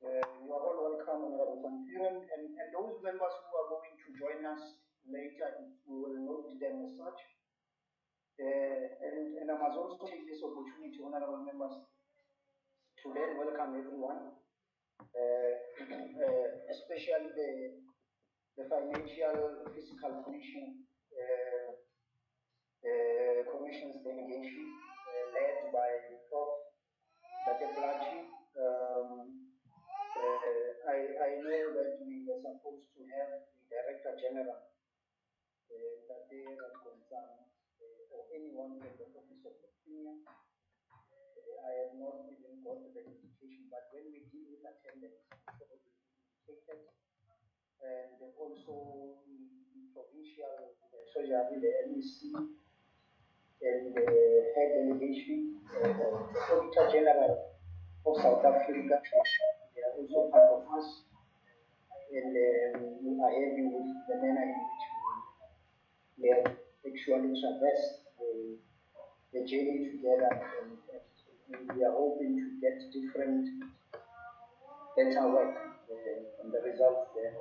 You are all welcome, Honorable Van Vuren, and those members who are going to join us later, we will note them as such. And I must also take this opportunity, honorable members, to then welcome everyone, especially the Financial Fiscal Commission, Commission's delegation, led by Prof. Dr. Blachi. I know that we were supposed to have the Director General, or anyone from the Office of the Premier. I have not even got the indication, but when we deal with attendance, it's probably indicated. And also the provincial treasury, the MEC, and the head delegation, the Auditor General of South Africa, they are also part of us. And we are happy with the manner in which we have actually traversed the journey together, and we are hoping to get different, better work on the results there.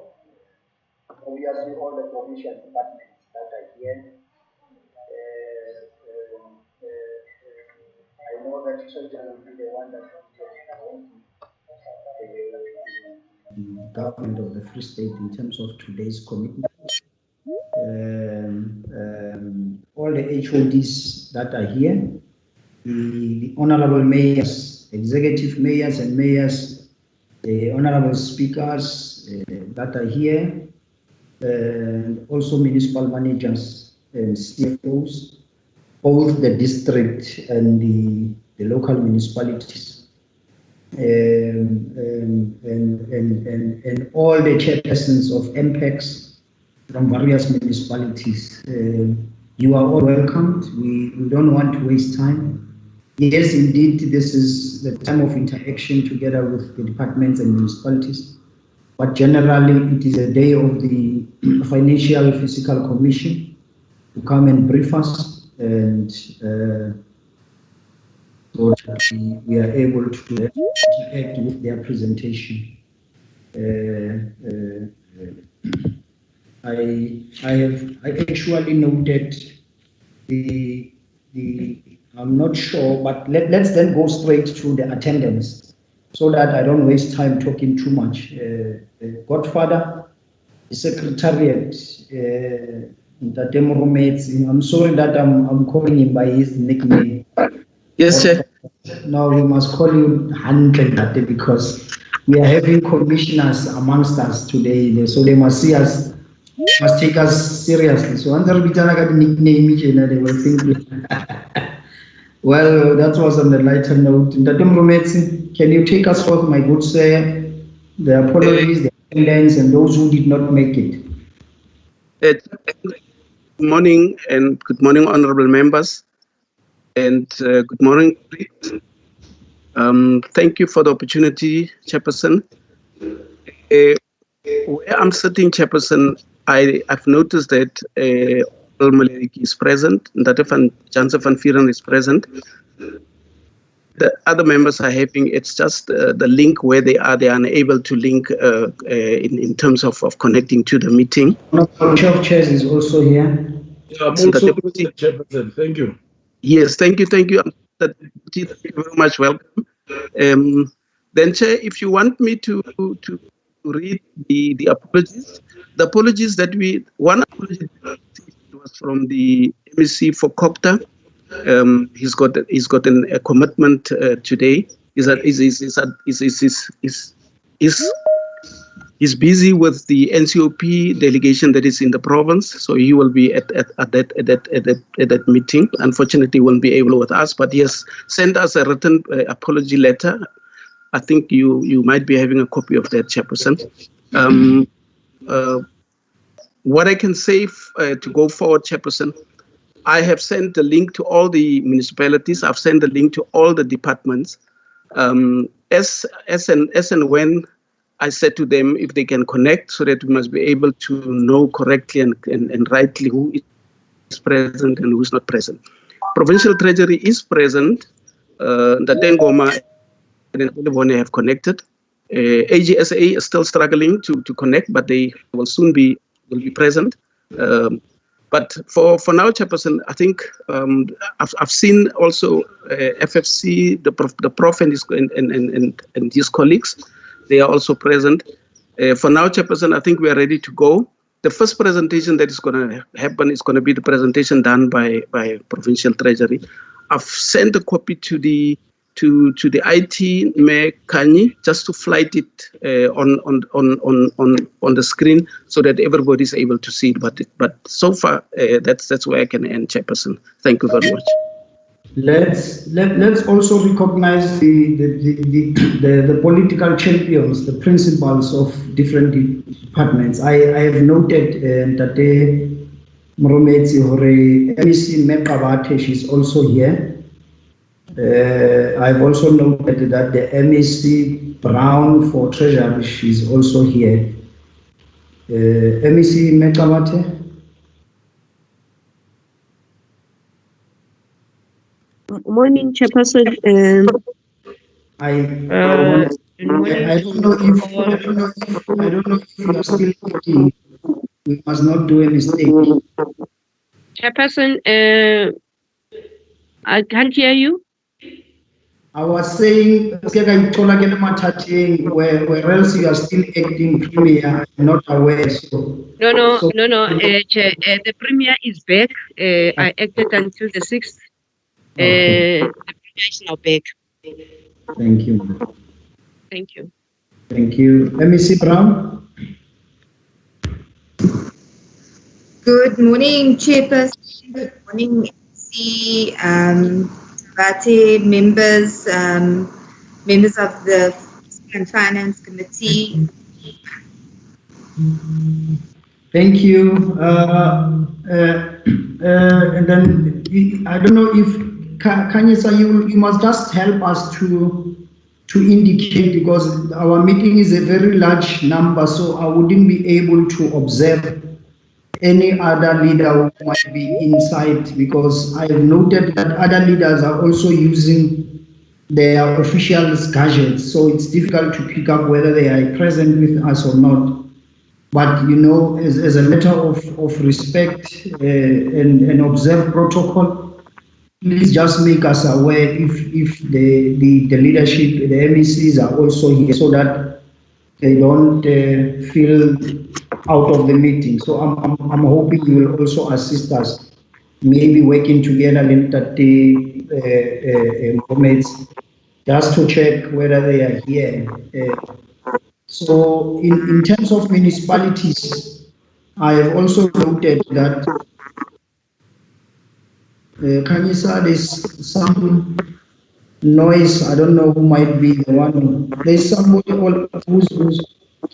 Obviously, all the provincial departments that are here. I know that Treasury will be the one that will the government of the Free State in terms of today's commitment. All the HODs that are here, the honorable mayors, executive mayors and mayors, the honorable speakers that are here, and also municipal managers and CFOs, both the district and the local municipalities. And all the chairpersons of MPEX from various municipalities. You are all welcomed. We don't want to waste time. Yes, indeed, this is the time of interaction together with the departments and municipalities. But generally, it is a day of the Financial Fiscal Commission to come and brief us, and so that we are able to interact with their presentation. I actually noted I'm not sure, but let's then go straight to the attendance so that I don't waste time talking too much. Godfather, the Secretariat, I'm sorry that I'm calling him by his nickname. Yes, sir. Now we must call you Handle because we are having commissioners amongst us today, so they must see us, must take us seriously. So under the nickname, they will think. Well, that was on the lighter note. Can you take us forth, my good sir? The apologies, the attendance, and those who did not make it. Good morning, and good morning, honorable members, and good morning. Thank you for the opportunity, Chairperson. Where I'm sitting, Chairperson, I've noticed that Malek is present, that Jansen van Vuren is present. The other members are having, it's just the link where they are unable to link in terms of connecting to the meeting. Chair of Chairs is also here. Yeah, I'm also Chairperson. Thank you. Yes, thank you. Thank you very much. Welcome. Then, Chair, if you want me to read the apologies, that one apology was from the MEC for COPTA. He's got a commitment today. He's busy with the NCOP delegation that is in the province, so he will be at that meeting. Unfortunately, he won't be able with us, but he has sent us a written apology letter. I think you might be having a copy of that, Chairperson. What I can say to go forward, Chairperson, I have sent the link to all the municipalities. I've sent the link to all the departments. As and when I said to them if they can connect, so that we must be able to know correctly and rightly who is present and who is not present. Provincial Treasury is present. The Tengoma and Bolivone have connected. AGSA is still struggling to connect, but they will soon be present. But for now, Chairperson, I think I've seen also FFC, the Prof and his colleagues. They are also present. For now, Chairperson, I think we are ready to go. The first presentation that is going to happen is going to be the presentation done by Provincial Treasury. I've sent a copy to the IT Mayor Kanye just to flight it on the screen so that everybody is able to see it. But so far, that's where I can end, Chairperson. Thank you very much. Let's also recognize the political champions, the principals of different departments. I have noted that Morometsi Hore MEC Mekabate, she's also here. I've also noted that the MEC Brown for Treasury, she's also here. MEC Mekabate. Morning, Chairperson. I don't know if you're still talking. We must not do a mistake. Chairperson, I can't hear you. I was saying, where else you are still acting premier, I'm not aware. So No. The premier is back. I acted until the 6th. Okay. The premier is now back. Thank you. Thank you. Thank you. MEC Brown. Good morning, Chairperson. Good morning, MC, Bate, members, members of the Fiscal and Finance Committee. Thank you. And then I don't know if Kanyesa, you must just help us to indicate, because our meeting is a very large number, so I wouldn't be able to observe any other leader who might be inside, because I have noted that other leaders are also using their official gadgets, so it's difficult to pick up whether they are present with us or not. But you know, as a matter of respect and observe protocol, please just make us aware if the leadership, the MECs are also here, so that they don't feel out of the meeting. So I'm hoping you will also assist us, maybe working together later just to check whether they are here. So in terms of municipalities, I have also noted that Kanisa, there's some noise. I don't know who might be the one. There's somebody who's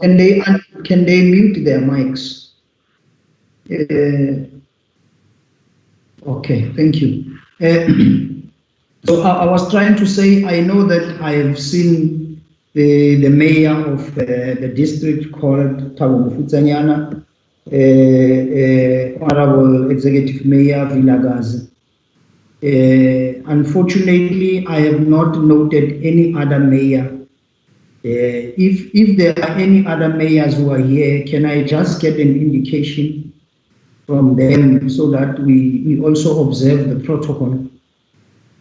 can they mute their mics? Okay, thank you. So I was trying to say, I know that I have seen the mayor of the district called Thabo Mfutsanyana, Honorable Executive Mayor Vilakazi. Unfortunately, I have not noted any other mayor. If there are any other mayors who are here, can I just get an indication from them so that we also observe the protocol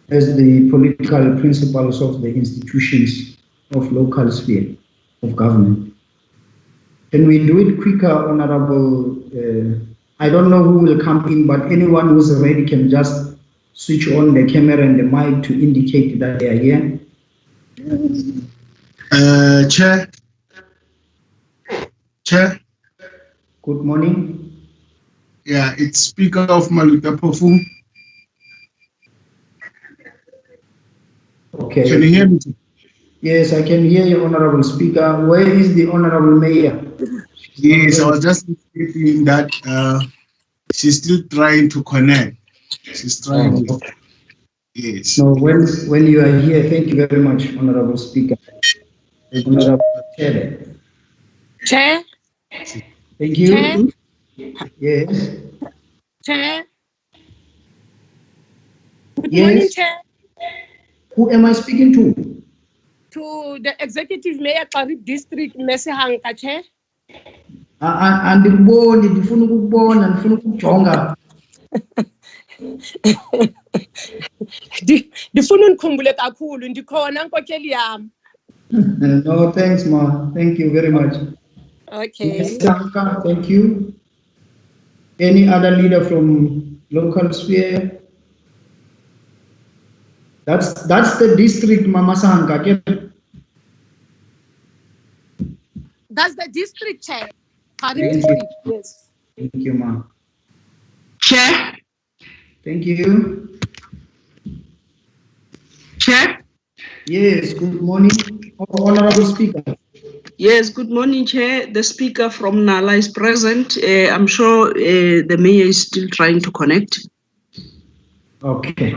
as the political principles of the institutions of local sphere of government? Can we do it quicker, Honorable? I don't know who will come in, but anyone who's ready can just switch on the camera and the mic to indicate that they are here. Chair. Good morning. Yeah, it's Speaker of Maluta Pofu. Okay. Can you hear me? Yes, I can hear you, Honorable Speaker. Where is the Honorable Mayor? Yes, I was just indicating that she's still trying to connect. She's trying to. Yes. So when you are here, thank you very much, Honorable Speaker. Honorable Chair. Chair? Thank you. Chair? Yes. Chair? Good Yes. morning, Chair. Who am I speaking to? To the executive mayor Qarib district Mesihanka chair. Andikuboni, ndifuna ukukubona, ndifuna ukukujonga. Ndifuna unikhumbule kakhulu ndikhona nkokheli yam. No, thanks, ma. Thank you very much. Okay. Yes, thank you. Any other leader from local sphere? That's the district, Mama Sahanka. That's the district chair. Thank you. District. Yes. Thank you, ma. Chair. Thank you. Chair. Yes, good morning, Honorable Speaker. Yes, good morning, Chair. The Speaker from Nala is present. I'm sure the Mayor is still trying to connect. Okay.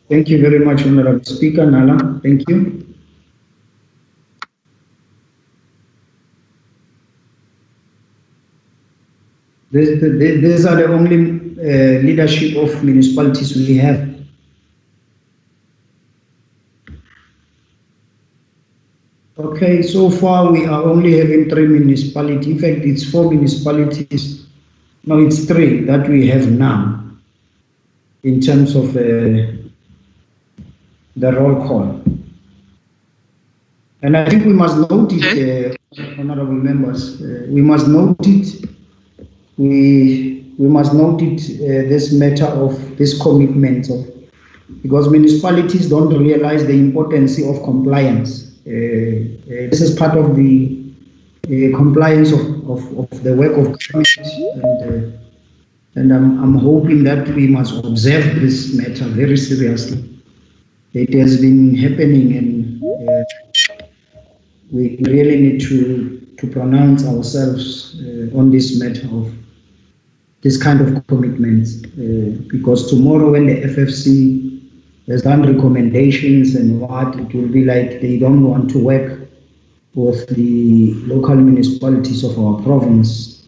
Thank you very much, Honorable Speaker Nala. Thank you. These are the only leadership of municipalities we have. Okay, so far we are only having 3 municipalities. In fact, it's 4 municipalities. No, it's 3 that we have now in terms of the roll call. And I think we must note it, honorable members, we must note it. We must note it, this matter of this commitment because municipalities don't realize the importance of compliance. This is part of the compliance of the work of government, and I'm hoping that we must observe this matter very seriously. It has been happening, and we really need to pronounce ourselves on this matter of this kind of commitments, because tomorrow when the FFC has done recommendations and what, it will be like they don't want to work with the local municipalities of our province.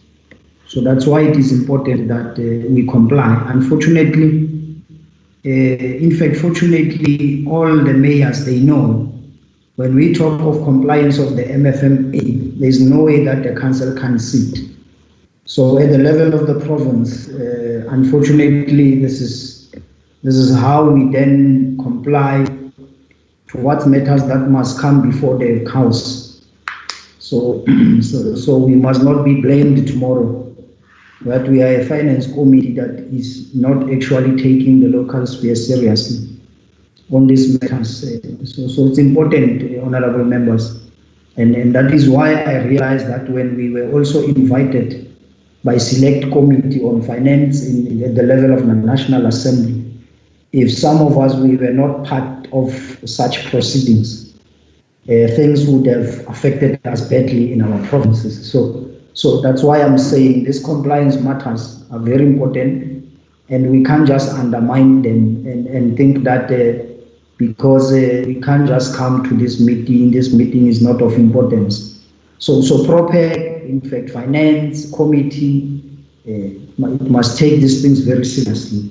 So that's why it is important that we comply. Unfortunately, fortunately, all the mayors, they know when we talk of compliance of the MFMA, there's no way that the council can sit. So at the level of the province, unfortunately, this is how we then comply to what matters that must come before the House. So we must not be blamed tomorrow that we are a finance committee that is not actually taking the local sphere seriously on these matters. So it's important, honorable members, and that is why I realized that when we were also invited by select committee on finance at the level of the National Assembly, if some of us, we were not part of such proceedings, things would have affected us badly in our provinces. So that's why I'm saying these compliance matters are very important, and we can't just undermine them and think that because we can't just come to this meeting is not of importance. So proper, in fact, finance committee, it must take these things very seriously.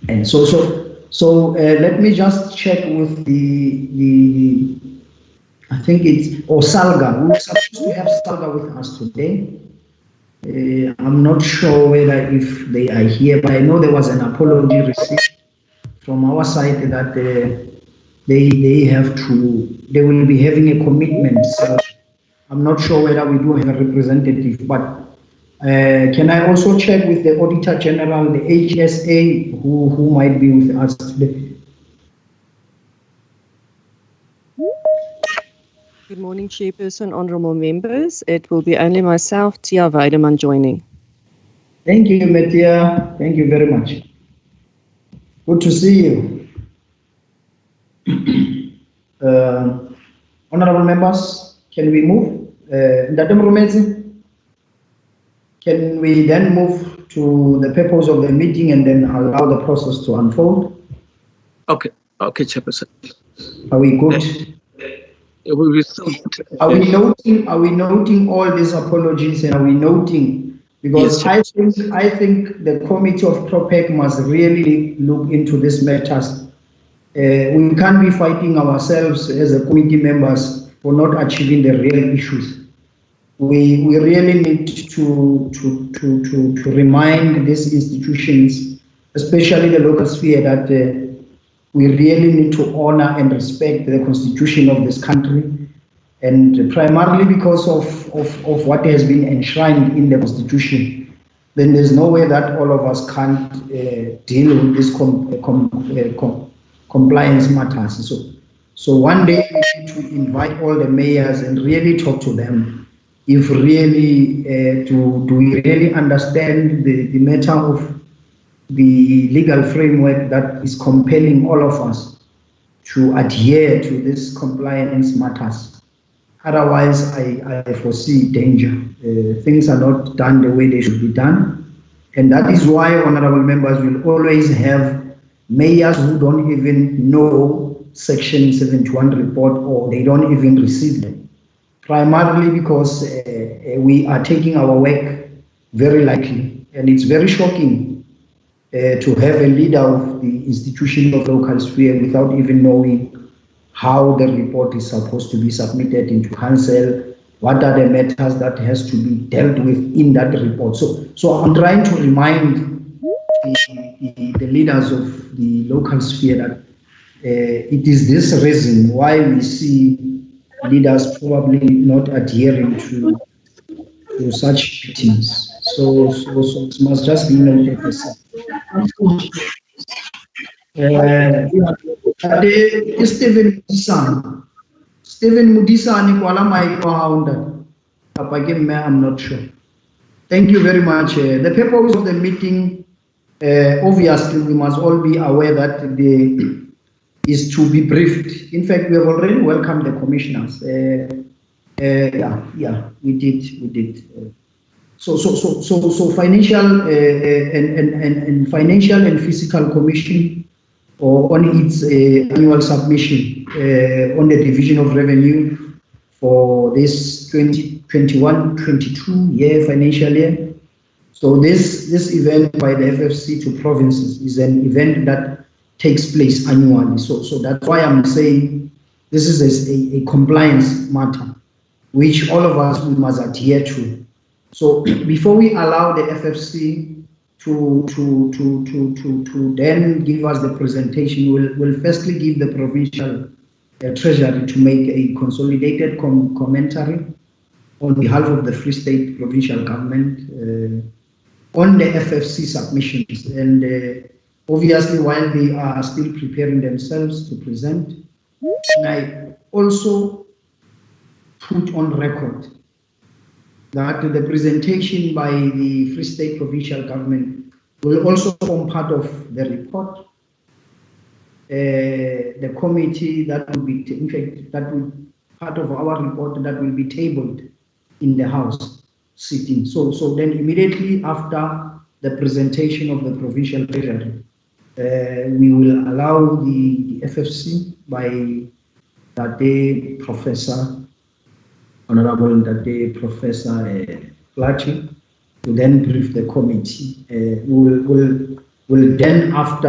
And so let me just check with the I think it's Salga. We're supposed to have Salga with us today. I'm not sure whether if they are here, but I know there was an apology received from our side that they will be having a commitment. So I'm not sure whether we do have a representative, but can I also check with the Auditor General, the HSA, who might be with us today? Good morning, Chairperson, honourable members. It will be only myself, Tia Weideman, joining. Thank you, Metia. Thank you very much. Good to see you. Honourable members, can we move? Can we then move to the purpose of the meeting and then allow the process to unfold? Okay, Chairperson. Are we good? Are we noting all these apologies, and are we noting, because yes, I think the committee of PROPEC must really look into these matters We can't be fighting ourselves as a committee members for not achieving the real issues. We really need to remind these institutions, especially the local sphere, that we really need to honor and respect the constitution of this country, and primarily because of what has been enshrined in the constitution. Then there's no way that all of us can't deal with this compliance matters. So one day we need to invite all the mayors and really talk to them. If really, do we really understand the matter of the legal framework that is compelling all of us to adhere to this compliance matters? Otherwise, I foresee danger. Things are not done the way they should be done. And that is why honorable members will always have mayors who don't even know Section 71 report, or they don't even receive them. Primarily because we are taking our work very lightly. And it's very shocking to have a leader of the institution of local sphere without even knowing how the report is supposed to be submitted into council, what are the matters that has to be dealt with in that report. So I'm trying to remind the leaders of the local sphere that it is this reason why we see leaders probably not adhering to such meetings. So it must just be noted. Stephen Mudisani kwala mai I'm not sure. Thank you very much. The purpose of the meeting, obviously we must all be aware that is to be briefed. In fact, we have already welcomed the commissioners. Yeah, we did. So financial and financial and fiscal commission, or on its annual submission on the division of revenue for this 2021-22 year financial year. So this event by the FFC to provinces is an event that takes place annually. So that's why I'm saying this is a compliance matter, which all of us we must adhere to. So before we allow the FFC to then give us the presentation, we'll firstly give the provincial treasury to make a consolidated commentary on behalf of the Free State provincial government on the FFC submissions. And obviously, while they are still preparing themselves to present, and I also put on record that the presentation by the Free State provincial government will also form part of the report. The committee that will be, in fact, that will part of our report that will be tabled in the House sitting. So then immediately after the presentation of the provincial treasury, we will allow the FFC by that day Professor Honorable Dade Professor Plachi to then brief the committee. We'll then after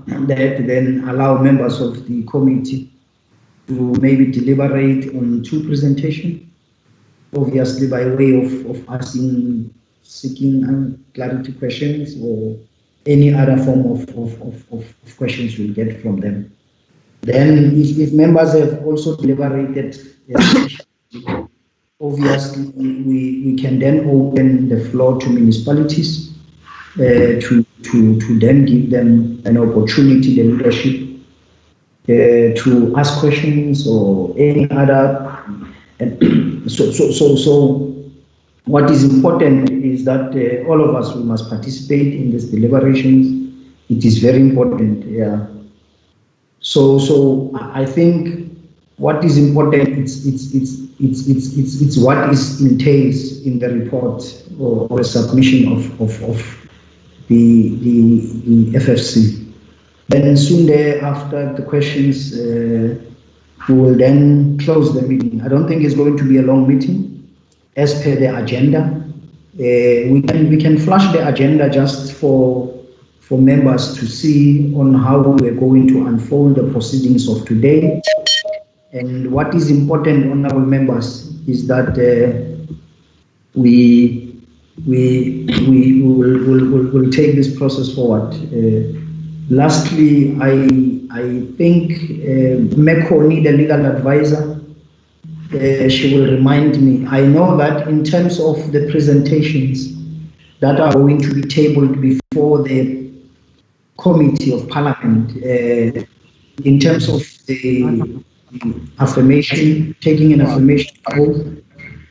that then allow members of the committee to maybe deliberate on two presentations, obviously by way of asking, seeking clarity questions or any other form of questions we'll get from them. Then if members have also deliberated, obviously, we can then open the floor to municipalities to then give them an opportunity, the leadership, to ask questions or any other. And so what is important is that all of us, we must participate in these deliberations. It is very important. Yeah. So I think what is important it's what is entails in the report or submission of the FFC. Then soon thereafter the questions, we will then close the meeting. I don't think it's going to be a long meeting as per the agenda. We can flash the agenda just for for members to see on how we are going to unfold the proceedings of today. And what is important, honorable members, is that we will take this process forward. Lastly, I think MECO need a legal advisor. She will remind me. I know that in terms of the presentations that are going to be tabled before the Committee of Parliament, in terms of the affirmation, taking an affirmation oath.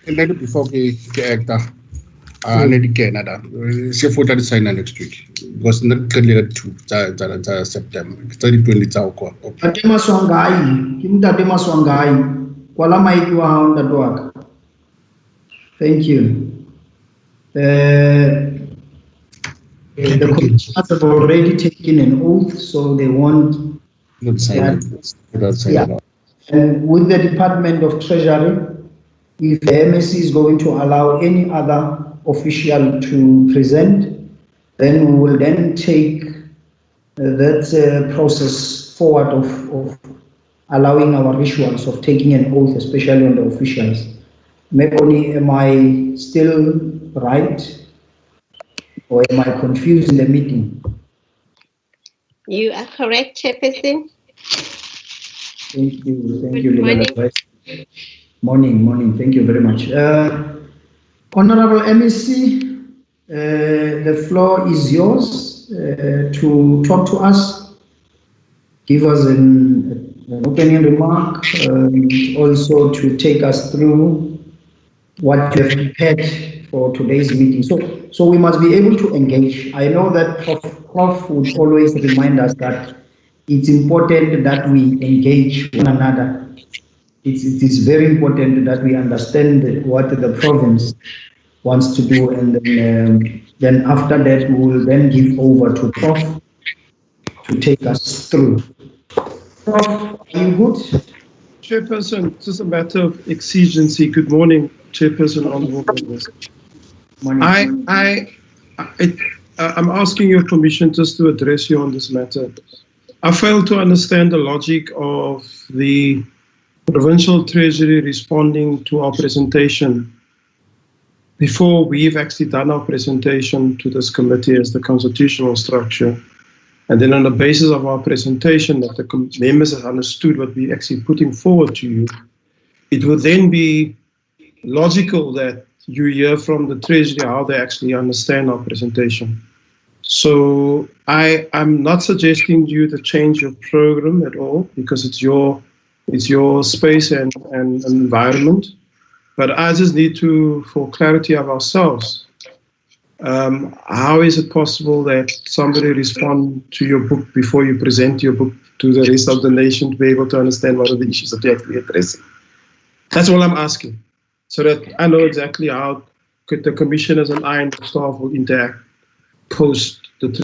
Before we act, I need to get another. She voted to sign next week because not clear to September. 3020 Tauko. Tatema Swangai, Kimtatema Swangai, Kuala Maikiwa Hound at work. Thank you. The commissioners have already taken an oath, so they won't. Not sign it. Yeah. And with the Department of Treasury, if the MSC is going to allow any other official to present, then we will then take that process forward of allowing our rituals of taking an oath, especially on the officials. Maybe am I still right? Or am I confused in the meeting? You are correct, Chairperson. Thank you, legal advice. Morning, thank you very much. Honorable MEC, the floor is yours to talk to us, give us an opening remark, also to take us through what you have prepared for today's meeting. So we must be able to engage. I know that Prof would always remind us that it's important that we engage one another. It is very important that we understand what the province wants to do, and then after that we will then give over to Prof to take us through. Prof, are you good? Chairperson, just a matter of exigency. Good morning, Chairperson, honorable members. I'm asking your permission just to address you on this matter. I fail to understand the logic of the Provincial Treasury responding to our presentation before we've actually done our presentation to this committee as the constitutional structure. And then on the basis of our presentation that the members have understood what we're actually putting forward to you, it would then be logical that you hear from the Treasury how they actually understand our presentation. So I'm not suggesting you to change your program at all, because it's your space and environment. But I just need to, for clarity of ourselves, how is it possible that somebody respond to your book before you present your book to the rest of the nation to be able to understand what are the issues that you have to be addressing? That's all I'm asking, so that I know exactly how the commissioners and I and the staff will interact post the.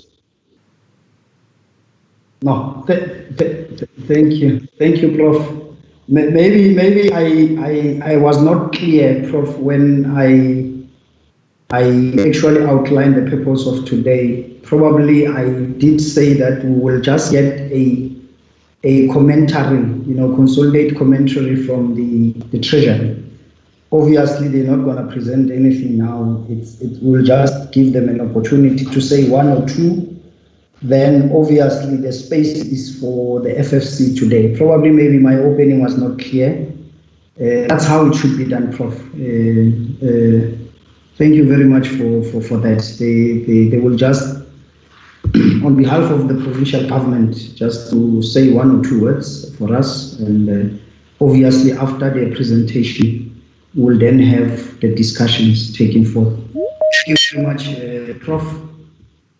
No, thank you, Prof. Maybe I was not clear, Prof, when I actually outlined the purpose of today. Probably I did say that we will just get a commentary, consolidate commentary from the Treasury. Obviously, they're not going to present anything now. It will just give them an opportunity to say one or two. Then obviously the space is for the FFC today. Probably maybe my opening was not clear. That's how it should be done, Prof. Thank you very much for that. They will just, on behalf of the provincial government, just to say one or two words for us. And obviously after their presentation, we'll then have the discussions taken forth. Thank you very much, Prof.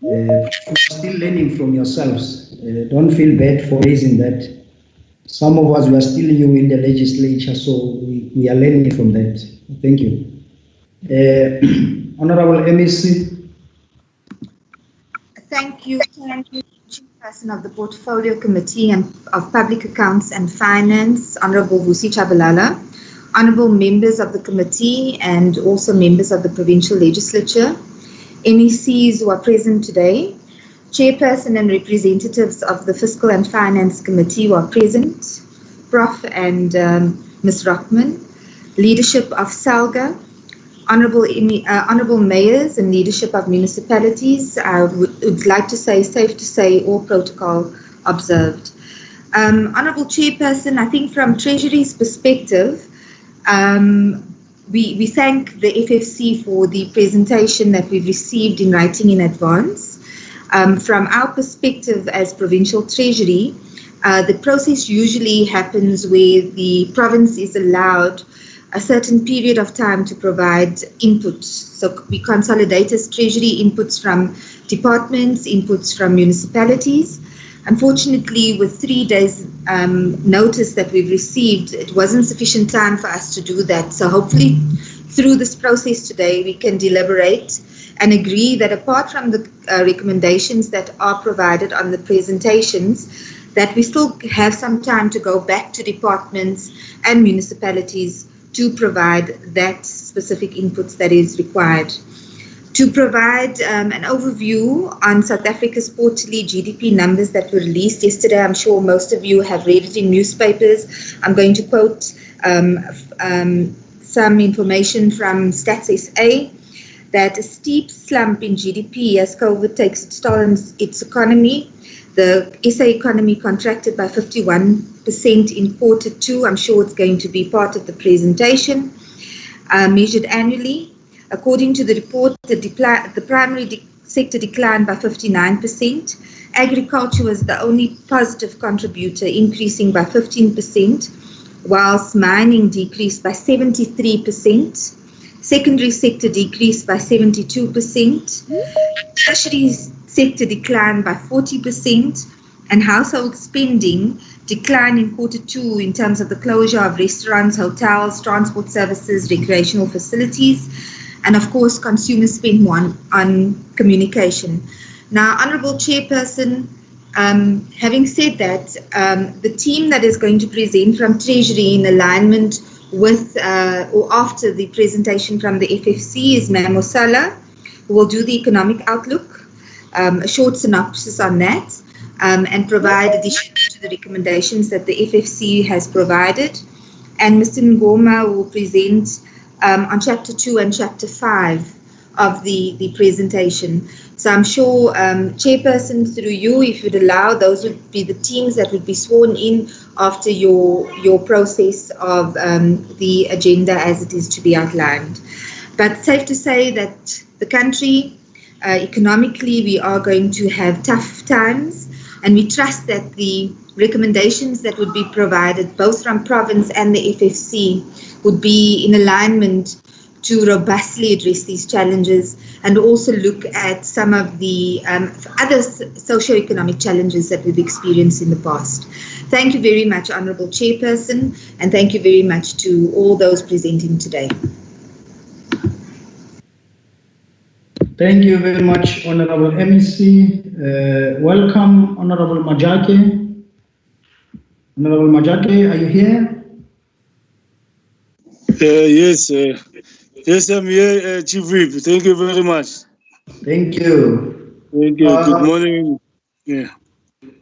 You're still learning from yourselves. Don't feel bad for raising that. Some of us were still new in the legislature, so we are learning from that. Thank you. Honorable MEC. Thank you, Chairperson of the Portfolio Committee and of Public Accounts and Finance, Honorable Vusi Chabalala, honorable members of the committee and also members of the Provincial Legislature, MECs who are present today. Chairperson and representatives of the Fiscal and Finance Committee who are present, Prof. and Ms. Rockman, leadership of SALGA, Honourable Mayors and leadership of municipalities. I would like to say, safe to say, all protocol observed. Honourable Chairperson, I think from Treasury's perspective, we thank the FFC for the presentation that we've received in writing in advance. From our perspective as Provincial Treasury, the process usually happens where the province is allowed a certain period of time to provide input. So we consolidate as Treasury inputs from departments, inputs from municipalities. Unfortunately, with 3 days notice that we've received, it wasn't sufficient time for us to do that. So hopefully through this process today, we can deliberate and agree that apart from the recommendations that are provided on the presentations, that we still have some time to go back to departments and municipalities to provide that specific inputs that is required. To provide an overview on South Africa's quarterly GDP numbers that were released yesterday, I'm sure most of you have read it in newspapers. I'm going to quote some information from Stats SA, that a steep slump in GDP as COVID takes its toll on its economy. The SA economy contracted by 51% in Q2. I'm sure it's going to be part of the presentation. Measured annually, according to the report, the primary sector declined by 59%. Agriculture was the only positive contributor, increasing by 15%, whilst mining decreased by 73%. Secondary sector decreased by 72%. Tertiary sector declined by 40%, and household spending declined in Q2 in terms of the closure of restaurants, hotels, transport services, recreational facilities, and of course consumer spend on communication. Now, Honourable Chairperson, having said that, the team that is going to present from Treasury in alignment with or after the presentation from the FFC is Ma'am Osala, who will do the economic outlook, a short synopsis on that, and provide addition to the recommendations that the FFC has provided. And Mr. Ngoma will present on Chapter 2 and Chapter 5 of the presentation. So I'm sure, Chairperson, through you, if you'd allow, those would be the teams that would be sworn in after your process of the agenda as it is to be outlined. But safe to say that the country, economically, we are going to have tough times, and we trust that the recommendations that would be provided, both from province and the FFC, would be in alignment to robustly address these challenges and also look at some of the other socio-economic challenges that we've experienced in the past. Thank you very much, Honourable Chairperson, and thank you very much to all those presenting today. Thank you very much, Honourable MEC. Welcome, Honourable Majake. Honourable Majake, are you here? Yes, yes, I'm here, Chief Whip. Thank you very much. Thank you. Thank you. Good morning. Yeah.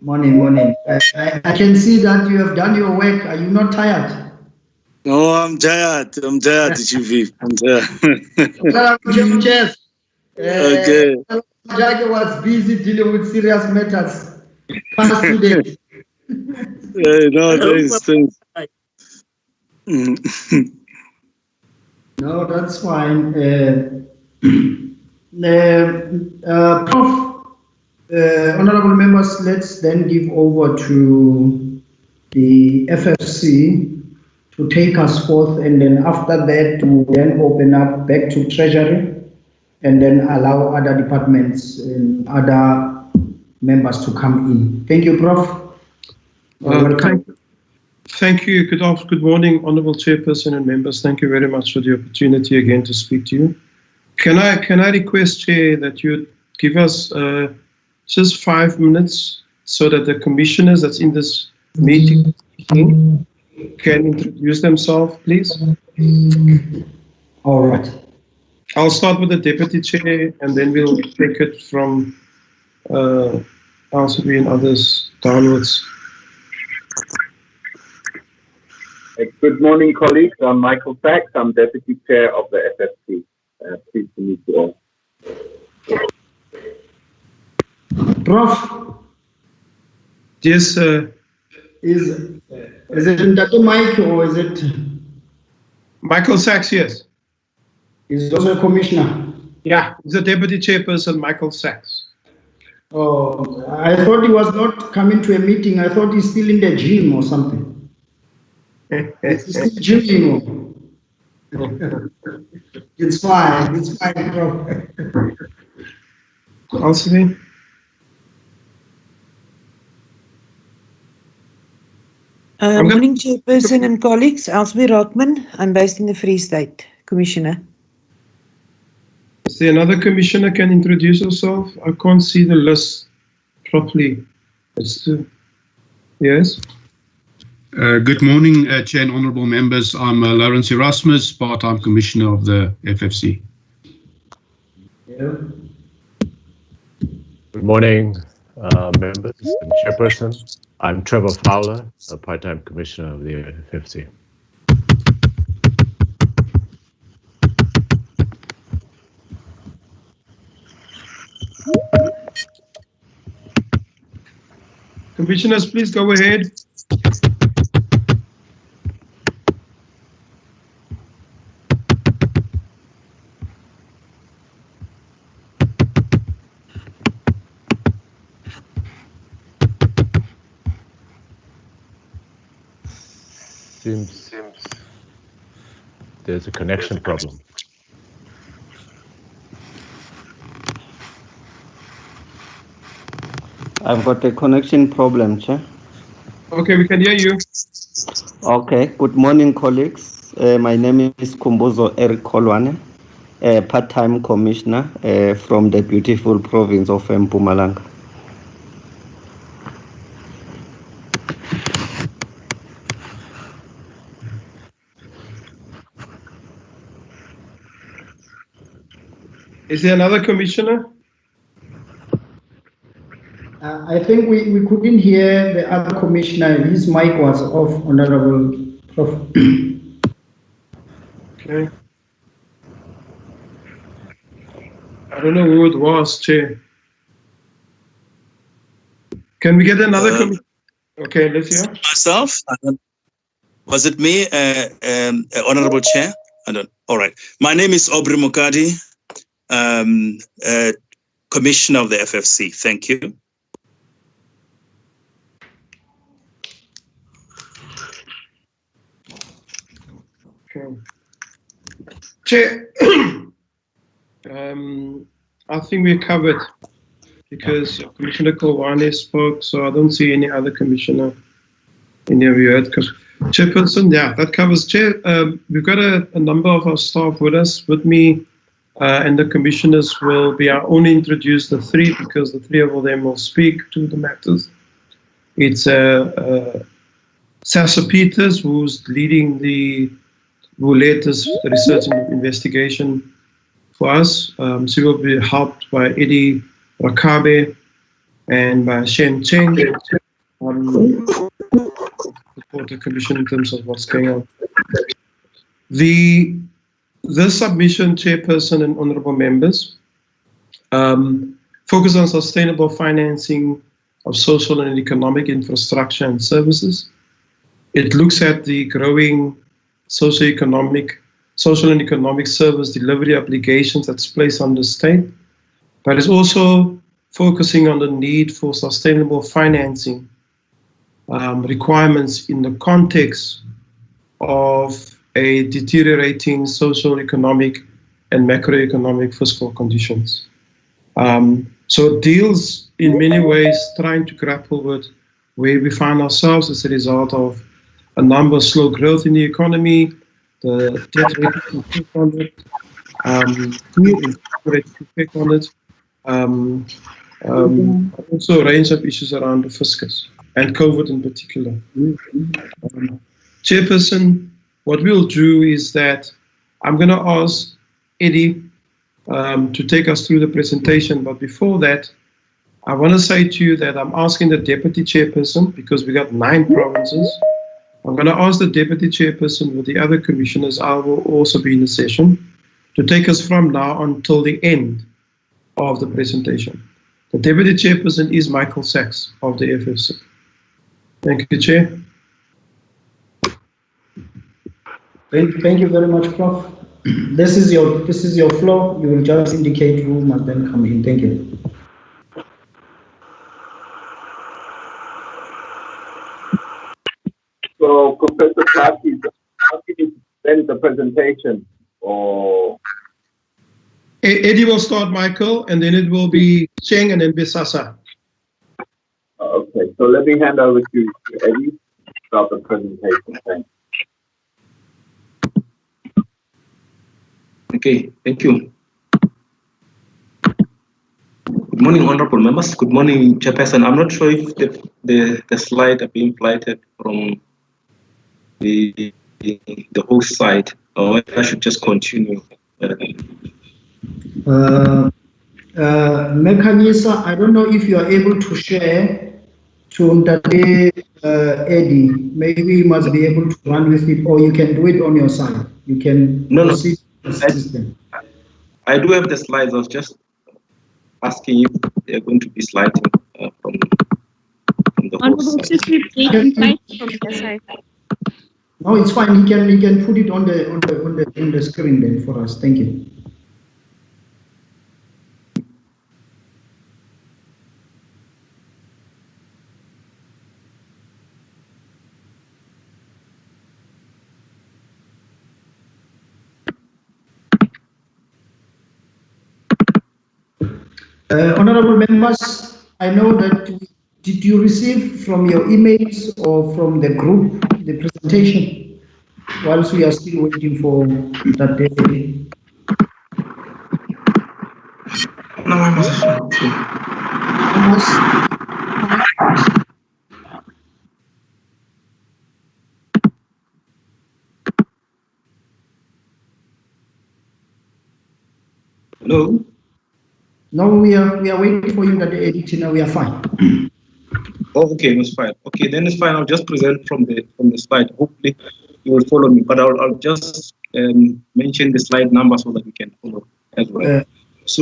Morning. I can see that you have done your work. Are you not tired? No, I'm tired. Chief Whip. I'm tired. Okay. Majake was busy dealing with serious matters past 2 days. No, thanks. No, that's fine. Prof, honourable members, let's then give over to the FFC to take us forth, and then after that, to then open up back to Treasury, and then allow other departments and other members to come in. Thank you, Prof. Thank you. Good morning, Honourable Chairperson and members. Thank you very much for the opportunity again to speak to you. Can I request, Chair, that you give us just 5 minutes so that the commissioners that's in this meeting can introduce themselves, please? All right. I'll start with the Deputy Chair, and then we'll take it from RCB and others downwards. Good morning, colleagues. I'm Michael Sachs. I'm Deputy Chair of the FFC. Pleased to meet you all. Prof. Yes, is it Dr. Mike or is it? Michael Sachs, yes. He's also a commissioner. Yeah, he's a deputy chairperson, Michael Sachs. Oh, I thought he was not coming to a meeting. I thought he's still in the gym or something. He's still gymming. It's fine, bro. Also, morning, Chairperson and colleagues. Elsbeth Rockman. I'm based in the Free State, Commissioner. Is there another commissioner can introduce herself? I can't see the list properly. Yes. Good morning, Chair and honourable members. I'm Lawrence Erasmus, part-time commissioner of the FFC. Yeah. Good morning, members and chairperson. I'm Trevor Fowler, a part-time commissioner of the FFC. Commissioners, please go ahead. Seems there's a connection problem. I've got a connection problem, Chair. Okay, we can hear you. Okay, good morning, colleagues. My name is Kumbuzo Eric Kolwane, a part-time commissioner from the beautiful province of Mpumalanga. Is there another commissioner? I think we couldn't hear the other commissioner. His mic was off, Honorable Prof. Okay. I don't know who it was, Chair. Can we get another commissioner? Okay, let's hear. Myself? Was it me, Honorable Chair? I don't. All right. My name is Aubrey Mukadi, Commissioner of the FFC. Thank you. Okay. Chair, I think we're covered because Commissioner Kolwane spoke, so I don't see any other commissioner in your heard. Because Chairperson, yeah, that covers. Chair, we've got a number of our staff with us, with me, and the commissioners will be. I only introduce the three because the three of them will speak to the matters. It's Sasa Peters, who's leading who led this research and investigation for us. She will be helped by Eddie Rakabe and by Shen Cheng. Support the commission in terms of what's going on. This submission, Chairperson and honourable members, focus on sustainable financing of social and economic infrastructure and services. It looks at the growing social and economic service delivery obligations that's placed on the state, but it's also focusing on the need for sustainable financing requirements in the context of a deteriorating social, economic, and macroeconomic fiscal conditions. So it deals in many ways trying to grapple with where we find ourselves as a result of a number of slow growth in the economy, the debt rating effect on it, also a range of issues around the fiscus and COVID in particular. Chairperson, what we'll do is that I'm going to ask Eddie to take us through the presentation, but before that, I want to say to you that I'm asking the deputy chairperson, because we got 9 provinces. I'm going to ask the deputy chairperson with the other commissioners, I will also be in the session, to take us from now until the end of the presentation. The deputy chairperson is Michael Sachs of the FFC. Thank you, Chair. Thank you very much, Prof. This is your floor. You will just indicate who must then come in. Thank you. So, Professor Clark is asking you to send the presentation, or Eddie will start, Michael, and then it will be Cheng and then Bisasa. Okay, so let me hand over to Eddie to start the presentation. Thanks. Okay, thank you. Good morning, honorable members. Good morning, Chairperson. I'm not sure if the slide are being flighted from the whole side, or I should just continue. Mekanyisa, I don't know if you are able to share to Ndade Eddie. Maybe you must be able to run with it, or you can do it on your side. You can proceed with the system. I do have the slides. I was just asking if they're going to be sliding from the whole side. From the side. No, it's fine. He can put it on the screen then for us. Thank you. Honorable members, I know that did you receive from your emails or from the group the presentation whilst we are still waiting for that day? No, I must. Hello? No, we are waiting for you that the editor. We are fine. Oh, okay, it's fine. Okay, then it's fine. I'll just present from the slide. Hopefully, you will follow me. But I'll just mention the slide number so that you can follow as well.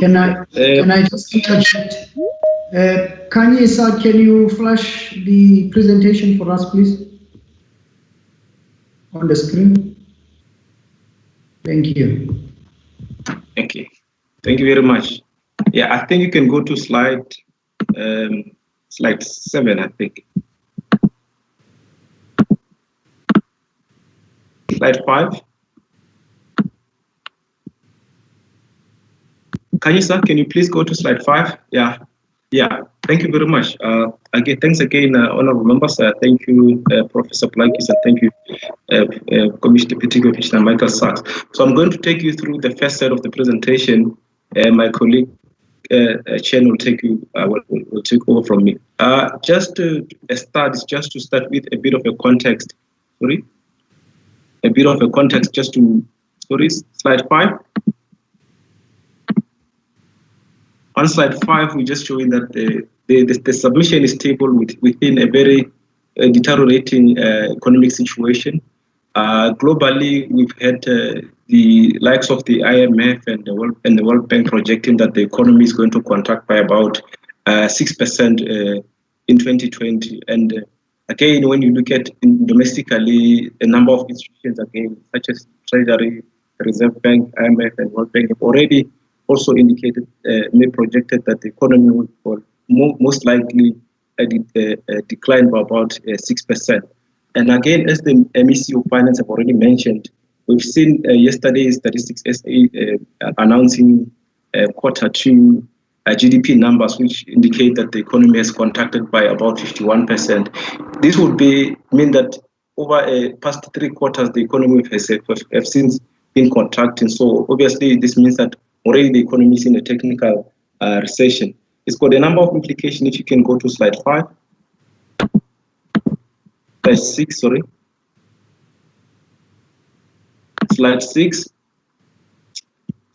Can I just interject? Kanyisa, can you flash the presentation for us, please, on the screen? Thank you. Okay, thank you very much. Yeah, I think you can go to slide 7, I think. Slide 5. Kanyisa, can you please go to slide 5? Yeah. Thank you very much. Again, thanks again, honorable members. Thank you, Professor Plankis, and thank you, Deputy Commissioner Michael Sachs. So I'm going to take you through the first set of the presentation. My colleague Chen will take over from me. Just to start with a bit of a context. Slide 5. On slide 5, we're just showing that the submission is stable within a very deteriorating economic situation. Globally, we've had the likes of the IMF and the World Bank projecting that the economy is going to contract by about 6% in 2020. And again, when you look at domestically, a number of institutions, again, such as Treasury, Reserve Bank, IMF, and World Bank have already also indicated, projected that the economy will most likely decline by about 6%. And again, as the MEC of Finance have already mentioned, we've seen yesterday's Statistics SA announcing Q2 GDP numbers, which indicate that the economy has contracted by about 51%. This would mean that over past 3 quarters, the economy has since been contracting. So obviously, this means that already the economy is in a technical recession. It's got a number of implications. If you can go to slide 5. 6, sorry. Slide 6.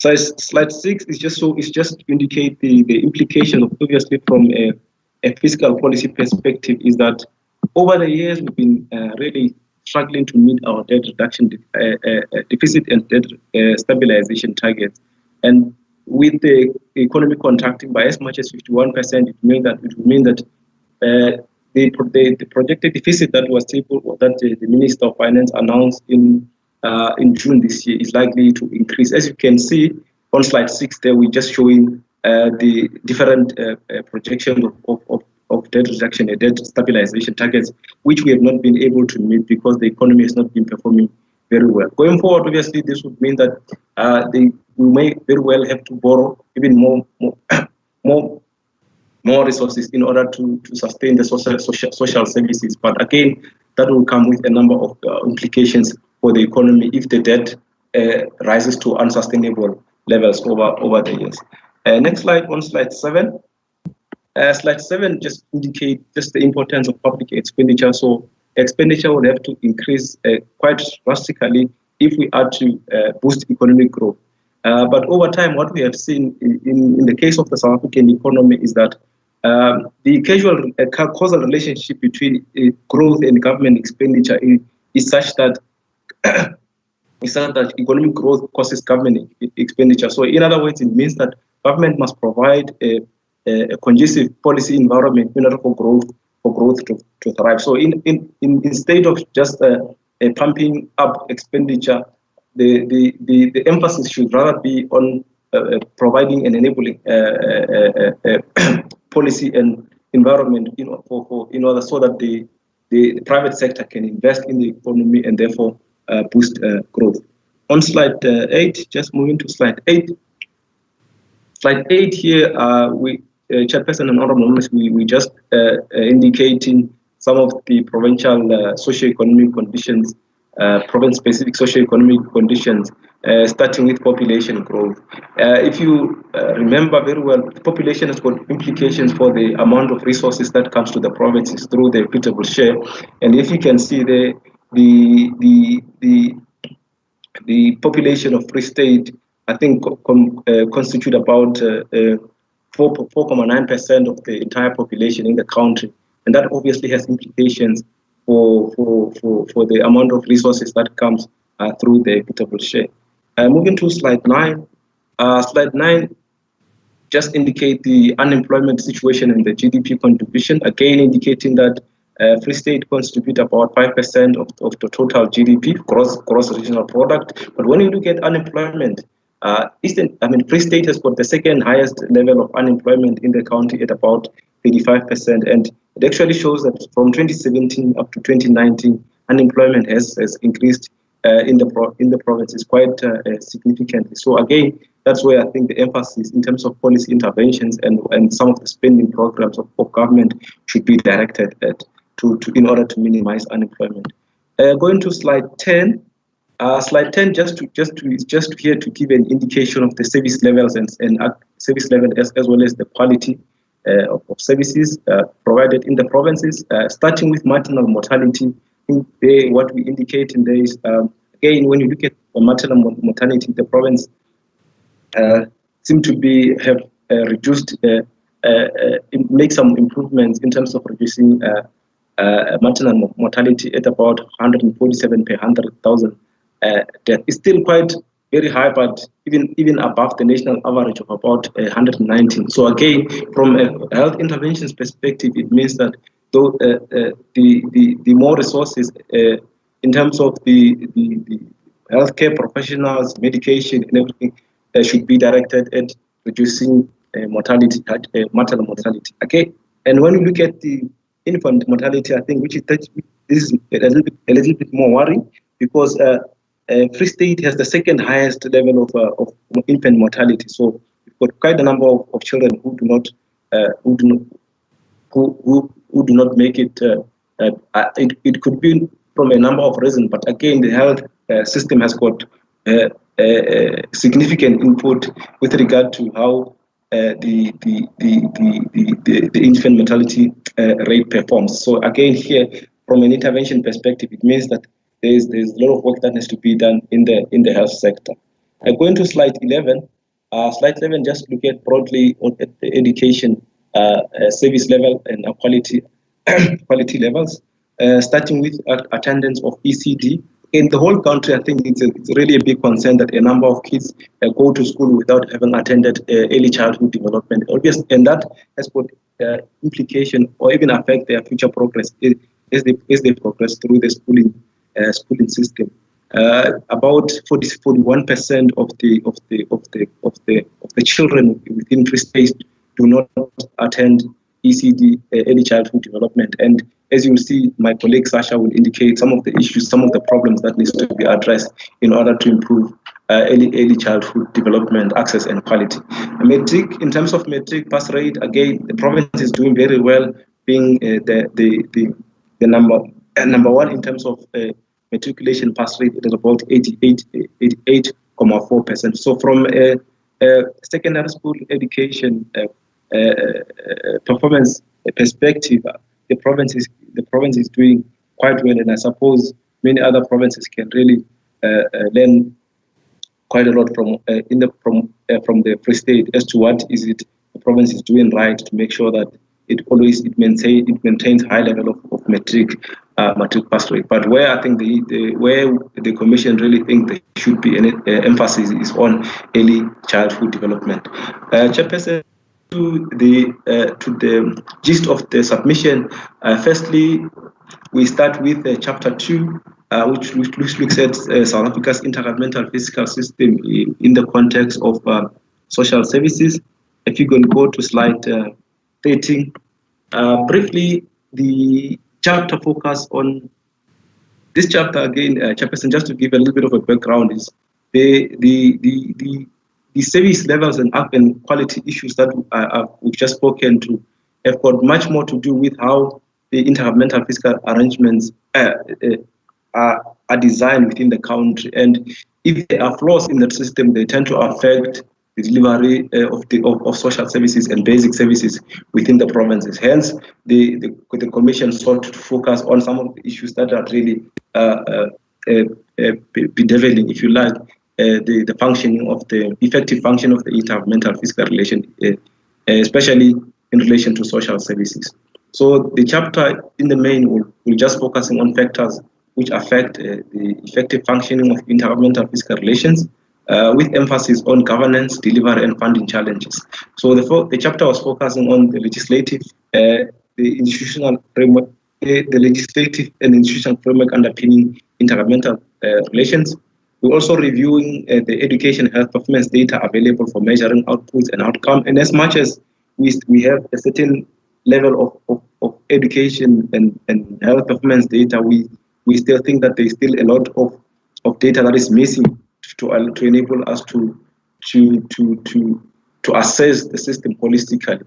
So slide 6 is just to indicate the implication of, obviously, from a fiscal policy perspective, is that over the years we've been really struggling to meet our debt reduction deficit and debt stabilization targets. And with the economy contracting by as much as 51%, it will mean that the projected deficit that was the Minister of Finance announced in June this year is likely to increase. As you can see on slide 6, there we're just showing the different projections of debt reduction and debt stabilization targets, which we have not been able to meet because the economy has not been performing very well. Going forward, obviously, this would mean that we may very well have to borrow even more resources in order to sustain the social services. But again, that will come with a number of implications for the economy if the debt rises to unsustainable levels over the years. Next slide, on slide 7. Slide 7 just indicates just the importance of public expenditure. So expenditure would have to increase quite drastically if we are to boost economic growth. But over time, what we have seen in the case of the South African economy is that the causal relationship between growth and government expenditure is such that economic growth causes government expenditure. So in other words, it means that government must provide a conducive policy environment in order for growth to thrive. So instead of just pumping up expenditure, the emphasis should rather be on providing an enabling policy and environment in order so that the private sector can invest in the economy and therefore boost growth. On slide 8, just moving to slide 8. Slide 8 here, Chairperson and honorable members, we just indicating some of the provincial socio-economic conditions, province-specific socio-economic conditions, starting with population growth. If you remember very well, population has got implications for the amount of resources that comes to the provinces through the equitable share. And if you can see the population of Free State, I think constitute about 4.9% of the entire population in the country, and that obviously has implications for the amount of resources that comes through the equitable share. Moving to slide 9. Slide 9 just indicate the unemployment situation and the GDP contribution, again indicating that Free State contribute about 5% of the total GDP, gross regional product. But when you look at unemployment, Free State has got the second highest level of unemployment in the county at about 35%, and it actually shows that from 2017 up to 2019, unemployment has increased in the provinces quite significantly. So again, that's where I think the emphasis in terms of policy interventions and some of the spending programs of government should be directed at in order to minimize unemployment. Going to slide 10. Slide 10 just here to give an indication of the service levels and service level as well as the quality of services provided in the provinces, starting with maternal mortality. What we indicate in there is, again, when you look at maternal mortality, the province seem to have reduced, make some improvements in terms of reducing maternal mortality at about 147 per 100,000 death. It's still quite very high, but even above the national average of about 119. So again, from a health interventions perspective, it means that though the more resources in terms of the healthcare professionals, medication, and everything should be directed at reducing mortality, maternal mortality. Okay, and when we look at the infant mortality, I think this is a little bit more worrying because Free State has the second highest level of infant mortality. So we've got quite a number of children who do not make it. It could be from a number of reasons, but again, the health system has got significant input with regard to how the infant mortality rate performs. So again, here from an intervention perspective, it means that there's a lot of work that has to be done in the health sector. Going to slide 11. Slide 11 just look at broadly at the education service level and quality quality levels, starting with attendance of ECD. In the whole country, I think it's really a big concern that a number of kids go to school without having attended early childhood development. Obviously, and that has put implication or even affect their future progress as they progress through the schooling system. About 41% of the children within Free State do not attend ECD, early childhood development. And as you will see, my colleague Sasha will indicate some of the issues, some of the problems that needs to be addressed in order to improve early childhood development, access and quality. Matric, in terms of matric pass rate, again, the province is doing very well, being the number one in terms of matriculation pass rate. It is about 88.4%. So from secondary school education performance perspective, the province is doing quite well, and I suppose many other provinces can really learn quite a lot from the Free State as to what is it the province is doing right to make sure that it maintains high level of matric pass rate. But where I think where the commission really think there should be an emphasis is on early childhood development. Chairperson, to the gist of the submission, firstly, we start with chapter 2, which looks at South Africa's intergovernmental fiscal system in the context of social services. If you can go to slide 13, briefly, the chapter focus on this chapter again, Chairperson, just to give a little bit of a background, is the service levels and quality issues that we've just spoken to have got much more to do with how the intergovernmental fiscal arrangements are designed within the country. And if there are flaws in the system, they tend to affect the delivery of social services and basic services within the provinces. Hence, the commission sought to focus on some of the issues that are really bedeviling, if you like, the functioning of the effective function of the intergovernmental fiscal relation, especially in relation to social services. So the chapter in the main will just focusing on factors which affect the effective functioning of intergovernmental fiscal relations, with emphasis on governance, delivery, and funding challenges. So the chapter was focusing on the legislative, the institutional framework, the legislative and institutional framework underpinning intergovernmental relations. We're also reviewing the education and health performance data available for measuring outputs and outcome. And as much as we have a certain level of education and health performance data, we still think that there's still a lot of data that is missing to enable us to assess the system holistically.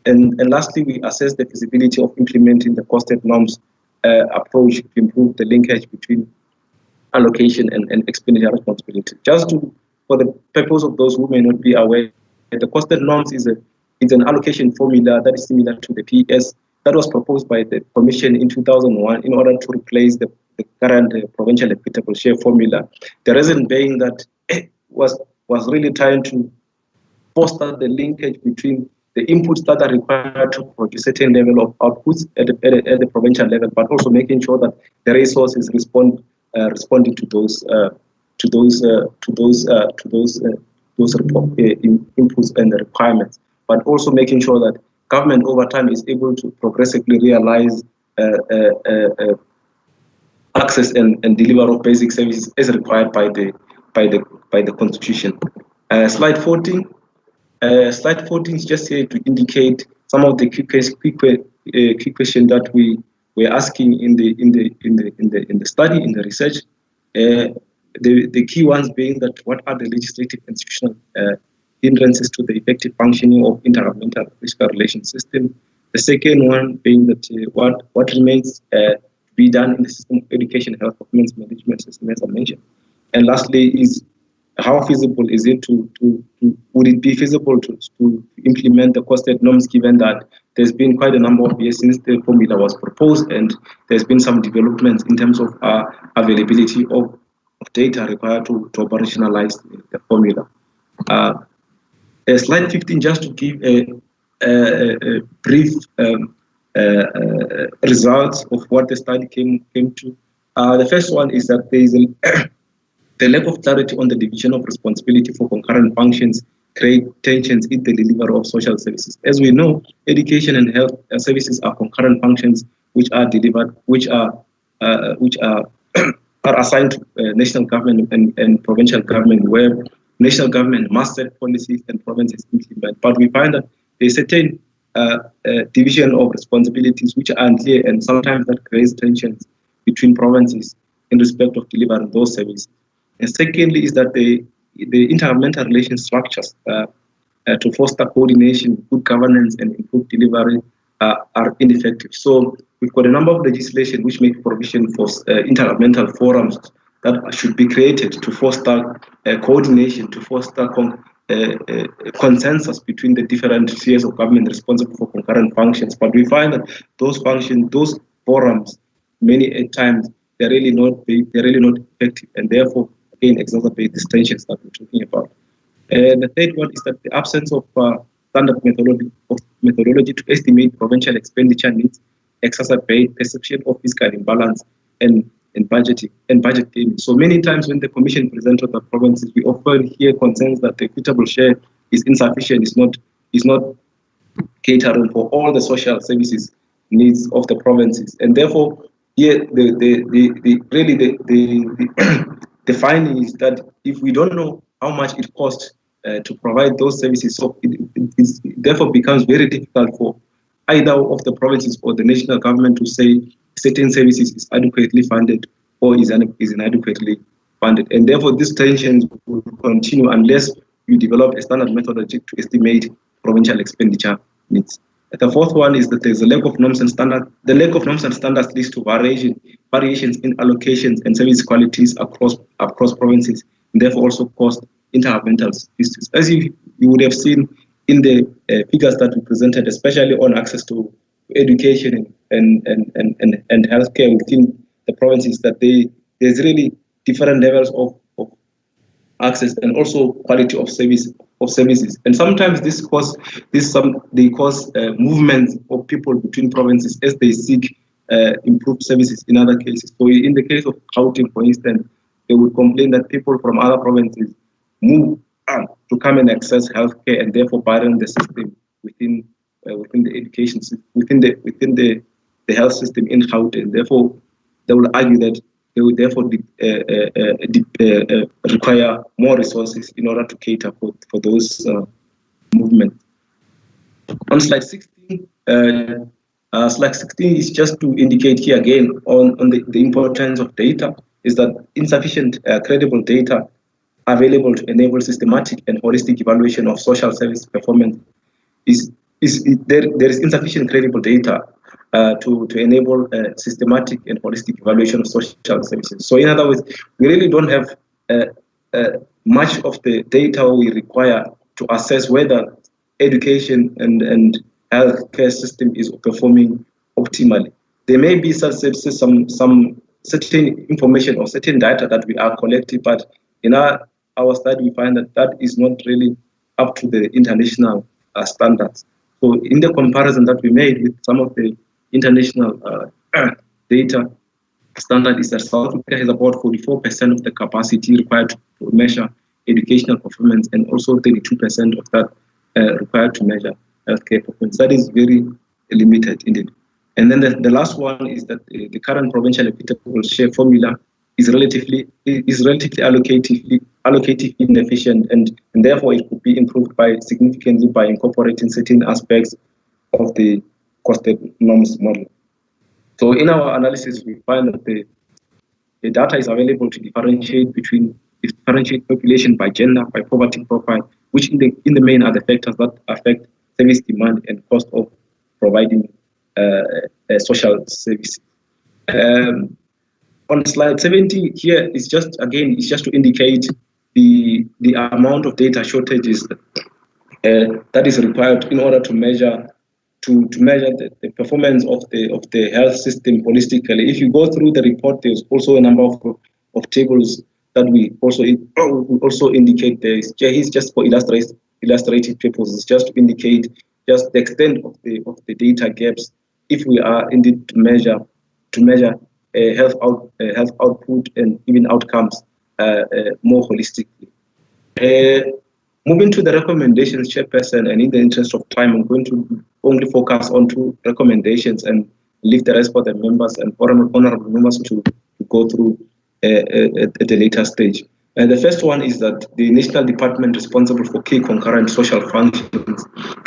And lastly, we assess the feasibility of implementing the costed norms approach to improve the linkage between allocation and expenditure responsibility. Just for the purpose of those who may not be aware, the costed norms is an allocation formula that is similar to the PES that was proposed by the Commission in 2001 in order to replace the current provincial equitable share formula. The reason being that it was really trying to foster the linkage between the inputs that are required to produce a certain level of outputs at the provincial level, but also making sure that the resources responding to those inputs and the requirements, but also making sure that government over time is able to progressively realize access and delivery of basic services as required by the Constitution. Slide 14. Slide 14 is just here to indicate some of the key questions that we were asking in the study, in the research. The key ones being that what are the legislative and institutional hindrances to the effective functioning of intergovernmental fiscal relations system. The second one being that what remains to be done in the system of education, health, performance management system, as I mentioned. And lastly is how feasible is it would it be feasible to implement the costed norms, given that there's been quite a number of years since the formula was proposed, and there's been some developments in terms of availability of data required to operationalize the formula. Slide 15, just to give a brief results of what the study came to. The first one is that there is the lack of clarity on the division of responsibility for concurrent functions create tensions in the delivery of social services. As we know, education and health services are concurrent functions which are delivered, which are are assigned to national government and provincial government, where national government must set policies and provinces implement. But we find that there's certain division of responsibilities which are unclear, and sometimes that creates tensions between provinces in respect of delivering those services. And secondly is that the intergovernmental relation structures to foster coordination, good governance, and improve delivery are ineffective. So we've got a number of legislation which make provision for intergovernmental forums that should be created to foster coordination, to foster consensus between the different spheres of government responsible for concurrent functions. But we find that those functions, those forums, many times they're really not effective, and therefore again exacerbate these tensions that we're talking about. And the third one is that the absence of standard methodology to estimate provincial expenditure needs exacerbate perception of fiscal imbalance and budget gaming. So many times when the Commission presents to the provinces, we often hear concerns that the equitable share is insufficient, is not catering for all the social services needs of the provinces, and therefore here the finding is that if we don't know how much it costs to provide those services, so it therefore becomes very difficult for either of the provinces or the national government to say certain services is adequately funded or is inadequately funded. And therefore these tensions will continue unless you develop a standard methodology to estimate provincial expenditure needs. The fourth one is that there's a lack of norms and standards. The lack of norms and standards leads to variations in allocations and service qualities across provinces, and therefore also cause intergovernmental disputes. As you would have seen in the figures that we presented, especially on access to education and healthcare within the provinces, that there's really different levels of access and also quality of services. And sometimes they cause movements of people between provinces as they seek improved services in other cases. So in the case of Gauteng, for instance, they would complain that people from other provinces move to come and access healthcare and therefore burden the system within the education system, within the health system in Gauteng. Therefore, they will argue that they will therefore require more resources in order to cater for those movements. On slide 16, slide 16 is just to indicate here again on the importance of data, is that insufficient credible data available to enable systematic and holistic evaluation of social service performance there is insufficient credible data to enable systematic and holistic evaluation of social services. So in other words, we really don't have much of the data we require to assess whether education and healthcare system is performing optimally. There may be some certain information or certain data that we are collecting, but in our study we find that is not really up to the international standards. So in the comparison that we made with some of the international data standard is that South Africa has about 44% of the capacity required to measure educational performance and also 32% of that required to measure healthcare performance. That is very limited indeed. And then the last one is that the current provincial equitable share formula is relatively allocative inefficient, and therefore it could be improved significantly by incorporating certain aspects of the costed norms model. So in our analysis, we find that the data is available to differentiate population by gender, by poverty profile, which in the main are the factors that affect service demand and cost of providing social services. On slide 70 here is just to indicate the amount of data shortages that is required in order to measure the performance of the health system holistically. If you go through the report, there's also a number of tables that we also indicate there is just for illustrative purposes, just to indicate just the extent of the data gaps if we are indeed to measure health output and even outcomes more holistically. Moving to the recommendations, Chairperson, and in the interest of time, I'm going to only focus on 2 recommendations and leave the rest for the members and honorable members to go through at a later stage. The first one is that the national department responsible for key concurrent social functions,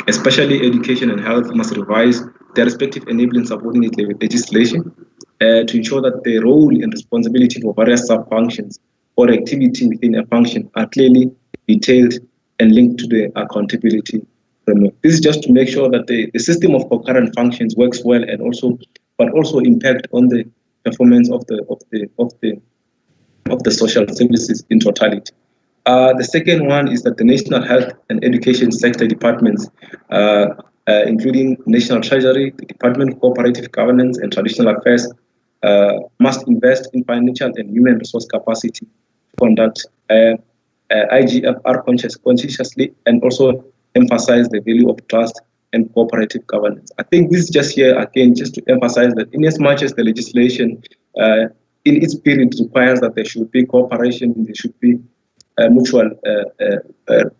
especially education and health, must revise their respective enabling subordinate legislation to ensure that the role and responsibility for various sub-functions or activity within a function are clearly detailed and linked to the accountability framework. This is just to make sure that the system of concurrent functions works well and also impact on the performance of the social services in totality. The second one is that the national health and education sector departments, including National Treasury, the Department of Cooperative Governance and Traditional Affairs, must invest in financial and human resource capacity to conduct IGFR consciously and also emphasize the value of trust and cooperative governance. I think this is just here again, just to emphasize that in as much as the legislation in its spirit requires that there should be cooperation, there should be mutual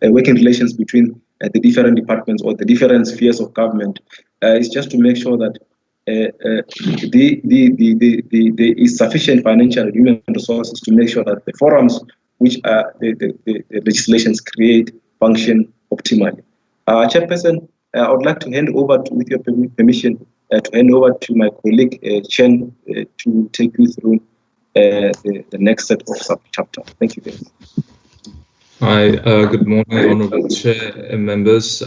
working relations between the different departments or the different spheres of government. It's just to make sure that there is sufficient financial and human resources to make sure that the forums which the legislations create function optimally. Chairperson, I would like to hand over, with your permission, to hand over to my colleague Chen to take you through the next set of sub-chapter. Thank you very much. Hi, good morning, Honourable Chair and members.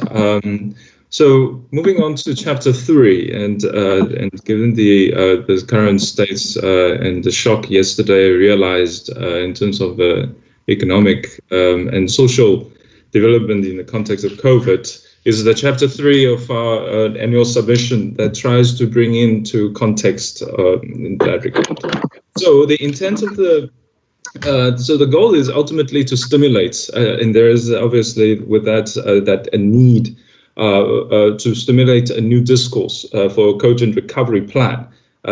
So moving on to Chapter 3, and given the current states and the shock yesterday realized in terms of economic and social development in the context of COVID, is the Chapter 3 of our annual submission that tries to bring into context in that regard. So the intent of the goal is ultimately to stimulate, and there is obviously with that a need to stimulate a new discourse for a cogent recovery plan,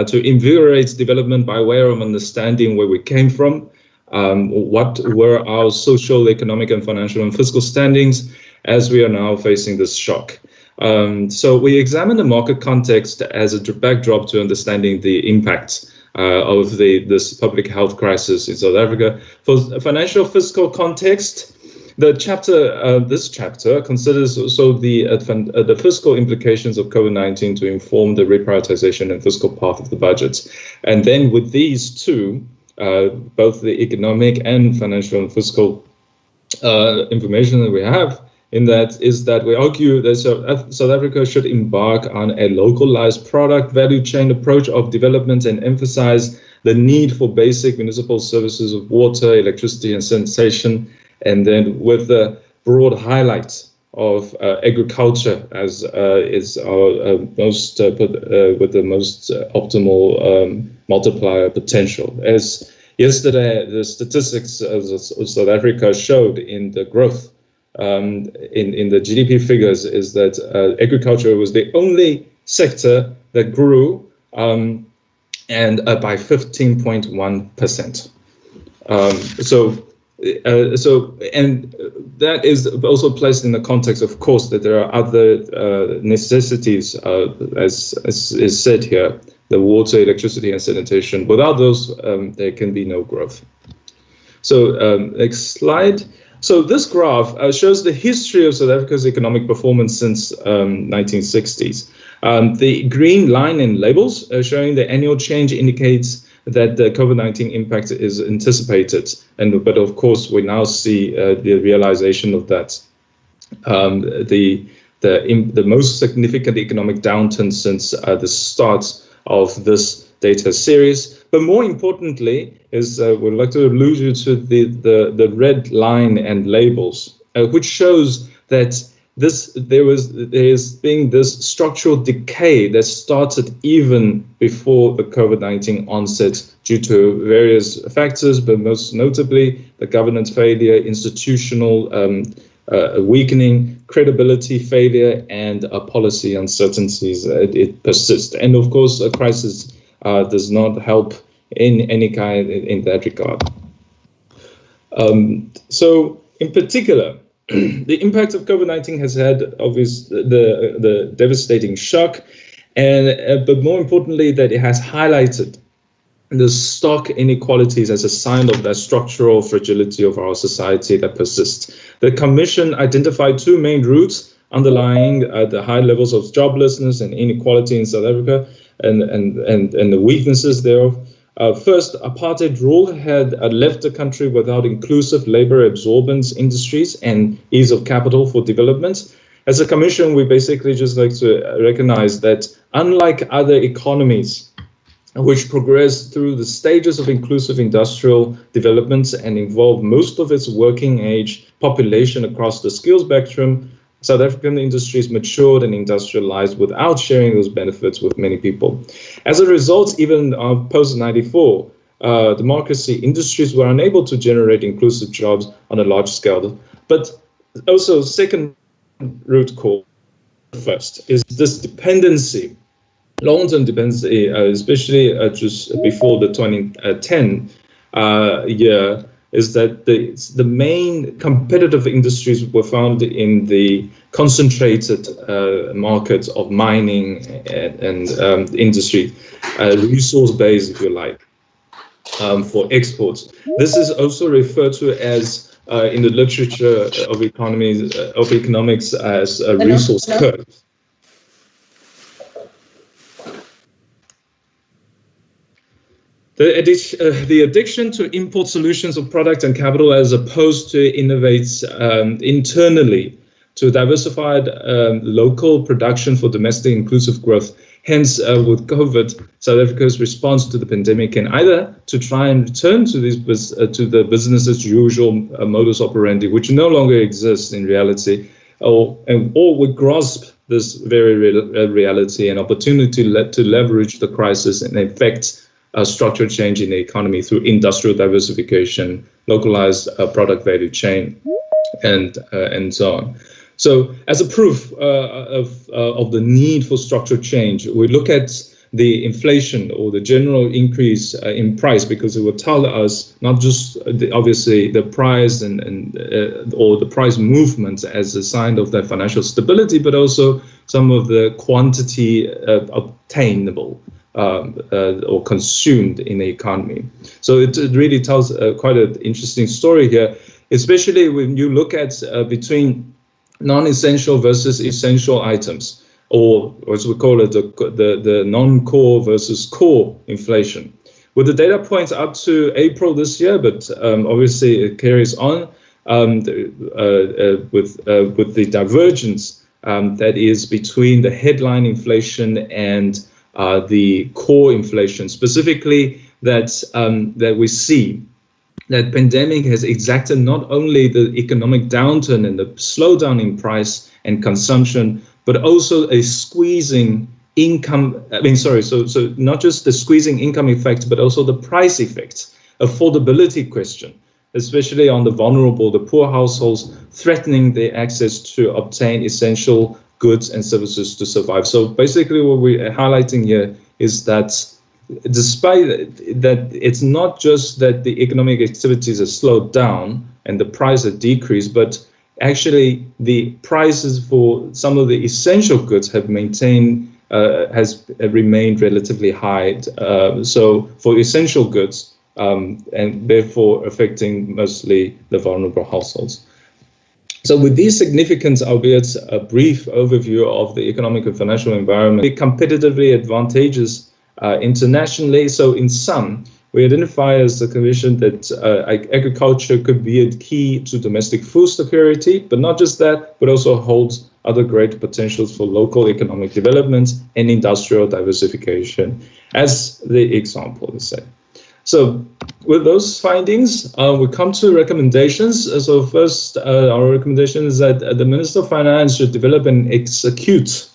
to invigorate development by way of understanding where we came from, what were our social, economic, and financial and fiscal standings as we are now facing this shock. So we examine the market context as a backdrop to understanding the impacts of this public health crisis in South Africa. For a financial fiscal context, this chapter considers also the fiscal implications of COVID-19 to inform the reprioritization and fiscal path of the budget. And then with these two, both the economic and financial and fiscal information that we have in that is that we argue that South Africa should embark on a localized product value chain approach of development and emphasize the need for basic municipal services of water, electricity, and sanitation, and then with the broad highlights of agriculture as is our most with the most optimal multiplier potential. As yesterday, the statistics of South Africa showed in the growth in the GDP figures is that agriculture was the only sector that grew and by 15.1%. And that is also placed in the context, of course, that there are other necessities, as is said here, the water, electricity, and sanitation. Without those, there can be no growth. So next slide. So this graph shows the history of South Africa's economic performance since 1960s. The green line in labels showing the annual change indicates that the COVID-19 impact is anticipated, but of course we now see the realization of that. The most significant economic downturn since the start of this data series. But more importantly, is we'd like to allude you to the red line and labels, which shows that there is being this structural decay that started even before the COVID-19 onset due to various factors, but most notably the governance failure, institutional weakening, credibility failure, and policy uncertainties. It persists. And of course, a crisis does not help in any kind in that regard. So in particular, the impact of COVID-19 has had obviously the devastating shock, and but more importantly, that it has highlighted the stark inequalities as a sign of that structural fragility of our society that persists. The Commission identified two main roots underlying the high levels of joblessness and inequality in South Africa, and the weaknesses thereof. First, apartheid rule had left the country without inclusive labor absorbance industries and ease of capital for development. As a Commission, we basically just like to recognize that unlike other economies which progress through the stages of inclusive industrial development and involve most of its working age population across the skills spectrum, South African industries matured and industrialized without sharing those benefits with many people. As a result, even post-94 democracy, industries were unable to generate inclusive jobs on a large scale. But also, second root cause first is this dependency, long-term dependency, especially just before the 2010 year, is that the main competitive industries were found in the concentrated markets of mining and industry, resource base, if you like, for exports. This is also referred to as, in the literature of economics, as a resource curve. The addiction to import solutions of product and capital as opposed to innovates internally to diversified local production for domestic inclusive growth. Hence, with COVID, South Africa's response to the pandemic can either to try and return to the business as usual modus operandi, which no longer exists in reality, or we grasp this very reality and opportunity to leverage the crisis and effect structural change in the economy through industrial diversification, localized product value chain, and so on. So, as a proof of the need for structural change, we look at the inflation or the general increase in price, because it will tell us not just obviously the price or the price movement as a sign of the financial stability, but also some of the quantity obtainable or consumed in the economy. So it really tells quite an interesting story here, especially when you look at between non-essential versus essential items, or as we call it, the non-core versus core inflation. With the data points up to April this year, but obviously it carries on with the divergence that is between the headline inflation and the core inflation, specifically that we see that pandemic has exacted not only the economic downturn and the slowdown in price and consumption, but also a squeezing income. So not just the squeezing income effect, but also the price effect, affordability question, especially on the vulnerable, the poor households, threatening their access to obtain essential goods and services to survive. So basically what we're highlighting here is that despite that, it's not just that the economic activities have slowed down and the price has decreased, but actually the prices for some of the essential goods have remained relatively high. So for essential goods, and therefore affecting mostly the vulnerable households. So with these significant, albeit a brief overview of the economic and financial environment, the competitively advantageous internationally. So in sum, we identify as the Commission that agriculture could be a key to domestic food security, but not just that, but also holds other great potentials for local economic development and industrial diversification, as the example is said. So with those findings, we come to recommendations. So first, our recommendation is that the Minister of Finance should develop and execute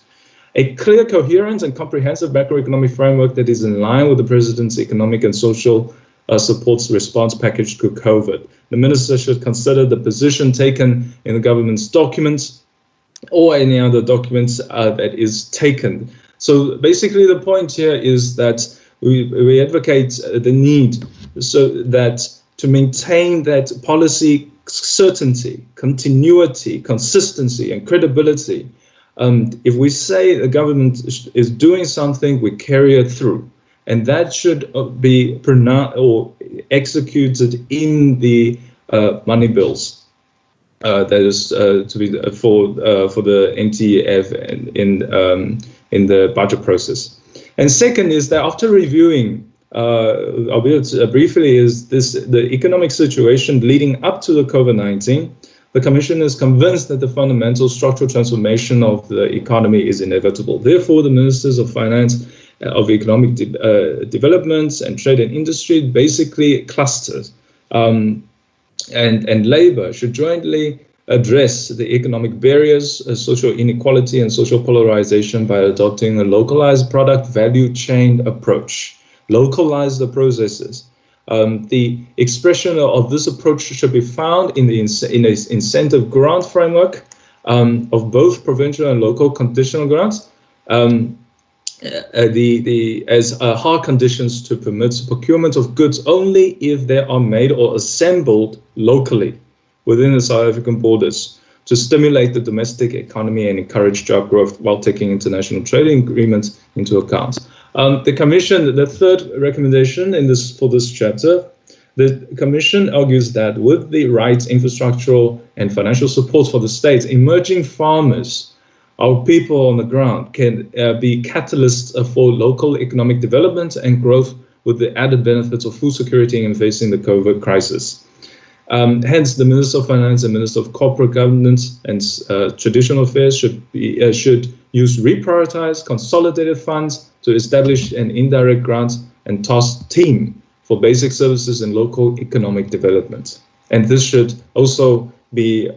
a clear, coherent, and comprehensive macroeconomic framework that is in line with the President's economic and social supports response package to COVID. The Minister should consider the position taken in the government's documents or any other documents that is taken. So basically the point here is that we advocate the need so that to maintain that policy certainty, continuity, consistency, and credibility. If we say the government is doing something, we carry it through, and that should be pronounced or executed in the money bills. That is to be for the NTF in the budget process. And second is that after reviewing, albeit briefly, is the economic situation leading up to the COVID-19. The Commission is convinced that the fundamental structural transformation of the economy is inevitable. Therefore, the Ministers of Finance, of Economic Development and Trade and Industry, basically clusters, and Labour should jointly address the economic barriers, social inequality and social polarization by adopting a localized product value chain approach. Localize the processes. The expression of this approach should be found in the incentive grant framework of both provincial and local conditional grants, as hard conditions to permit procurement of goods only if they are made or assembled locally within the South African borders to stimulate the domestic economy and encourage job growth while taking international trading agreements into account. The Commission, the third recommendation for this chapter, the Commission argues that with the right infrastructural and financial support for the states, emerging farmers, our people on the ground, can be catalysts for local economic development and growth with the added benefits of food security in facing the COVID crisis. Hence, the Minister of Finance and Minister of Corporate Governance and Traditional Affairs should use reprioritized, consolidated funds to establish an indirect grant and task team for basic services and local economic development. And this should also be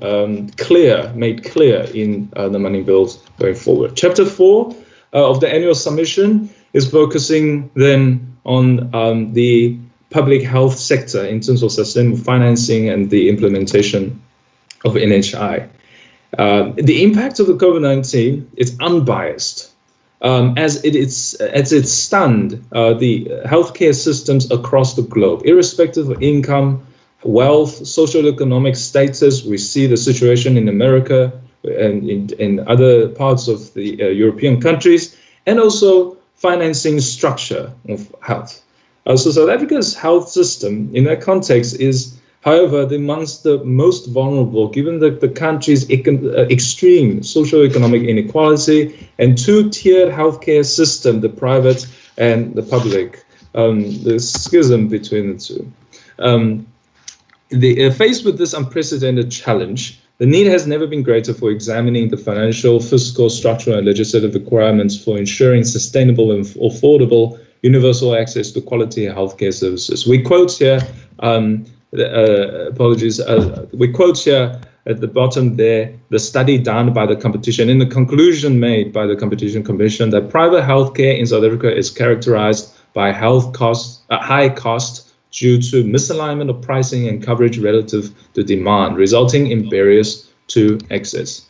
made clear in the money bills going forward. Chapter 4 of the annual submission is focusing then on the public health sector in terms of sustainable financing and the implementation of NHI. The impact of the COVID-19 is unbiased. As it stunned the healthcare systems across the globe, irrespective of income, wealth, social economic status. We see the situation in America and in other parts of the European countries, and also financing structure of health. So South Africa's health system in that context is, however, amongst the most vulnerable, given the country's extreme socioeconomic inequality and two-tiered healthcare system, the private and the public, the schism between the two. Faced with this unprecedented challenge, the need has never been greater for examining the financial, fiscal, structural, and legislative requirements for ensuring sustainable and affordable universal access to quality healthcare services. We quote here, we quote here at the bottom there, the study done by the competition, in the conclusion made by the Competition Commission, that private healthcare in South Africa is characterized by high cost due to misalignment of pricing and coverage relative to demand, resulting in barriers to access.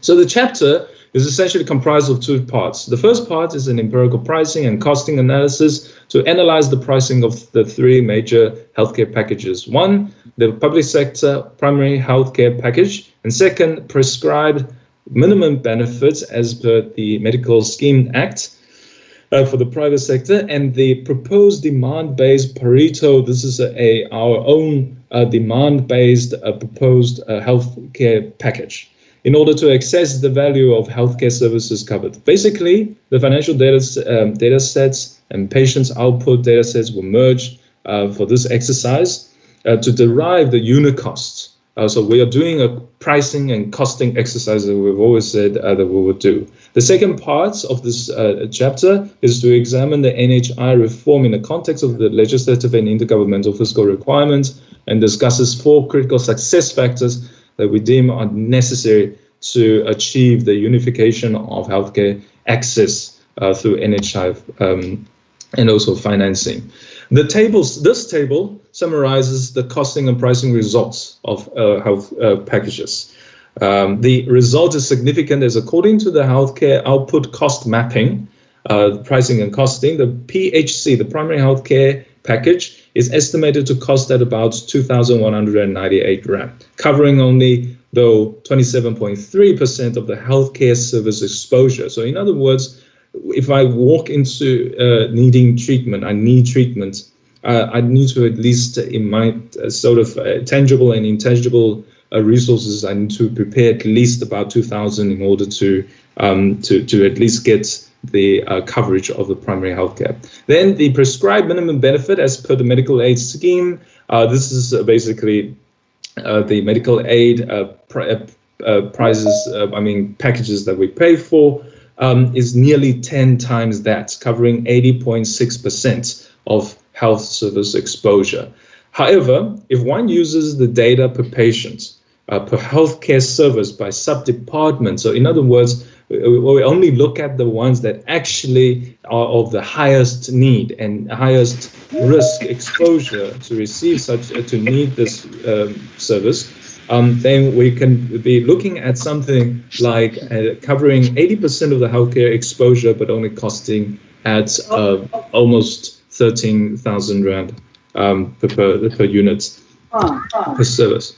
So the chapter is essentially comprised of two parts. The first part is an empirical pricing and costing analysis to analyze the pricing of the three major healthcare packages. One, the public sector primary healthcare package, and second, prescribed minimum benefits as per the Medical Scheme Act for the private sector, and the proposed demand-based Pareto. This is our own demand-based proposed healthcare package, in order to access the value of healthcare services covered. Basically, the financial data sets and patients' output data sets were merged for this exercise to derive the unit costs So we are doing a pricing and costing exercise that we've always said that we would do. The second part of this chapter is to examine the NHI reform in the context of the legislative and intergovernmental fiscal requirements, and discusses 4 critical success factors that we deem are necessary to achieve the unification of healthcare access through NHI and also financing. This table summarizes the costing and pricing results of health packages. The result is significant as according to the healthcare output cost mapping, pricing and costing, the PHC, the primary healthcare package, is estimated to cost at about 2,198 rand, covering only, though, 27.3% of the healthcare service exposure. So in other words, if I walk into needing treatment, I need treatment, I need to at least in my sort of tangible and intangible resources, I need to prepare at least about 2,000 in order to at least get the coverage of the primary healthcare. Then the prescribed minimum benefit as per the medical aid scheme. This is basically the medical aid prices, packages that we pay for. Is nearly 10 times that, covering 80.6% of health service exposure. However, if one uses the data per patient, per healthcare service by sub-department, so in other words, we only look at the ones that actually are of the highest need and highest risk exposure to receive to need this service, then we can be looking at something like covering 80% of the healthcare exposure, but only costing at almost 13,000 rand per unit per service.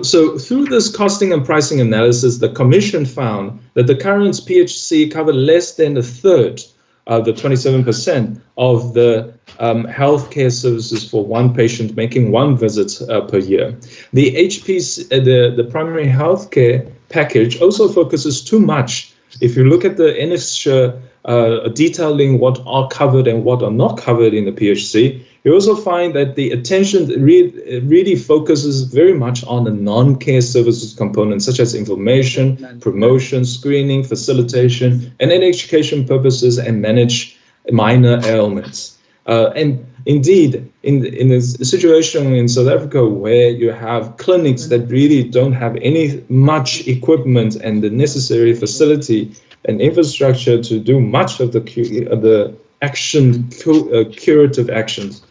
So through this costing and pricing analysis, the Commission found that the current PHC covered less than a third, the 27% of the healthcare services for one patient making one visit per year. The HPC, the primary healthcare package, also focuses too much. If you look at the annexure detailing what are covered and what are not covered in the PHC, you also find that the attention really focuses very much on the non-care services components, such as information, promotion, screening, facilitation, and in education purposes, and manage minor ailments. And indeed, in a situation in South Africa where you have clinics that really don't have any much equipment and the necessary facility and infrastructure to do much of the curative actions,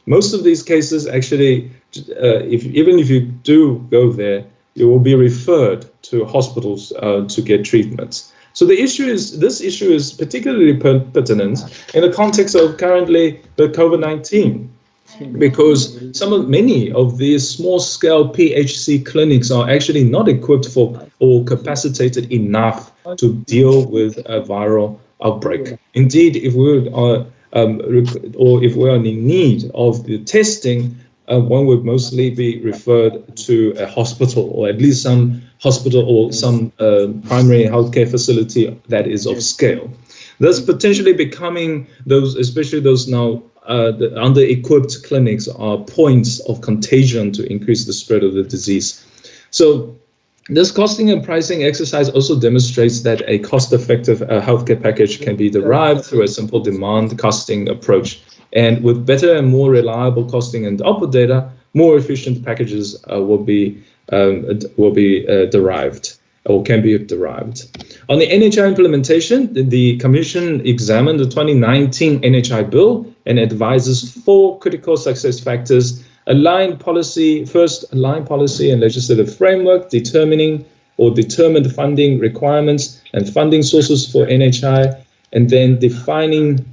most of these cases actually, even if you do go there, you will be referred to hospitals to get treatments. So this issue is particularly pertinent in the context of currently the COVID-19, because many of these small-scale PHC clinics are actually not equipped for or capacitated enough to deal with a viral outbreak. Indeed, if we are if we are in need of the testing, one would mostly be referred to a hospital, or at least some hospital or some primary healthcare facility that is of scale. Thus, potentially becoming those, especially those now the under-equipped clinics, are points of contagion to increase the spread of the disease. So this costing and pricing exercise also demonstrates that a cost-effective healthcare package can be derived through a simple demand costing approach. And with better and more reliable costing and output data, more efficient packages will be derived or can be derived. On the NHI implementation, the Commission examined the 2019 NHI bill and advises 4 critical success factors: aligned policy and legislative framework, determined funding requirements and funding sources for NHI, and then defining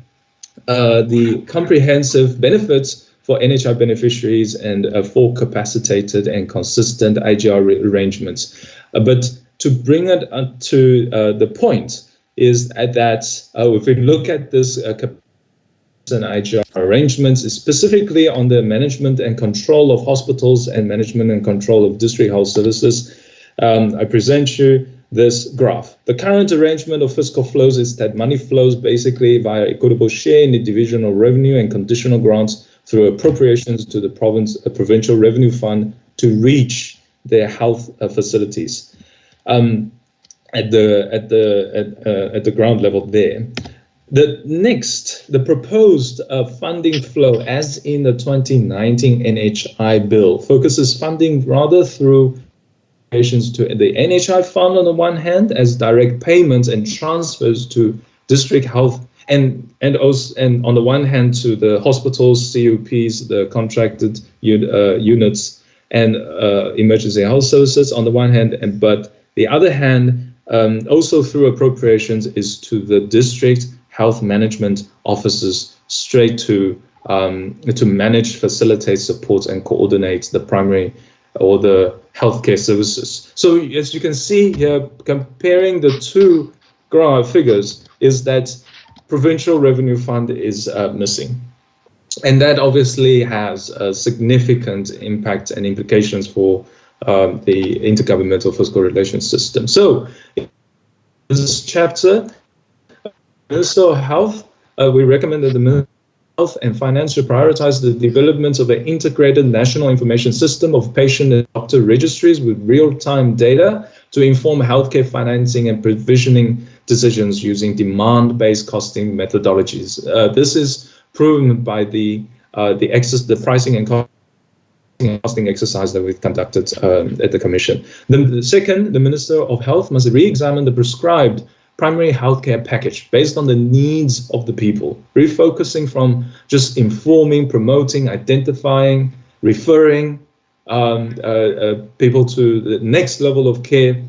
the comprehensive benefits for NHI beneficiaries and for capacitated and consistent IGR arrangements. But to bring it to the point is that if we look at this and IGR arrangements, specifically on the management and control of hospitals and management and control of district health services, I present you this graph. The current arrangement of fiscal flows is that money flows basically via equitable share in the division of revenue and conditional grants through appropriations to the provincial revenue fund to reach their health facilities at the ground level there. The proposed funding flow, as in the 2019 NHI bill, focuses funding rather through patients to the NHI fund on the one hand as direct payments and transfers to district health and on the one hand to the hospitals, CUPs, the contracted units and emergency health services on the one hand, but the other hand also through appropriations is to the district health management officers straight to manage, facilitate, support, and coordinate the primary or the healthcare services. So as you can see here, comparing the two graph figures, is that provincial revenue fund is missing. And that obviously has a significant impact and implications for the intergovernmental fiscal relations system. So in this chapter, Minister of Health, we recommend that the Minister of Health and Finance should prioritize the development of an integrated national information system of patient and doctor registries with real-time data to inform healthcare financing and provisioning decisions using demand-based costing methodologies. This is proven by the pricing and costing exercise that we've conducted at the Commission. The second, the Minister of Health must re-examine the prescribed primary healthcare package based on the needs of the people, refocusing from just informing, promoting, identifying, referring people to the next level of care,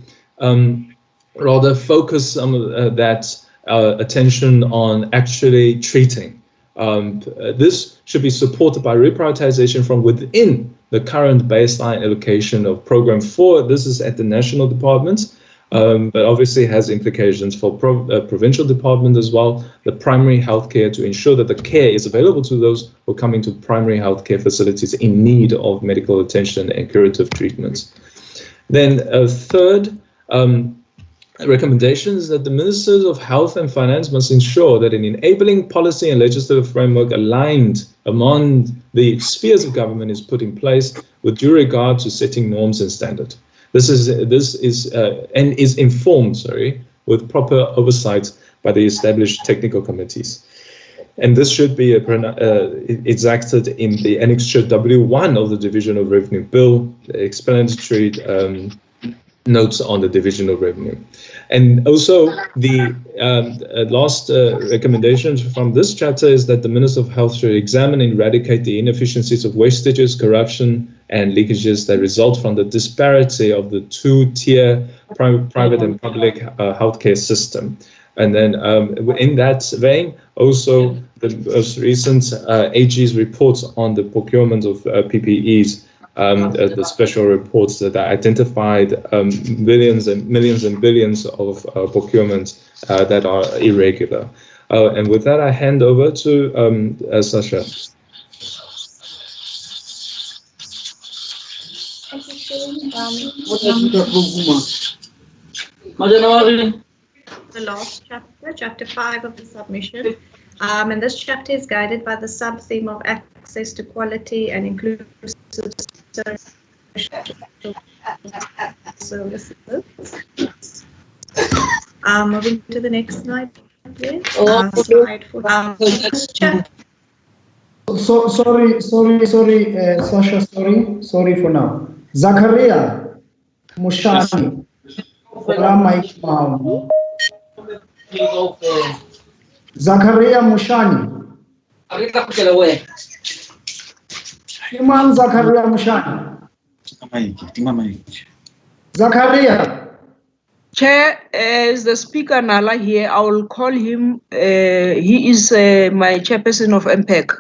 rather focus some of that attention on actually treating. This should be supported by reprioritization from within the current baseline allocation of Program 4. This is at the national departments, but obviously has implications for provincial department as well, the primary healthcare, to ensure that the care is available to those who are coming to primary healthcare facilities in need of medical attention and curative treatments. Then third, recommendation is that the Ministers of Health and Finance must ensure that an enabling policy and legislative framework aligned among the spheres of government is put in place with due regard to setting norms and standards. This is informed, with proper oversight by the established technical committees. And this should be exacted in the Annexure W1 of the Division of Revenue Bill, the explanatory notes on the division of revenue. And also the last recommendations from this chapter is that the Minister of Health should examine and eradicate the inefficiencies of wastages, corruption, and leakages that result from the disparity of the two-tier private and public healthcare system. And then in that vein, also the most recent AG's reports on the procurement of PPEs, the special reports that identified millions and billions of procurements that are irregular. And with that, I hand over to Sasha. The last chapter, chapter 5 of the submission. And this chapter is guided by the sub-theme of access to quality and inclusive services. Moving to the next slide, please. Slide for this chapter. Sorry, Sasha, sorry for now. Zakaria Mushani. Zakaria Mushani. Iman Zakaria Mushani. Zakaria. Chair, is the speaker Nala here? I will call him. He is my chairperson of MPEC.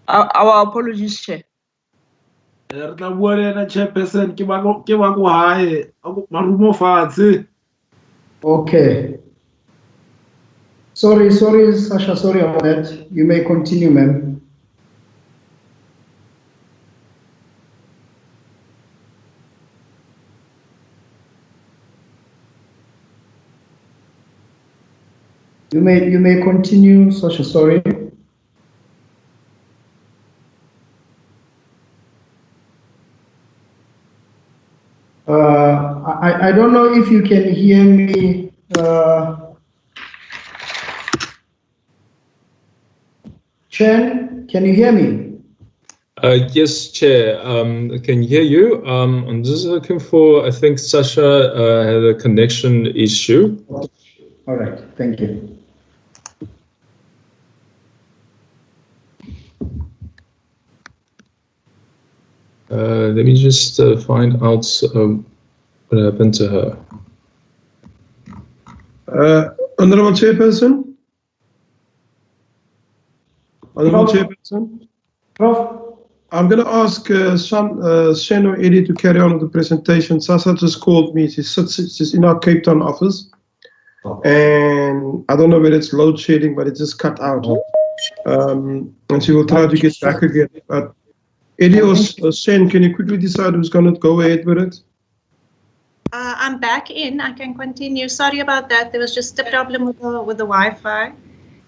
Our apologies, Chair. Okay. Sorry, Sasha, sorry about that. You may continue, ma'am. You may continue, Sasha, sorry. I don't know if you can hear me. Chen, can you hear me? Yes, Chair. I can hear you. I'm just looking for, I think Sasha had a connection issue. All right, thank you. Let me just find out what happened to her. Honorable Chairperson? Honorable Chairperson? Prof? I'm going to ask Shen or Eddie to carry on with the presentation. Sasa just called me. She's in our Cape Town office. And I don't know whether it's load shedding, but it just cut out. And she will try to get back again. But Eddie or Shen, can you quickly decide who's going to go ahead with it? I'm back in. I can continue. Sorry about that. There was just a problem with the Wi-Fi.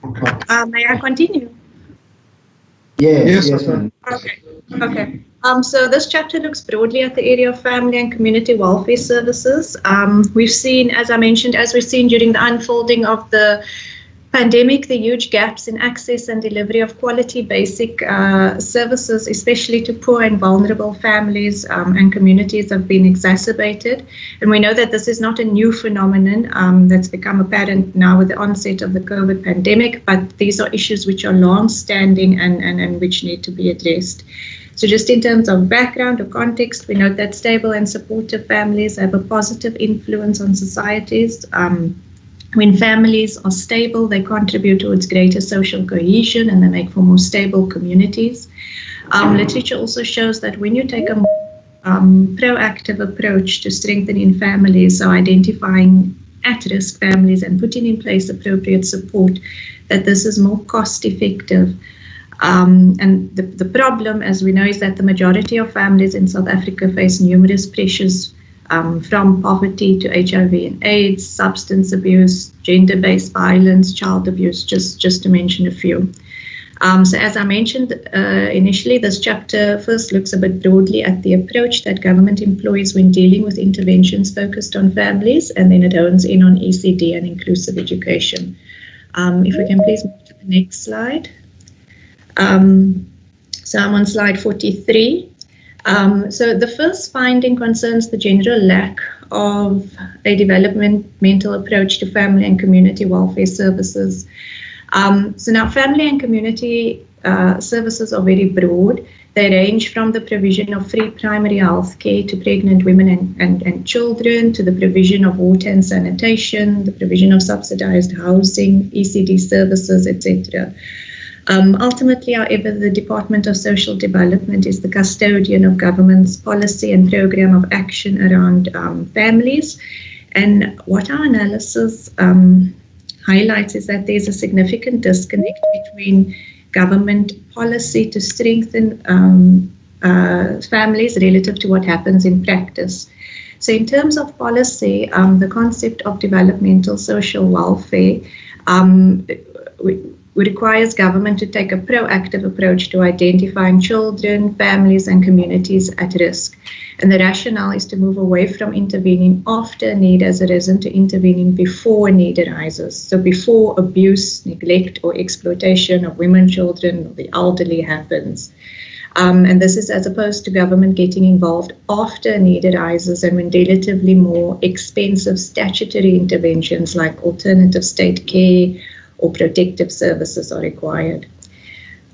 Okay. May I continue? Yes. Okay. So this chapter looks broadly at the area of family and community welfare services. We've seen, as I mentioned, during the unfolding of the pandemic, the huge gaps in access and delivery of quality basic services, especially to poor and vulnerable families and communities, have been exacerbated. And we know that this is not a new phenomenon that's become apparent now with the onset of the COVID pandemic, but these are issues which are long-standing and which need to be addressed. So just in terms of background or context, we note that stable and supportive families have a positive influence on societies. When families are stable, they contribute towards greater social cohesion and they make for more stable communities. Literature also shows that when you take a proactive approach to strengthening families, so identifying at-risk families and putting in place appropriate support, that this is more cost-effective. And the problem, as we know, is that the majority of families in South Africa face numerous pressures from poverty to HIV and AIDS, substance abuse, gender-based violence, child abuse, just to mention a few. So as I mentioned initially, this chapter first looks a bit broadly at the approach that government employs when dealing with interventions focused on families, and then it hones in on ECD and inclusive education. If we can please move to the next slide. So I'm on slide 43. So the first finding concerns the general lack of a developmental approach to family and community welfare services. So now family and community services are very broad. They range from the provision of free primary health care to pregnant women and children, to the provision of water and sanitation, the provision of subsidized housing, ECD services, etc. Ultimately, however, the Department of Social Development is the custodian of government's policy and program of action around families. And what our analysis highlights is that there's a significant disconnect between government policy to strengthen families relative to what happens in practice. So in terms of policy, the concept of developmental social welfare requires government to take a proactive approach to identifying children, families, and communities at risk. And the rationale is to move away from intervening after a need has arisen to intervening before a need arises. So before abuse, neglect, or exploitation of women, children, or the elderly happens. And this is as opposed to government getting involved after a need arises and when relatively more expensive statutory interventions like alternative state care or protective services are required.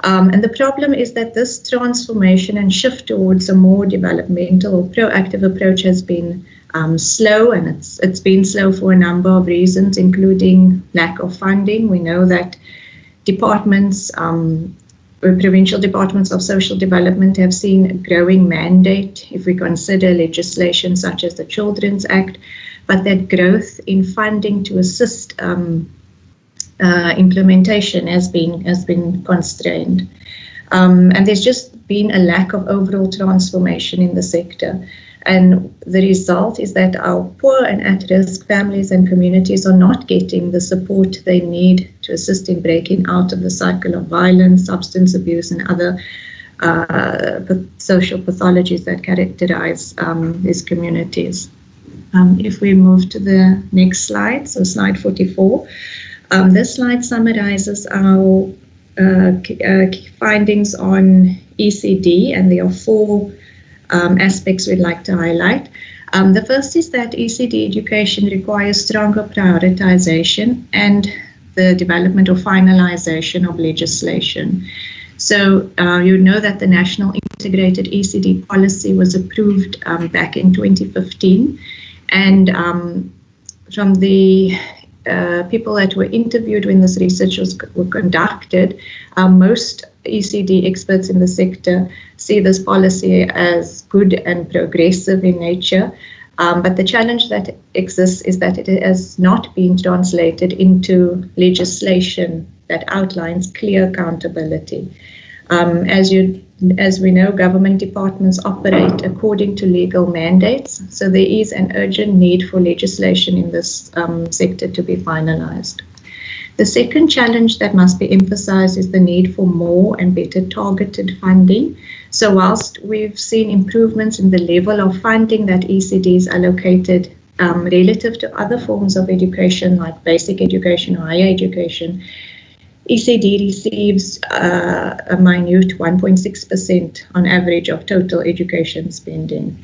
And the problem is that this transformation and shift towards a more developmental or proactive approach has been slow, and it's been slow for a number of reasons, including lack of funding. We know that departments, provincial departments of social development have seen a growing mandate if we consider legislation such as the Children's Act, but that growth in funding to assist implementation has been constrained, and there's just been a lack of overall transformation in the sector. And the result is that our poor and at-risk families and communities are not getting the support they need to assist in breaking out of the cycle of violence, substance abuse, and other social pathologies that characterize these communities. If we move to the next slide, so slide 44, this slide summarizes our key findings on ECD, and there are four aspects we'd like to highlight. The first is that ECD education requires stronger prioritization and the development or finalization of legislation. So you know that the National Integrated ECD Policy was approved back in 2015, and from the people that were interviewed when this research was conducted, most ECD experts in the sector see this policy as good and progressive in nature, but the challenge that exists is that it has not been translated into legislation that outlines clear accountability. As we know, government departments operate according to legal mandates, so there is an urgent need for legislation in this sector to be finalized. The second challenge that must be emphasized is the need for more and better targeted funding. So whilst we've seen improvements in the level of funding that ECD is allocated relative to other forms of education like basic education or higher education, ECD receives a minute 1.6% on average of total education spending.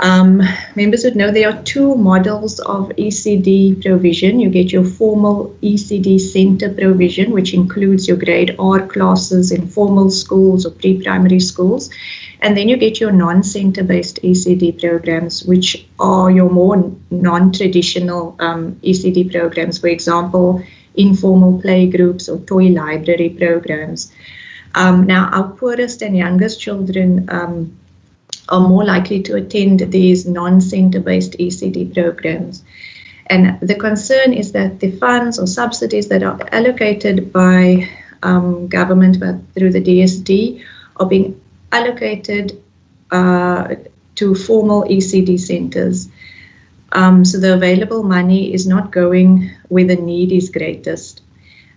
Members would know there are two models of ECD provision. You get your formal ECD center provision, which includes your grade R classes in formal schools or pre-primary schools. And then you get your non-center based ECD programs, which are your more non-traditional ECD programs, for example, informal play groups or toy library programs. Now, our poorest and youngest children are more likely to attend these non-center based ECD programs. And the concern is that the funds or subsidies that are allocated by government through the DSD are being allocated to formal ECD centers. So the available money is not going where the need is greatest.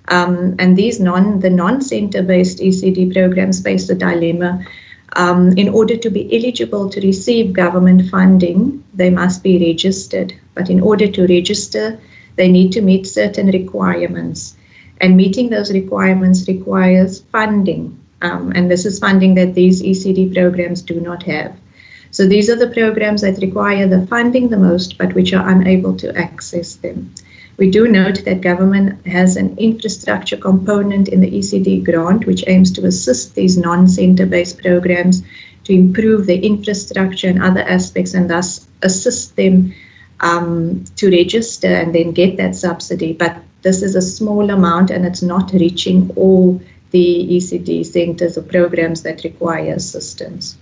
And these the non-center based ECD programs face a dilemma. In order to be eligible to receive government funding, they must be registered. But in order to register, they need to meet certain requirements. And meeting those requirements requires funding. And this is funding that these ECD programs do not have. So these are the programs that require the funding the most, but which are unable to access them. We do note that government has an infrastructure component in the ECD grant, which aims to assist these non-center based programs to improve their infrastructure and other aspects, and thus assist them to register and then get that subsidy. But this is a small amount, and it's not reaching all the ECD centers or programs that require assistance.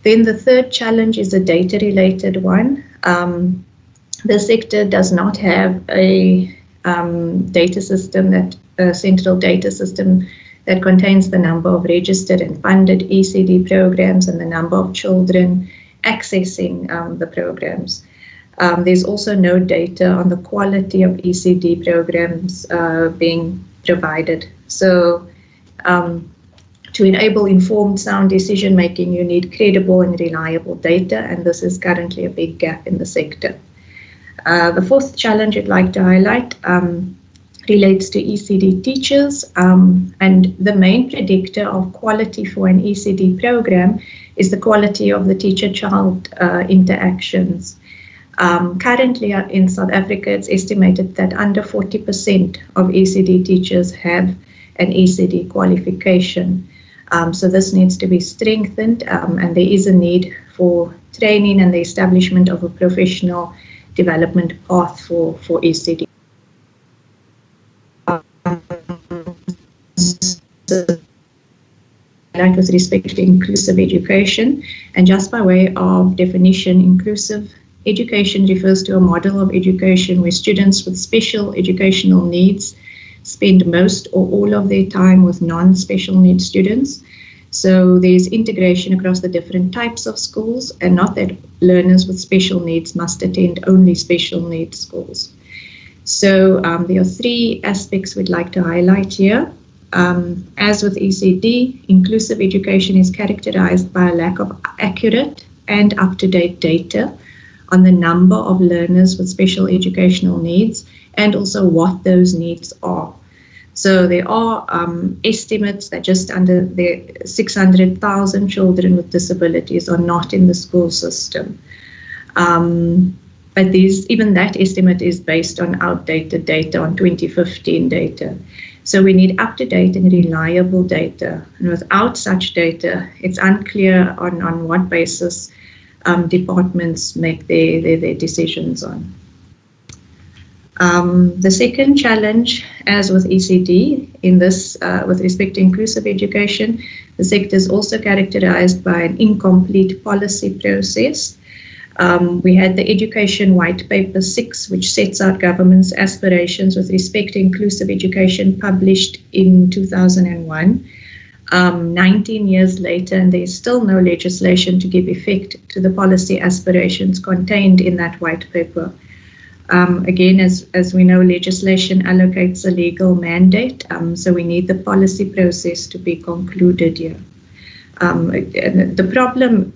Then the third challenge is a data-related one. The sector does not have a data system, a central data system that contains the number of registered and funded ECD programs and the number of children accessing the programs. There's also no data on the quality of ECD programs being provided. So to enable informed, sound decision making, you need credible and reliable data, and this is currently a big gap in the sector. The fourth challenge I'd like to highlight relates to ECD teachers, and the main predictor of quality for an ECD program is the quality of the teacher-child interactions. Currently in South Africa, it's estimated that under 40% of ECD teachers have an ECD qualification. So this needs to be strengthened, and there is a need for training and the establishment of a professional development path for ECD. With respect to inclusive education, and just by way of definition, inclusive education refers to a model of education where students with special educational needs spend most or all of their time with non-special needs students. So there's integration across the different types of schools, and not that learners with special needs must attend only special needs schools. So there are three aspects we'd like to highlight here. As with ECD, inclusive education is characterized by a lack of accurate and up-to-date data on the number of learners with special educational needs and also what those needs are. So there are estimates that just under 600,000 children with disabilities are not in the school system. But even that estimate is based on outdated data, on 2015 data. So we need up-to-date and reliable data. And without such data, it's unclear on what basis departments make their decisions on. The second challenge, as with ECD, in this, with respect to inclusive education, the sector is also characterized by an incomplete policy process. We had the Education White Paper 6, which sets out government's aspirations with respect to inclusive education, published in 2001. 19 years later, and there is still no legislation to give effect to the policy aspirations contained in that white paper. Again, as we know, legislation allocates a legal mandate, so we need the policy process to be concluded here. The problem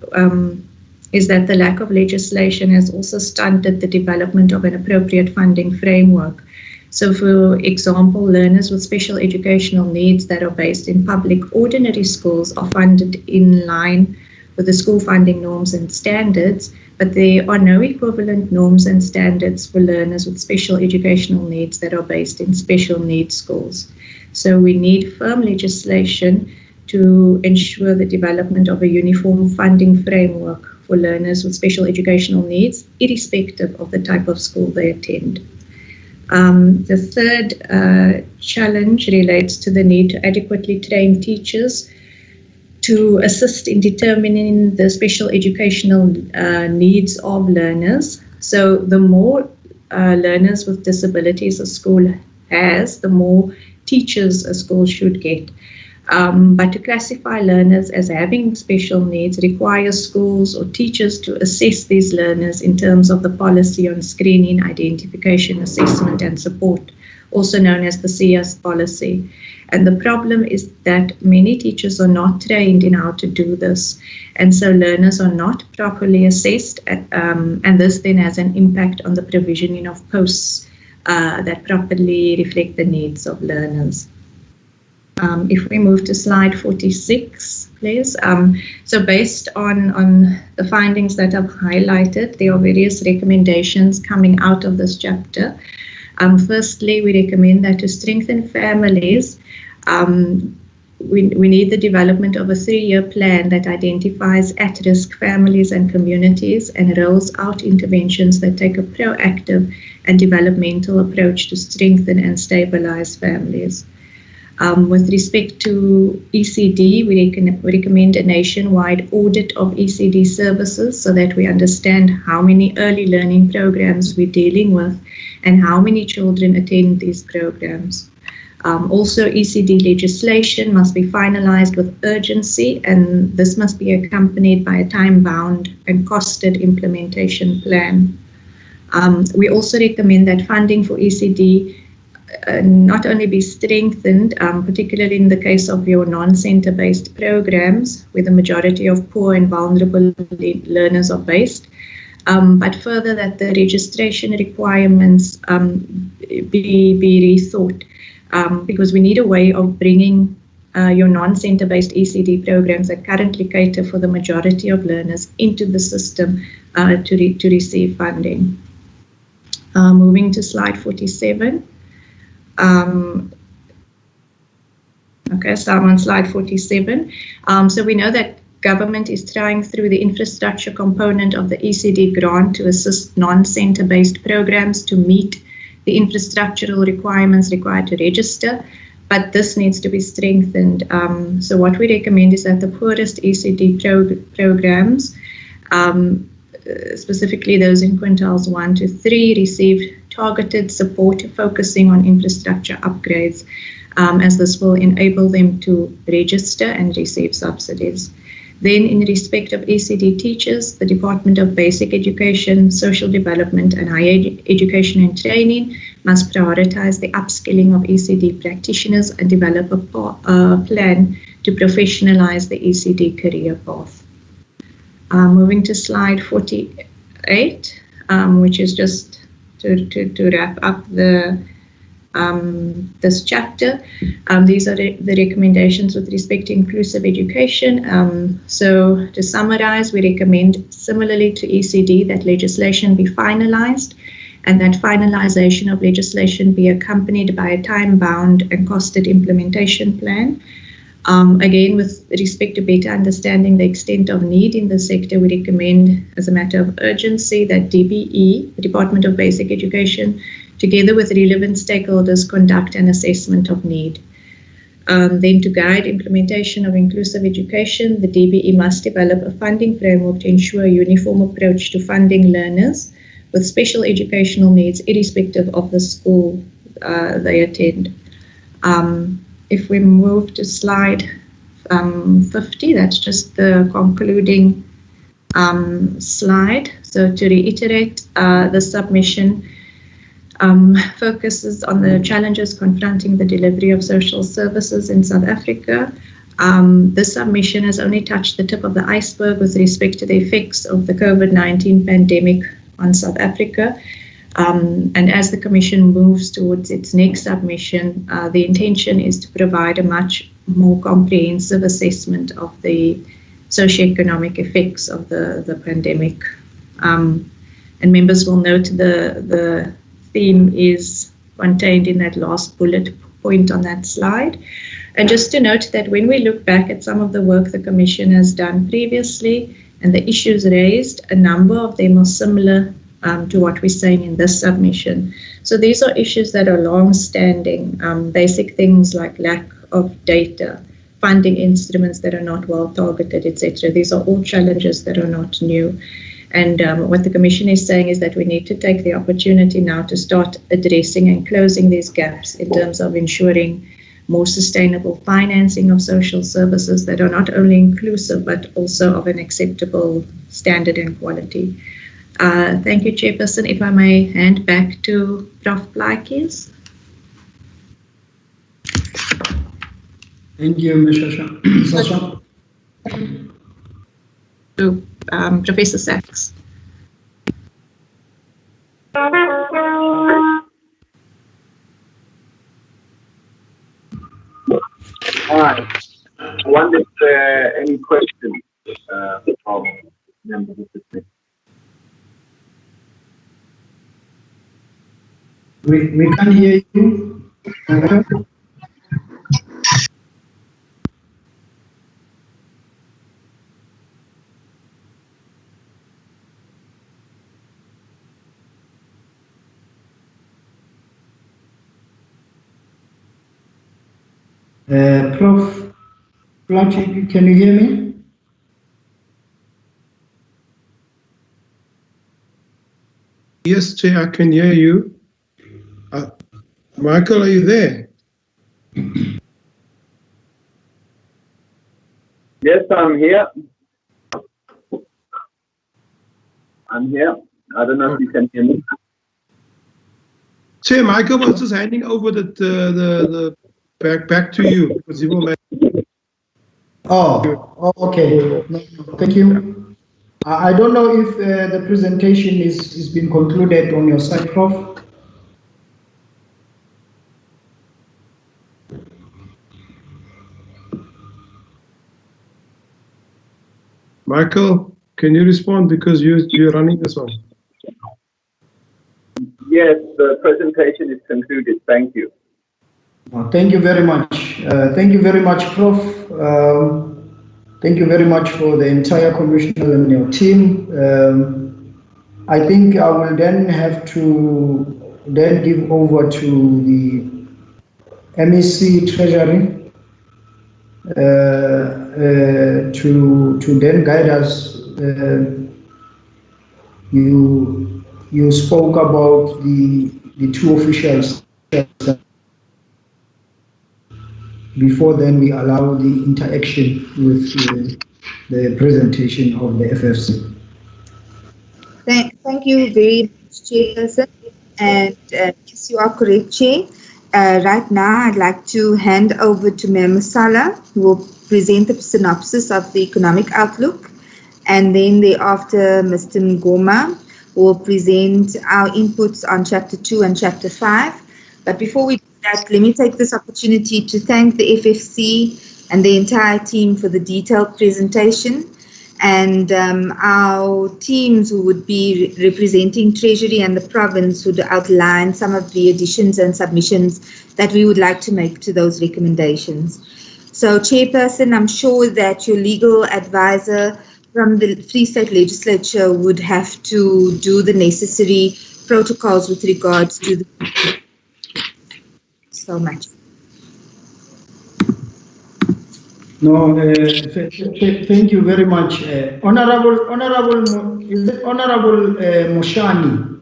is that the lack of legislation has also stunted the development of an appropriate funding framework. So, for example, learners with special educational needs that are based in public ordinary schools are funded in line with the school funding norms and standards, but there are no equivalent norms and standards for learners with special educational needs that are based in special needs schools. So we need firm legislation to ensure the development of a uniform funding framework for learners with special educational needs, irrespective of the type of school they attend. The third challenge relates to the need to adequately train teachers to assist in determining the special educational needs of learners. So the more learners with disabilities a school has, the more teachers a school should get. But to classify learners as having special needs requires schools or teachers to assess these learners in terms of the policy on screening, identification, assessment, and support, also known as the CS policy. And the problem is that many teachers are not trained in how to do this. And so learners are not properly assessed, and this then has an impact on the provisioning of posts that properly reflect the needs of learners. If we move to slide 46, please. So based on the findings that I've highlighted, there are various recommendations coming out of this chapter. Firstly, we recommend that to strengthen families, we need the development of a 3-year plan that identifies at-risk families and communities and rolls out interventions that take a proactive and developmental approach to strengthen and stabilize families. With respect to ECD, we recommend a nationwide audit of ECD services so that we understand how many early learning programs we're dealing with and how many children attend these programs. Also, ECD legislation must be finalized with urgency, and this must be accompanied by a time-bound and costed implementation plan. We also recommend that funding for ECD not only be strengthened, particularly in the case of your non-center based programs, where the majority of poor and vulnerable learners are based, but further that the registration requirements be rethought, because we need a way of bringing your non-center based ECD programs that currently cater for the majority of learners into the system to receive funding. Moving to slide 47. Okay, so I'm on slide 47. So we know that government is trying through the infrastructure component of the ECD grant to assist non-center based programs to meet the infrastructural requirements required to register, but this needs to be strengthened. So what we recommend is that the poorest ECD programs, specifically those in quintiles 1 to 3, receive targeted support focusing on infrastructure upgrades, as this will enable them to register and receive subsidies. Then, in respect of ECD teachers, the Department of Basic Education, Social Development and Higher Education and Training must prioritize the upskilling of ECD practitioners and develop a plan to professionalize the ECD career path. Moving to slide 48, which is just to wrap up this chapter. These are the recommendations with respect to inclusive education. So to summarize, we recommend, similarly to ECD, that legislation be finalized and that finalization of legislation be accompanied by a time-bound and costed implementation plan. Again, with respect to better understanding the extent of need in the sector, we recommend, as a matter of urgency, that DBE, the Department of Basic Education, together with relevant stakeholders, conduct an assessment of need. Then, to guide implementation of inclusive education, the DBE must develop a funding framework to ensure a uniform approach to funding learners with special educational needs, irrespective of the school they attend. If we move to slide 50, that's just the concluding slide. So to reiterate, the submission focuses on the challenges confronting the delivery of social services in South Africa. This submission has only touched the tip of the iceberg with respect to the effects of the COVID-19 pandemic on South Africa. And as the Commission moves towards its next submission, the intention is to provide a much more comprehensive assessment of the socioeconomic effects of the pandemic. And members will note the theme is contained in that last bullet point on that slide. And just to note that when we look back at some of the work the Commission has done previously and the issues raised, a number of them are similar to what we're saying in this submission. So these are issues that are long-standing, basic things like lack of data, funding instruments that are not well targeted, etc. These are all challenges that are not new. And what the Commission is saying is that we need to take the opportunity now to start addressing and closing these gaps in terms of ensuring more sustainable financing of social services that are not only inclusive but also of an acceptable standard and quality. Thank you, Chairperson. If I may hand back to Prof. Plaatjes. Thank you, Ms. Sasha. To Professor Sachs. Hi. I wonder if there are any questions from members of the committee. We can hear you. Prof. Plaatjes, can you hear me? Yes, Chair, I can hear you. Michael, are you there? Yes, I'm here. I'm here. I don't know if you can hear me. Chair, Michael was just handing over the back to you because you will make. Oh, okay. No, thank you. I don't know if the presentation is been concluded on your side, Prof. Michael, can you respond because you're running this one? Yes, the presentation is concluded. Thank you. Thank you very much. Thank you very much, Prof. Thank you very much for the entire Commissioner and your team. I think I will then have to give over to the MEC Treasury to then guide us. You spoke about the two officials. Before then, we allow the interaction with the presentation of the FFC. Thank you very much, Chairperson. And yes, you are correct, Chair. Right now, I'd like to hand over to Mayor Musala, who will present a synopsis of the economic outlook. And then thereafter, Mr. Ngoma will present our inputs on Chapter 2 and Chapter 5. But before we do that, let me take this opportunity to thank the FFC and the entire team for the detailed presentation. And our teams who would be representing Treasury and the province would outline some of the additions and submissions that we would like to make to those recommendations. So, Chairperson, I'm sure that your legal advisor from the Free State Legislature would have to do the necessary protocols with regards to the... So much. No, thank you very much. Honorable, is it Honorable Moshani?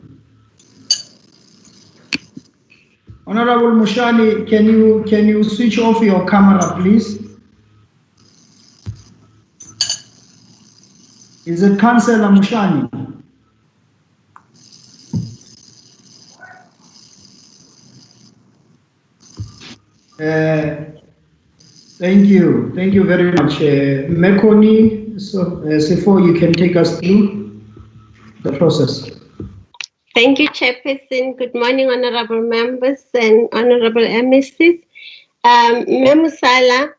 Honorable Moshani, can you switch off your camera, please? Is it Councillor Moshani? Thank you very much. Mekoni, Sefo, you can take us through the process. Thank you, Chairperson. Good morning, honorable members and honorable MSCs. Mayor Musala,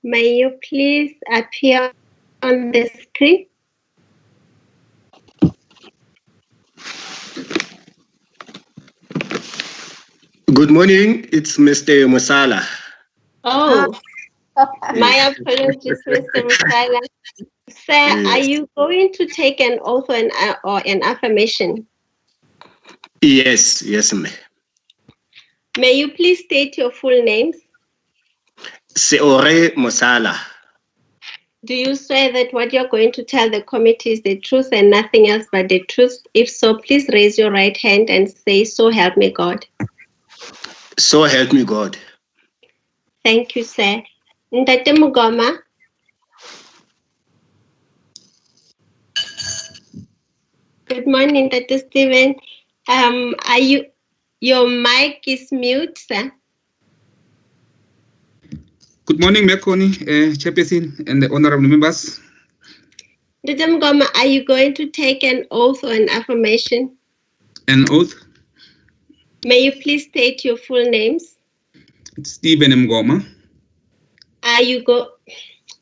may you please appear on the screen? Good morning, it's Mr. Musala. Oh, my apologies, Mr. Musala. Sir, are you going to take an oath or an affirmation? Yes, ma'am. May you please state your full names? Seore Musala. Do you swear that what you're going to tell the committee is the truth and nothing else but the truth? If so, please raise your right hand and say, "So help me God." So help me God. Thank you, sir. Ntate Mugoma. Good morning, Ntate Stephen. Your mic is mute, sir. Good morning, Mekoni, Chairperson, and the honorable members. Ntate Mugoma, are you going to take an oath or an affirmation? An oath. May you please state your full names? It's Stephen Mgoma.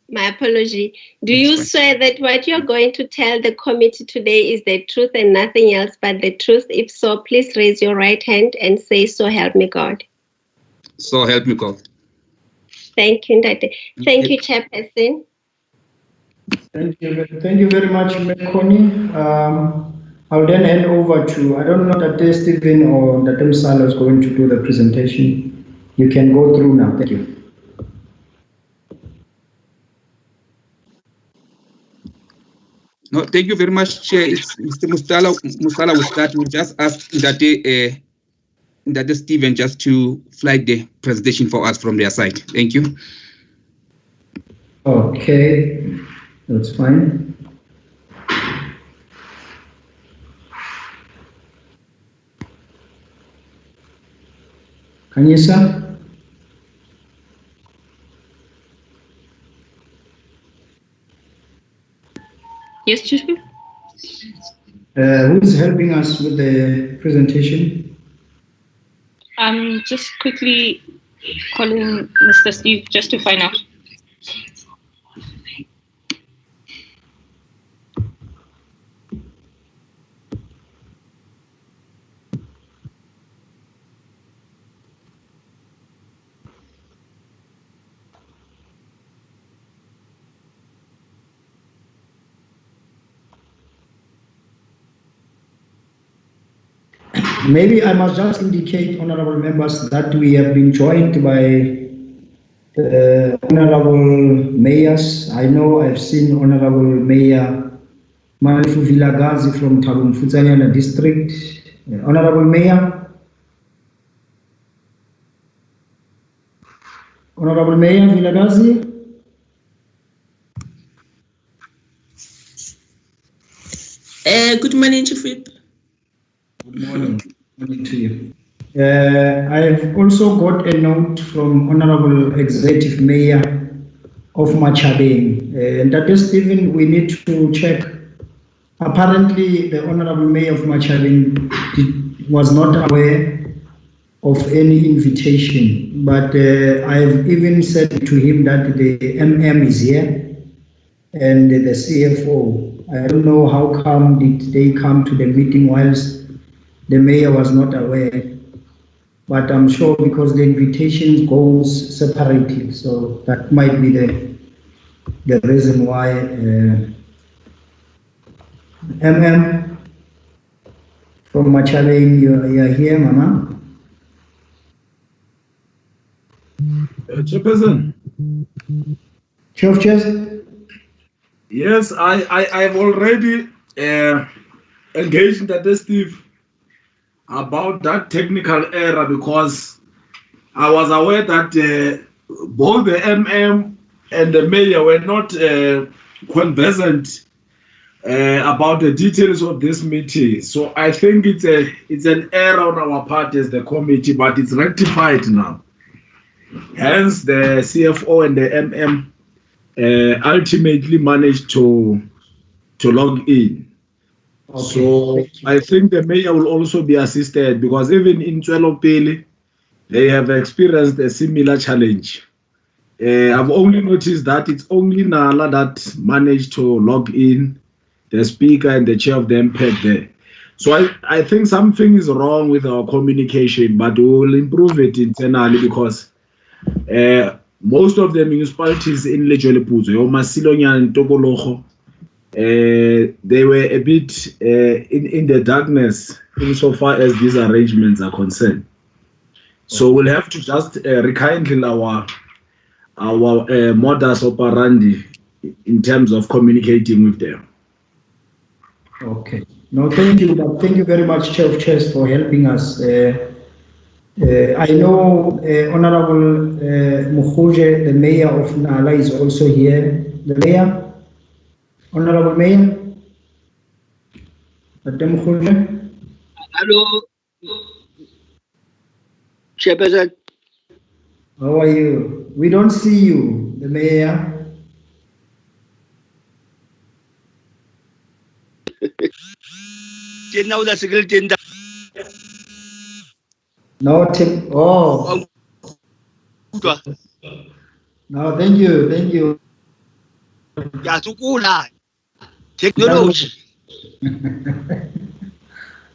My apology. Do you swear that what you're going to tell the committee today is the truth and nothing else but the truth? If so, please raise your right hand and say, "So help me God." So help me God. Thank you, Ntate. Thank you, Chairperson. Thank you very much, Mekoni. I'll then hand over to, I don't know that Stephen or that Musala is going to do the presentation. You can go through now. Thank you. No, thank you very much, Chair. It's Mr. Musala will start. We'll just ask that Stephen just to flag the presentation for us from their side. Thank you. Okay, that's fine. Kanyisa? Yes, Chief. Who is helping us with the presentation? I'm just quickly calling Mr. Steve just to find out. Maybe I must just indicate, honorable members, that we have been joined by honorable mayors. I know I've seen Honorable Mayor Marifu Vilagazi from Thabo Mfutsanyana district. Honorable Mayor. Honorable Mayor Vilagazi. Good morning, Chief Whip. Good morning. morning to you. I have also got a note from Honorable Executive Mayor of Machabeng. And that is, Stephen, we need to check. Apparently, the Honorable Mayor of Machabeng was not aware of any invitation, but I have even said to him that the MM is here and the CFO. I don't know how come did they come to the meeting whilst the mayor was not aware, but I'm sure because the invitation goes separately, so that might be the reason why. MM from Machabeng, you are here, Mama. Chairperson. Yes, I've already engaged Dr. Steve about that technical error because I was aware that both the MM and the mayor were not conversant about the details of this meeting. So I think it's an error on our part as the committee, but it's rectified now. Hence, the CFO and the MM ultimately managed to log in. Okay. So I think the mayor will also be assisted because even in Tswelopele, they have experienced a similar challenge. I've only noticed that it's only Nala that managed to log in, the speaker and the chair of the MPEC there. So I think something is wrong with our communication, but we will improve it internally because most of the municipalities in Legislature, Masilonyan and Tokologo, they were a bit in the darkness insofar as these arrangements are concerned. So we'll have to just rekindle our modus operandi in terms of communicating with them. Okay. No, thank you. But thank you very much, Chair of Chairs, for helping us. I know Honorable Mukhoje, the Mayor of Nala, is also here. The Mayor, Honorable Mayor, Mukhoje. Hello, Chairperson. How are you? We don't see you, the Mayor. No, Tim. Oh. No, thank you. Thank you. Technology.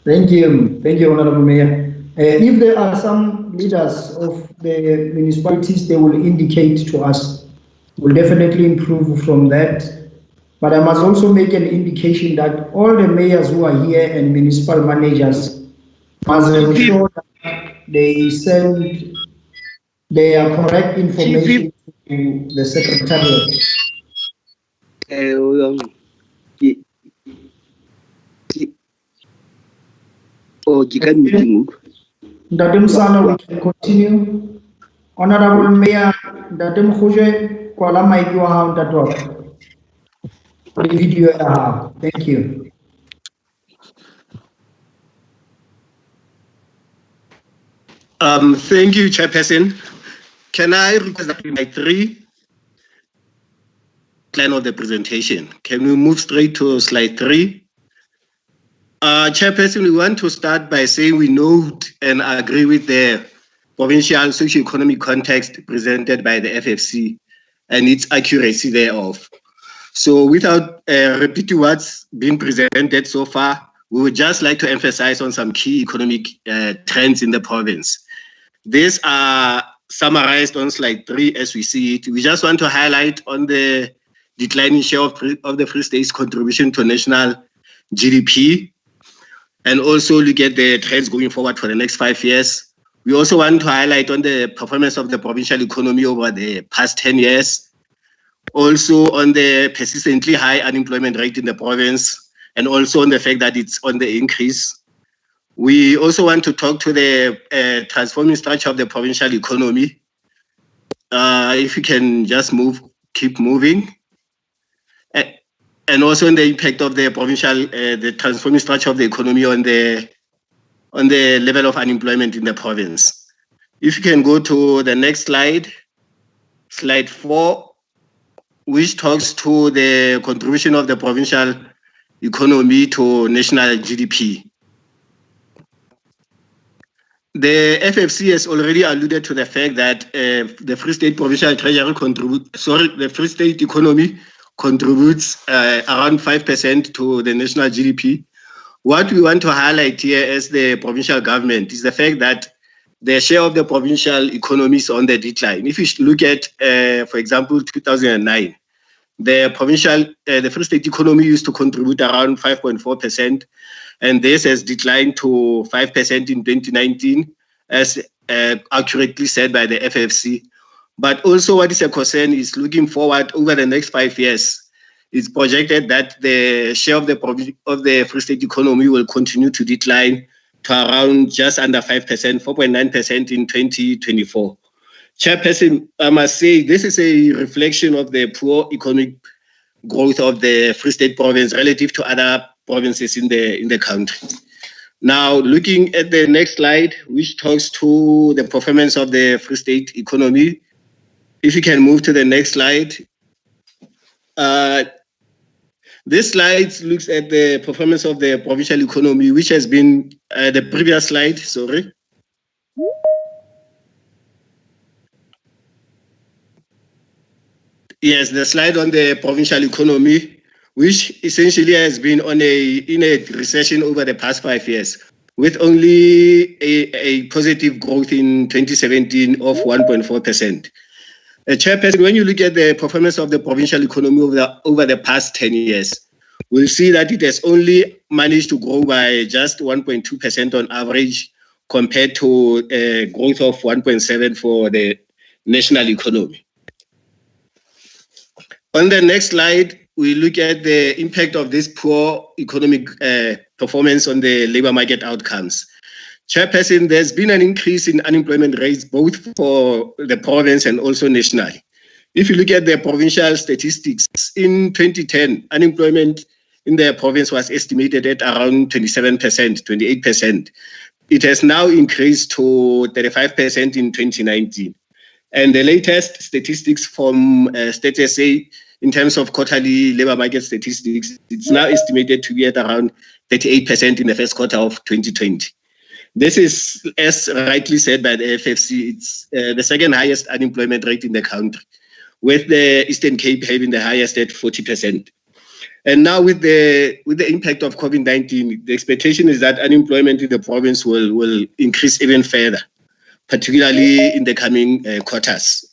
Thank you. Thank you, Honorable Mayor. If there are some leaders of the municipalities, they will indicate to us. We'll definitely improve from that. But I must also make an indication that all the mayors who are here and municipal managers must ensure that they send their correct information to the secretariat. Dadim Sala, we can continue. Honorable Mayor Dadim Khuje, Kuala Maikiwa, that work. Video, thank you. Thank you, Chairperson. Can I request that my 3 plan of the presentation? Can we move straight to slide 3? Chairperson, we want to start by saying we note and agree with the provincial socio-economic context presented by the FFC and its accuracy thereof. So without repeating what's been presented so far, we would just like to emphasize on some key economic trends in the province. These are summarized on slide 3 as we see it. We just want to highlight on the declining share of the Free State's contribution to national GDP and also look at the trends going forward for the next 5 years. We also want to highlight on the performance of the provincial economy over the past 10 years. Also on the persistently high unemployment rate in the province, and also on the fact that it's on the increase. We also want to talk to the transforming structure of the provincial economy. If you can just keep moving. And also on the impact of the provincial, the transforming structure of the economy on the on the level of unemployment in the province. If you can go to the next slide, slide 4, which talks to the contribution of the provincial economy to national GDP. The FFC has already alluded to the fact that the Free State Provincial Treasury the Free State economy contributes around 5% to the national GDP. What we want to highlight here as the provincial government is the fact that the share of the provincial economy is on the decline. If you look at, for example, 2009, the Free State economy used to contribute around 5.4%, and this has declined to 5% in 2019, as accurately said by the FFC. But also what is a concern is looking forward over the next 5 years. It's projected that the share of the Free State economy will continue to decline to around just under 5%, 4.9% in 2024. Chairperson, I must say this is a reflection of the poor economic growth of the Free State province relative to other provinces in the country. Now, looking at the next slide, which talks to the performance of the Free State economy. If you can move to the next slide. This slide looks at the performance of the provincial economy, which has been the previous slide, sorry. Yes, the slide on the provincial economy, which essentially has been in a recession over the past 5 years, with only a positive growth in 2017 of 1.4%. Chairperson, when you look at the performance of the provincial economy over the past 10 years, we'll see that it has only managed to grow by just 1.2% on average, compared to a growth of 1.7% for the national economy. On the next slide, we look at the impact of this poor economic performance on the labor market outcomes. Chairperson, there's been an increase in unemployment rates both for the province and also nationally. If you look at the provincial statistics, in 2010, unemployment in the province was estimated at around 27%, 28%. It has now increased to 35% in 2019. And the latest statistics from State SA in terms of quarterly labor market statistics, it's now estimated to be at around 38% in the first quarter of 2020. This is, as rightly said by the FFC, it's the second highest unemployment rate in the country, with the Eastern Cape having the highest at 40%. And now with the impact of COVID-19, the expectation is that unemployment in the province will increase even further, particularly in the coming quarters.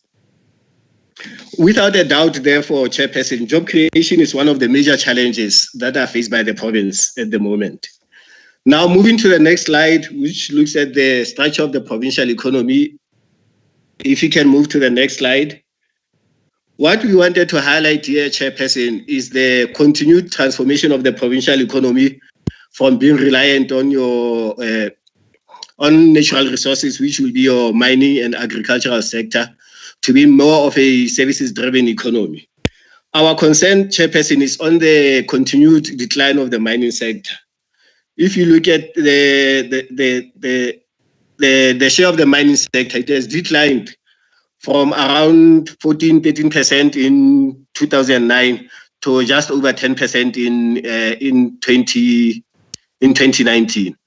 Without a doubt, therefore, Chairperson, job creation is one of the major challenges that are faced by the province at the moment. Now, moving to the next slide, which looks at the structure of the provincial economy. If you can move to the next slide. What we wanted to highlight here, Chairperson, is the continued transformation of the provincial economy from being reliant on on natural resources, which will be your mining and agricultural sector, to be more of a services-driven economy. Our concern, Chairperson, is on the continued decline of the mining sector. If you look at the share of the mining sector, it has declined from around 13% in 2009 to just over 10% in 2019.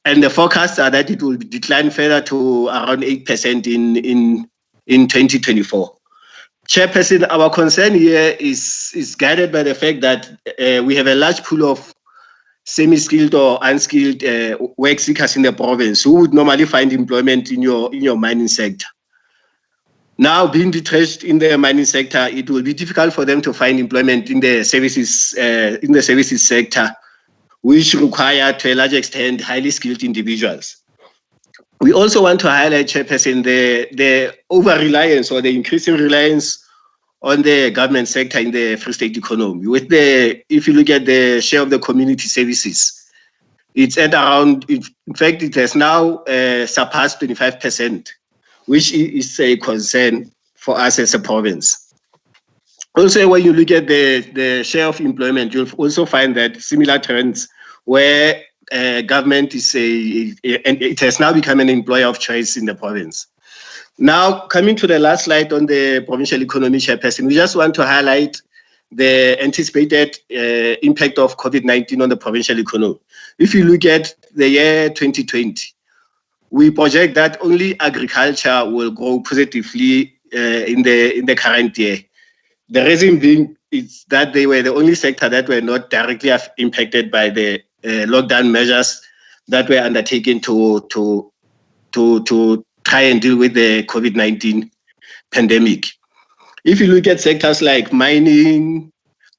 And the forecasts are that it will decline further to around 8% in 2024. Chairperson, our concern here is guided by the fact that we have a large pool of semi-skilled or unskilled work seekers in the province who would normally find employment in your mining sector. Now, being retrenched in the mining sector, it will be difficult for them to find employment in the services sector, which require, to a large extent, highly skilled individuals. We also want to highlight, Chairperson, the over-reliance or the increasing reliance on the government sector in the Free State economy. If you look at the share of the community services, it's at around, in fact, it has now surpassed 25%, which is a concern for us as a province. Also, when you look at the share of employment, you'll also find that similar trends where government is and it has now become an employer of choice in the province. Now, coming to the last slide on the provincial economy, Chairperson, we just want to highlight the anticipated impact of COVID-19 on the provincial economy. If you look at the year 2020, we project that only agriculture will grow positively in the current year. The reason being is that they were the only sector that were not directly impacted by the lockdown measures that were undertaken to try and deal with the COVID-19 pandemic. If you look at sectors like mining,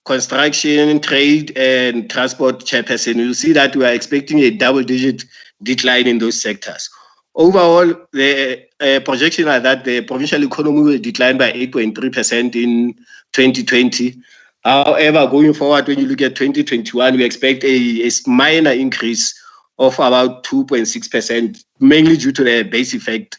construction, trade, and transport, Chairperson, you'll see that we are expecting a double-digit decline in those sectors. Overall, the projections are that the provincial economy will decline by 8.3% in 2020. However, going forward, when you look at 2021, we expect a minor increase of about 2.6%, mainly due to the base effect.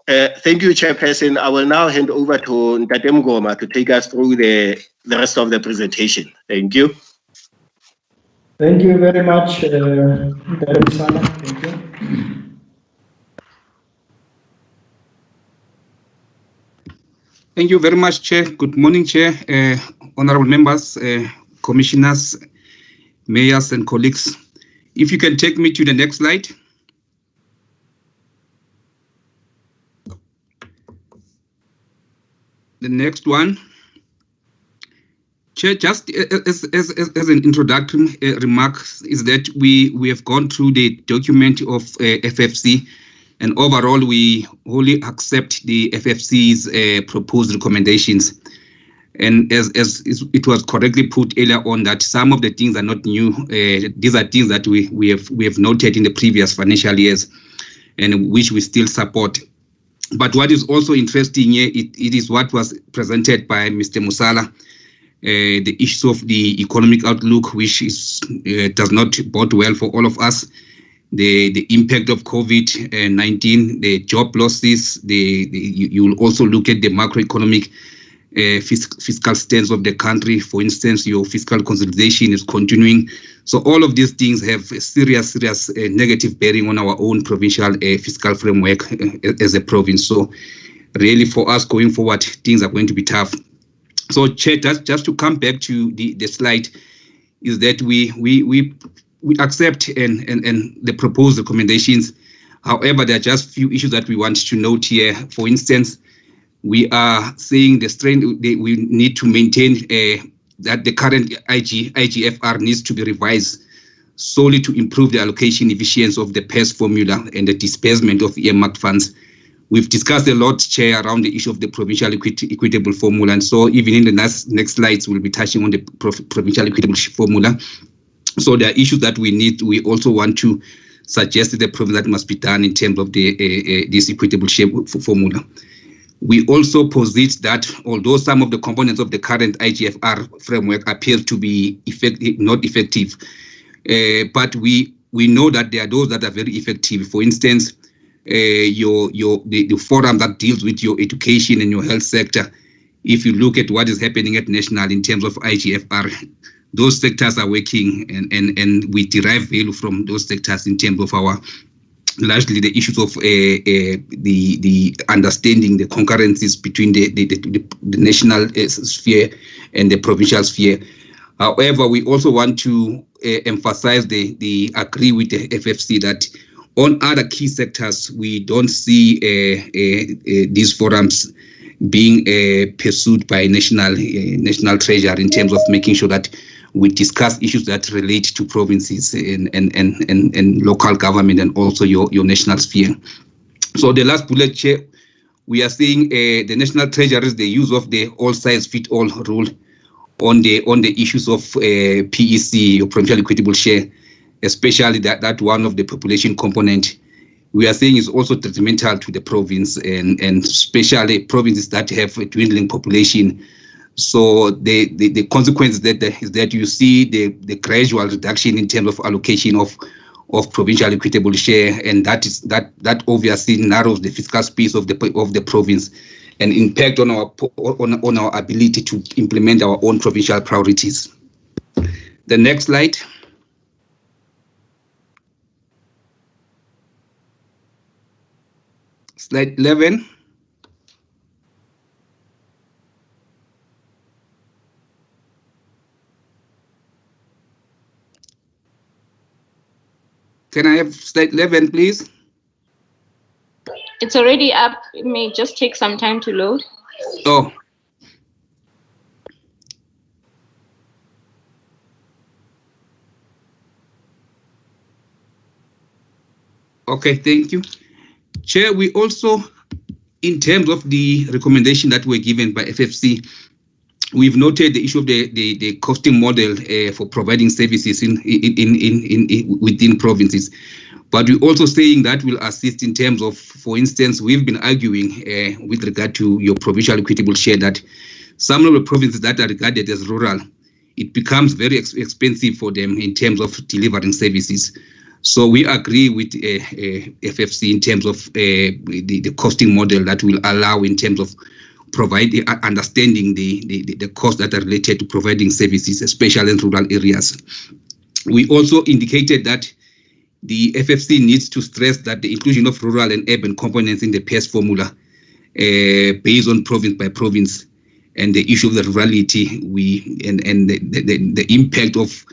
Thank you, Chairperson. I will now hand over to Ntate Mngoma to take us through the rest of the presentation. Thank you. Thank you very much, Ntate Musala. Thank you. Thank you very much, Chair. Good morning, Chair, honorable members, commissioners, mayors, and colleagues. If you can take me to the next slide. The next one. Chair, just as an introductory remark, is that we have gone through the document of FFC, and overall we wholly accept the FFC's proposed recommendations. And as it was correctly put earlier on, that some of the things are not new. These are things that we have noted in the previous financial years, and which we still support. But what is also interesting here, it is what was presented by Mr. Musala, the issue of the economic outlook, which does not bode well for all of us. The impact of COVID-19, the job losses, you will also look at the macroeconomic fiscal stance of the country. For instance, your fiscal consolidation is continuing. So all of these things have a serious negative bearing on our own provincial fiscal framework as a province. So really for us going forward, things are going to be tough. So Chair, just to come back to the slide, is that we accept and the proposed recommendations. However, there are just few issues that we want to note here. For instance, we are saying the strength we need to maintain that the current IGFR needs to be revised solely to improve the allocation efficiency of the PERS formula and the disbursement of earmarked funds. We've discussed a lot, Chair, around the issue of the provincial equitable formula, and so even in the next slides, we'll be touching on the provincial equitable formula. So there are issues that we also want to suggest to the province that must be done in terms of this equitable formula. We also posit that although some of the components of the current IGFR framework appear to be not effective, but we know that there are those that are very effective. For instance, the forum that deals with your education and your health sector, if you look at what is happening at national in terms of IGFR, those sectors are working, and we derive value from those sectors in terms of our largely the issues of the understanding the concurrencies between the national sphere and the provincial sphere. However, we also want to emphasize the agree with the FFC that on other key sectors we don't see these forums being pursued by national treasury in terms of making sure that we discuss issues that relate to provinces and local government and also your national sphere. So the last bullet, Chair, we are seeing the national treasuries, the use of the all-size-fit-all rule on the issues of PEC, or provincial equitable share, especially that one of the population component. We are saying is also detrimental to the province and especially provinces that have a dwindling population. So the consequence is that you see the gradual reduction in terms of allocation of provincial equitable share, and that obviously narrows the fiscal space of the province and impact on our ability to implement our own provincial priorities. The next slide. slide 11. Can I have slide 11, please? It's already up. It may just take some time to load. Oh. Okay, thank you. Chair, we also, in terms of the recommendation that were given by FFC, we've noted the issue of the costing model for providing services within provinces. But we're also saying that will assist in terms of, for instance, we've been arguing with regard to your provincial equitable share that some of the provinces that are regarded as rural, it becomes very expensive for them in terms of delivering services. So we agree with FFC in terms of the costing model that will allow in terms of providing understanding the costs that are related to providing services, especially in rural areas. We also indicated that the FFC needs to stress that the inclusion of rural and urban components in the PES formula based on province by province and the issue of the rurality and the impact of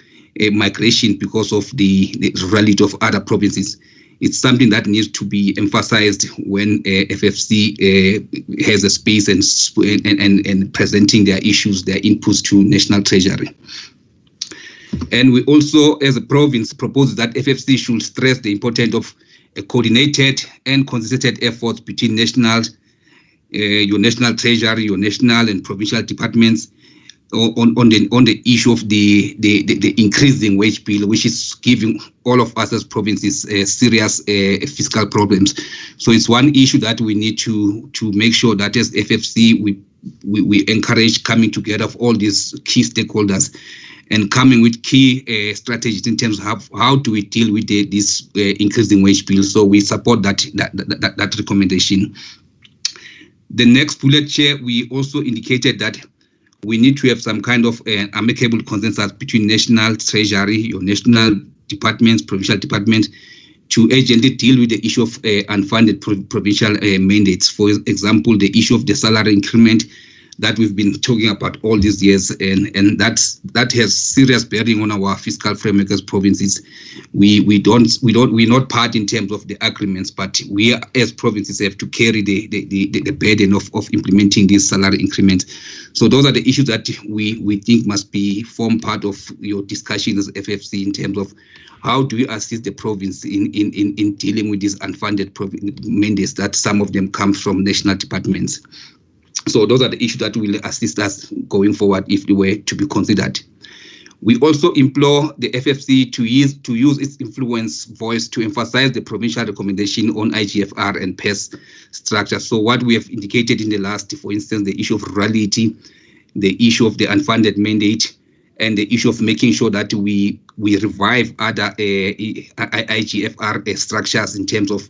migration because of the rurality of other provinces. It's something that needs to be emphasized when FFC has a space and presenting their issues, their inputs to National Treasury. And we also, as a province, propose that FFC should stress the importance of a coordinated and concerted efforts between your National Treasury, your national and provincial departments on the issue of the increasing wage bill, which is giving all of us as provinces serious fiscal problems. So it's one issue that we need to make sure that as FFC we encourage coming together of all these key stakeholders and coming with key strategies in terms of how do we deal with this increasing wage bill. So we support that recommendation. The next bullet, Chair, we also indicated that we need to have some kind of amicable consensus between National Treasury, your national departments, provincial departments, to urgently deal with the issue of unfunded provincial mandates. For example, the issue of the salary increment that we've been talking about all these years, and that has serious bearing on our fiscal framework as provinces. We're not part in terms of the agreements, but we as provinces have to carry the burden of implementing this salary increment. So those are the issues that we think must form part of your discussion as FFC in terms of how do we assist the province in dealing with these unfunded mandates that some of them come from national departments. So those are the issues that will assist us going forward if they were to be considered. We also implore the FFC to use its influence voice to emphasize the provincial recommendation on IGFR and PES structure. So what we have indicated in the last, for instance, the issue of rurality, the issue of the unfunded mandate, and the issue of making sure that we revive other IGFR structures in terms of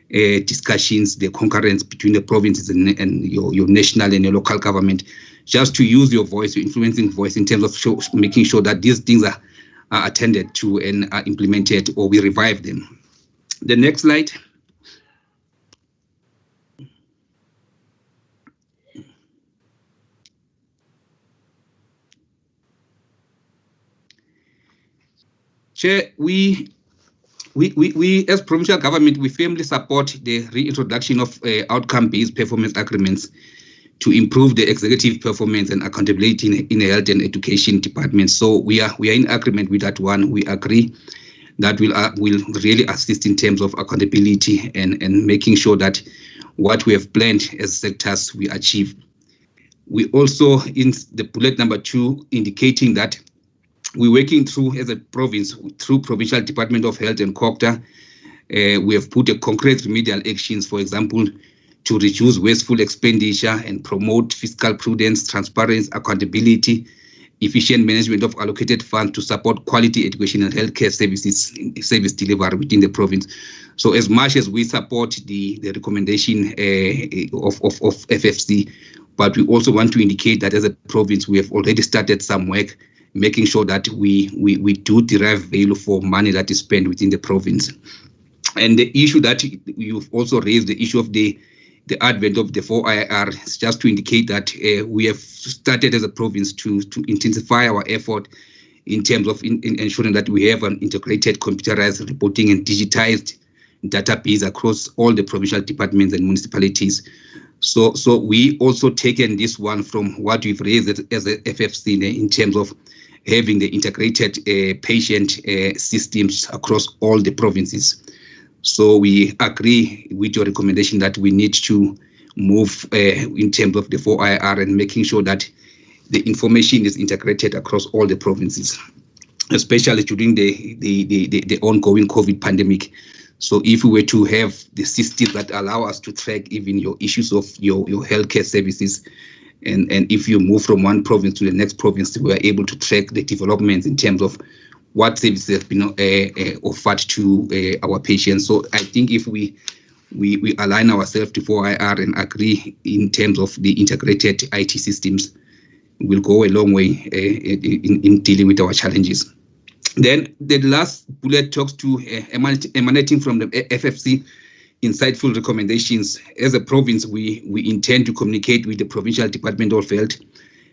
discussions, the concurrence between the provinces and your national and your local government, just to use your voice, your influencing voice in terms of making sure that these things are attended to and are implemented, or we revive them. The next slide. Chair, we as provincial government, we firmly support the reintroduction of outcome-based performance agreements to improve the executive performance and accountability in the health and education department. So we are in agreement with that one. We agree that will really assist in terms of accountability and making sure that what we have planned as sectors we achieve. We also, in the bullet number 2, indicating that we're working through, as a province, through Provincial Department of Health and COGTA. We have put a concrete remedial actions, for example, to reduce wasteful expenditure and promote fiscal prudence, transparency, accountability, efficient management of allocated funds to support quality education and healthcare service delivery within the province. So as much as we support the recommendation of FFC, but we also want to indicate that as a province, we have already started some work making sure that we do derive value for money that is spent within the province. And the issue that you've also raised, the issue of the the advent of the 4IR is just to indicate that we have started as a province to intensify our effort in terms of ensuring that we have an integrated computerized reporting and digitized database across all the provincial departments and municipalities. So we also taken this one from what we've raised as a FFC in terms of having the integrated patient systems across all the provinces. So we agree with your recommendation that we need to move in terms of the 4IR and making sure that the information is integrated across all the provinces, especially during the ongoing COVID pandemic. So if we were to have the systems that allow us to track even your issues of your healthcare services, and if you move from one province to the next province, we are able to track the developments in terms of what services have been offered to our patients. So I think if we align ourselves to 4IR and agree in terms of the integrated IT systems, we'll go a long way in dealing with our challenges. Then the last bullet talks to emanating from the FFC insightful recommendations. As a province, we intend to communicate with the Provincial Department of Health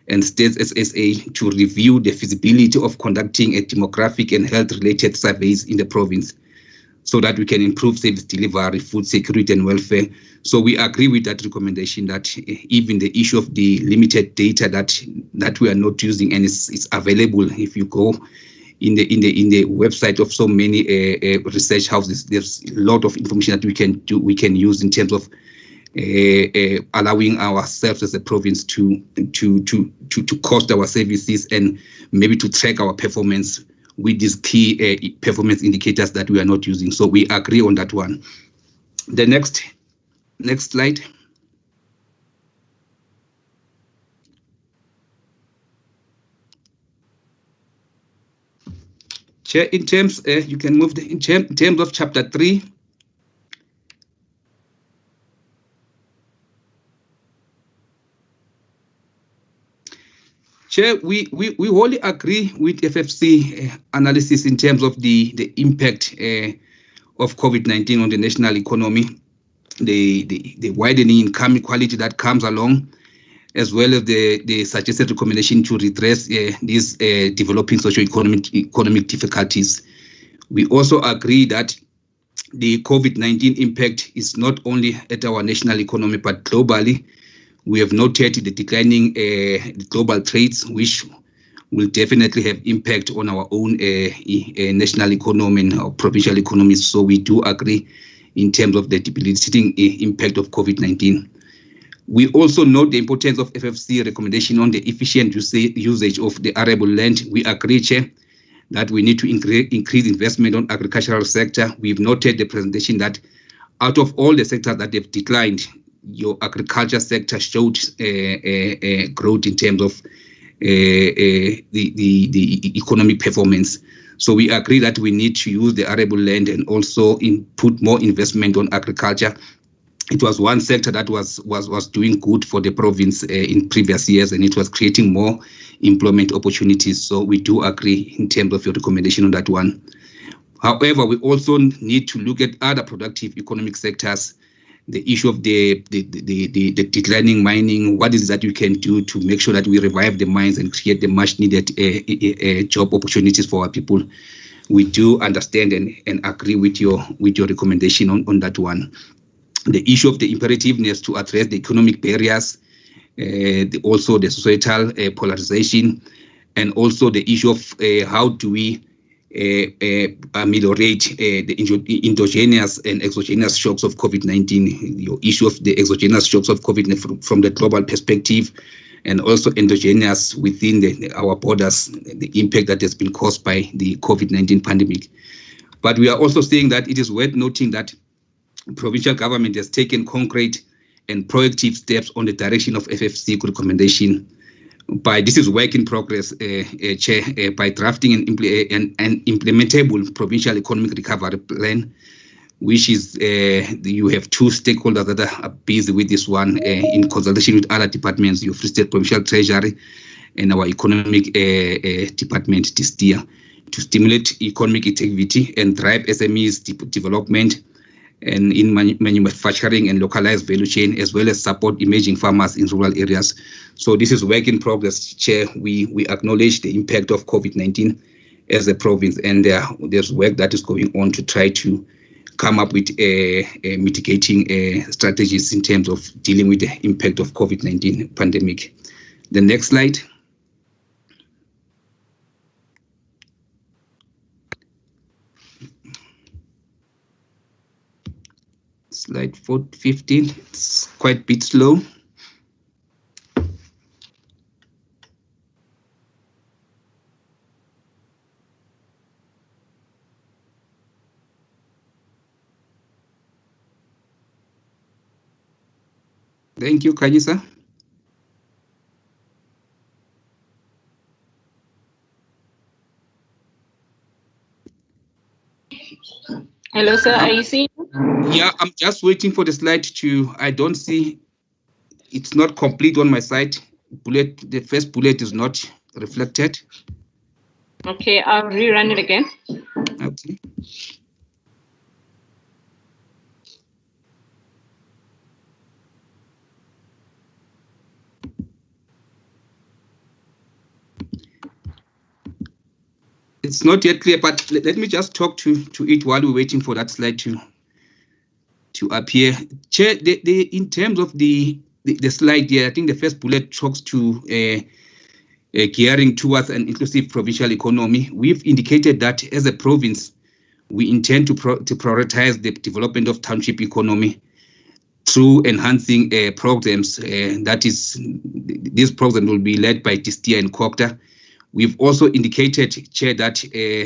and States SSA to review the feasibility of conducting a demographic and health-related surveys in the province so that we can improve service delivery, food security and welfare. So we agree with that recommendation that even the issue of the limited data that we are not using and is available if you go in the website of so many research houses, there's a lot of information that we can use in terms of allowing ourselves as a province to cost our services and maybe to track our performance with these key performance indicators that we are not using. So we agree on that one. The next slide. Chair, in terms, you can move in terms of chapter 3. Chair, we wholly agree with FFC analysis in terms of the impact of COVID-19 on the national economy, the widening income inequality that comes along, as well as the suggested recommendation to redress these developing socio-economic difficulties. We also agree that the COVID-19 impact is not only at our national economy, but globally. We have noted the declining global trades, which will definitely have impact on our own national economy and our provincial economies. So we do agree in terms of the debilitating impact of COVID-19. We also note the importance of FFC recommendation on the efficient usage of the arable land. We agree, Chair, that we need to increase investment on agricultural sector. We've noted the presentation that out of all the sectors that have declined, your agriculture sector showed growth in terms of the economic performance. So we agree that we need to use the arable land and also put more investment on agriculture. It was one sector that was doing good for the province in previous years, and it was creating more employment opportunities. So we do agree in terms of your recommendation on that one. However, we also need to look at other productive economic sectors. The issue of the declining mining, what is it that you can do to make sure that we revive the mines and create the much needed job opportunities for our people? We do understand and agree with your recommendation on that one. The issue of the imperativeness to address the economic barriers, also the societal polarization, and also the issue of how do we ameliorate the endogenous and exogenous shocks of COVID-19, your issue of the exogenous shocks of COVID from the global perspective, and also endogenous within our borders, the impact that has been caused by the COVID-19 pandemic. But we are also saying that it is worth noting that provincial government has taken concrete and proactive steps on the direction of FFC recommendation. This is work in progress, Chair, by drafting an implementable provincial economic recovery plan, which is you have two stakeholders that are busy with this one in consultation with other departments, your Free State Provincial Treasury and our economic department this year, to stimulate economic activity and drive SMEs development and in manufacturing and localized value chain, as well as support emerging farmers in rural areas. So this is work in progress, Chair. We acknowledge the impact of COVID-19 as a province, and there's work that is going on to try to come up with mitigating strategies in terms of dealing with the impact of COVID-19 pandemic. The next slide. Slide 15, it's quite a bit slow. Thank you, Kajisa. Hello, sir. Are you seeing? Yeah, I'm just waiting for the slide to. I don't see. It's not complete on my side. The first bullet is not reflected. Okay, I'll rerun it again. Okay. It's not yet clear, but let me just talk to it while we're waiting for that slide to appear. Chair, in terms of the slide here, I think the first bullet talks to gearing towards an inclusive provincial economy. We've indicated that as a province, we intend to prioritize the development of township economy through enhancing programs. That is, this program will be led by Distia and Kokta. We've also indicated, Chair, that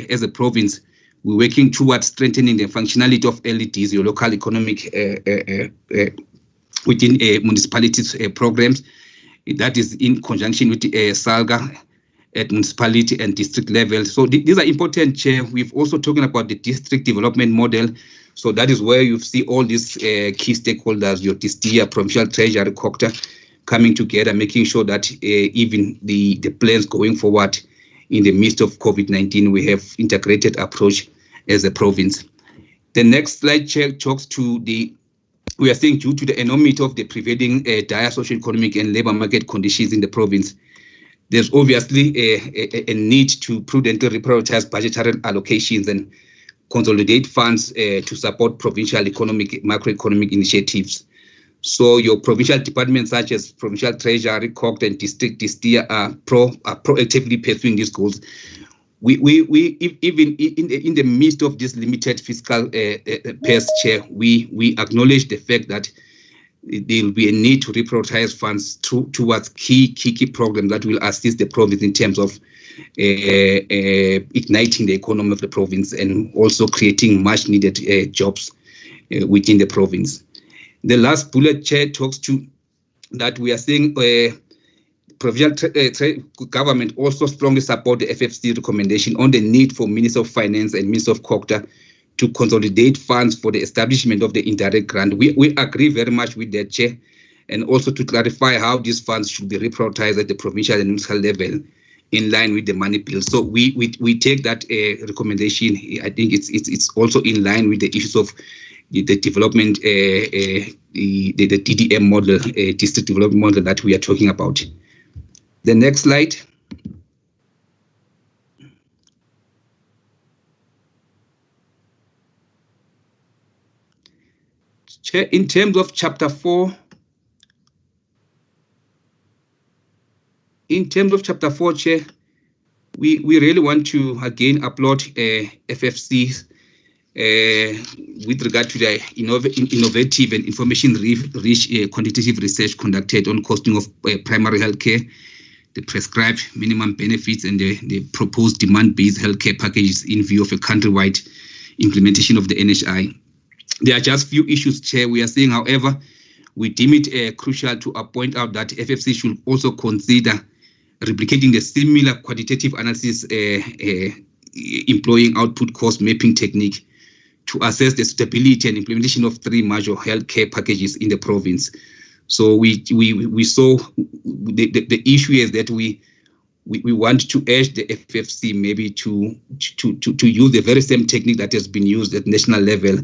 as a province, we're working towards strengthening the functionality of LEDs, your local economic within municipalities programs. That is in conjunction with SALGA at municipality and district level. So these are important, Chair. We've also talking about the district development model. So that is where you see all these key stakeholders, your Distia, Provincial Treasury, Kokta, coming together, making sure that even the plans going forward in the midst of COVID-19, we have integrated approach as a province. The next slide, Chair, talks to we are saying due to the enormity of the prevailing dire socio-economic and labor market conditions in the province, there's obviously a need to prudently reprioritize budgetary allocations and consolidate funds to support provincial macroeconomic initiatives. So your provincial departments such as Provincial Treasury, Kokta, and District Distia are proactively pursuing these goals. We even in the midst of this limited fiscal purse, Chair, we acknowledge the fact that there will be a need to reprioritize funds towards key programs that will assist the province in terms of igniting the economy of the province and also creating much needed jobs within the province. The last bullet, Chair, talks to that we are saying provincial government also strongly support the FFC recommendation on the need for Minister of Finance and Minister of Kokta to consolidate funds for the establishment of the indirect grant. We agree very much with that, Chair, and also to clarify how these funds should be reprioritized at the provincial and municipal level in line with the money bill. So we take that recommendation. I think it's also in line with the issues of the development, the DDM model, district development model that we are talking about. The next slide. Chair, in terms of chapter 4, Chair, we really want to again applaud FFCs with regard to the innovative and information-rich quantitative research conducted on costing of primary healthcare, the prescribed minimum benefits, and the proposed demand-based healthcare packages in view of a countrywide implementation of the NHI. There are just few issues, Chair. We are saying, however, we deem it crucial to point out that FFC should also consider replicating the similar quantitative analysis employing output cost mapping technique to assess the suitability and implementation of 3 major healthcare packages in the province. So we saw the issue is that we want to urge the FFC maybe to use the very same technique that has been used at national level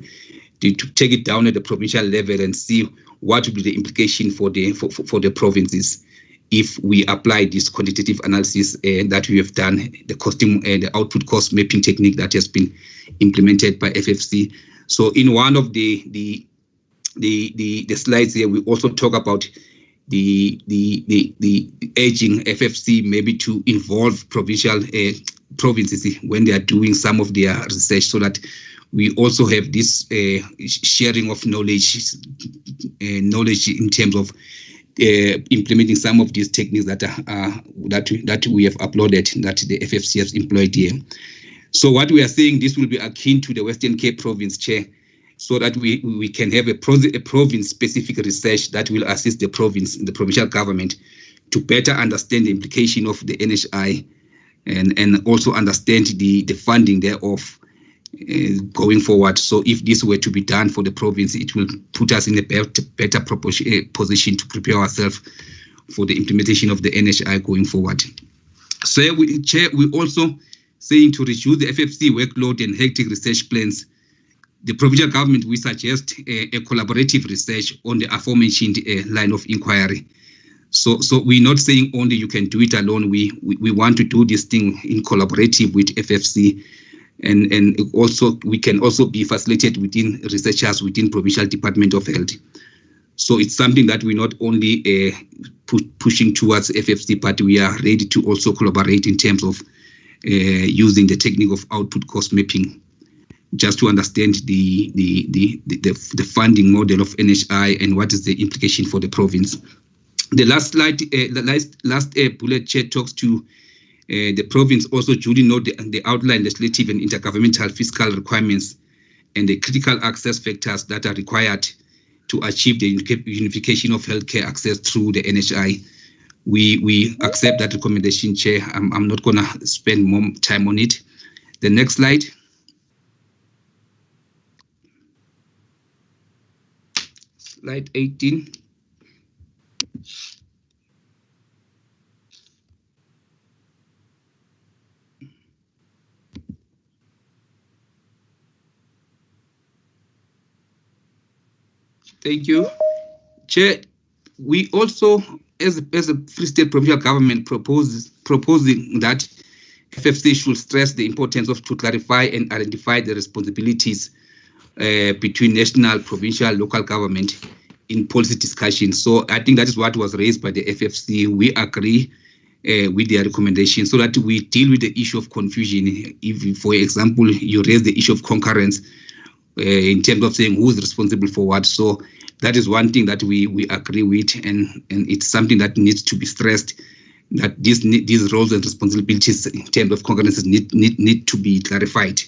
to take it down at the provincial level and see what would be the implication for the provinces if we apply this quantitative analysis that we have done, the costing the output cost mapping technique that has been implemented by FFC. So in one of the slides here, we also talk about the urging FFC maybe to involve provinces when they are doing some of their research, so that we also have this sharing of knowledge in terms of implementing some of these techniques that we have uploaded, that the FFC has employed here. So what we are saying, this will be akin to the Western Cape Province, Chair, so that we can have a province-specific research that will assist the provincial government to better understand the implication of the NHI and also understand the funding thereof going forward. So if this were to be done for the province, it will put us in a better position to prepare ourselves for the implementation of the NHI going forward. So, Chair, we also saying to reduce the FFC workload and hectic research plans. The provincial government, we suggest a collaborative research on the aforementioned line of inquiry. So we're not saying only you can do it alone. We want to do this thing in collaborative with FFC, and also we can also be facilitated within researchers within Provincial Department of Health. So it's something that we're not only pushing towards FFC, but we are ready to also collaborate in terms of using the technique of output cost mapping, just to understand the funding model of NHI and what is the implication for the province. The last slide, last bullet, Chair, talks to the province also duly note the outline legislative and intergovernmental fiscal requirements and the critical access factors that are required to achieve the unification of healthcare access through the NHI. We accept that recommendation, Chair. I'm not going to spend more time on it. The next slide. Slide 18. Thank you. Chair, we also, as a Free State provincial government, proposing that FFC should stress the importance of to clarify and identify the responsibilities between national, provincial, local government in policy discussions. So I think that is what was raised by the FFC. We agree with their recommendation, so that we deal with the issue of confusion. If, for example, you raise the issue of concurrence in terms of saying who's responsible for what. So that is one thing that we agree with, and it's something that needs to be stressed, that these roles and responsibilities in terms of concurrence need to be clarified.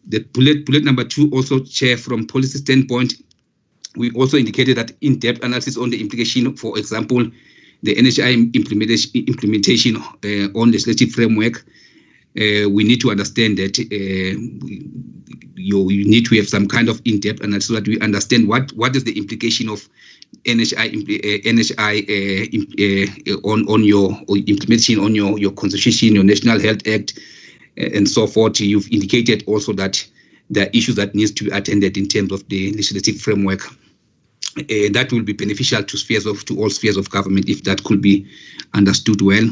The bullet number 2 also, Chair, from policy standpoint, we also indicated that in-depth analysis on the implication, for example, the NHI implementation on the legislative framework. We need to understand that you need to have some kind of in-depth analysis so that we understand what is the implication of NHI on your implementation on your constitution, your National Health Act, and so forth. You've indicated also that there are issues that needs to be attended in terms of the legislative framework. That will be beneficial to all spheres of government if that could be understood well.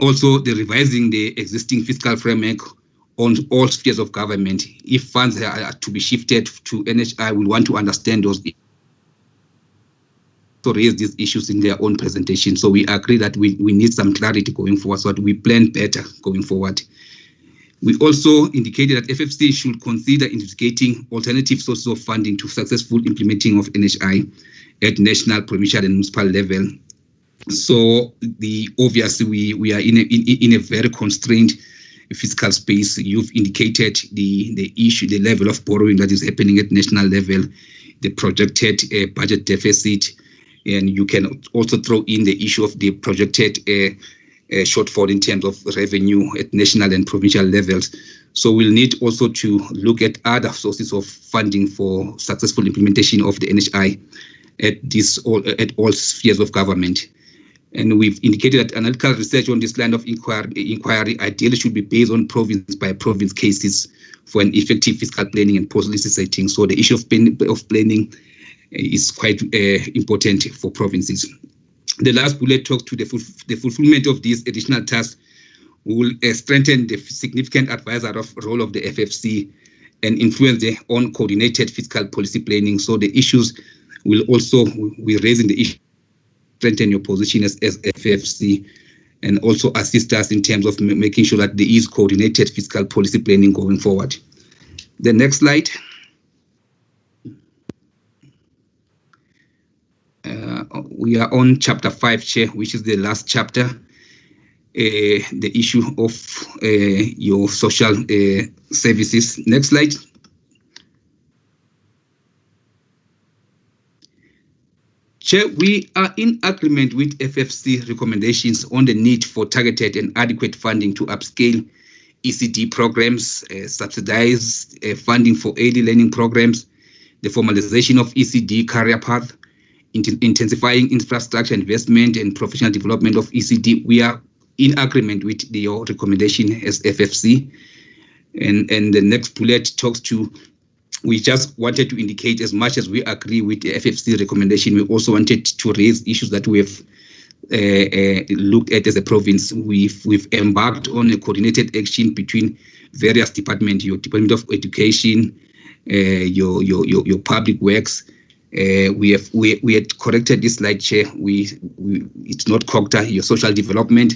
Also, the revising the existing fiscal framework on all spheres of government. If funds are to be shifted to NHI, we want to understand those, to raise these issues in their own presentation. So we agree that we need some clarity going forward so that we plan better going forward. We also indicated that FFC should consider investigating alternative sources of funding to successful implementing of NHI at national, provincial, and municipal level. So obviously we are in a very constrained fiscal space. You've indicated the issue, the level of borrowing that is happening at national level, the projected budget deficit, and you can also throw in the issue of the projected shortfall in terms of revenue at national and provincial levels. So we'll need also to look at other sources of funding for successful implementation of the NHI at all spheres of government. And we've indicated that analytical research on this line of inquiry ideally should be based on province by province cases for an effective fiscal planning and policy setting. So the issue of planning is quite important for provinces. The last bullet talks to the fulfillment of these additional tasks will strengthen the significant advisor role of the FFC and influence their own coordinated fiscal policy planning. So the issues will also, we're raising the issue, strengthen your position as FFC, and also assist us in terms of making sure that there is coordinated fiscal policy planning going forward. The next slide. We are on chapter 5, Chair, which is the last chapter. The issue of your social services. Next slide. Chair, we are in agreement with FFC recommendations on the need for targeted and adequate funding to upscale ECD programs, subsidize funding for AD learning programs, the formalization of ECD career path, intensifying infrastructure investment and professional development of ECD. We are in agreement with your recommendation as FFC. And the next bullet talks to, we just wanted to indicate, as much as we agree with the FFC recommendation, we also wanted to raise issues that we have looked at as a province. We've embarked on a coordinated action between various departments, your Department of Education, your Public Works. We had corrected this slide, Chair. It's not COGTA, your social development,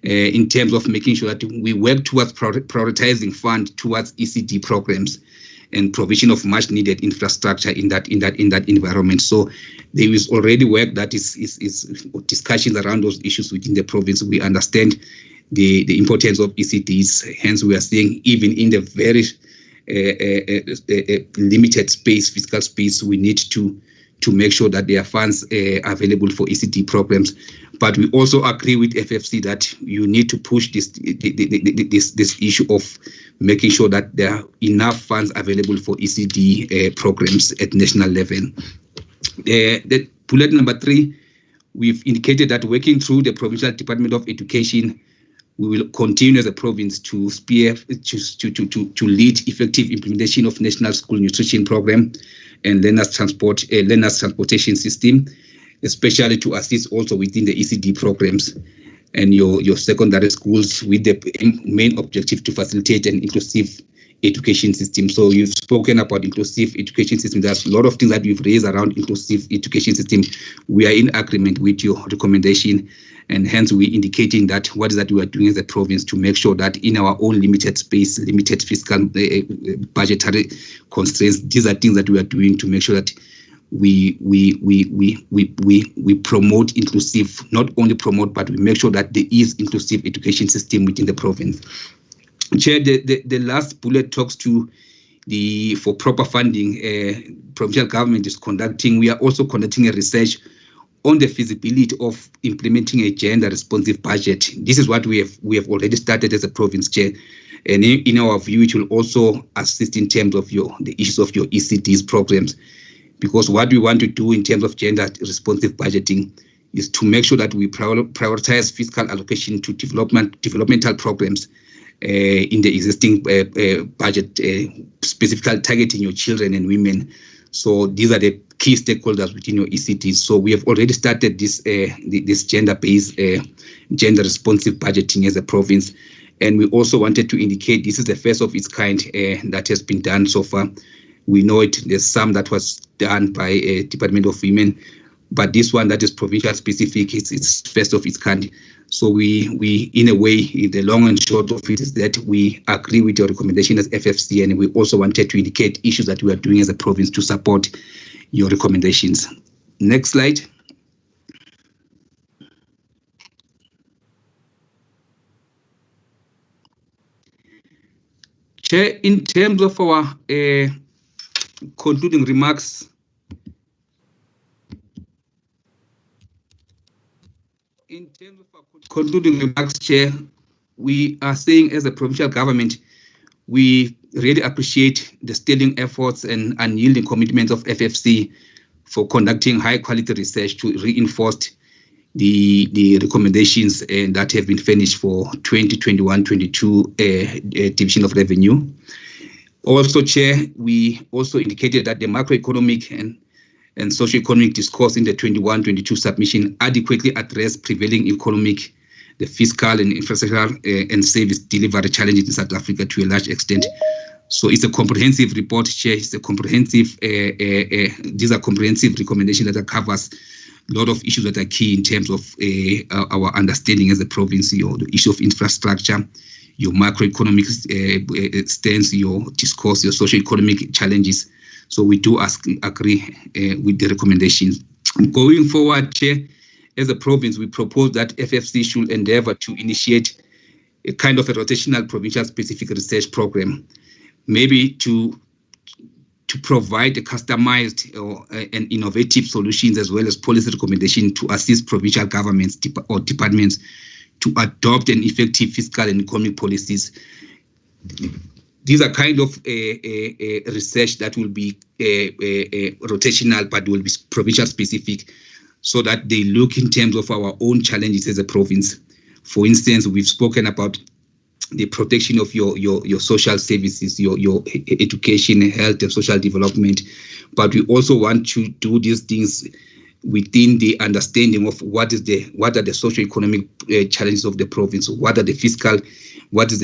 in terms of making sure that we work towards prioritizing fund towards ECD programs and provision of much needed infrastructure in that environment. So there is already work that is discussions around those issues within the province. We understand the importance of ECDs. Hence, we are seeing even in the very limited space, fiscal space, we need to make sure that there are funds available for ECD programs. But we also agree with FFC that you need to push this issue of making sure that there are enough funds available for ECD programs at national level. The bullet number 3, we've indicated that working through the Provincial Department of Education, we will continue as a province to lead effective implementation of National School Nutrition Program and learners transportation system, especially to assist also within the ECD programs and your secondary schools with the main objective to facilitate an inclusive education system. So you've spoken about inclusive education system. There's a lot of things that we've raised around inclusive education system. We are in agreement with your recommendation, and hence we're indicating that what is that we are doing as a province to make sure that in our own limited space, limited fiscal budgetary constraints, these are things that we are doing to make sure that we promote inclusive, not only promote, but we make sure that there is inclusive education system within the province. Chair, the last bullet talks to for proper funding. Provincial government is conducting. We are also conducting a research on the feasibility of implementing a gender-responsive budget. This is what we have already started as a province, Chair. And in our view, it will also assist in terms of the issues of your ECDs programs. Because what we want to do in terms of gender-responsive budgeting is to make sure that we prioritize fiscal allocation to developmental programs in the existing budget, specifically targeting your children and women. So these are the key stakeholders within your ECDs. So we have already started this gender-based, gender-responsive budgeting as a province. And we also wanted to indicate this is the first of its kind that has been done so far. We know there's some that was done by Department of Women, but this one that is provincial specific, it's first of its kind. So we in a way, the long and short of it is that we agree with your recommendation as FFC, and we also wanted to indicate issues that we are doing as a province to support your recommendations. Next slide. Chair, in terms of our concluding remarks, Chair, we are saying as a provincial government, we really appreciate the sterling efforts and unyielding commitment of FFC for conducting high quality research to reinforce the recommendations that have been furnished for 2021-22 Division of Revenue. Also, Chair, we also indicated that the macroeconomic and socio-economic discourse in the 21-22 submission adequately address prevailing economic, the fiscal and infrastructural and service delivery challenges in South Africa to a large extent. So it's a comprehensive report, Chair. It's a comprehensive, these are comprehensive recommendations that covers a lot of issues that are key in terms of our understanding as a province, the issue of infrastructure, your macroeconomic stance, your discourse, your socio-economic challenges. So we do agree with the recommendations. Going forward, Chair, as a province, we propose that FFC should endeavor to initiate a kind of a rotational provincial specific research program, maybe to provide a customized and innovative solutions as well as policy recommendation to assist provincial governments or departments to adopt an effective fiscal and economic policies. These are kind of a research that will be rotational, but will be provincial specific, so that they look in terms of our own challenges as a province. For instance, we've spoken about the protection of your social services, your education, health, and social development. But we also want to do these things within the understanding of what are the socio-economic challenges of the province, what is the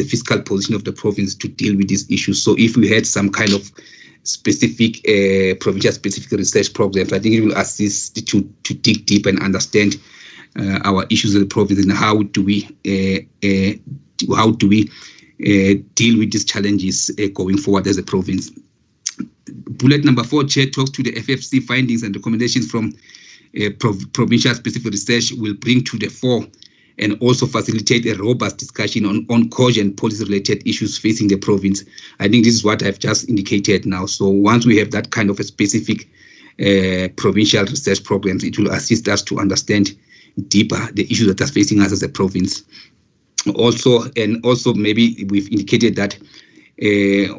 fiscal position of the province to deal with these issues. So if we had some kind of specific provincial specific research programs, I think it will assist to dig deep and understand our issues in the province and how do we deal with these challenges going forward as a province. Bullet number 4, Chair, talks to the FFC findings and recommendations from provincial specific research will bring to the fore and also facilitate a robust discussion on cogent policy-related issues facing the province. I think this is what I've just indicated now. So once we have that kind of a specific provincial research programs, it will assist us to understand deeper the issues that are facing us as a province. Also maybe we've indicated that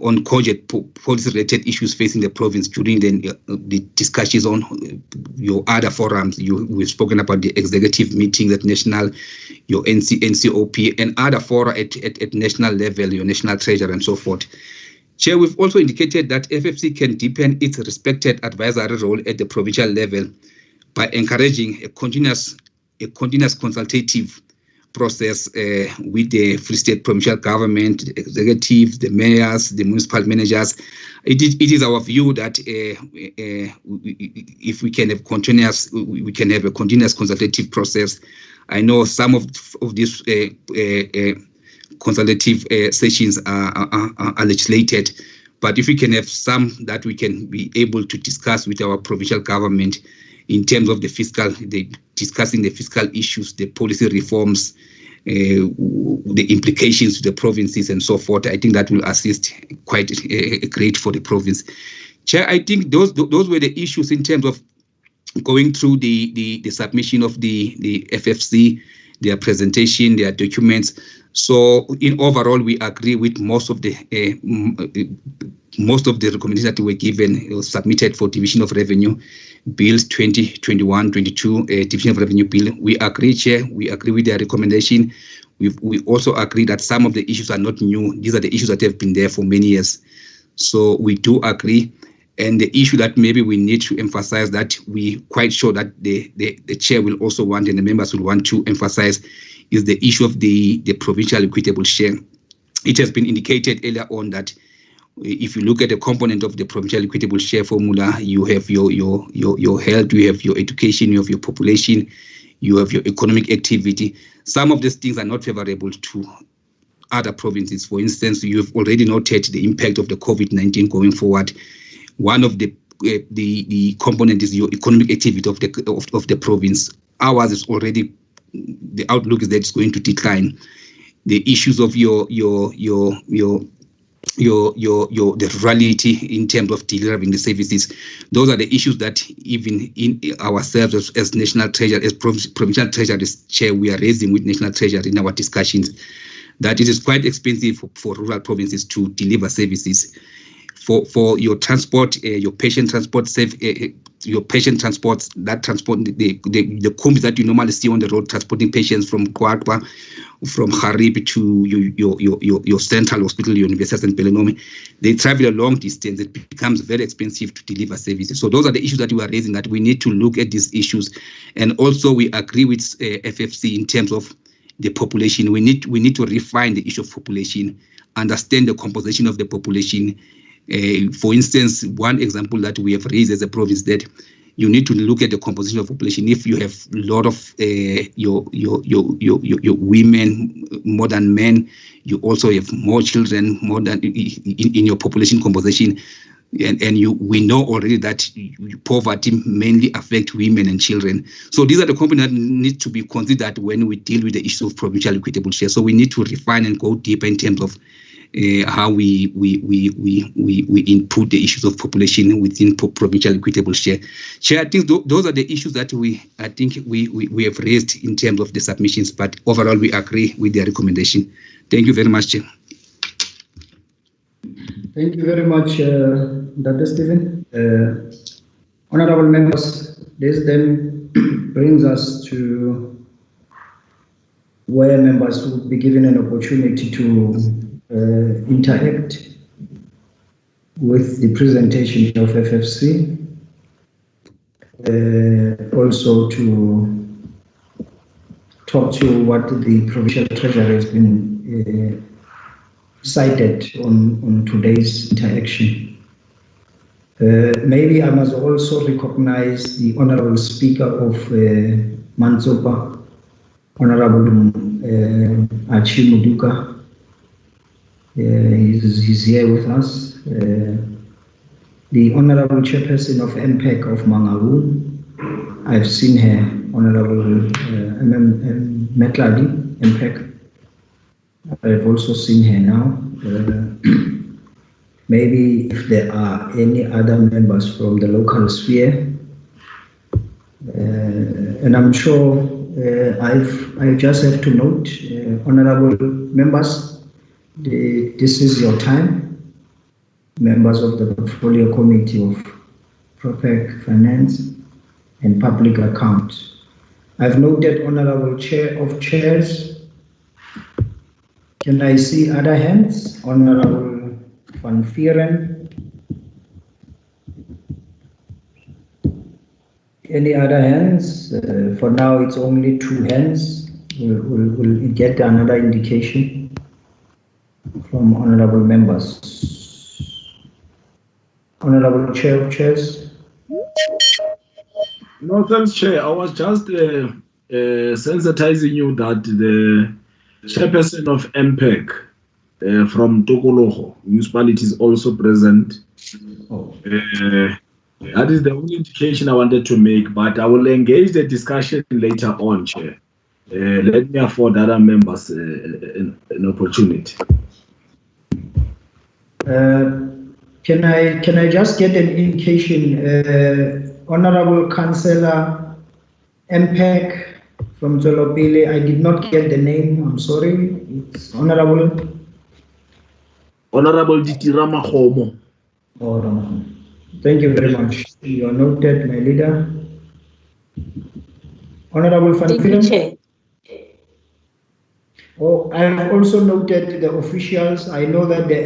on cogent policy-related issues facing the province during the discussions on your other forums. We've spoken about the executive meeting at national, your NCOP, and other fora at national level, your national treasurer, and so forth. Chair, we've also indicated that FFC can deepen its respected advisory role at the provincial level by encouraging a continuous consultative process with the Free State provincial government, the executive, the mayors, the municipal managers. It is our view that if we can have a continuous consultative process. I know some of these consultative sessions are legislated, but if we can have some that we can be able to discuss with our provincial government in terms of discussing the fiscal issues, the policy reforms, the implications to the provinces and so forth, I think that will assist quite great for the province. Chair, I think those were the issues in terms of going through the submission of the FFC, their presentation, their documents. So in overall, we agree with most of the recommendations that were given, submitted for Division of Revenue Bills 2021-22 Division of Revenue Bill. We agree, Chair. We agree with their recommendation. We also agree that some of the issues are not new. These are the issues that have been there for many years. So we do agree. And the issue that maybe we need to emphasize that we quite sure that the Chair will also want and the members will want to emphasize is the issue of the provincial equitable share. It has been indicated earlier on that if you look at the component of the provincial equitable share formula, you have your health, you have your education, you have your population, you have your economic activity. Some of these things are not favorable to other provinces. For instance, you have already noted the impact of the COVID-19 going forward. One of the component is your economic activity of the province. Ours is already, the outlook is that it's going to decline. The issues of the rurality in terms of delivering the services, those are the issues that even in ourselves as national treasury, as provincial treasury chair, we are raising with national treasury in our discussions, that it is quite expensive for rural provinces to deliver services. For your transport, your patient transport your patient transports, that transport, the combis that you normally see on the road transporting patients from Kwakwa, from Harib to your central hospital, University and Pelenome, they travel a long distance. It becomes very expensive to deliver services. So those are the issues that we are raising, that we need to look at these issues. And also we agree with FFC in terms of the population. We need to refine the issue of population, understand the composition of the population. For instance, one example that we have raised as a province, that you need to look at the composition of population. If you have a lot of your women more than men, you also have more children more than in your population composition, and we know already that poverty mainly affects women and children. So these are the components that need to be considered when we deal with the issue of provincial equitable share. So we need to refine and go deeper in terms of how we input the issues of population within provincial equitable share. Chair, I think those are the issues that we have raised in terms of the submissions, but overall we agree with their recommendation. Thank you very much, Chair. Thank you very much, Dr. Stephen. Honorable members, this then brings us to where members will be given an opportunity to interact with the presentation of FFC, also to talk to what the Provincial Treasurer has been cited on today's interaction. Maybe I must also recognize the Honorable Speaker of Mantsopa, Honorable Achi Muduka. He's here with us. The Honorable Chairperson of MPEC of Mangaru, I've seen her, Honorable Metladi, MPEC. I've also seen her now. Maybe if there are any other members from the local sphere, and I'm sure I just have to note, honorable members, this is your time. Members of the Portfolio Committee of ProPEC Finance and Public Accounts. I've noted Honorable Chair of Chairs. Can I see other hands? Honorable Van Vieren. Any other hands? For now, it's only 2 hands. We'll get another indication from honorable members. Honorable Chair of Chairs. No, thanks, Chair. I was just sensitizing you that the chairperson of MPEC from Tokoloho municipality is also present. That is the only indication I wanted to make, but I will engage the discussion later on, Chair. Let me afford other members an opportunity. Can I just get an indication, Honorable Councillor MPEC from Zolopile? I did not get the name. I'm sorry. It's Honorable Ditirama Homo. Oh, thank you very much. You are noted, my leader. Honorable Van Vieren. Oh, I have also noted the officials. I know that the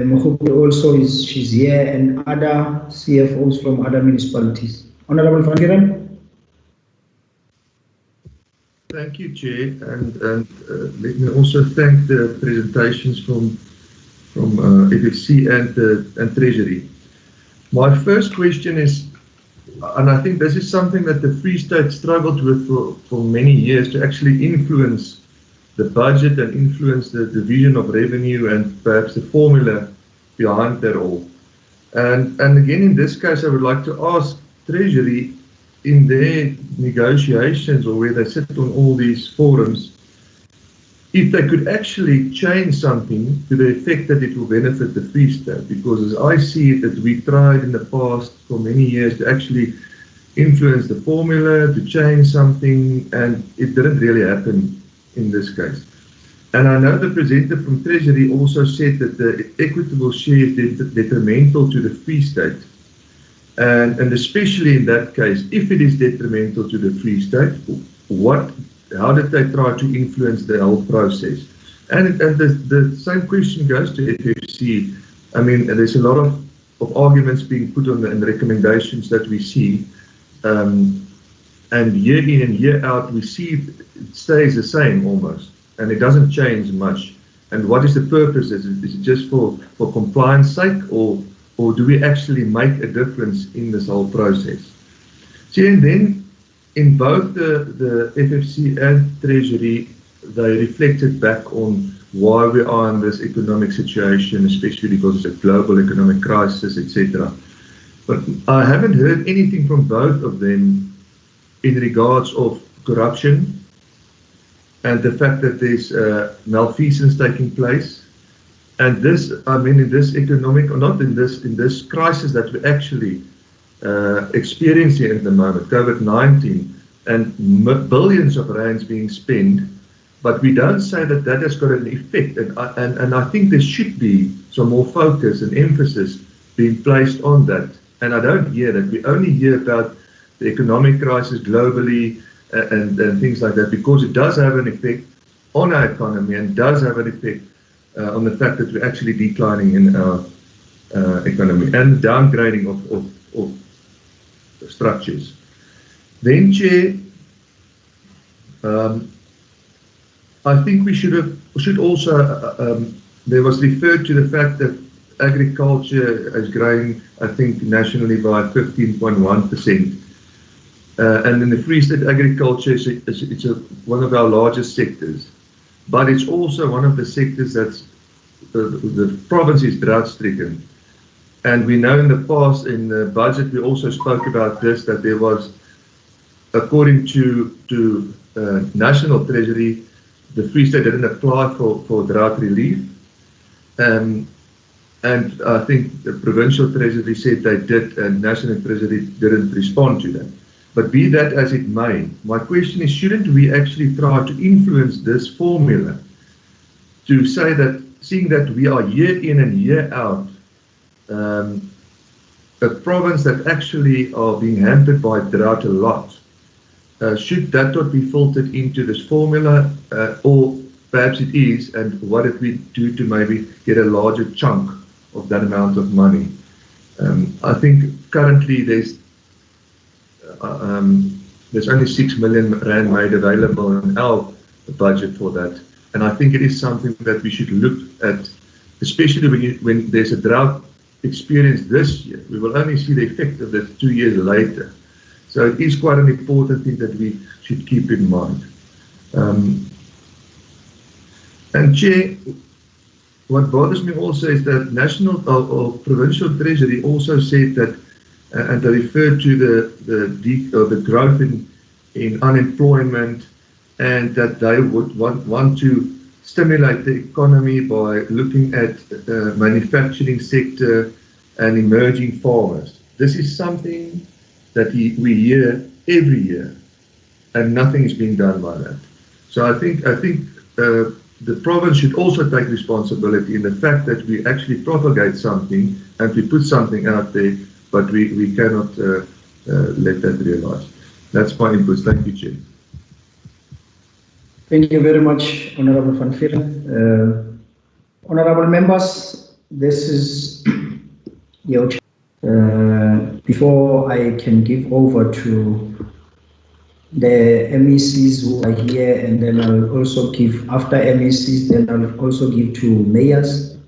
Mohubu also she's here, and other CFOs from other municipalities. Honorable Van Vieren. Thank you, Chair, and let me also thank the presentations from FFC and Treasury. My first question is, and I think this is something that the Free State struggled with for many years, to actually influence the budget and influence the division of revenue and perhaps the formula behind that all. And again, in this case, I would like to ask Treasury, in their negotiations or where they sit on all these forums, if they could actually change something to the effect that it will benefit the Free State, because as I see it, that we tried in the past for many years to actually influence the formula, to change something, and it didn't really happen in this case. And I know the presenter from Treasury also said that the equitable share is detrimental to the Free State. And especially in that case, if it is detrimental to the Free State, how did they try to influence the whole process? And the same question goes to FFC. I mean, there's a lot of arguments being put on and recommendations that we see. And year in and year out, we see it stays the same almost, and it doesn't change much. And what is the purpose? Is it just for compliance sake, or do we actually make a difference in this whole process? See, and then in both the FFC and Treasury, they reflected back on why we are in this economic situation, especially because of the global economic crisis, etc. But I haven't heard anything from both of them in regards of corruption and the fact that there's malfeasance taking place. And this, I mean, in this economic, or not in this crisis that we're actually experiencing at the moment, COVID-19, and billions of rands being spent, but we don't say that that has got an effect. And I think there should be some more focus and emphasis being placed on that. And I don't hear that. We only hear about the economic crisis globally and things like that, because it does have an effect on our economy and does have an effect on the fact that we're actually declining in our economy and downgrading of structures. Then, Chair, I think we should also, there was referred to the fact that agriculture is growing, I think, nationally by 15.1%. And in the Free State, agriculture it's one of our largest sectors. But it's also one of the sectors that's, the province is drought-stricken. And we know in the past, in the budget, we also spoke about this, that there was, according to National Treasury, the Free State didn't apply for drought relief. And I think the Provincial Treasury said they did, and National Treasury didn't respond to that. But be that as it may, my question is, shouldn't we actually try to influence this formula to say that, seeing that we are year in and year out, a province that actually are being hampered by drought a lot, should that not be filtered into this formula, or perhaps it is, and what did we do to maybe get a larger chunk of that amount of money? I think currently there's only 6 million rand made available in our budget for that, and I think it is something that we should look at, especially when there's a drought experience this year. We will only see the effect of that 2 years later. So it is quite an important thing that we should keep in mind. And Chair, what bothers me also is that National or Provincial Treasury also said that, and they referred to the growth in unemployment, and that they would want to stimulate the economy by looking at manufacturing sector and emerging farmers. This is something that we hear every year, and nothing is being done by that. So I think the province should also take responsibility in the fact that we actually propagate something and we put something out there, but we cannot let that realize. That's my input. Thank you, Chair. Thank you very much, Honorable Van Vieren. Honorable members, this is your before I can give over to the MECs who are here, and then I'll also give, after MECs, then I'll also give to mayors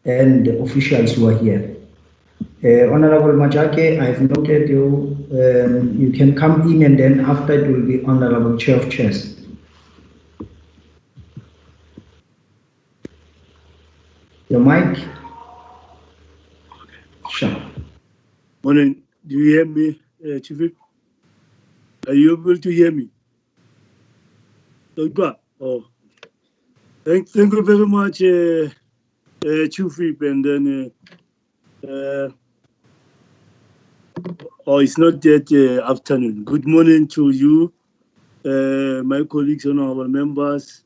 and the officials who are here. Honorable Majake, I've noted you. You can come in, and then after it will be Honorable Chair of Chairs. Your mic. Sure. Morning. Do you hear me, Chief Whip? Are you able to hear me? Oh, thank you very much, Chief Whip. And then, it's not yet afternoon. Good morning to you, my colleagues, honorable members,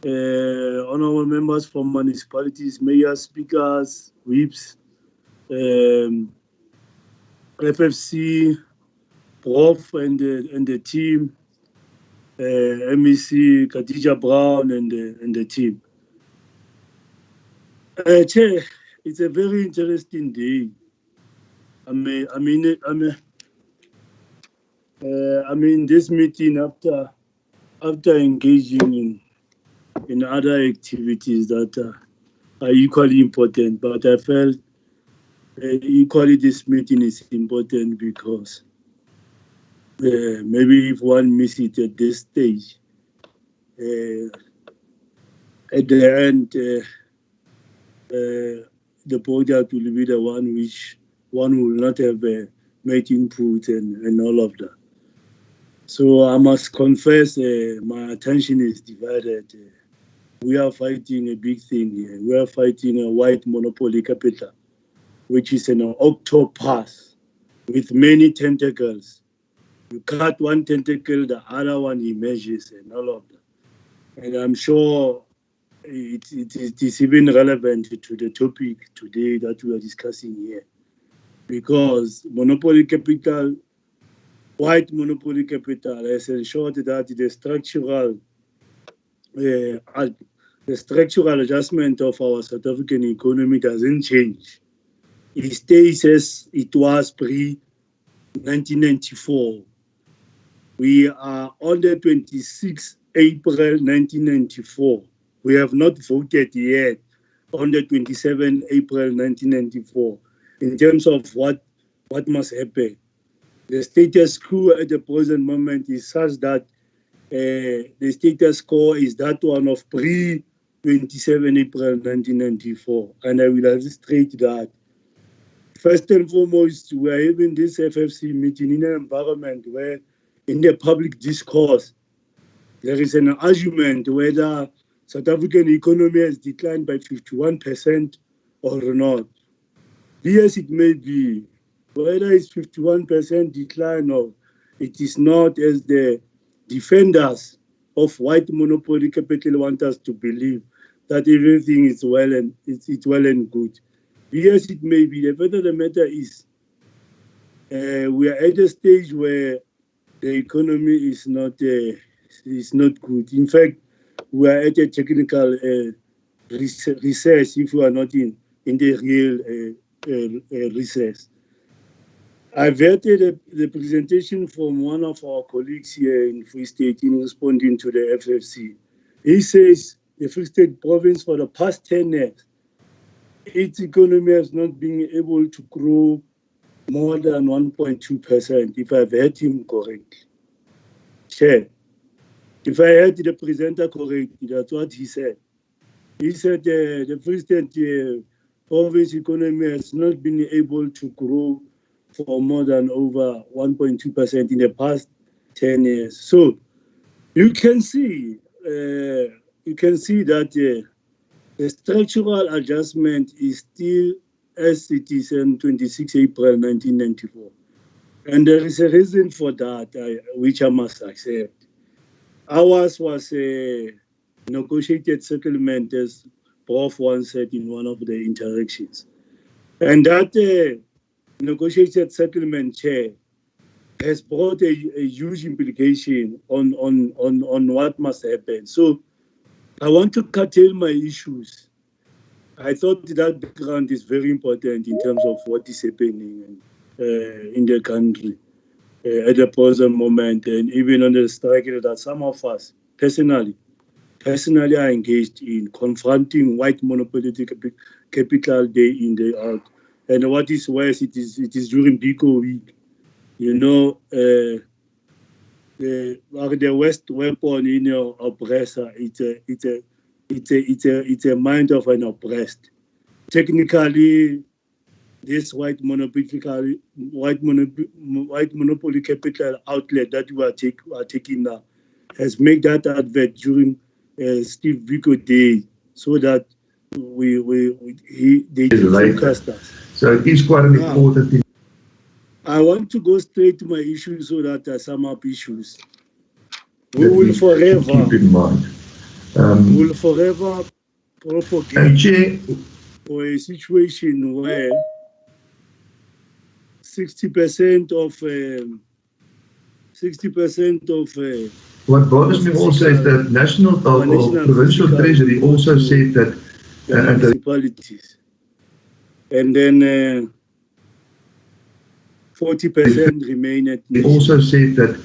honorable members from municipalities, mayors, speakers, whips, FFC, Prof and the team, MEC Khadija Brown and the team. Chair, it's a very interesting day. I mean, this meeting after engaging in other activities that are equally important, but I felt equally this meeting is important because maybe if one miss it at this stage, at the end, the product will be the one which one will not have made input and all of that. So I must confess, my attention is divided. We are fighting a big thing here. We are fighting a white monopoly capital, which is an octopus with many tentacles. You cut one tentacle, the other one emerges and all of that. And I'm sure it is even relevant to the topic today that we are discussing here. Because monopoly capital, white monopoly capital has ensured that the structural adjustment of our South African economy doesn't change. It stays as it was pre-1994. We are on the 26th April 1994. We have not voted yet on the 27th April 1994 in terms of what must happen. The status quo at the present moment is such that the status quo is that one of pre-27 April 1994. And I will illustrate that. First and foremost, we are having this FFC meeting in an environment where in the public discourse, there is an argument whether South African economy has declined by 51% or not. Be as it may be, whether it's 51% decline or it is not, as the defenders of white monopoly capital want us to believe that everything is well and it's well and good. Be as it may be, the fact of the matter is we are at a stage where the economy is not good. In fact, we are at a technical recess if we are not in the real recess. I've heard the presentation from one of our colleagues here in Free State in responding to the FFC. He says the Free State province for the past 10 years, its economy has not been able to grow more than 1.2%, if I've heard him correctly. Chair, if I heard the presenter correctly, that's what he said. He said the Free State province economy has not been able to grow for more than over 1.2% in the past 10 years. So you can see that the structural adjustment is still as it is on 26 April 1994. And there is a reason for that, which I must accept. Ours was a negotiated settlement, as Prof once said in one of the interactions. And that negotiated settlement, Chair, has brought a huge implication on what must happen. So I want to curtail my issues. I thought that background is very important in terms of what is happening in the country at the present moment, and even on the strike that some of us personally are engaged in confronting white monopoly capital day in, day out. And what is worse, it is during BICO week. You know, the worst weapon in your oppressor, it's a mind of an oppressed. Technically, this white monopoly capital outlet that we are taking now has made that advert during Steve Biko Day, so that they focused us. So it is quite an important thing. I want to go straight to my issues so that I sum up issues. We will forever. Keep in mind. will forever propagate for a situation where 60% of what bothers me also is that national or provincial treasury also said that municipalities, and then 40% remain at. They also said that,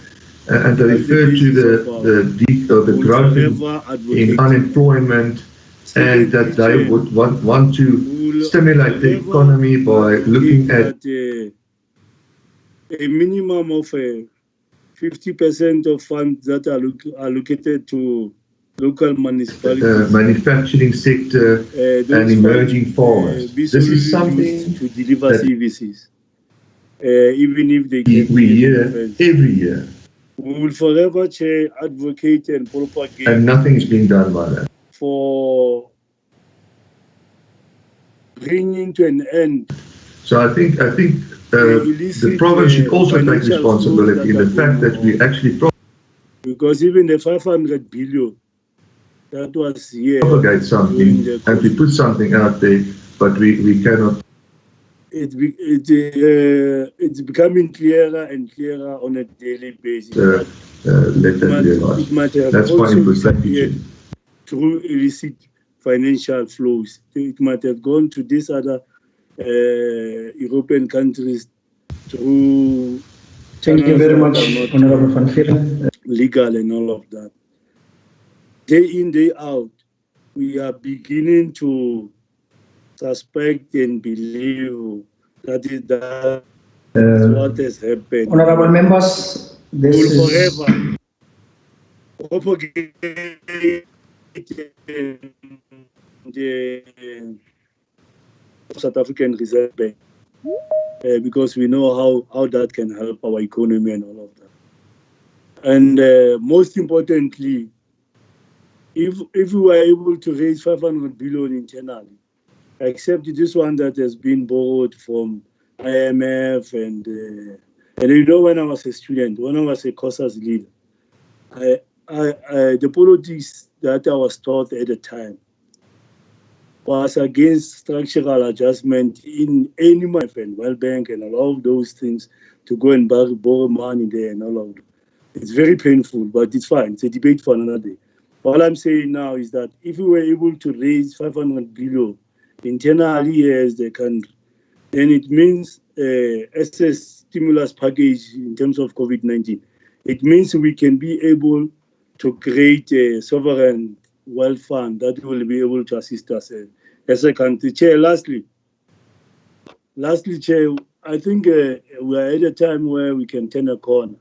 and they referred to the growth in unemployment, and that they would want to stimulate the economy by looking at a minimum of 50% of funds that are allocated to local municipalities, manufacturing sector and emerging farmers. This is something to deliver services, even if they get we hear every year. We will forever advocate and propagate, and nothing is being done by that. For bringing to an end. So I think the province should also take responsibility in the fact that we actually because even the 500 billion that was here propagate something and we put something out there, but we cannot. It's becoming clearer and clearer on a daily basis. Let them realize. That's fine, but thank you. Through illicit financial flows, it might have gone to these other European countries through. Thank you very much, Honorable Van Vieren. Legal and all of that. Day in, day out, we are beginning to suspect and believe that is what has happened. Honorable members, this will is forever propagate the South African Reserve Bank because we know how that can help our economy and all of that. And most importantly, if we were able to raise 500 billion internally, except this one that has been borrowed from IMF and you know, when I was a student, when I was a COSAS leader, the politics that I was taught at the time was against structural adjustment in any and World Bank and all of those things to go and borrow money there and all of that. It's very painful, but it's fine. It's a debate for another day. All I'm saying now is that if we were able to raise 500 billion internally as the country, then it means as a stimulus package in terms of COVID-19, it means we can be able to create a sovereign wealth fund that will be able to assist us as a country. Chair, lastly, Chair, I think we are at a time where we can turn a corner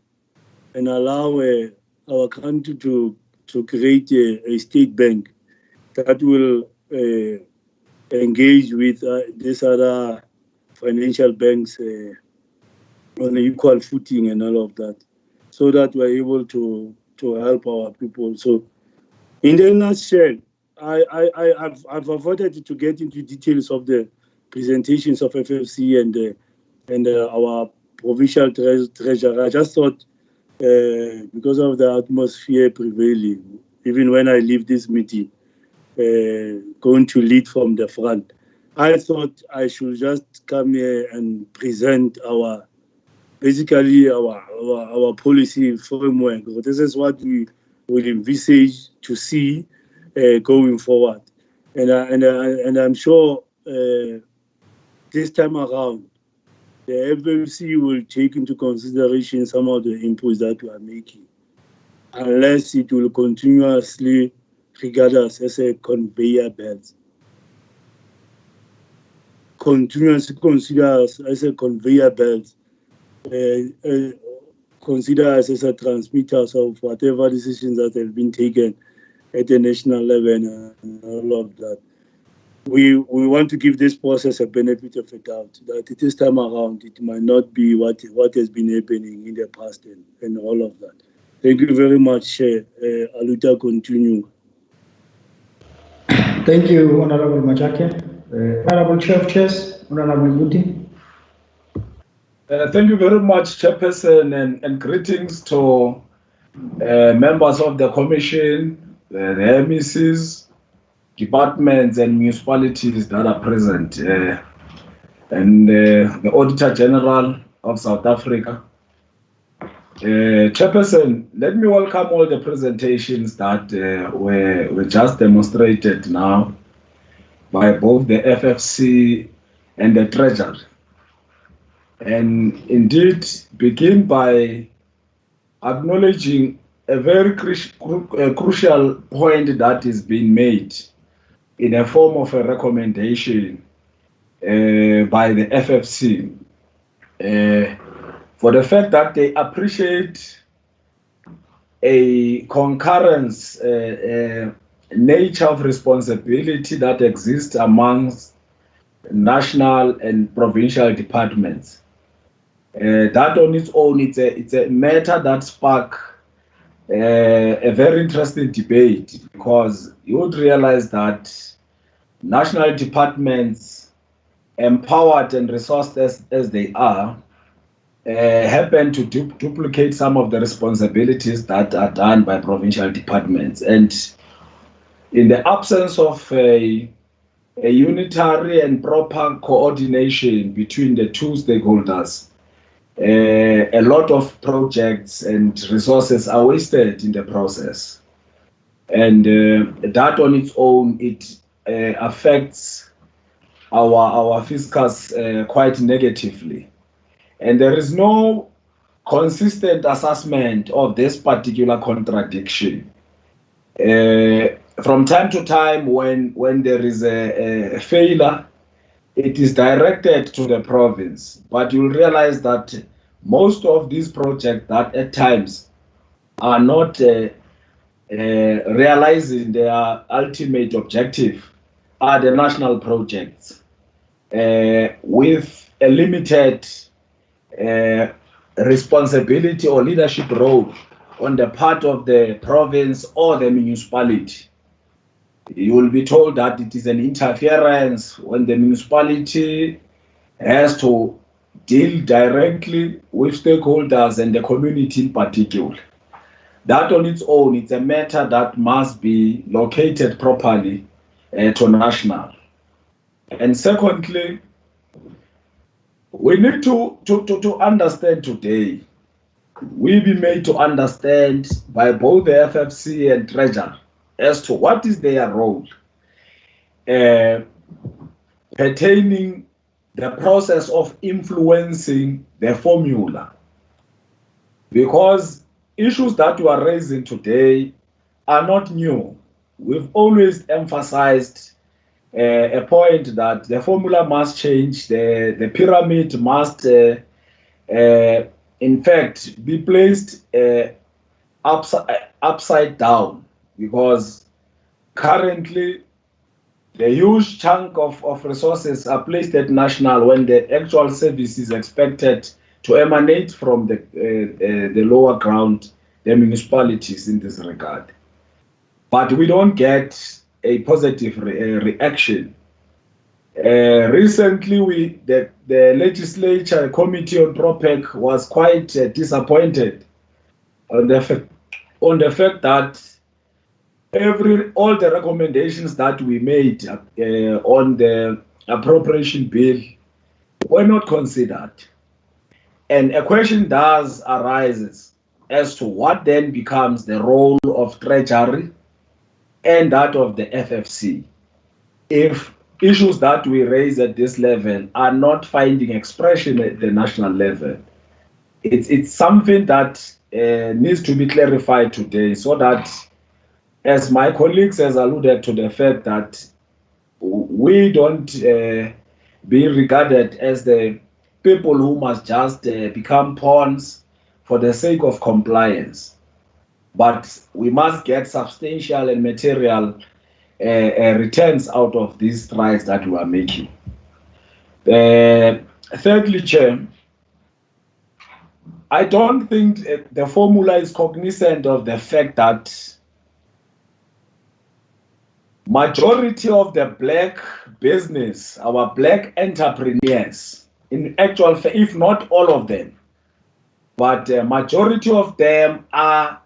and allow our country to create a state bank that will engage with these other financial banks on an equal footing and all of that, so that we're able to help our people. So, in the nutshell, I've avoided to get into details of the presentations of FFC and our provincial treasurer. I just thought, because of the atmosphere prevailing, even when I leave this meeting, going to lead from the front, I thought I should just come here and present our policy framework. This is what we will envisage to see going forward, and I'm sure this time around the FFC will take into consideration some of the inputs that we are making, unless it will continuously regard us as a conveyor belt. Continuously consider us as a conveyor belt, consider us as a transmitter of whatever decisions that have been taken at the national level and all of that. We want to give this process a benefit of the doubt, that this time around it might not be what has been happening in the past and all of that. Thank you very much. Aluta, continue. Thank you, Honorable Majake. Honorable Chair of Chairs, Honorable Buti. Thank you very much, Chairperson, and greetings to members of the Commission, the MECs, departments and municipalities that are present, and the Auditor General of South Africa. Chairperson, let me welcome all the presentations that were just demonstrated now by both the FFC and the Treasury. And indeed, begin by acknowledging a very crucial point that is being made in a form of a recommendation by the FFC for the fact that they appreciate a concurrence nature of responsibility that exists amongst national and provincial departments. That on its own, it's a matter that sparks a very interesting debate, because you would realize that national departments, empowered and resourced as they are, happen to duplicate some of the responsibilities that are done by provincial departments. And in the absence of a unitary and proper coordination between the two stakeholders, a lot of projects and resources are wasted in the process. And that on its own, it affects our fiscals quite negatively. And there is no consistent assessment of this particular contradiction. From time to time, when there is a failure, it is directed to the province. But you'll realize that most of these projects that at times are not realizing their ultimate objective are the national projects with a limited responsibility or leadership role on the part of the province or the municipality. You will be told that it is an interference when the municipality has to deal directly with stakeholders and the community in particular. That on its own, it's a matter that must be located properly to national. And secondly, we need to understand today, we be made to understand by both the FFC and Treasury as to what is their role pertaining the process of influencing the formula. Because issues that you are raising today are not new. We've always emphasized a point that the formula must change, the pyramid must in fact be placed upside down, because currently the huge chunk of resources are placed at national when the actual service is expected to emanate from the lower ground, the municipalities in this regard. But we don't get a positive reaction. Recently, the Legislature Committee on PROPEC was quite disappointed on the fact that all the recommendations that we made on the appropriation bill were not considered. And a question does arise as to what then becomes the role of Treasury and that of the FFC if issues that we raise at this level are not finding expression at the national level. It's something that needs to be clarified today, so that, as my colleagues has alluded to, the fact that we don't be regarded as the people who must just become pawns for the sake of compliance, but we must get substantial and material returns out of these strides that we are making. Thirdly, Chair, I don't think the formula is cognizant of the fact that majority of the black business, our black entrepreneurs, in actual, if not all of them, but majority of them are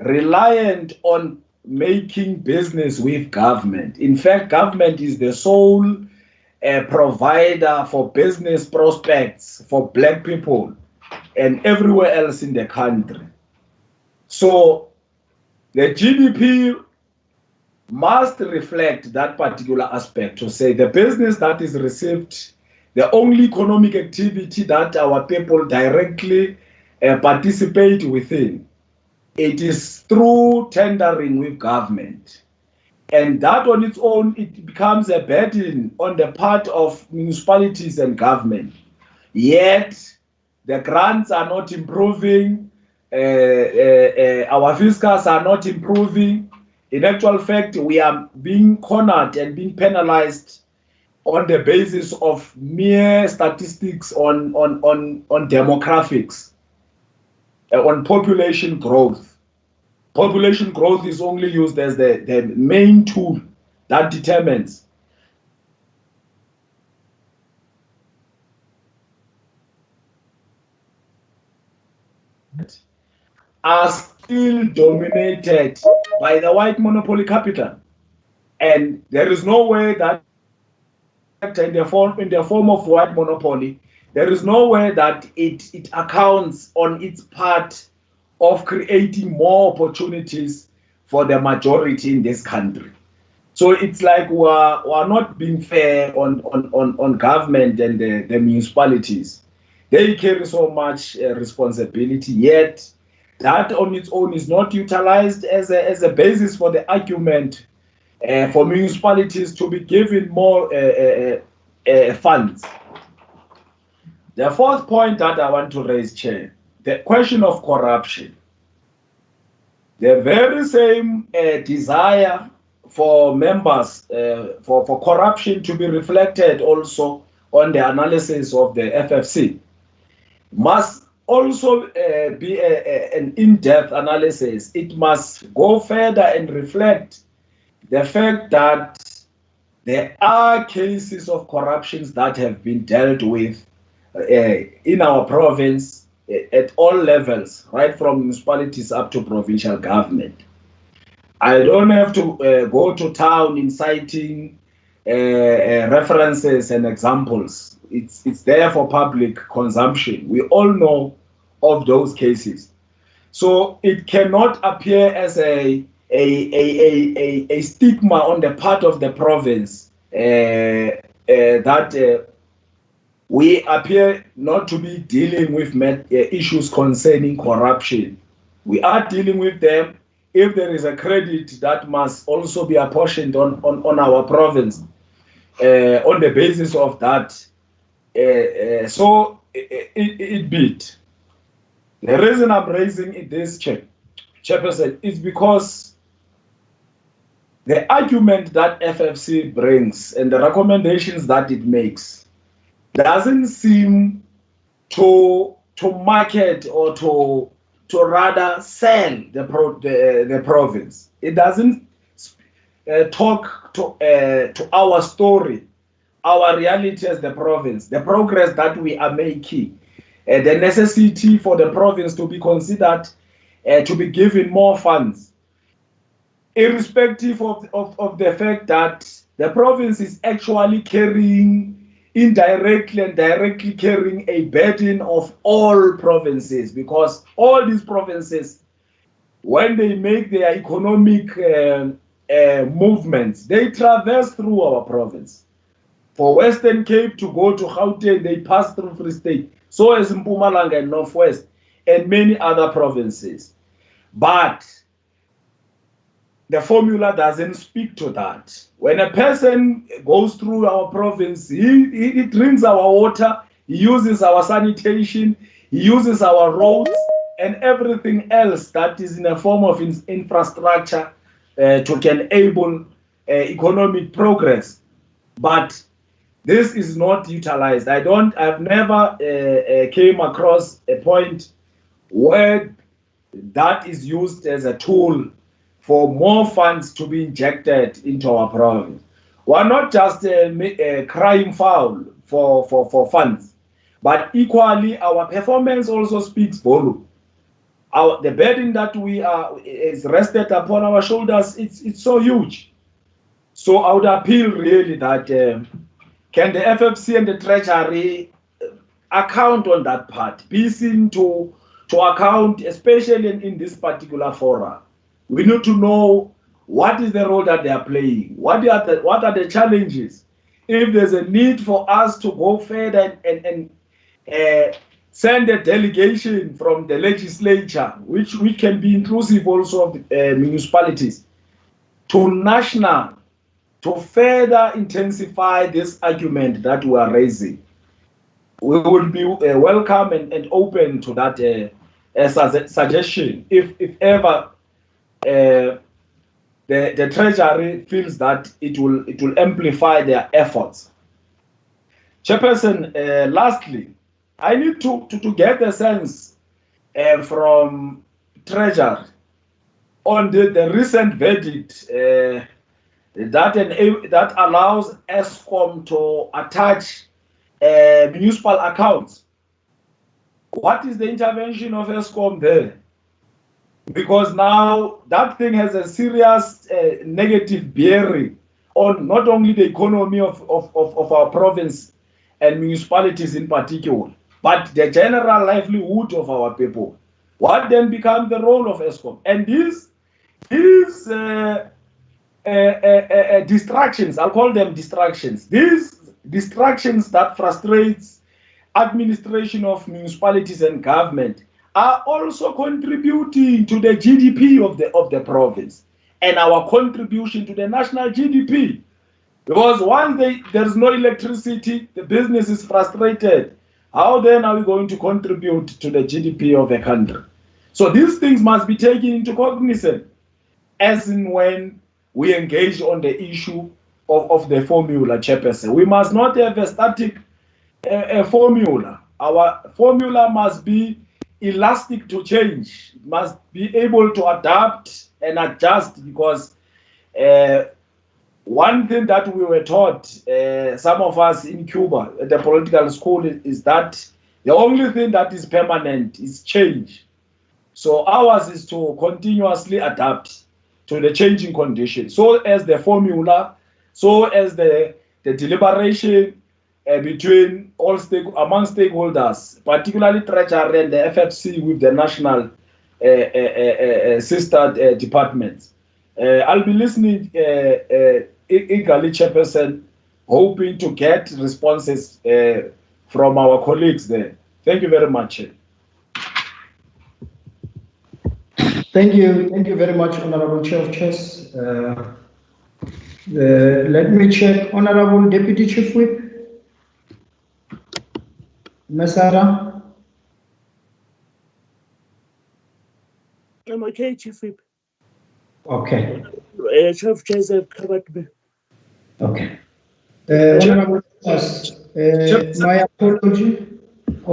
reliant on making business with government. In fact, government is the sole provider for business prospects for black people and everywhere else in the country. So the GDP must reflect that particular aspect to say the business that is received, the only economic activity that our people directly participate within, it is through tendering with government. And that on its own, it becomes a burden on the part of municipalities and government. Yet, the grants are not improving, our fiscals are not improving. In actual fact, we are being cornered and being penalized on the basis of mere statistics on demographics, on population growth. Population growth is only used as the main tool that determines are still dominated by the white monopoly capital. And there is no way that in the form of white monopoly, there is no way that it accounts on its part of creating more opportunities for the majority in this country. So it's like we're not being fair on government and the municipalities. They carry so much responsibility, yet that on its own is not utilized as a basis for the argument for municipalities to be given more funds. The fourth point that I want to raise, Chair, the question of corruption. The very same desire for members for corruption to be reflected also on the analysis of the FFC must also be an in-depth analysis. It must go further and reflect the fact that there are cases of corruptions that have been dealt with in our province at all levels, right from municipalities up to provincial government. I don't have to go to town in citing references and examples. It's there for public consumption. We all know of those cases. So it cannot appear as a stigma on the part of the province that we appear not to be dealing with issues concerning corruption. We are dealing with them. If there is a credit that must also be apportioned on our province on the basis of that, so it beat. The reason I'm raising this, Chairperson, is because the argument that FFC brings and the recommendations that it makes doesn't seem to market or to rather sell the province. It doesn't talk to our story, our reality as the province, the progress that we are making, the necessity for the province to be considered to be given more funds, irrespective of the fact that the province is actually carrying indirectly and directly carrying a burden of all provinces, because all these provinces, when they make their economic movements, they traverse through our province. For Western Cape to go to Gauteng, they pass through Free State. So as Mpumalanga and Northwest and many other provinces. But the formula doesn't speak to that. When a person goes through our province, he drinks our water, he uses our sanitation, he uses our roads and everything else that is in a form of infrastructure to enable economic progress. But this is not utilized. I've never came across a point where that is used as a tool for more funds to be injected into our province. We're not just crying foul for funds, but equally our performance also speaks volume. the burden that is rested upon our shoulders, it's so huge. So I would appeal really that can the FFC and the Treasury account on that part, be seen to account, especially in this particular forum. We need to know what is the role that they are playing, what are the challenges. If there's a need for us to go further and send a delegation from the legislature, which can be inclusive also of the, municipalities, to national, to further intensify this argument that we are raising. We would be welcome and open to that suggestion if ever the Treasury feels that it will amplify their efforts. Chairperson, lastly, I need to get a sense from Treasury on the recent verdict that allows ESCOM to attach municipal accounts. What is the intervention of ESCOM there? Because now that thing has a serious negative bearing on not only the economy of our province and municipalities in particular, but the general livelihood of our people. What then becomes the role of ESCOM? And these distractions, I'll call them distractions, these distractions that frustrates administration of municipalities and government are also contributing to the GDP of the province and our contribution to the national GDP. Because once there's no electricity, the business is frustrated. How then are we going to contribute to the GDP of a country? So these things must be taken into cognizance as in when we engage on the issue of the formula, Chairperson. We must not have a static formula. Our formula must be elastic to change. It must be able to adapt and adjust, because one thing that we were taught, some of us in Cuba at the political school, is that the only thing that is permanent is change. So ours is to continuously adapt to the changing conditions. So as the formula, so as the deliberation between among stakeholders, particularly Treasury and the FFC with the national sister departments. I'll be listening eagerly, Chairperson, hoping to get responses from our colleagues there. Thank you very much. Thank you very much, Honorable Chair of Chairs. Let me check, Honorable Deputy Chief Whip, Masara. I'm okay, Chief Whip. Okay. Chief of Chairs have covered me. Okay. Honorable Chairs, my apology.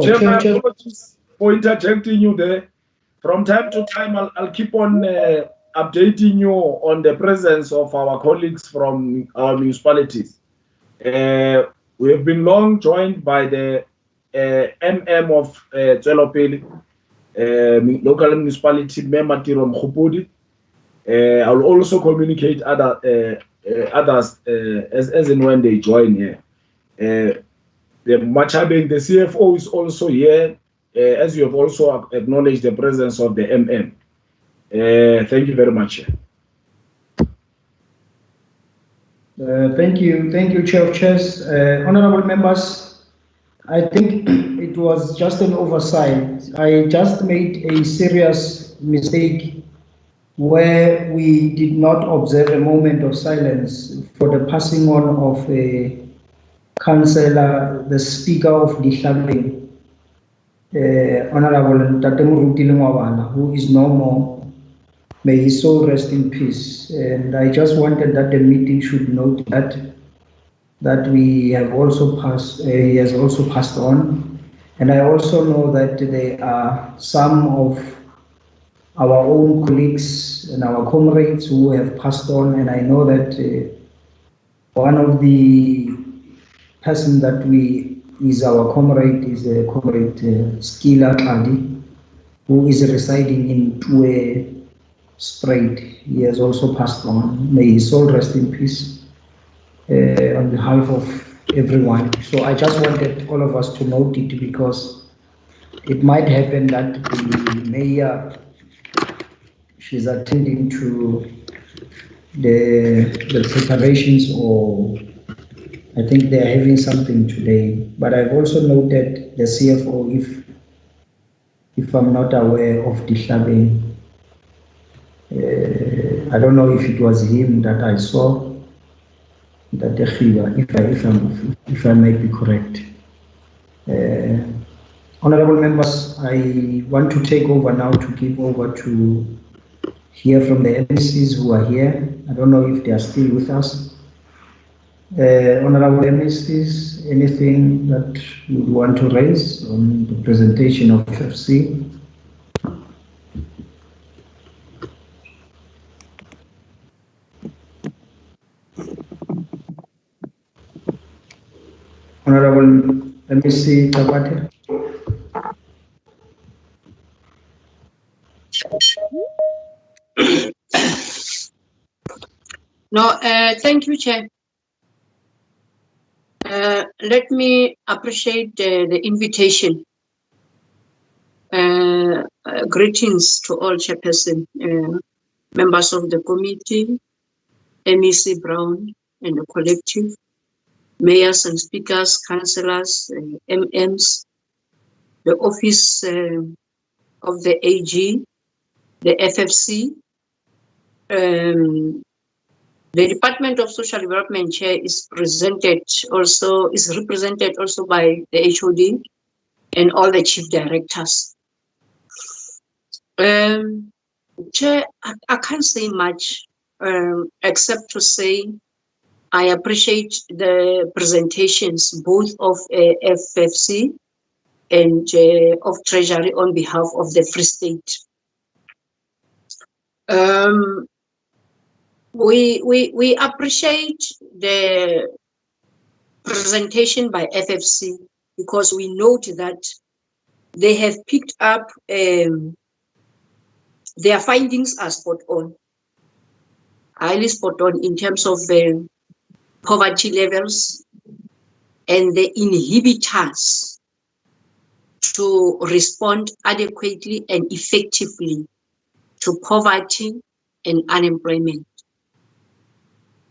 Chair, my apologies for interjecting you there. From time to time, I'll keep on updating you on the presence of our colleagues from our municipalities. We have been long joined by the MM of Tselopele, local municipality member Tirom Khupudi. I'll also communicate others as and when they join here. The Machabeng, the CFO, is also here. As you have also acknowledged the presence of the MM. Thank you very much. Thank you, Chair of Chairs. Honorable members, I think it was just an oversight. I just made a serious mistake where we did not observe a moment of silence for the passing on of a councillor, the Speaker of Legislature, Honorable Tatemuruti Lengwabana, who is no more. May his soul rest in peace. And I just wanted that the meeting should note that we have also passed. He has also passed on, and I also know that there are some of our own colleagues and our comrades who have passed on, and I know that one of the person that is our comrade is Comrade Skila Kandi, who is residing in Tue Strait. He has also passed on. May his soul rest in peace on behalf of everyone. So I just wanted all of us to note it, because it might happen that the mayor, she's attending to the preparations, or I think they're having something today. But I've also noted the CFO, if I'm not aware of Dihlabeng. I don't know if it was him that I saw, that if I may be correct. Honorable members, I want to take over now to give over to hear from the MCs who are here. I don't know if they are still with us. Honorable MCs, anything that you want to raise on the presentation of FFC? Honorable MC Tabate. No, thank you, Chair. Let me appreciate the invitation. Greetings to all chairperson, members of the committee, MEC Brown and the collective, mayors and speakers, councillors, MMs, the office of the AG, the FFC, the Department of Social Development Chair is represented also by the HOD and all the chief directors. Chair, I can't say much except to say I appreciate the presentations both of FFC and of Treasury on behalf of the Free State. We appreciate the presentation by FFC because we note that they have picked up their findings are spot on, highly spot on in terms of poverty levels and the inhibitors to respond adequately and effectively to poverty and unemployment.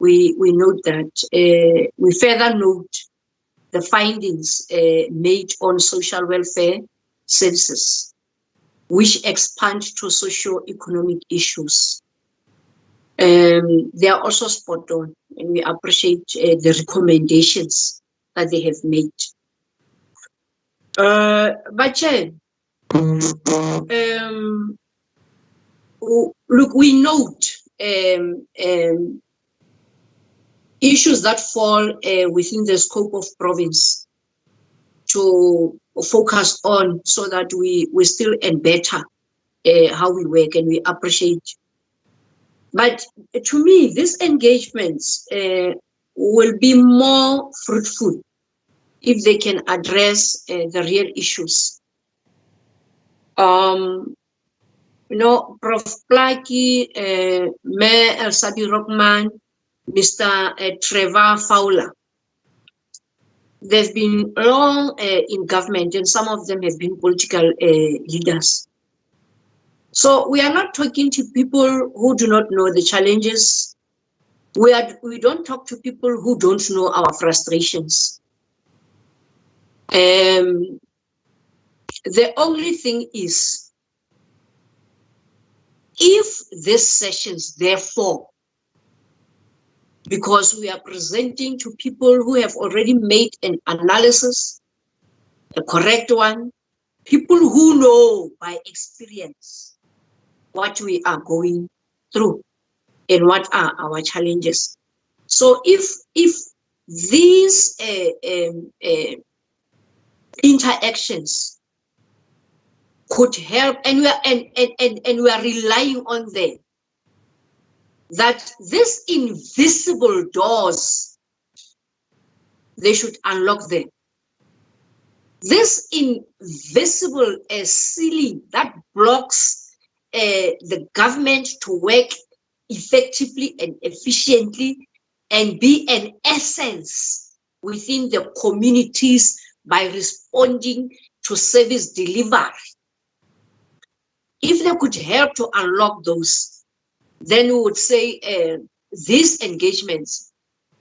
We note that. We further note the findings made on social welfare services, which expand to socio-economic issues. They are also spot on, and we appreciate the recommendations that they have made. But look, we note issues that fall within the scope of province to focus on so that we still and better how we work, and we appreciate. But to me, these engagements will be more fruitful if they can address the real issues. You know, Prof. Plaki, Mayor Elsabi Rockman, Mr. Trevor Fowler, they've been long in government, and some of them have been political leaders. So we are not talking to people who do not know the challenges. We don't talk to people who don't know our frustrations. The only thing is, if these sessions, therefore, because we are presenting to people who have already made an analysis, a correct one, people who know by experience what we are going through and what are our challenges. So if these interactions could help, and we are relying on them, that these invisible doors, they should unlock them. This invisible ceiling that blocks the government to work effectively and efficiently and be an essence within the communities by responding to service delivery. If they could help to unlock those, then we would say these engagements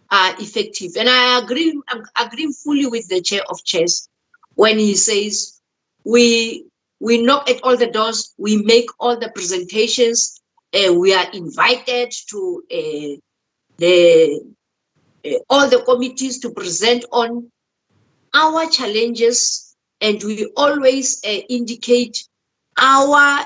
are effective. And I agree fully with the chair of chairs when he says we knock at all the doors, we make all the presentations, we are invited to all the committees to present on our challenges, and we always indicate our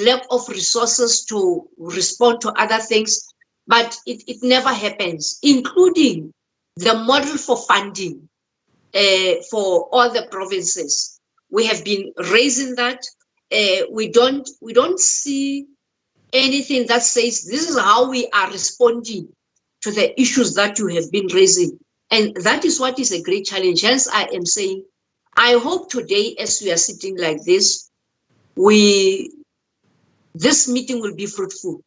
lack of resources to respond to other things, but it never happens, including the model for funding for all the provinces. We have been raising that. We don't see anything that says this is how we are responding to the issues that you have been raising. And that is what is a great challenge. Hence, I am saying, I hope today, as we are sitting like this, this meeting will be fruitful.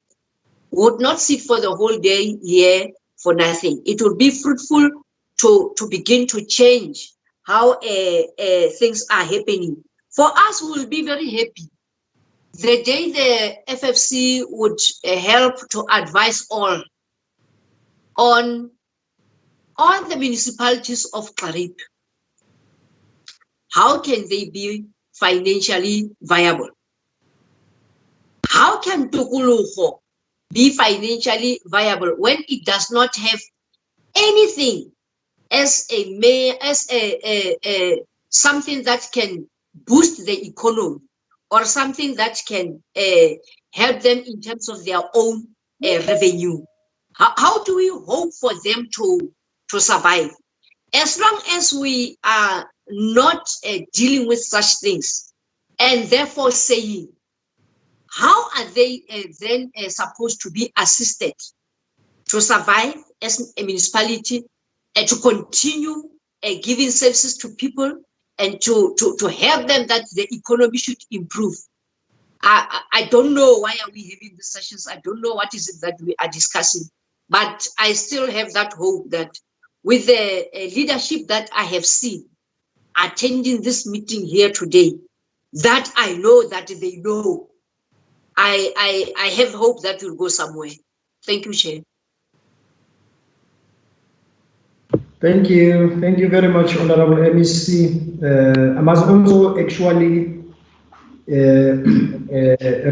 We would not sit for the whole day here for nothing. It will be fruitful to begin to change how things are happening. For us, we will be very happy the day the FFC would help to advise all on all the municipalities of Karib. How can they be financially viable? How can Tukuluho be financially viable when it does not have anything as something that can boost the economy or something that can help them in terms of their own revenue? How do we hope for them to survive? As long as we are not dealing with such things and therefore saying, how are they then supposed to be assisted to survive as a municipality and to continue giving services to people and to help them that the economy should improve? I don't know why are we having these sessions. I don't know what is it that we are discussing, but I still have that hope that with the leadership that I have seen attending this meeting here today, that I know that they know, I have hope that will go somewhere. Thank you, Chair. Thank you. Thank you very much, Honorable MEC. I must also actually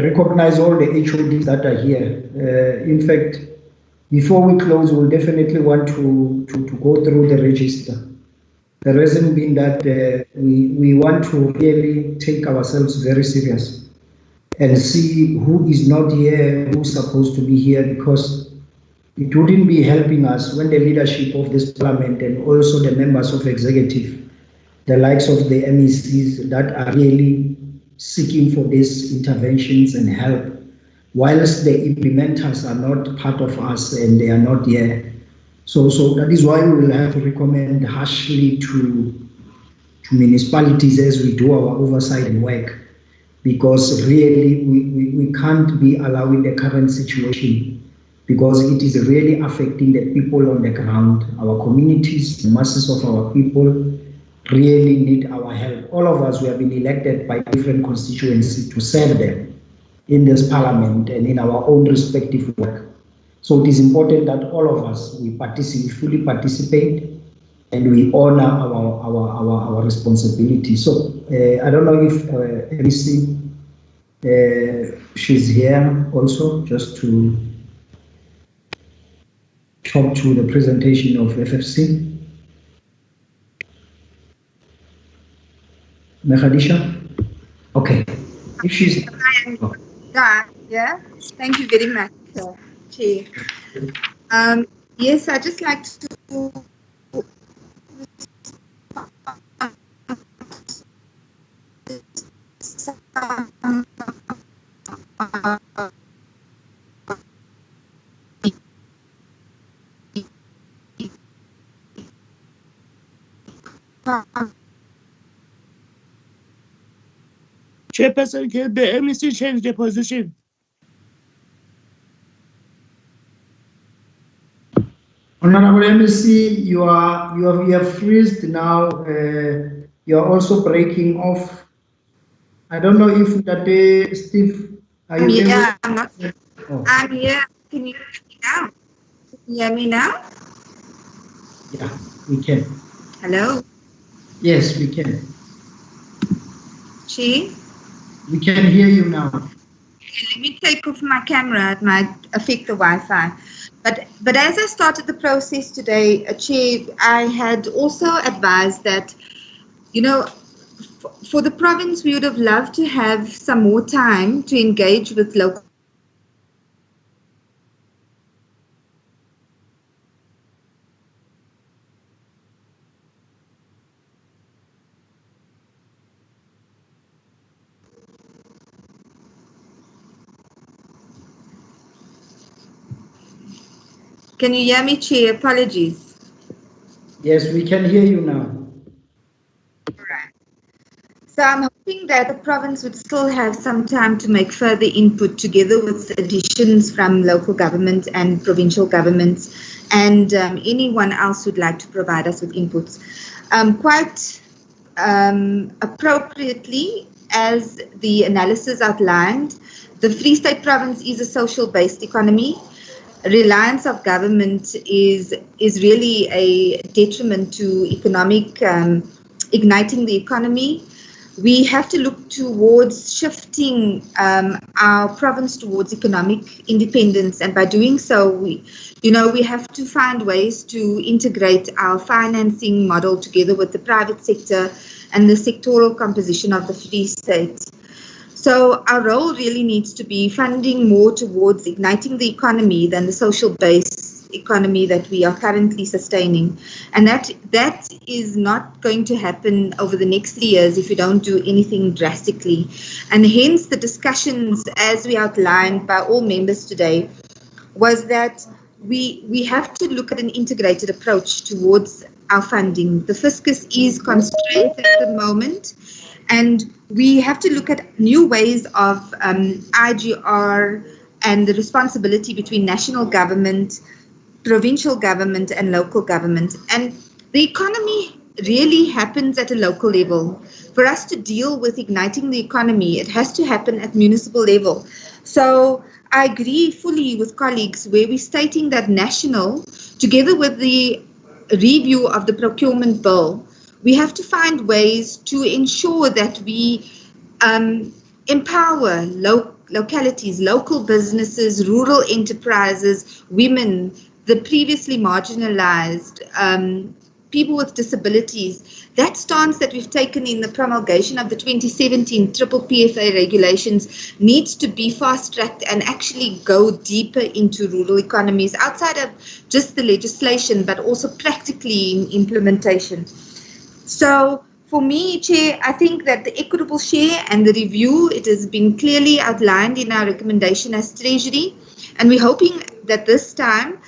recognize all the HODs that are here. In fact, before we close, we'll definitely want to go through the register. The reason being that we want to really take ourselves very serious and see who is not here, who's supposed to be here, because it wouldn't be helping us when the leadership of this parliament and also the members of executive, the likes of the MECs that are really seeking for these interventions and help, whilst the implementers are not part of us and they are not here. So that is why we will have to recommend harshly to municipalities as we do our oversight and work, because really we can't be allowing the current situation, because it is really affecting the people on the ground. Our communities, the masses of our people really need our help. All of us, we have been elected by different constituencies to serve them in this parliament and in our own respective work. So it is important that all of us, we fully participate and we honor our responsibility. So I don't know if MEC, she's here also, just to talk to the presentation of FFC. Mehadisha? Okay. If she's... Yeah, thank you very much, Chair. Yes, I'd just like to Chairperson, can the MEC change their position? Honorable MEC, you have freezed now. You are also breaking off. I don't know if that Steve, are you Yeah, able? I'm here. Can you hear me now? Can you hear me now? Yeah, we can. Hello? Yes, we can. Chi? We can hear you now. Okay, let me take off my camera. It might affect the Wi-Fi. But as I started the process today, Chair, I had also advised that, you know, for the province, we would have loved to have some more time to engage with local. Can you hear me, Chair? Apologies. Yes, we can hear you now. All right. So I'm hoping that the province would still have some time to make further input together with additions from local government and provincial governments and anyone else who'd like to provide us with inputs. Quite appropriately, as the analysis outlined, the Free State province is a social-based economy. Reliance of government is really a detriment to economic igniting the economy. We have to look towards shifting our province towards economic independence, and by doing so, we have to find ways to integrate our financing model together with the private sector and the sectoral composition of the Free State. So our role really needs to be funding more towards igniting the economy than the social base economy that we are currently sustaining. And that is not going to happen over the next 3 years if we don't do anything drastically. And hence the discussions, as we outlined by all members today, was that we have to look at an integrated approach towards our funding. The fiscus is constrained at the moment, and we have to look at new ways of IGR and the responsibility between national government, provincial government, and local government. And the economy really happens at a local level. For us to deal with igniting the economy, it has to happen at municipal level. So I agree fully with colleagues where we're stating that national, together with the review of the procurement bill, we have to find ways to ensure that we empower localities, local businesses, rural enterprises, women, the previously marginalized, people with disabilities. That stance that we've taken in the promulgation of the 2017 Triple PFA regulations needs to be fast-tracked and actually go deeper into rural economies outside of just the legislation, but also practically in implementation. So for me, Chair, I think that the equitable share and the review, it has been clearly outlined in our recommendation as Treasury, and we're hoping that this time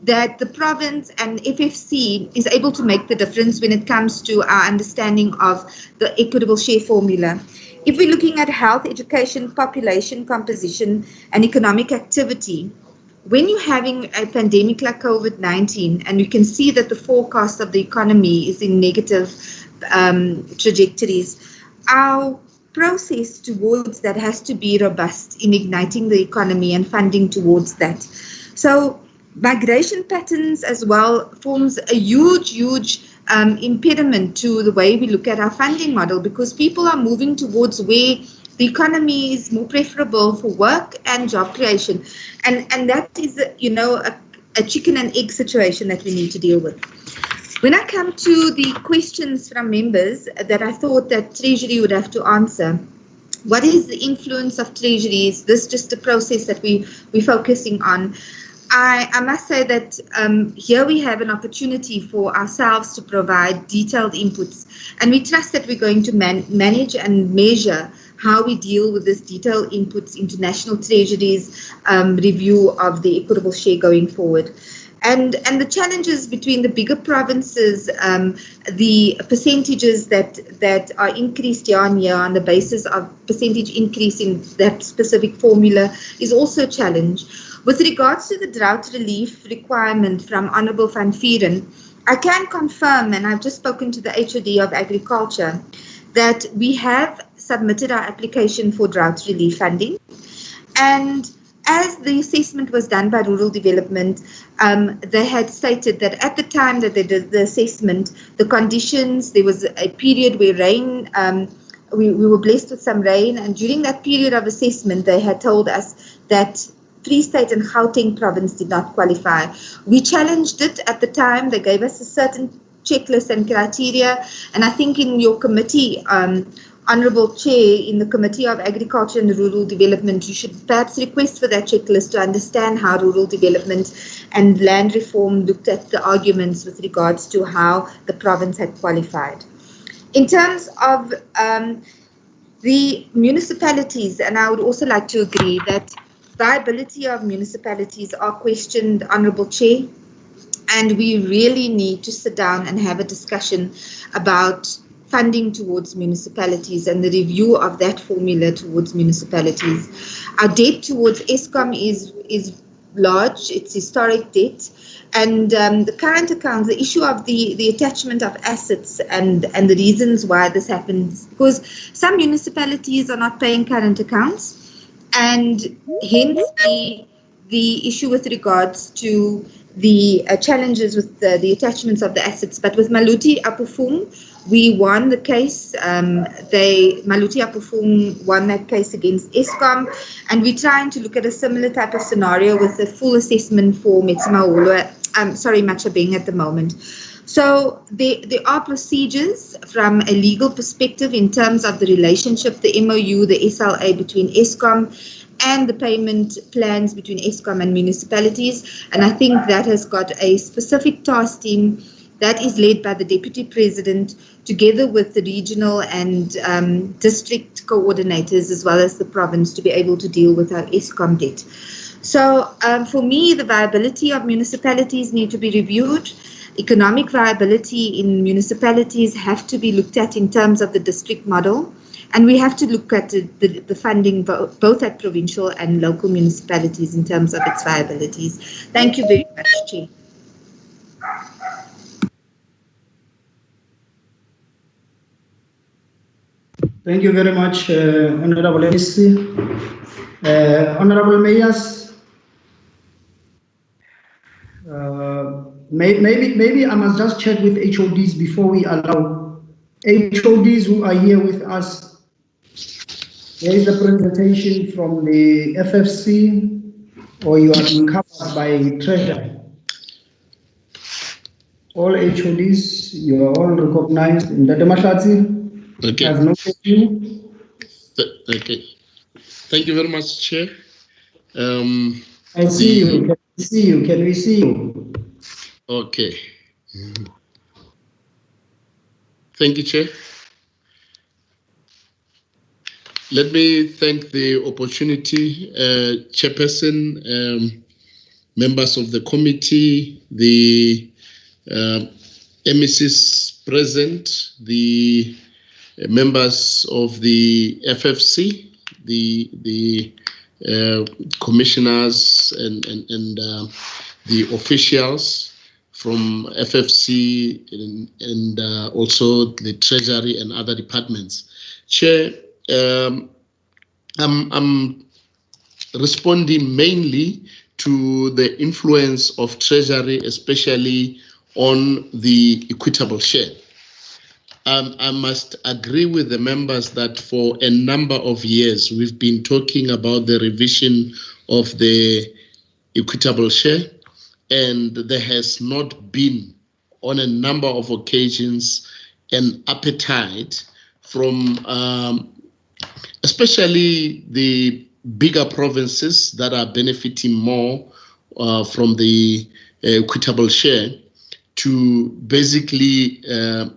that the province and FFC is able to make the difference when it comes to our understanding of the equitable share formula. If we're looking at health, education, population composition, and economic activity, when you're having a pandemic like COVID-19, and you can see that the forecast of the economy is in negative trajectories, our process towards that has to be robust in igniting the economy and funding towards that. So migration patterns as well forms a huge impediment to the way we look at our funding model, because people are moving towards where the economy is more preferable for work and job creation. And that is, a chicken and egg situation that we need to deal with. When I come to the questions from members that I thought that Treasury would have to answer, what is the influence of Treasury? Is this just a process that we're focusing on? I must say that here we have an opportunity for ourselves to provide detailed inputs, and we trust that we're going to manage and measure how we deal with this detailed inputs into National Treasury's review of the equitable share going forward. And the challenges between the bigger provinces, the percentages that are increased year on year on the basis of percentage increase in that specific formula is also a challenge. With regards to the drought relief requirement from Honourable Van Vieren, I can confirm, and I've just spoken to the HOD of Agriculture, that we have submitted our application for drought relief funding. And as the assessment was done by Rural Development, they had stated that at the time that they did the assessment, the conditions, there was a period where rain, we were blessed with some rain, and during that period of assessment, they had told us that Free State and Gauteng province did not qualify. We challenged it at the time. They gave us a certain checklist and criteria, and I think in your committee, Honourable Chair, in the Committee of Agriculture and Rural Development, you should perhaps request for that checklist to understand how rural development and land reform looked at the arguments with regards to how the province had qualified. In terms of the municipalities, and I would also like to agree that viability of municipalities are questioned, Honourable Chair, and we really need to sit down and have a discussion about funding towards municipalities and the review of that formula towards municipalities. Our debt towards Eskom is large, it's historic debt, and the current accounts, the issue of the attachment of assets and the reasons why this happens, because some municipalities are not paying current accounts, and hence the issue with regards to the challenges with the attachments of the assets. But with Maluti Apufung, we won the case. Maluti Apufung won that case against Eskom, and we're trying to look at a similar type of scenario with the full assessment for Machabeng at the moment. So there are procedures from a legal perspective in terms of the relationship, the MOU, the SLA between Eskom and the payment plans between Eskom and municipalities. And I think that has got a specific task team that is led by the Deputy President, together with the regional and district coordinators, as well as the province, to be able to deal with our Eskom debt. So for me, the viability of municipalities need to be reviewed. Economic viability in municipalities have to be looked at in terms of the district model. And we have to look at the funding both at provincial and local municipalities in terms of its viabilities. Thank you very much, Chair. Thank you very much, Honourable MC. Honourable Mayors, maybe I must just check with HODs before we allow HODs who are here with us. There is a presentation from the FFC, or you are being covered by Treasury. All HODs, you are all recognized. Ndate Mahlatsi, okay. I have noted you. Okay. Thank you very much, Chair. I see you. Can we see you? Can we see you? Okay. Thank you, Chair. Let me thank the opportunity, Chairperson, members of the committee, the MECs present, the members of the FFC, the commissioners and the officials from FFC and also the Treasury and other departments. Chair, I'm responding mainly to the influence of Treasury, especially on the equitable share. I must agree with the members that for a number of years we've been talking about the revision of the equitable share, and there has not been, on a number of occasions, an appetite from especially the bigger provinces that are benefiting more from the equitable share to basically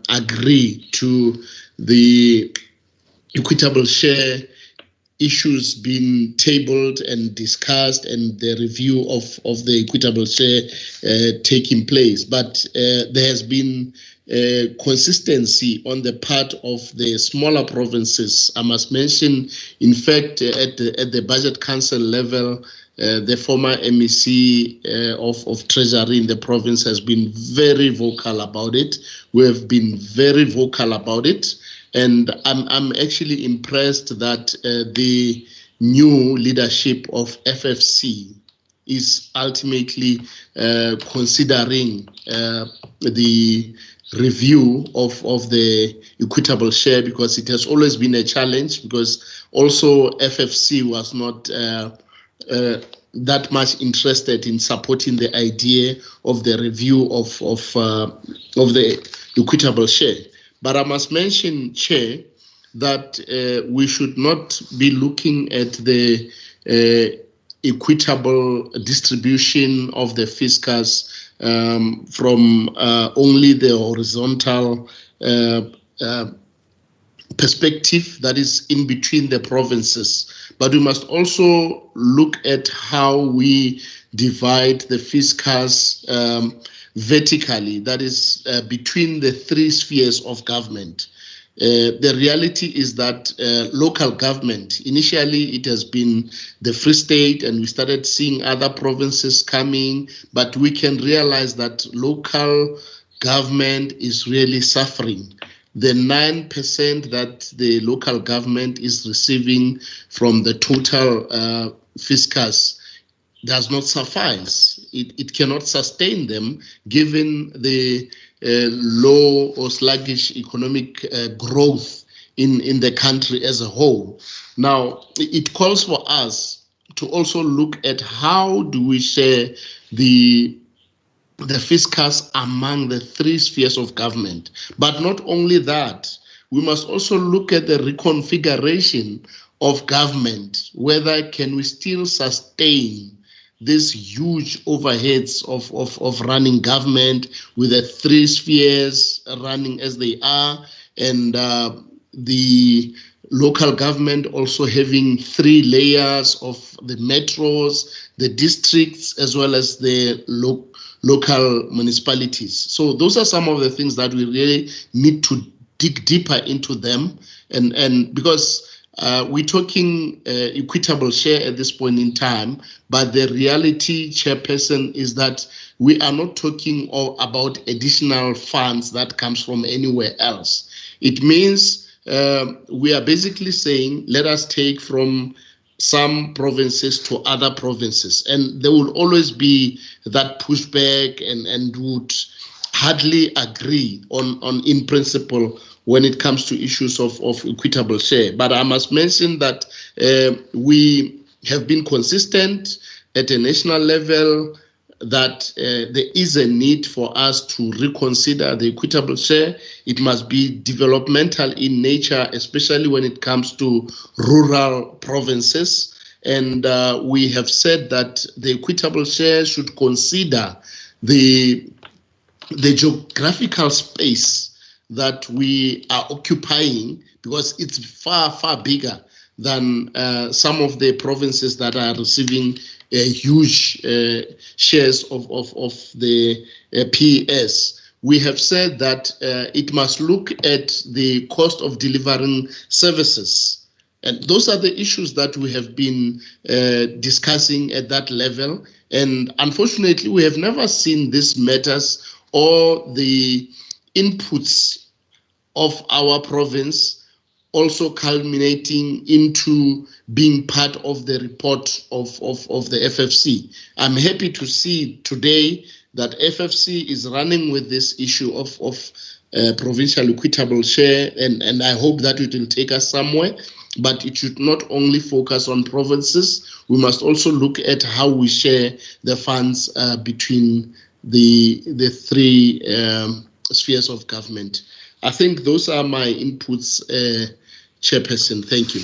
agree to the equitable share issues being tabled and discussed and the review of the equitable share taking place. But there has been consistency on the part of the smaller provinces. I must mention, in fact, at the Budget Council level, the former MEC of Treasury in the province has been very vocal about it. We have been very vocal about it. And I'm actually impressed that the new leadership of FFC is ultimately considering the review of the equitable share, because it has always been a challenge, because also FFC was not that much interested in supporting the idea of the review of the equitable share. But I must mention, Chair, that we should not be looking at the equitable distribution of the fiscus from only the horizontal perspective that is in between the provinces. But we must also look at how we divide the fiscus vertically, that is between the three spheres of government. The reality is that local government, initially it has been the Free State, and we started seeing other provinces coming, but we can realize that local government is really suffering. The 9% that the local government is receiving from the total fiscus does not suffice. It cannot sustain them given the low or sluggish economic growth in the country as a whole. Now, it calls for us to also look at how do we share the fiscus among the three spheres of government. But not only that, we must also look at the reconfiguration of government, whether can we still sustain these huge overheads of running government with the three spheres running as they are, and the local government also having three layers of the metros, the districts, as well as the local municipalities. So those are some of the things that we really need to dig deeper into them, and because we're talking equitable share at this point in time, but the reality, Chairperson, is that we are not talking about additional funds that comes from anywhere else. It means we are basically saying, let us take from some provinces to other provinces, and there will always be that pushback, and would hardly agree on in principle when it comes to issues of equitable share. But I must mention that we have been consistent at a national level that there is a need for us to reconsider the equitable share. It must be developmental in nature, especially when it comes to rural provinces. And we have said that the equitable share should consider the geographical space that we are occupying, because it's far, far bigger than some of the provinces that are receiving huge shares of the PES. We have said that it must look at the cost of delivering services. And those are the issues that we have been discussing at that level. And unfortunately, we have never seen these matters or the inputs of our province also culminating into being part of the report of the FFC. I'm happy to see today that FFC is running with this issue of provincial equitable share, and I hope that it will take us somewhere. But it should not only focus on provinces, we must also look at how we share the funds between the three spheres of government. I think those are my inputs, Chairperson. Thank you.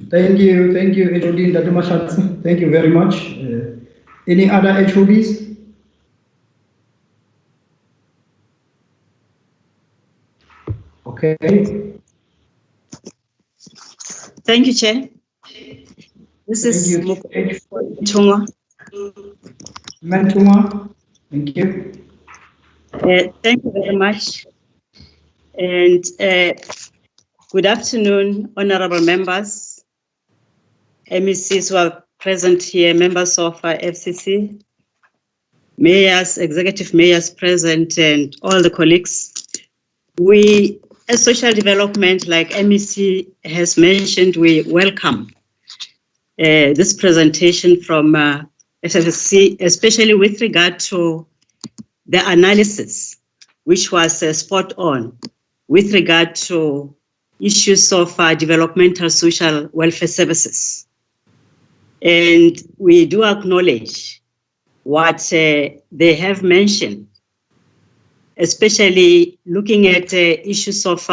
Thank you, HOD Ndatumashatsi. Thank you very much. Any other HODs? Okay. Thank you, Chair. This is Mutungwa. Mutungwa, thank you. Thank you very much. And good afternoon, honorable members, MECs who are present here, members of FCC, mayors, executive mayors present, and all the colleagues. We, as social development, like MEC has mentioned, we welcome this presentation from FCC, especially with regard to the analysis, which was spot on with regard to issues of developmental social welfare services. And we do acknowledge what they have mentioned, especially looking at issues of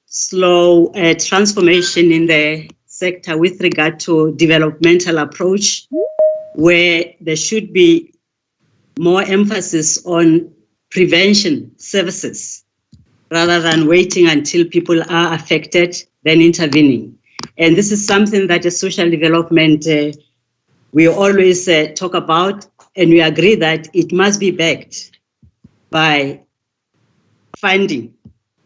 slow transformation in the sector with regard to developmental approach, where there should be more emphasis on prevention services rather than waiting until people are affected, then intervening. And this is something that as social development, we always talk about, and we agree that it must be backed by funding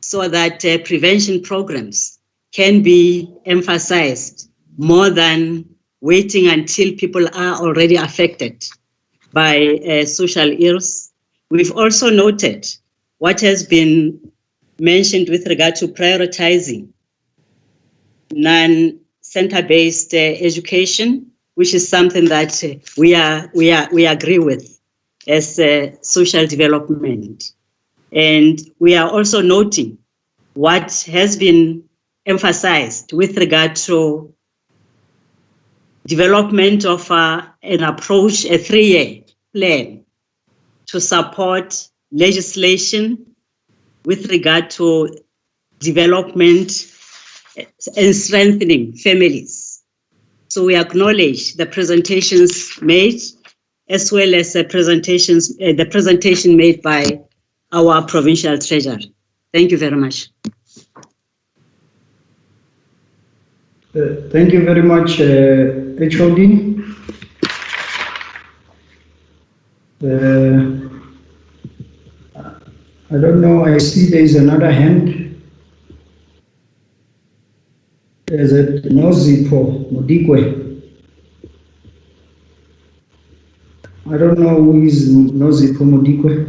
so that prevention programs can be emphasized more than waiting until people are already affected by social ills. We've also noted what has been mentioned with regard to prioritizing non-center-based education, which is something that we agree with as social development. And we are also noting what has been emphasized with regard to development of an approach, a 3-year plan to support legislation with regard to development and strengthening families. So we acknowledge the presentations made, as well as the presentation made by our provincial treasurer. Thank you very much. Thank you very much, HOD. I don't know, I see there is another hand. Is it Nozipo Modikwe? I don't know who is Nozipo Modikwe.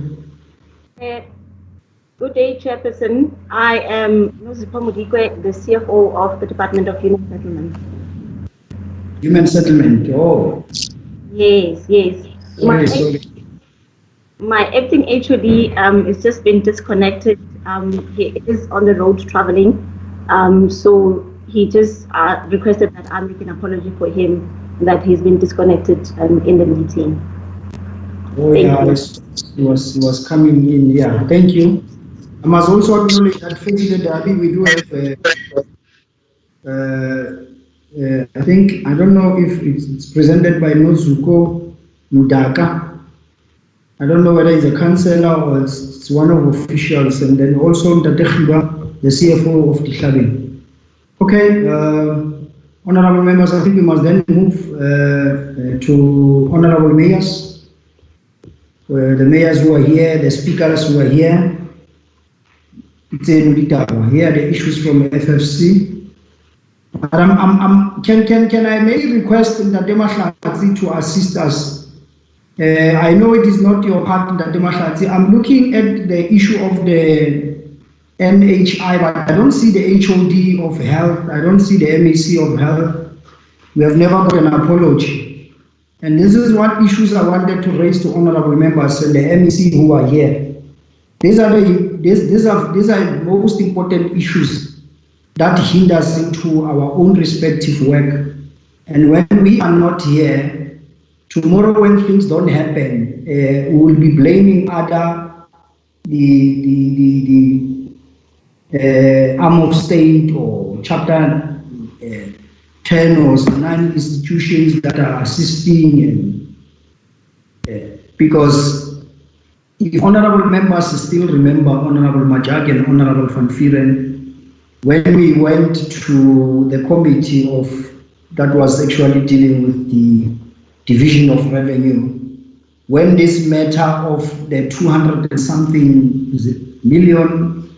Good day, Chairperson. I am Nozipo Modikwe, the CFO of the Department of Human Settlement. Human Settlement, oh. Yes, yes. Sorry. My acting HOD has just been disconnected. He is on the road traveling. So he just requested that I make an apology for him that he's been disconnected in the meeting. Oh, yeah, he was coming in. Yeah, thank you. I must also acknowledge that facing the derby, we do have, I think, I don't know if it's presented by Nozuko Mudaka. I don't know whether he's a councillor or it's one of officials, and then also Mtatekhiba, the CFO of Tihlabi. Okay, honorable members, I think we must then move to honorable mayors. The mayors who are here, the speakers who are here. Here are the issues from the FFC. But can I maybe request Ndadema Hlatsi to assist us? I know it is not your part, Ndadema Hlatsi. I'm looking at the issue of the NHI, but I don't see the HOD of health. I don't see the MAC of health. We have never got an apology. And this is what issues I wanted to raise to honorable members and the MEC who are here. These are the most important issues that hinders into our own respective work. And when we are not here, tomorrow when things don't happen, we will be blaming other the arm of state or chapter 10 or 9 institutions that are assisting, and because if honorable members still remember Honorable Majak and Honorable Van Vieren, when we went to the committee that was actually dealing with the division of revenue, when this matter of the 200 and something million,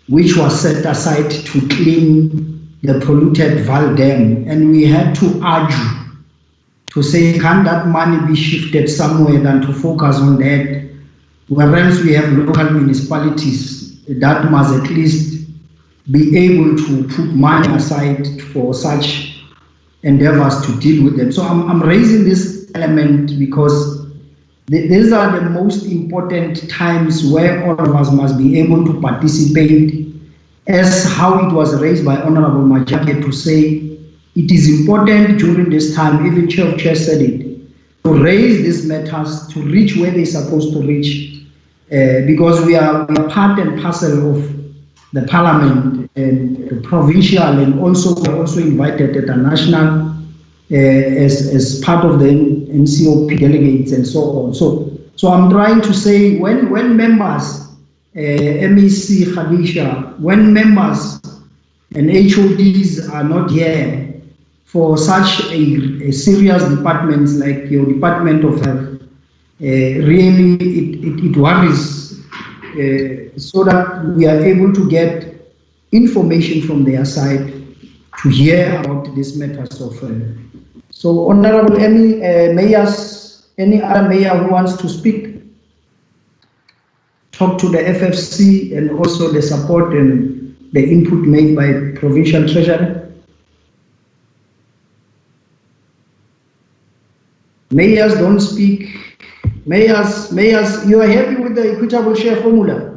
which was set aside to clean the polluted Val Dam, and we had to argue to say, can that money be shifted somewhere than to focus on that? Whereas we have local municipalities that must at least be able to put money aside for such endeavors to deal with them. So I'm raising this element because these are the most important times where all of us must be able to participate, as how it was raised by Honorable Majake to say, it is important during this time, even Chair of Chair said it, to raise these matters to reach where they're supposed to reach, because we are part and parcel of the Parliament and the provincial, and also we're also invited at the national as part of the NCOP delegates and so on. So I'm trying to say when members, MEC Khadisha, when members and HODs are not here for such a serious departments like your Department of Health, really it worries, so that we are able to get information from their side to hear about these matters of. So Honorable Mayors, any other mayor who wants to speak, talk to the FFC and also the support and the input made by Provincial Treasury. Mayors don't speak. Mayors, you are happy with the equitable share formula?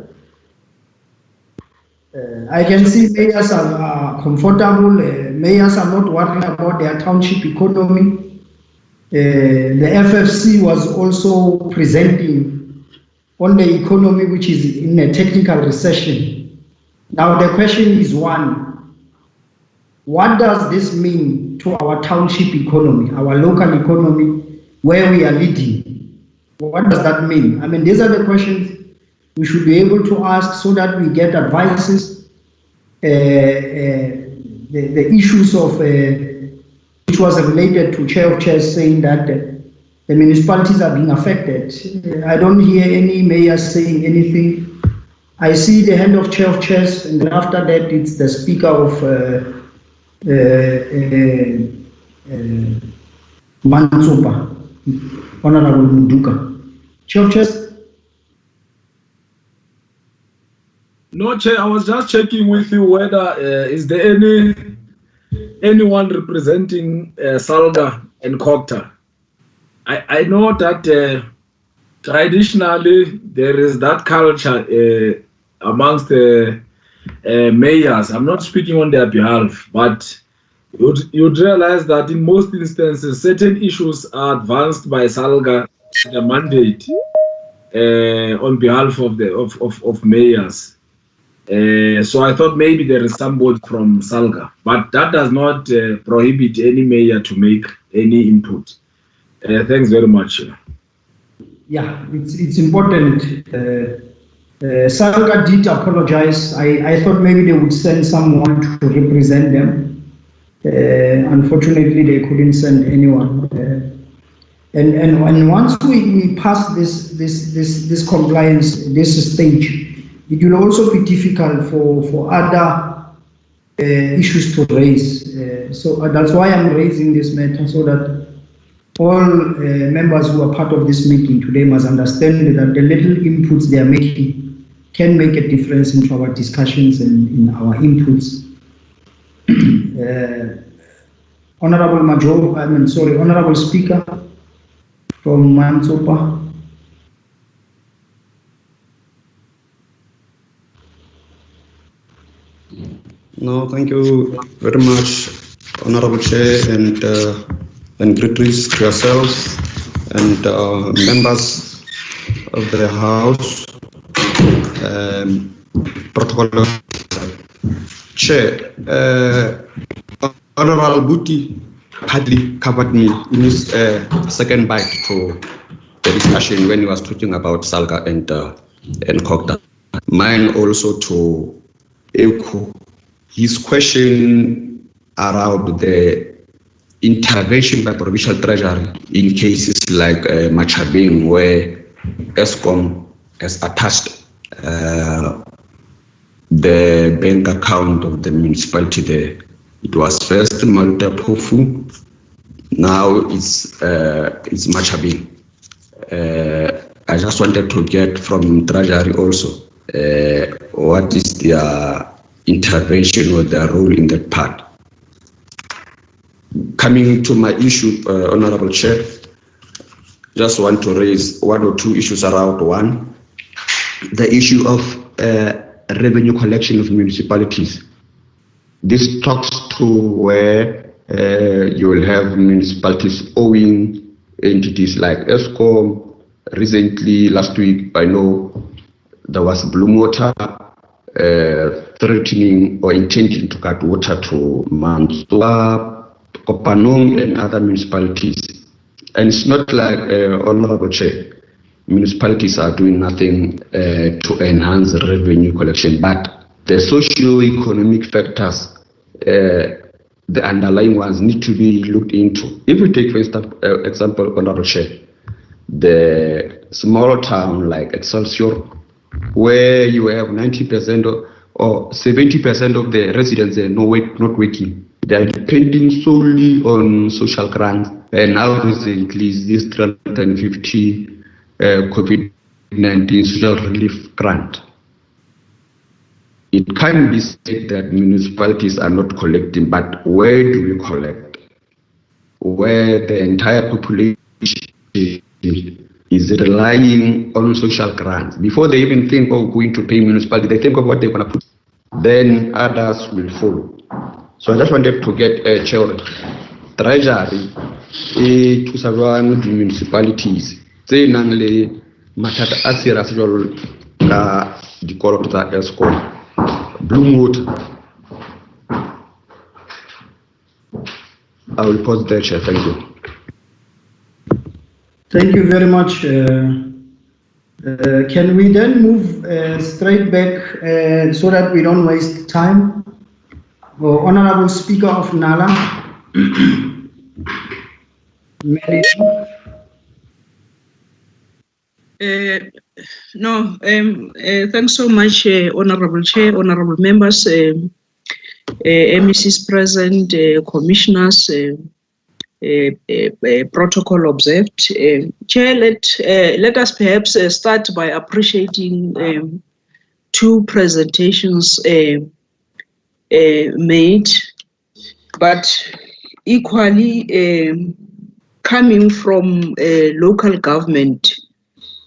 I can see mayors are comfortable. Mayors are not worried about their township economy. The FFC was also presenting on the economy, which is in a technical recession. Now the question is one, what does this mean to our township economy, our local economy, where we are leading? What does that mean? I mean, these are the questions we should be able to ask so that we get advices, the issues of, which was related to Chair of Chairs saying that the municipalities are being affected. I don't hear any mayors saying anything. I see the hand of Chair of Chairs, and then after that it's the Speaker of Mantsopa, Honorable Munduka. Chair of Chairs. No, Chair, I was just checking with you whether is there anyone representing Salga and Kokta. I know that traditionally there is that culture amongst the mayors. I'm not speaking on their behalf, but you'd realize that in most instances, certain issues are advanced by Salga, the mandate on behalf of the mayors. So I thought maybe there is somebody from Salga, but that does not prohibit any mayor to make any input. Thanks very much. Yeah, it's important. Salga did apologize. I thought maybe they would send someone to represent them. Unfortunately, they couldn't send anyone. And once we pass this compliance, this stage, it will also be difficult for other issues to raise. So that's why I'm raising this matter, so that all members who are part of this meeting today must understand that the little inputs they are making can make a difference into our discussions and in our inputs. Honorable Speaker from Mantsopa. No, thank you very much, Honorable Chair, and greetings to yourselves and members of the House. Protocol Chair, Honorable Buti hardly covered me in his second bite to the discussion when he was talking about Salga and Kokta. Mine also to echo his question around the intervention by provincial treasury in cases like Machabeng, where ESCOM has attached the bank account of the municipality there. It was first Maluta Pofu, now it's Machabeng. I just wanted to get from Treasury also what is their intervention or their role in that part. Coming to my issue, Honorable Chair, just want to raise one or two issues around. One, the issue of revenue collection of municipalities. This talks to where you will have municipalities owing entities like ESCOM. Recently, last week, I know there was Blue Water threatening or intending to cut water to Mantua, Kopanong, and other municipalities. And it's not like, Honorable Chair, municipalities are doing nothing to enhance revenue collection, but the socio-economic factors, the underlying ones, need to be looked into. If we take, for example, Honorable Chair, the small town like Excelsior, where you have 90% or 70% of the residents are not working. They are depending solely on social grants, and now recently this 350 COVID-19 social relief grant. It can be said that municipalities are not collecting, but where do we collect? Where the entire population is relying on social grants. Before they even think of going to pay municipality, they think of what they're going to put. Then others will follow. So I just wanted to get a treasury to surround the municipalities. Say nangle matata asira sejol ka dikolo ta ESCOM. Blue Water. I will pause there, Chair. Thank you. Thank you very much. Can we then move straight back so that we don't waste time? Honorable Speaker of Nala. No, thanks so much, Honorable Chair, Honorable Members, MECs present, Commissioners, protocol observed. Chair, let us perhaps start by appreciating two presentations made, but equally coming from local government,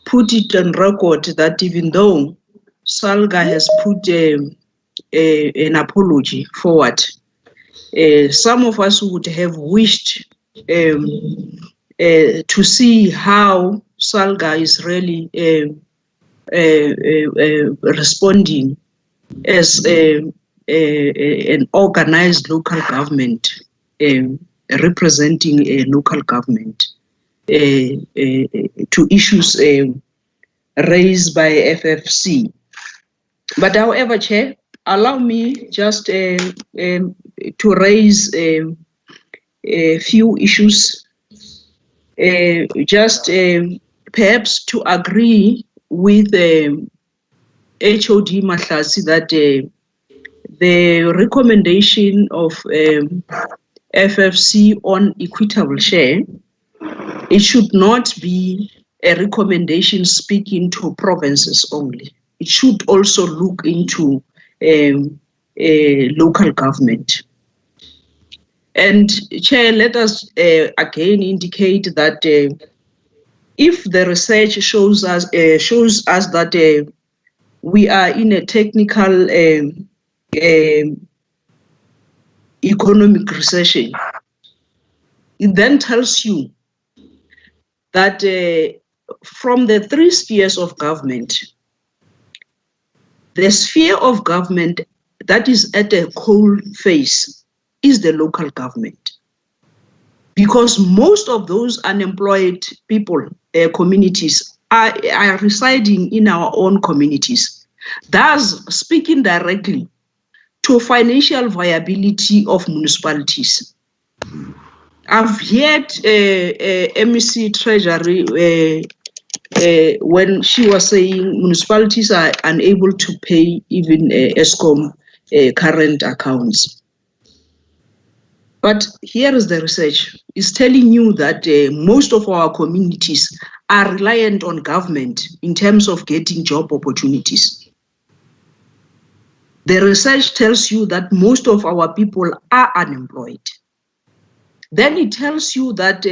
put it on record that even though SALGA has put an apology forward, some of us would have wished to see how SALGA is really responding as an organized local government, representing a local government to issues raised by FFC. But however, Chair, allow me just to raise a few issues, just perhaps to agree with HOD Mahlasi that the recommendation of FFC on equitable share, it should not be a recommendation speaking to provinces only. It should also look into local government. And Chair, let us again indicate that if the research shows us that we are in a technical economic recession, it then tells you that from the three spheres of government, the sphere of government that is at a cold phase is the local government. Because most of those unemployed people, communities, are residing in our own communities. Thus, speaking directly to financial viability of municipalities. I've heard MEC Treasury when she was saying municipalities are unable to pay even ESCOM current accounts. But here is the research. It's telling you that most of our communities are reliant on government in terms of getting job opportunities. The research tells you that most of our people are unemployed. Then it tells you that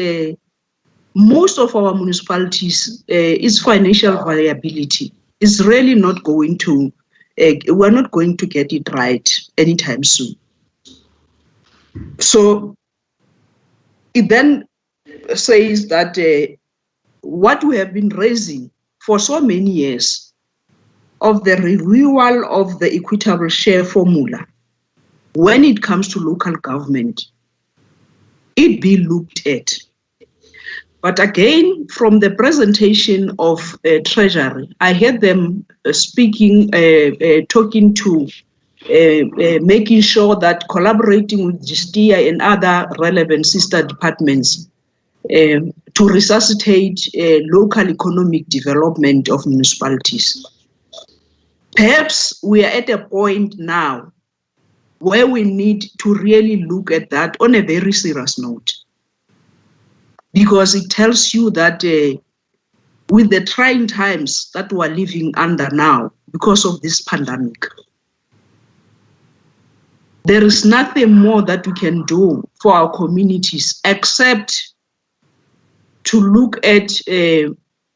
most of our municipalities is financial viability. Is really not going to, we're not going to get it right anytime soon. So it then says that what we have been raising for so many years of the renewal of the equitable share formula, when it comes to local government, it be looked at. But again, from the presentation of Treasury, I heard them speaking, talking to making sure that collaborating with GSTIA and other relevant sister departments to resuscitate local economic development of municipalities. Perhaps we are at a point now where we need to really look at that on a very serious note, because it tells you that with the trying times that we're living under now because of this pandemic, there is nothing more that we can do for our communities except to look at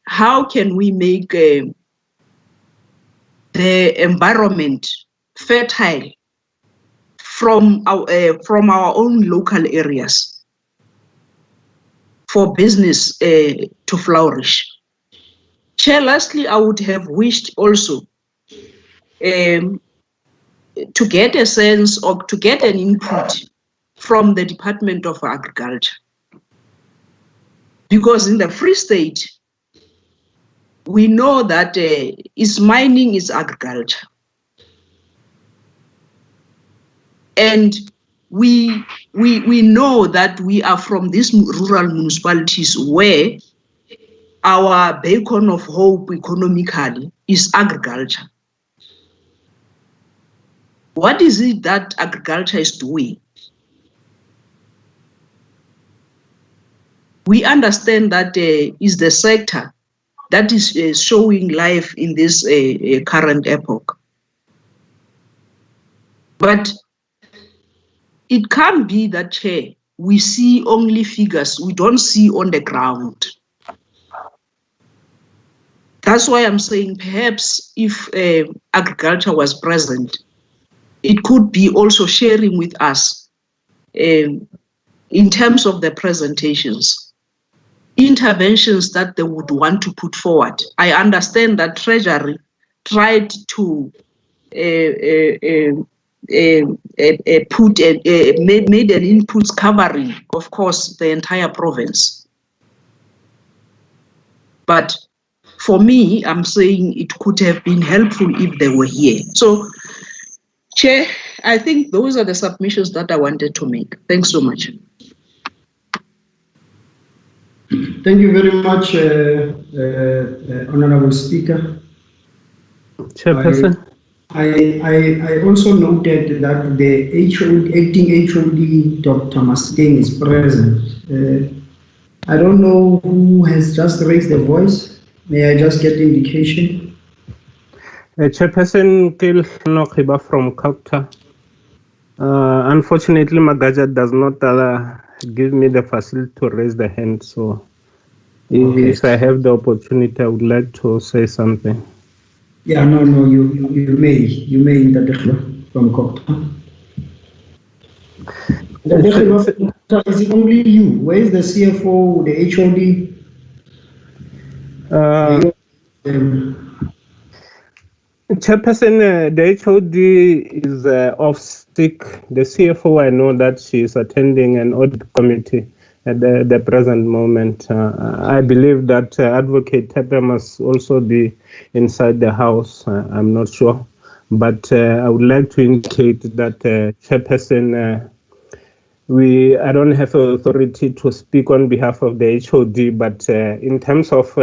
how can we make the environment fertile from our own local areas for business to flourish. Chair, lastly, I would have wished also to get a sense or to get an input from the Department of Agriculture. Because in the Free State, we know that is mining is agriculture. And we know that we are from these rural municipalities where our beacon of hope economically is agriculture. What is it that agriculture is doing? We understand that is the sector that is showing life in this current epoch. But it can't be that, Chair, we see only figures we don't see on the ground. That's why I'm saying perhaps if agriculture was present, it could be also sharing with us in terms of the presentations, interventions that they would want to put forward. I understand that Treasury tried to made an input covering, of course, the entire province. But for me, I'm saying it could have been helpful if they were here. So, Chair, I think those are the submissions that I wanted to make. Thanks so much. Thank you very much, Honorable Speaker. Chairperson. I also noted that the acting HOD, Dr. Masteng, is present. I don't know who has just raised the voice. May I just get indication? Chairperson Kil Nokiba from Kaukta. Unfortunately, Magaja does not give me the facility to raise the hand. So okay. If I have the opportunity, I would like to say something. Yeah, no, you may from Kaukta. Is it only you? Where is the CFO, the HOD? Chairperson, the HOD is off sick. The CFO, I know that she is attending an audit committee at the present moment. I believe that Advocate Tepe must also be inside the house. I'm not sure. But I would like to indicate that, Chairperson, I don't have authority to speak on behalf of the HOD, but in terms of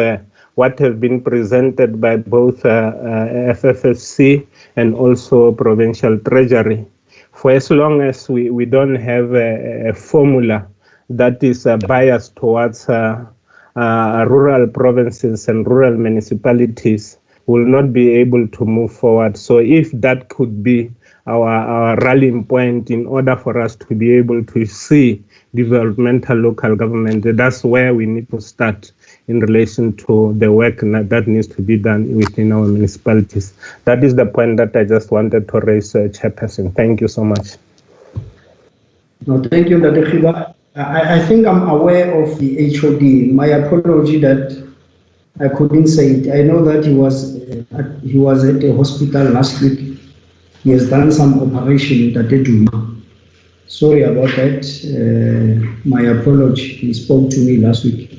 what has been presented by both FFFC and also Provincial Treasury, for as long as we don't have a formula that is biased towards rural provinces and rural municipalities, will not be able to move forward. So if that could be our rallying point in order for us to be able to see developmental local government, that's where we need to start in relation to the work that needs to be done within our municipalities. That is the point that I just wanted to raise, Chairperson. Thank you so much. No, thank you, Dr. Khiba. I think I'm aware of the HOD. My apology that I couldn't say it. I know that he was at the hospital last week. He has done some operation that they do. Sorry about that. My apology. He spoke to me last week.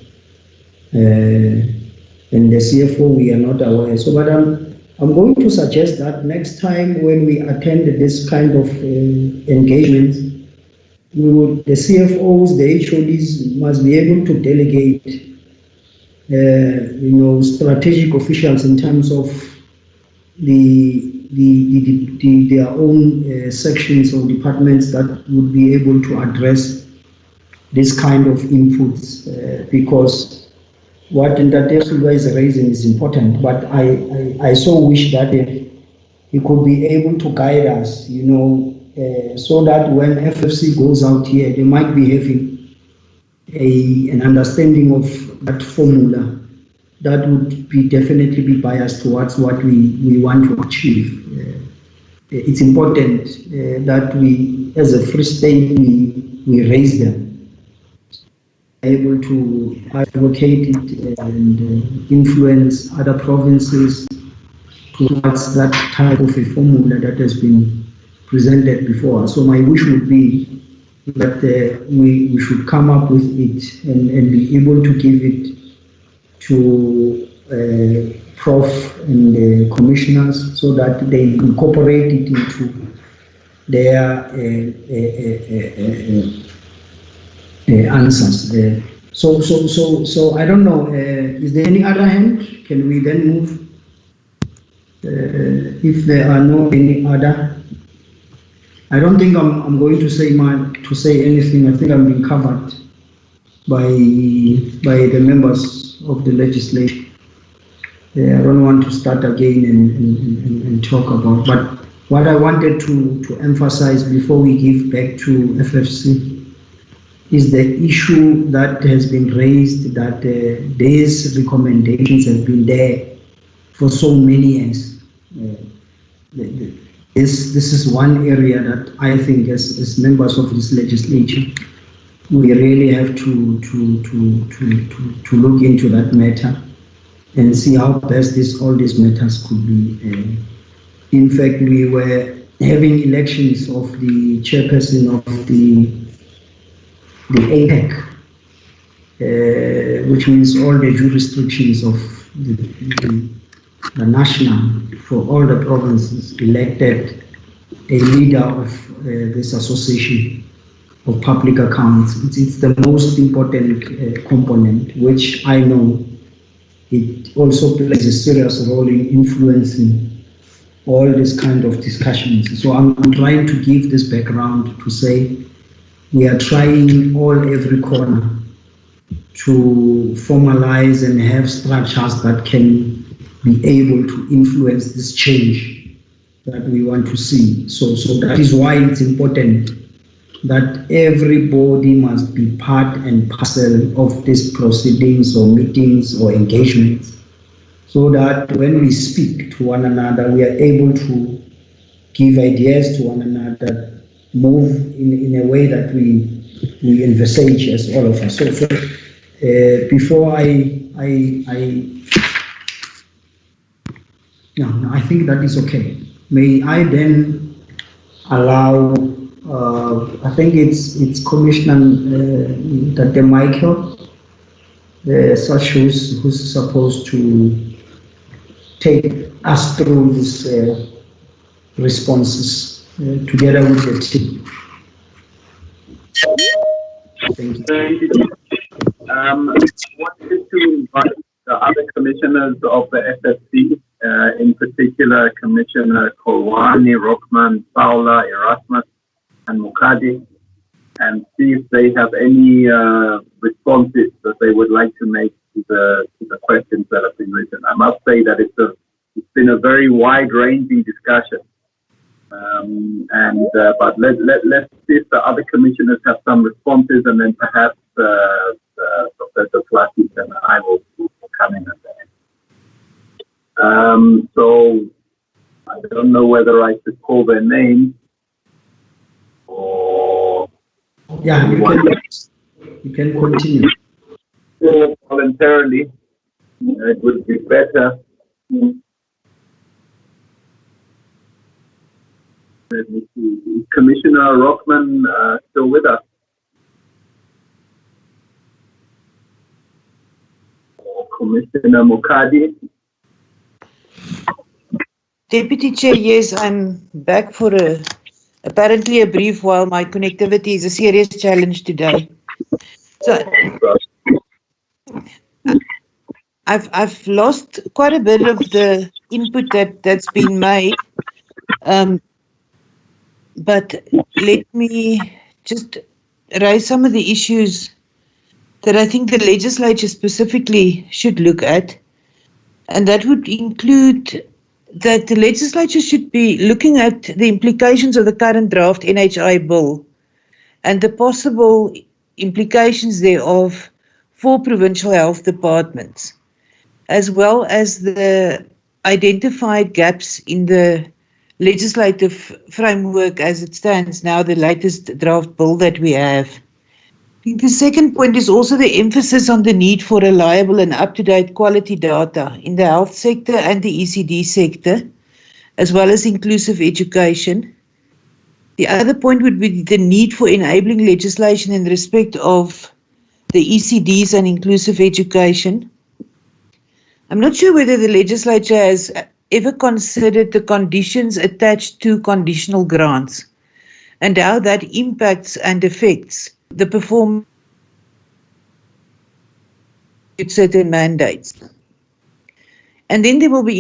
And the CFO, we are not aware. So, but I'm going to suggest that next time when we attend this kind of engagement, the CFOs, the HODs must be able to delegate strategic officials in terms of their own sections or departments that would be able to address this kind of inputs, because what Ndate Silva is raising is important. But I so wish that he could be able to guide us, so that when FFC goes out here, they might be having an understanding of that formula that would be definitely be biased towards what we want to achieve. It's important that we, as a free state, we raise them, able to advocate it and influence other provinces towards that type of a formula that has been presented before. So my wish would be that we should come up with it and be able to give it to Prof and the commissioners so that they incorporate it into their answers there. So I don't know, is there any other hand? Can we then move? If there are no any other, I don't think I'm going to say anything. I think I'm being covered by the members of the legislature. I don't want to start again and talk about. But what I wanted to emphasize before we give back to FFC is the issue that has been raised, that these recommendations have been there for so many years. This is one area that I think, as members of this legislature, we really have to look into that matter and see how best all these matters could be. In fact, we were having elections of the chairperson of the APEC, which means all the jurisdictions of the national, for all the provinces, elected a leader of this association of public accounts. It's the most important component, which I know it also plays a serious role in influencing all this kind of discussions. So I'm trying to give this background to say we are trying every corner to formalize and have structures that can be able to influence this change that we want to see. So that is why it's important that everybody must be part and parcel of these proceedings or meetings or engagements, so that when we speak to one another, we are able to give ideas to one another, move in a way that we envisage as all of us. So before I think that is okay. May I then allow, I think it's Commissioner Dr. Michael, such who's supposed to take us through this responses together with the team. Thank you. Thank you. I wanted to invite the other commissioners of the FFC, in particular Commissioner Kolwani, Rockman, Fowler, Erasmus, and Mukadi, and see if they have any responses that they would like to make to the questions that have been written. I must say that it's been a very wide-ranging discussion. But let's see if the other commissioners have some responses, and then perhaps Professor Platis and I will come in at the end. So I don't know whether I should call their names or yeah, you can continue. Voluntarily, it would be better. Let me see. Is Commissioner Rockman still with us? Or Commissioner Mukadi? Deputy Chair, yes, I'm back for apparently a brief while. My connectivity is a serious challenge today. So I've lost quite a bit of the input that's been made. But let me just raise some of the issues that I think the legislature specifically should look at. And that would include that the legislature should be looking at the implications of the current draft NHI bill and the possible implications thereof for provincial health departments, as well as the identified gaps in the legislative framework as it stands now, the latest draft bill that we have. I think the second point is also the emphasis on the need for reliable and up-to-date quality data in the health sector and the ECD sector, as well as inclusive education. The other point would be the need for enabling legislation in respect of the ECDs and inclusive education. I'm not sure whether the legislature has ever considered the conditions attached to conditional grants and how that impacts and affects the performance of certain mandates. And then there will be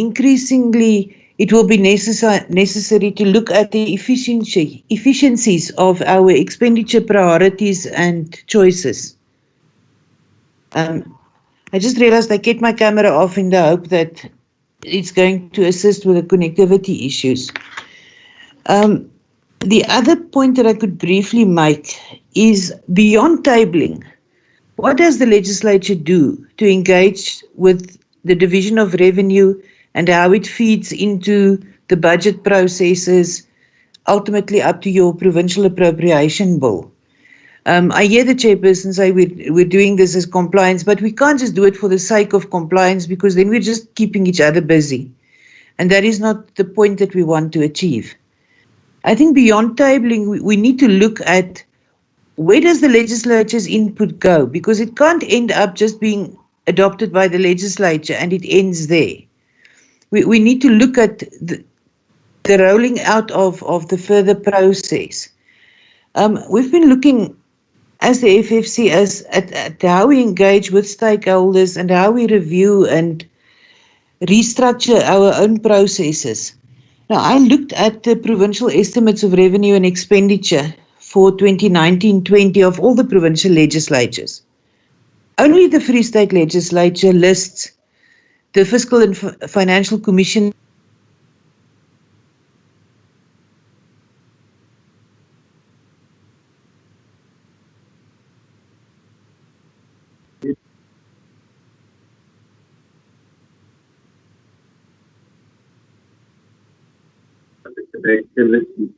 it will be necessary to look at the efficiencies of our expenditure priorities and choices. I just realized I kept my camera off in the hope that it's going to assist with the connectivity issues. The other point that I could briefly make is beyond tabling. What does the legislature do to engage with the division of revenue and how it feeds into the budget processes, ultimately up to your provincial appropriation bill? I hear the chairperson say we're doing this as compliance, but we can't just do it for the sake of compliance, because then we're just keeping each other busy. And that is not the point that we want to achieve. I think beyond tabling, we need to look at where does the legislature's input go, because it can't end up just being adopted by the legislature and it ends there. We need to look at the rolling out of the further process. We've been looking as the FFC at how we engage with stakeholders and how we review and restructure our own processes. Now, I looked at the provincial estimates of revenue and expenditure for 2019-20 of all the provincial legislatures. Only the Free State Legislature lists the Fiscal and Financial Commission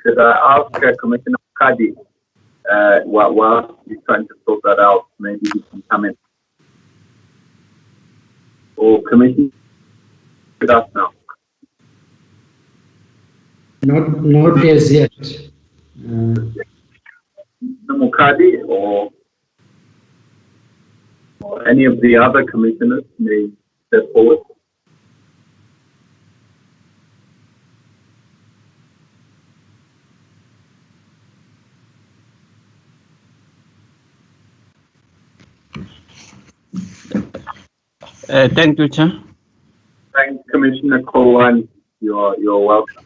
Could I ask Commissioner Kadi, while he's trying to sort that out, maybe he can come in? Or Commissioner with us now? Not as yet. Mukadi or any of the other commissioners may step forward. Thank you, Chair. Thanks, Commissioner Kowan. You're welcome.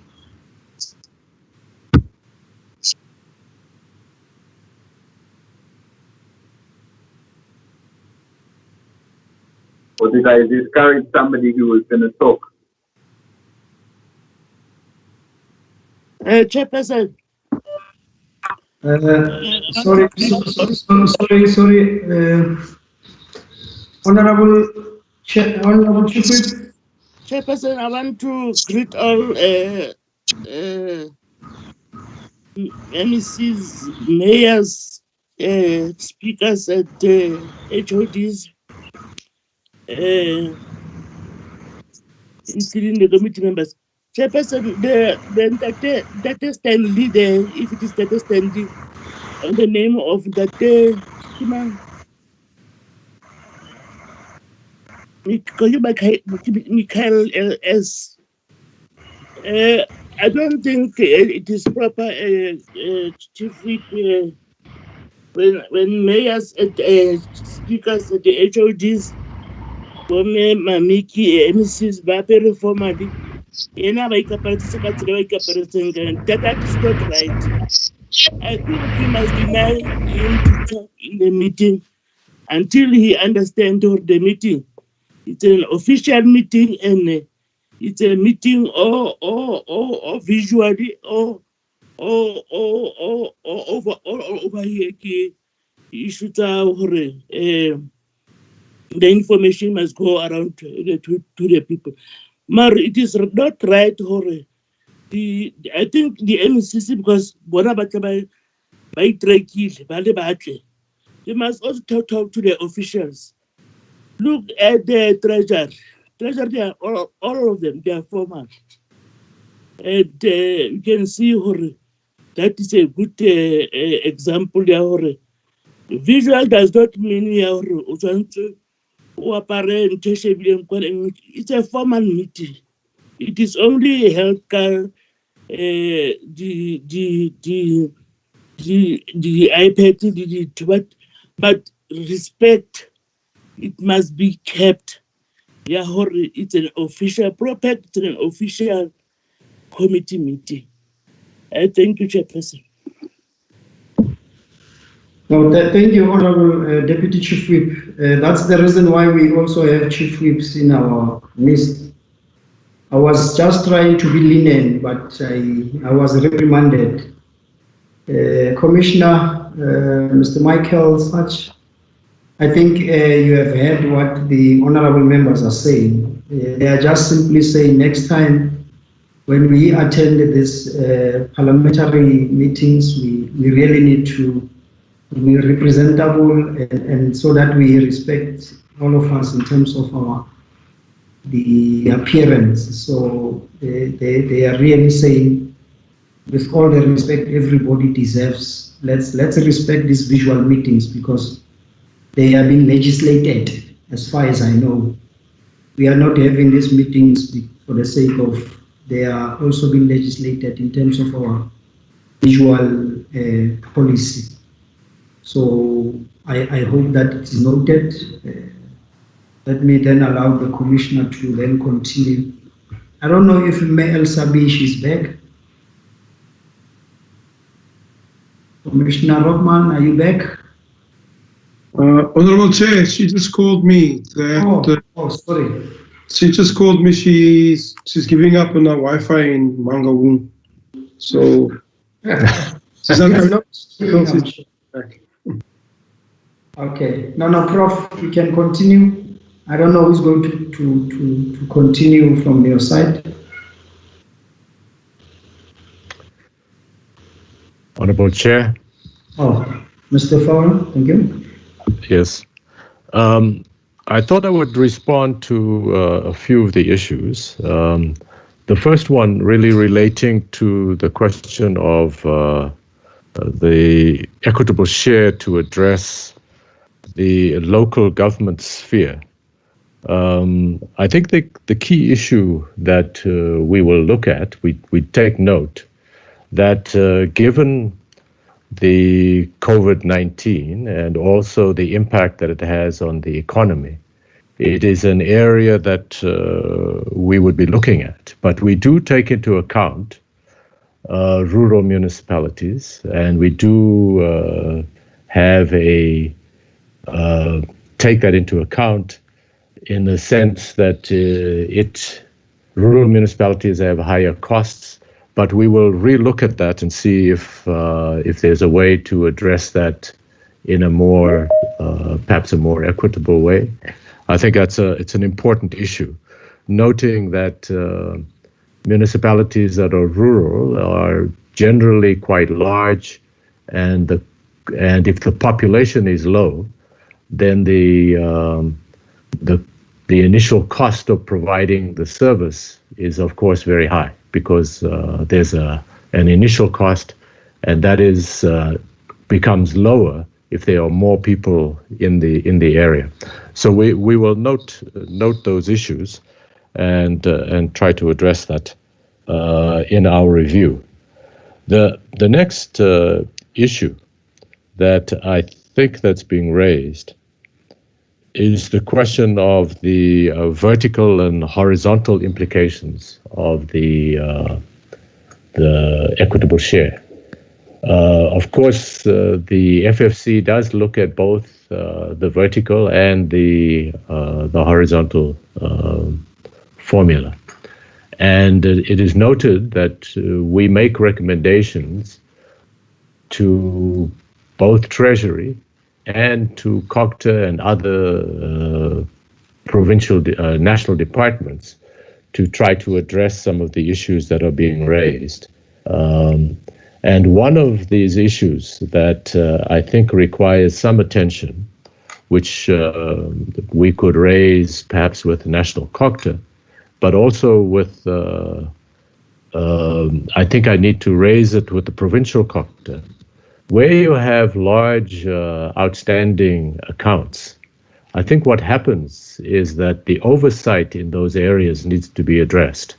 Or did I discourage somebody who was going to talk? Chairperson. Sorry. Honorable Chief. Chairperson, I want to greet all MECs, mayors, speakers at HODs, including the committee members. Chairperson, the Stanley there, if it is the Stanley, on the name of that Michael S. I don't think it is proper, Chief Whip, when mayors and speakers at the HODs, Mamiki, MCs, very formally, that is not right. I think we must deny him to talk in the meeting until he understands the meeting. It's an official meeting and it's a meeting or visually or over here. The information must go around to the people. But it is not right, I think the MCC, because they must also talk to the officials. Look at the treasury. They are all of them, they are formal. And you can see that is a good example there. Visual does not mean it's a formal meeting. It is only a healthcare, the iPad, but respect, it must be kept. Yeah, it's an official property, it's an official committee meeting. Thank you, Chairperson. No, thank you, Honorable Deputy Chief Whip. That's the reason why we also have Chief Whips in our midst. I was just trying to be lenient, but I was reprimanded. Commissioner, Mr. Michael Such, I think you have heard what the honorable members are saying. They are just simply saying next time when we attend this parliamentary meetings, we really need to be representable and so that we respect all of us in terms of the appearance. So they are really saying, with all the respect everybody deserves, let's respect these visual meetings because they are being legislated, as far as I know. We are not having these meetings for the sake of, they are also being legislated in terms of our visual policy. So I hope that it is noted. Let me then allow the Commissioner to then continue. I don't know if Mayor Sabish is back. Commissioner Rockman, are you back? Honorable Chair, she just called me. Sorry. She just called me. She's giving up on her Wi-Fi in Mangaung. So okay. No, Prof, you can continue. I don't know who's going to continue from your side. Honorable Chair. Oh, Mr. Fowler, thank you. Yes. I thought I would respond to a few of the issues. The first one really relating to the question of the equitable share to address the local government sphere. I think the key issue that we will look at, we take note that given the COVID-19 and also the impact that it has on the economy, it is an area that we would be looking at. But we do take into account rural municipalities, and we do take that into account in the sense that rural municipalities have higher costs, but we will relook at that and see if there's a way to address that in a more, perhaps a more equitable way. I think it's an important issue, noting that municipalities that are rural are generally quite large, and if the population is low, then the initial cost of providing the service is, of course, very high, because there's an initial cost, and that becomes lower if there are more people in the area. So we will note those issues and try to address that in our review. The next issue that I think that's being raised is the question of the vertical and horizontal implications of the equitable share. Of course, the FFC does look at both the vertical and the horizontal formula. And it is noted that we make recommendations to both Treasury and to COGTA and other provincial, national departments to try to address some of the issues that are being raised. And one of these issues that I think requires some attention, which we could raise perhaps with national COGTA, but also with, I think I need to raise it with the provincial COGTA, where you have large outstanding accounts. I think what happens is that the oversight in those areas needs to be addressed,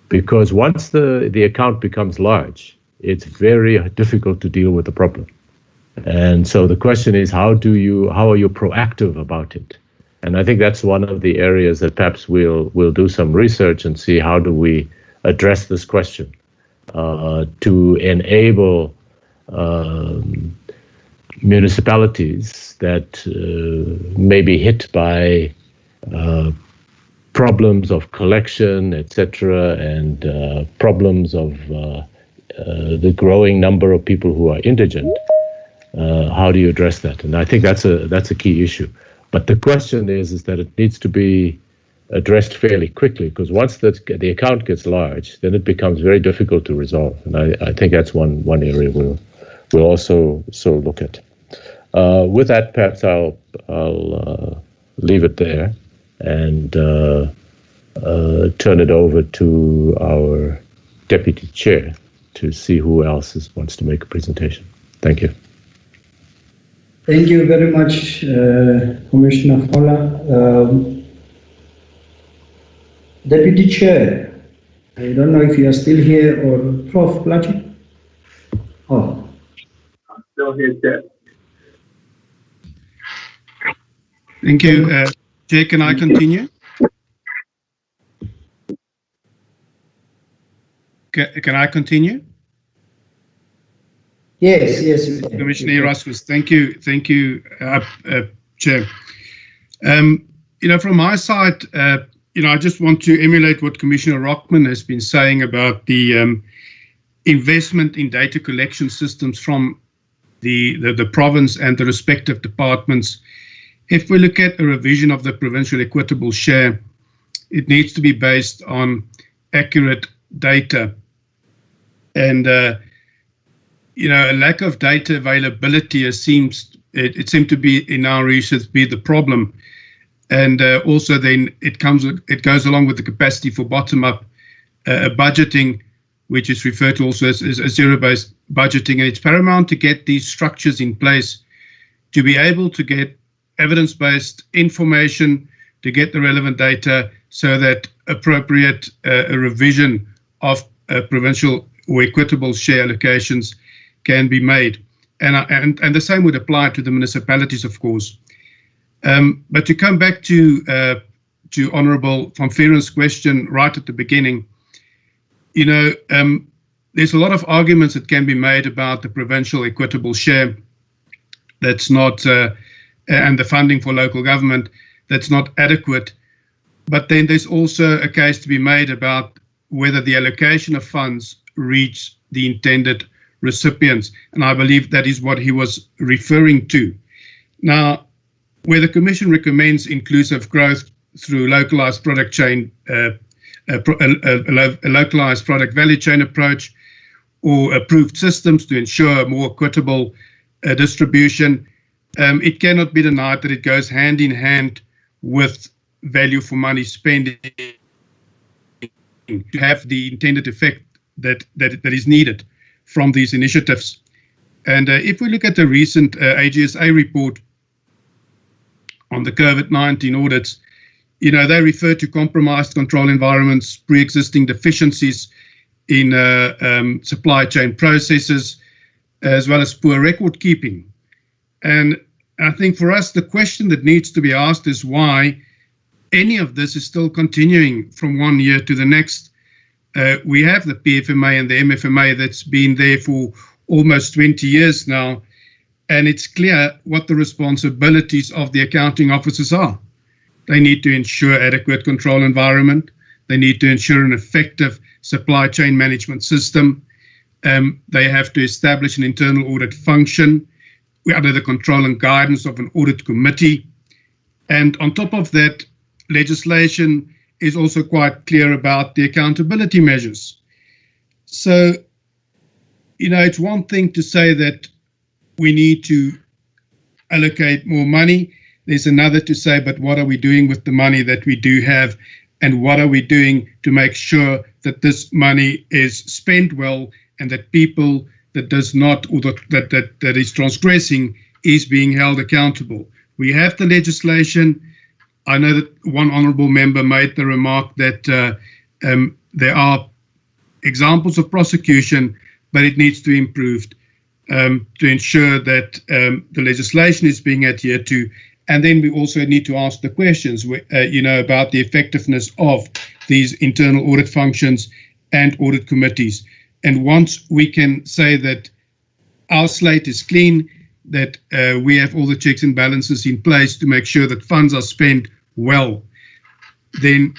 because once the account becomes large, it's very difficult to deal with the problem. And so the question is, how are you proactive about it? And I think that's one of the areas that perhaps we'll do some research and see how do we address this question to enable municipalities that may be hit by problems of collection, etc., and problems of the growing number of people who are indigent. How do you address that? And I think that's a key issue. But the question is that it needs to be addressed fairly quickly, because once the account gets large, then it becomes very difficult to resolve. And I think that's one area we'll also look at. With that, perhaps I'll leave it there and turn it over to our Deputy Chair to see who else wants to make a presentation. Thank you. Thank you very much, Commissioner Fowler. Deputy Chair, I don't know if you are still here, or Prof. Plachi? Oh. I'm still here, Chair. Thank you. Chair, can I continue? Can I continue? Yes. Commissioner Erasmus, thank you, Chair. From my side, I just want to emulate what Commissioner Rockman has been saying about the investment in data collection systems from the province and the respective departments. If we look at a revision of the provincial equitable share, it needs to be based on accurate data. And a lack of data availability seemed to be, in our research, be the problem. And also then it goes along with the capacity for bottom-up budgeting, which is referred to also as zero-based budgeting. And it's paramount to get these structures in place to be able to get evidence-based information, to get the relevant data, so that appropriate revision of provincial or equitable share allocations can be made. and the same would apply to the municipalities, of course. But to come back to Honourable Van Veeren's question right at the beginning, there's a lot of arguments that can be made about the provincial equitable share that's not, and the funding for local government that's not adequate. But then there's also a case to be made about whether the allocation of funds reach the intended recipients. And I believe that is what he was referring to. Now, where the Commission recommends inclusive growth through localized product chain, a localized product value chain approach, or approved systems to ensure more equitable distribution, it cannot be denied that it goes hand in hand with value for money spending to have the intended effect that is needed from these initiatives. And if we look at the recent AGSA report on the COVID-19 audits, they refer to compromised control environments, pre-existing deficiencies in supply chain processes, as well as poor record keeping. And I think for us, the question that needs to be asked is why any of this is still continuing from one year to the next. We have the PFMA and the MFMA that's been there for almost 20 years now, and it's clear what the responsibilities of the accounting officers are. They need to ensure adequate control environment. They need to ensure an effective supply chain management system. They have to establish an internal audit function under the control and guidance of an audit committee. And on top of that, legislation is also quite clear about the accountability measures. So, it's one thing to say that we need to allocate more money. There's another to say, but what are we doing with the money that we do have? And what are we doing to make sure that this money is spent well and that people that does not, or that is transgressing, is being held accountable? We have the legislation. I know that one honourable member made the remark that there are examples of prosecution, but it needs to be improved to ensure that the legislation is being adhered to. And then we also need to ask the questions, about the effectiveness of these internal audit functions and audit committees. And once we can say that our slate is clean, that we have all the checks and balances in place to make sure that funds are spent well, then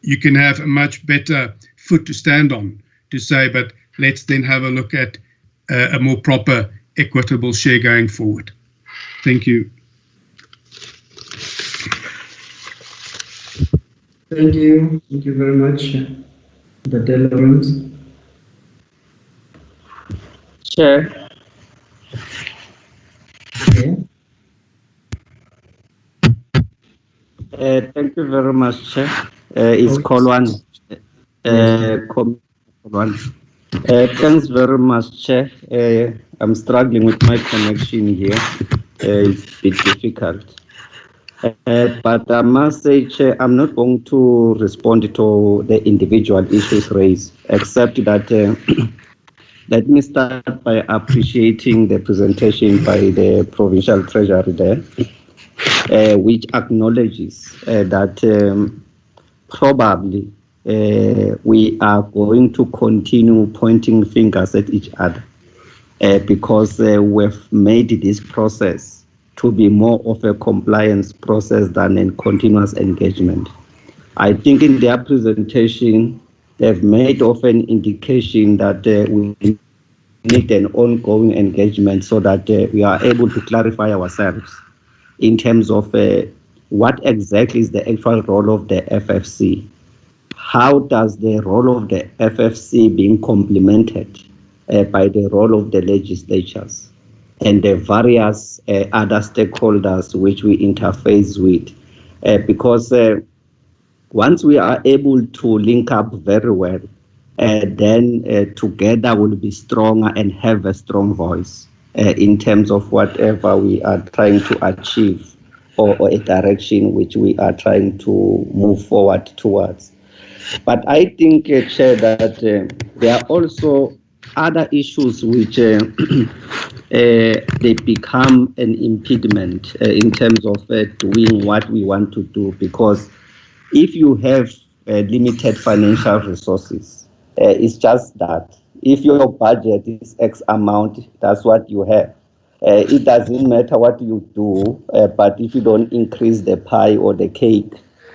you can have a much better foot to stand on to say, but let's then have a look at a more proper, equitable share going forward. Thank you. Thank you. Thank you very much, Dr. Lawrence. Chair. Okay. Thank you very much, Chair. It's call one. Thanks very much, Chair. I'm struggling with my connection here. It's a bit difficult. But I must say, Chair, I'm not going to respond to the individual issues raised, except that let me start by appreciating the presentation by the Provincial Treasury there, which acknowledges that probably we are going to continue pointing fingers at each other because we've made this process to be more of a compliance process than a continuous engagement. I think in their presentation, they've made of an indication that we need an ongoing engagement so that we are able to clarify ourselves in terms of what exactly is the actual role of the FFC. How does the role of the FFC being complemented by the role of the legislatures and the various other stakeholders which we interface with? Because once we are able to link up very well, then together we'll be stronger and have a strong voice in terms of whatever we are trying to achieve or a direction which we are trying to move forward towards. But I think, Chair, that there are also other issues which they become an impediment in terms of doing what we want to do. Because if you have limited financial resources, it's just that. If your budget is X amount, that's what you have. It doesn't matter what you do, but if you don't increase the pie or the cake,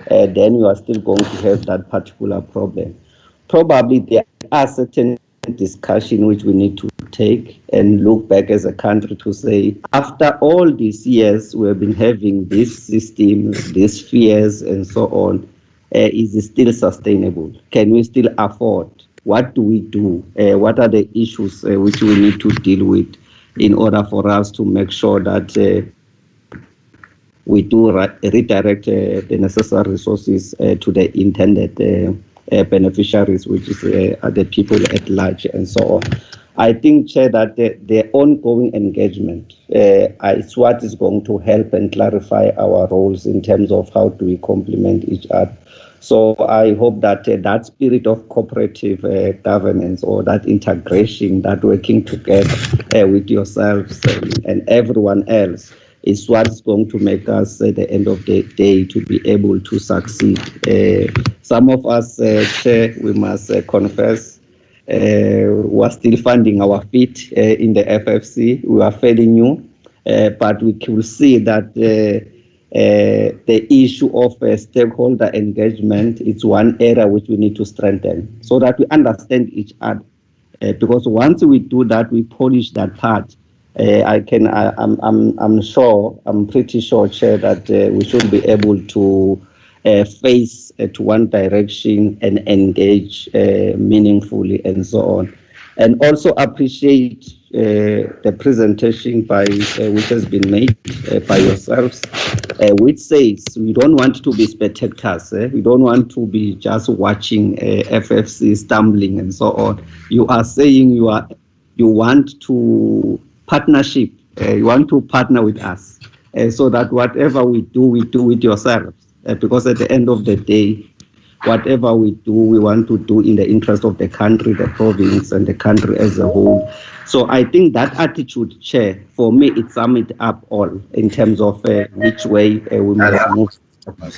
then you are still going to have that particular problem. Probably there are certain discussions which we need to take and look back as a country to say, after all these years we have been having these systems, these fears and so on, is it still sustainable? Can we still afford? What do we do? What are the issues which we need to deal with in order for us to make sure that we do redirect the necessary resources to the intended beneficiaries, which is the people at large and so on. I think, Chair, that the ongoing engagement is what is going to help and clarify our roles in terms of how do we complement each other. So I hope that that spirit of cooperative governance, or that integration, that working together with yourselves and everyone else, is what's going to make us at the end of the day to be able to succeed. Some of us, Chair, we must confess, we're still finding our feet in the FFC. We are fairly new, but we can see that the issue of stakeholder engagement is one area which we need to strengthen so that we understand each other. Because once we do that, we polish that part. I'm sure, I'm pretty sure, Chair, that we should be able to face to one direction and engage meaningfully and so on. And also appreciate the presentation by which has been made by yourselves, which says we don't want to be spectators. We don't want to be just watching FFC stumbling and so on. You are saying you want to partnership. You want to partner with us, so that whatever we do with yourselves. Because at the end of the day, whatever we do, we want to do in the interest of the country, the province, and the country as a whole. So I think that attitude, Chair, for me, it sums it up all in terms of which way we must move about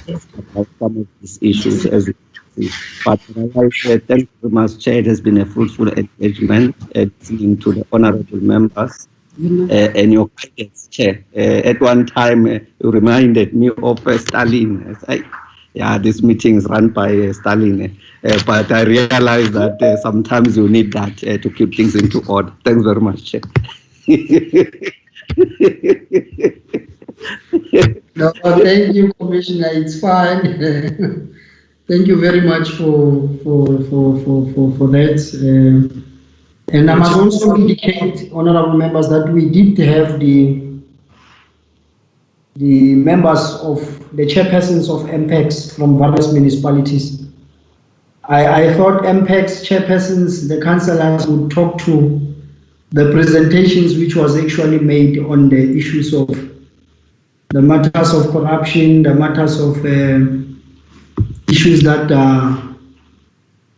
some of these issues as we see. But thank you very much, Chair. It has been a fruitful engagement listening to the honorable members. And your guidance, Chair. At one time, you reminded me of Stalin. This meeting is run by Stalin. But I realized that sometimes you need that to keep things into order. Thanks very much, Chair. No, thank you, Commissioner. It's fine. Thank you very much for that. And I must also indicate, honorable members, that we did have the members of the chairpersons of MPEX from various municipalities. I thought MPEX chairpersons, the councillors, would talk to the presentations which was actually made on the issues of the matters of corruption, the matters of issues that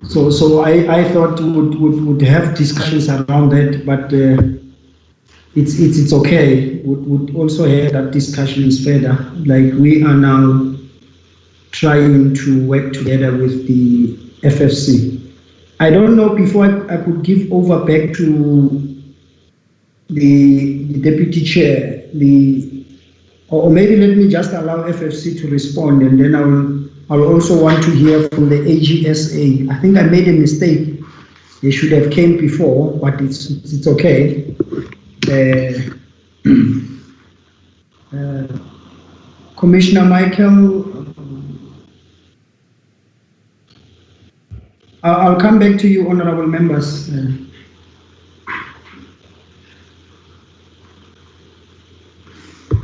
So I thought would have discussions around that, but it's okay. Would also have that discussions further. Like we are now trying to work together with the FFC. I don't know, before I could give over back to the deputy chair, or maybe let me just allow FFC to respond, and then I'll also want to hear from the AGSA. I think I made a mistake. They should have came before, but it's okay. Commissioner Michael, I'll come back to you, honorable members.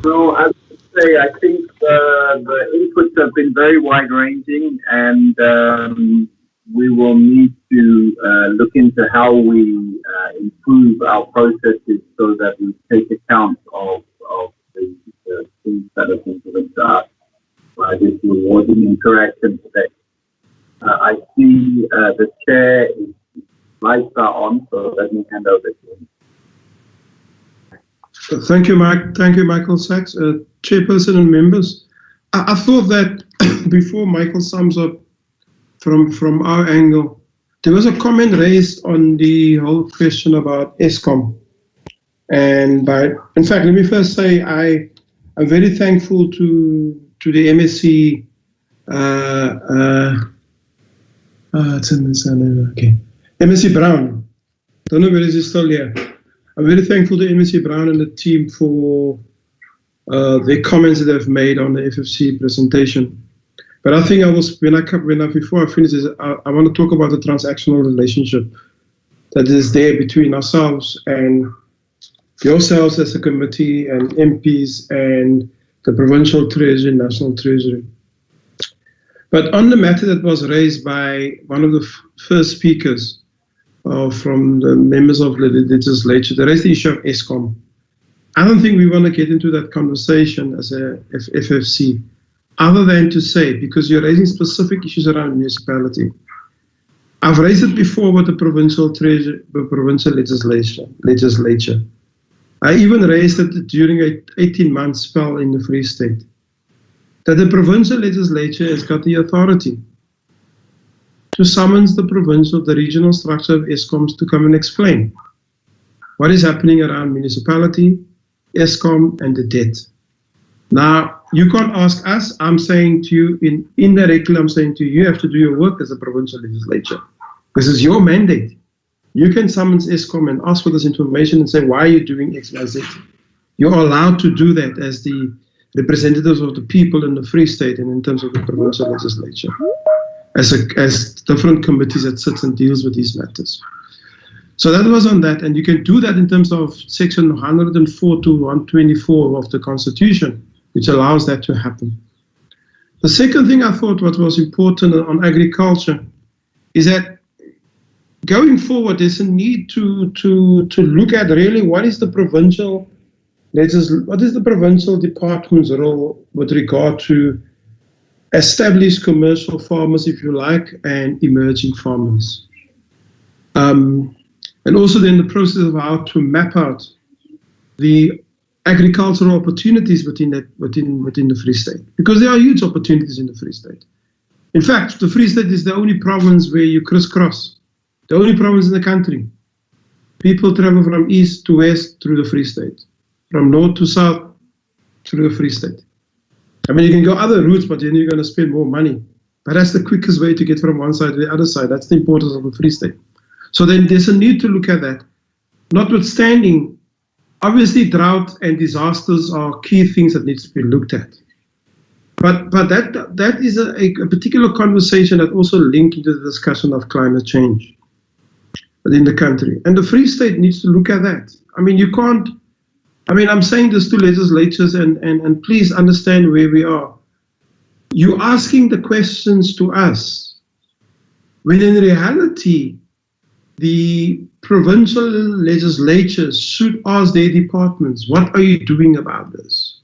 So I would say I think the inputs have been very wide-ranging, and we will need to look into how we improve our processes so that we take account of the things that have been given to us by this rewarding interaction today. I see the chair is lights are on, so let me hand over to him. Thank you, Mike. Thank you, Michael Sachs, Chairperson and members. I thought that before Michael sums up from our angle, there was a comment raised on the whole question about Eskom. And in fact, let me first say I'm very thankful to the MSc. MSc Brown. Don't know whether he's still here. I'm very thankful to MSc Brown and the team for the comments that they've made on the FFC presentation. But I think before I finish this, I want to talk about the transactional relationship that is there between ourselves and yourselves as a committee and MPs and the provincial treasury, national treasury. But on the matter that was raised by one of the first speakers from the members of the legislature, they raised the issue of Eskom. I don't think we want to get into that conversation as a FFC, other than to say, because you're raising specific issues around municipality. I've raised it before with the provincial treasury, the provincial legislature. I even raised it during an 18-month spell in the Free State, that the provincial legislature has got the authority to summons the regional structure of Eskoms to come and explain what is happening around municipality, Eskom, and the debt. Now, you can't ask us. I'm saying to you, indirectly, I'm saying to you, you have to do your work as a provincial legislature. This is your mandate. You can summons Eskom and ask for this information and say, why are you doing X, Y, Z? You're allowed to do that as the representatives of the people in the Free State and in terms of the provincial legislature, as different committees that sits and deals with these matters. So that was on that, and you can do that in terms of section 104 to 124 of the Constitution, which allows that to happen. The second thing I thought what was important on agriculture is that going forward, there's a need to look at really what is the provincial department's role with regard to established commercial farmers, if you like, and emerging farmers. And also then the process of how to map out the agricultural opportunities within the Free State, because there are huge opportunities in the Free State. In fact, the Free State is the only province where you crisscross, the only province in the country. People travel from east to west through the Free State, from north to south through the Free State. I mean, you can go other routes, but then you're going to spend more money. But that's the quickest way to get from one side to the other side. That's the importance of the Free State. So then there's a need to look at that. Notwithstanding, obviously drought and disasters are key things that needs to be looked at. But that is a particular conversation that also links into the discussion of climate change within the country. And the Free State needs to look at that. I mean, you can't, I'm saying this to legislatures and please understand where we are. You're asking the questions to us, when in reality, the provincial legislatures should ask their departments, what are you doing about this?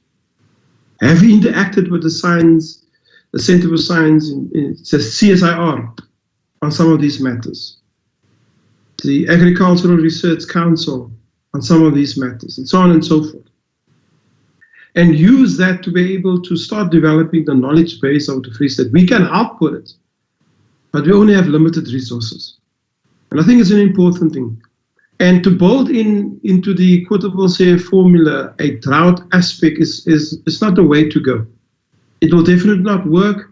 Have you interacted with the science, the Center for Science, the CSIR, on some of these matters? The Agricultural Research Council on some of these matters, and so on and so forth. And use that to be able to start developing the knowledge base of the Free State. We can help with it, but we only have limited resources. And I think it's an important thing. And to build into the equitable share formula a drought aspect is not the way to go. It will definitely not work.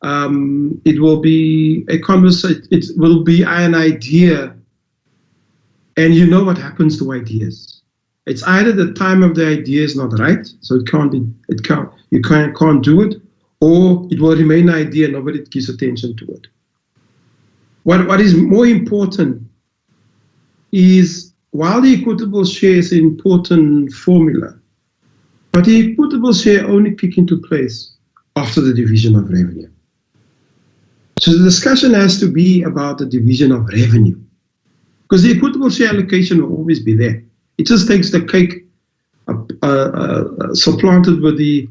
It will be a conversation. It will be an idea. And you know what happens to ideas. It's either the time of the idea is not right, so you can't do it, or it will remain an idea and nobody gives attention to it. What is more important is, while the equitable share is an important formula, but the equitable share only kick into place after the division of revenue. So the discussion has to be about the division of revenue, because the equitable share allocation will always be there. It just takes the cake supplanted with the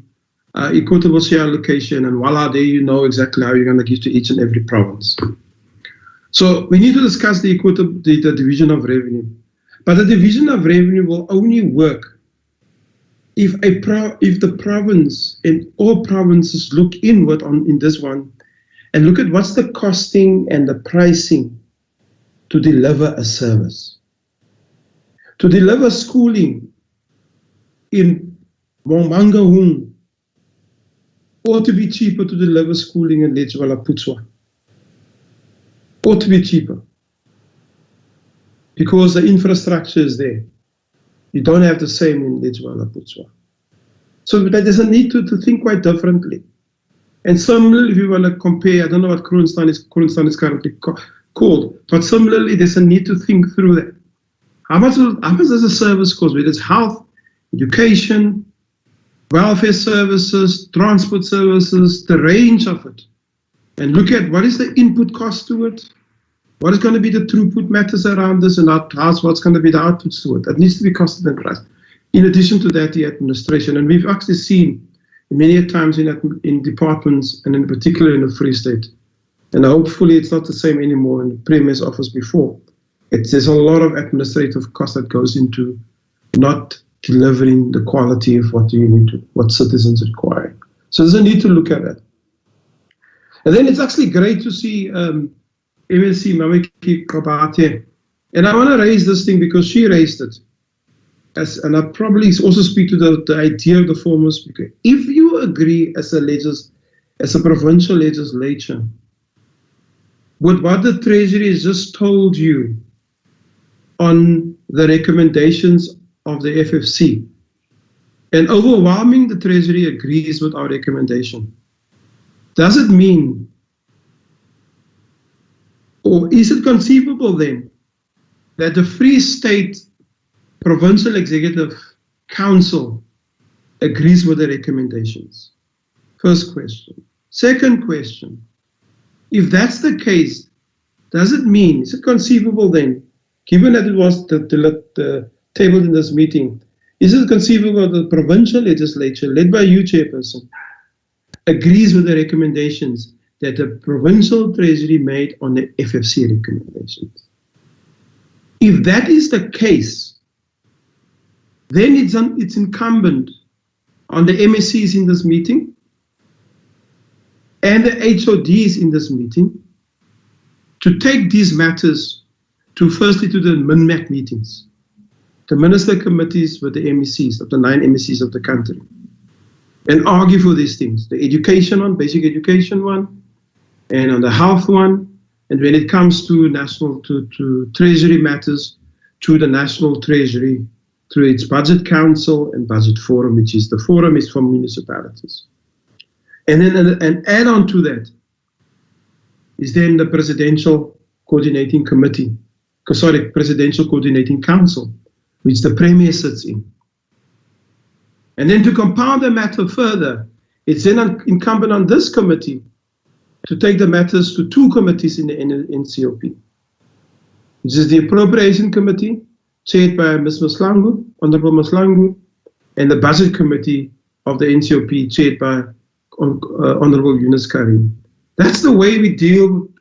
equitable share allocation, and voila, there you know exactly how you're going to give to each and every province. So we need to discuss the division of revenue. But the division of revenue will only work if the province and all provinces look inward in this one and look at what's the costing and the pricing to deliver a service, to deliver schooling in Mongmangahung, or to be cheaper to deliver schooling in Lejwala Putswa, or to be cheaper, because the infrastructure is there. You don't have the same in Lejwala Putswa. So there's a need to think quite differently. And similarly, if you want to compare, I don't know what Kroonstad is currently called, but similarly, there's a need to think through that. How much does a service cost? Whether it's health, education, welfare services, transport services, the range of it. And look at what is the input cost to it, what is going to be the throughput matters around this, and what's going to be the outputs to it. That needs to be costed and priced. In addition to that, the administration. And we've actually seen many times in departments, and in particular in the Free State, and hopefully it's not the same anymore in the Premier's office before. There's a lot of administrative cost that goes into not delivering the quality of what citizens require. So there's a need to look at that. And then it's actually great to see MSC Mameki Kabate. And I want to raise this thing because she raised it. And I'll probably also speak to the idea of the former speaker. If you agree as a provincial legislature with what the Treasury has just told you on the recommendations of the FFC, and overwhelming the Treasury agrees with our recommendation, does it mean, or is it conceivable then, that the Free State Provincial Executive Council agrees with the recommendations? First question. Second question, if that's the case, does it mean, is it conceivable then, given that it was tabled in this meeting, is it conceivable that the provincial legislature, led by you, Chairperson, agrees with the recommendations that the provincial treasury made on the FFC recommendations? If that is the case, then it's incumbent on the MSCs in this meeting and the HODs in this meeting to take these matters firstly to the MINMAC meetings, the minister committees with the MECs of the 9 MECs of the country, and argue for these things, the education one, basic education one, and on the health one, and when it comes to to treasury matters, to the national treasury, through its budget council and budget forum, which is the forum is for municipalities. And then an add-on to that is then the presidential coordinating committee, presidential coordinating council, which the Premier sits in. And then to compound the matter further, it's then incumbent on this committee to take the matters to 2 committees in the NCOP, which is the Appropriation Committee, chaired by Ms. Maslangu, Honorable Maslangu, and the Budget Committee of the NCOP, chaired by Honorable Yunus Karim. That's the way we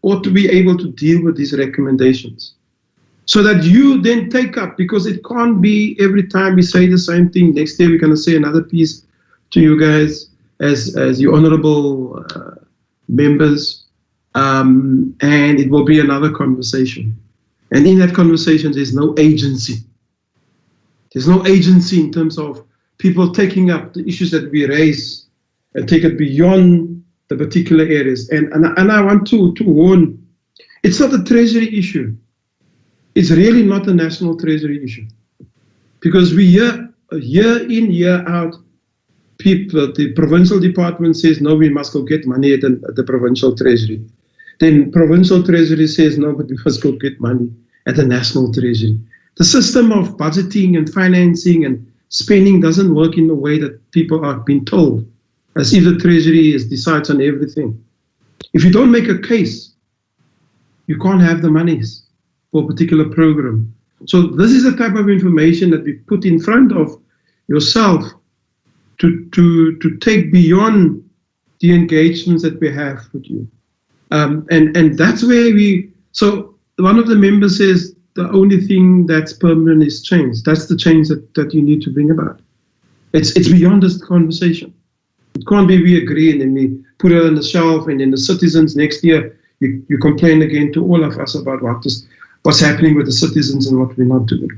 ought to be able to deal with these recommendations. So that you then take up, because it can't be every time we say the same thing, next day we're going to say another piece to you guys as your honorable members, and it will be another conversation. And in that conversation, there's no agency. There's no agency in terms of people taking up the issues that we raise and take it beyond the particular areas. And I want to warn, it's not a treasury issue. It's really not a national treasury issue. Because we hear year in, year out, people, the provincial department says, no, we must go get money at the provincial treasury. Then provincial treasury says, no, but we must go get money at the national treasury. The system of budgeting and financing and spending doesn't work in the way that people are being told, as if the treasury decides on everything. If you don't make a case, you can't have the monies for a particular program. So this is the type of information that we put in front of yourself to take beyond the engagements that we have with you. And that's where so one of the members says the only thing that's permanent is change. That's the change that you need to bring about. It's beyond this conversation. It can't be we agree and then we put it on the shelf, and then the citizens next year, you complain again to all of us about what's happening with the citizens and what we're not doing.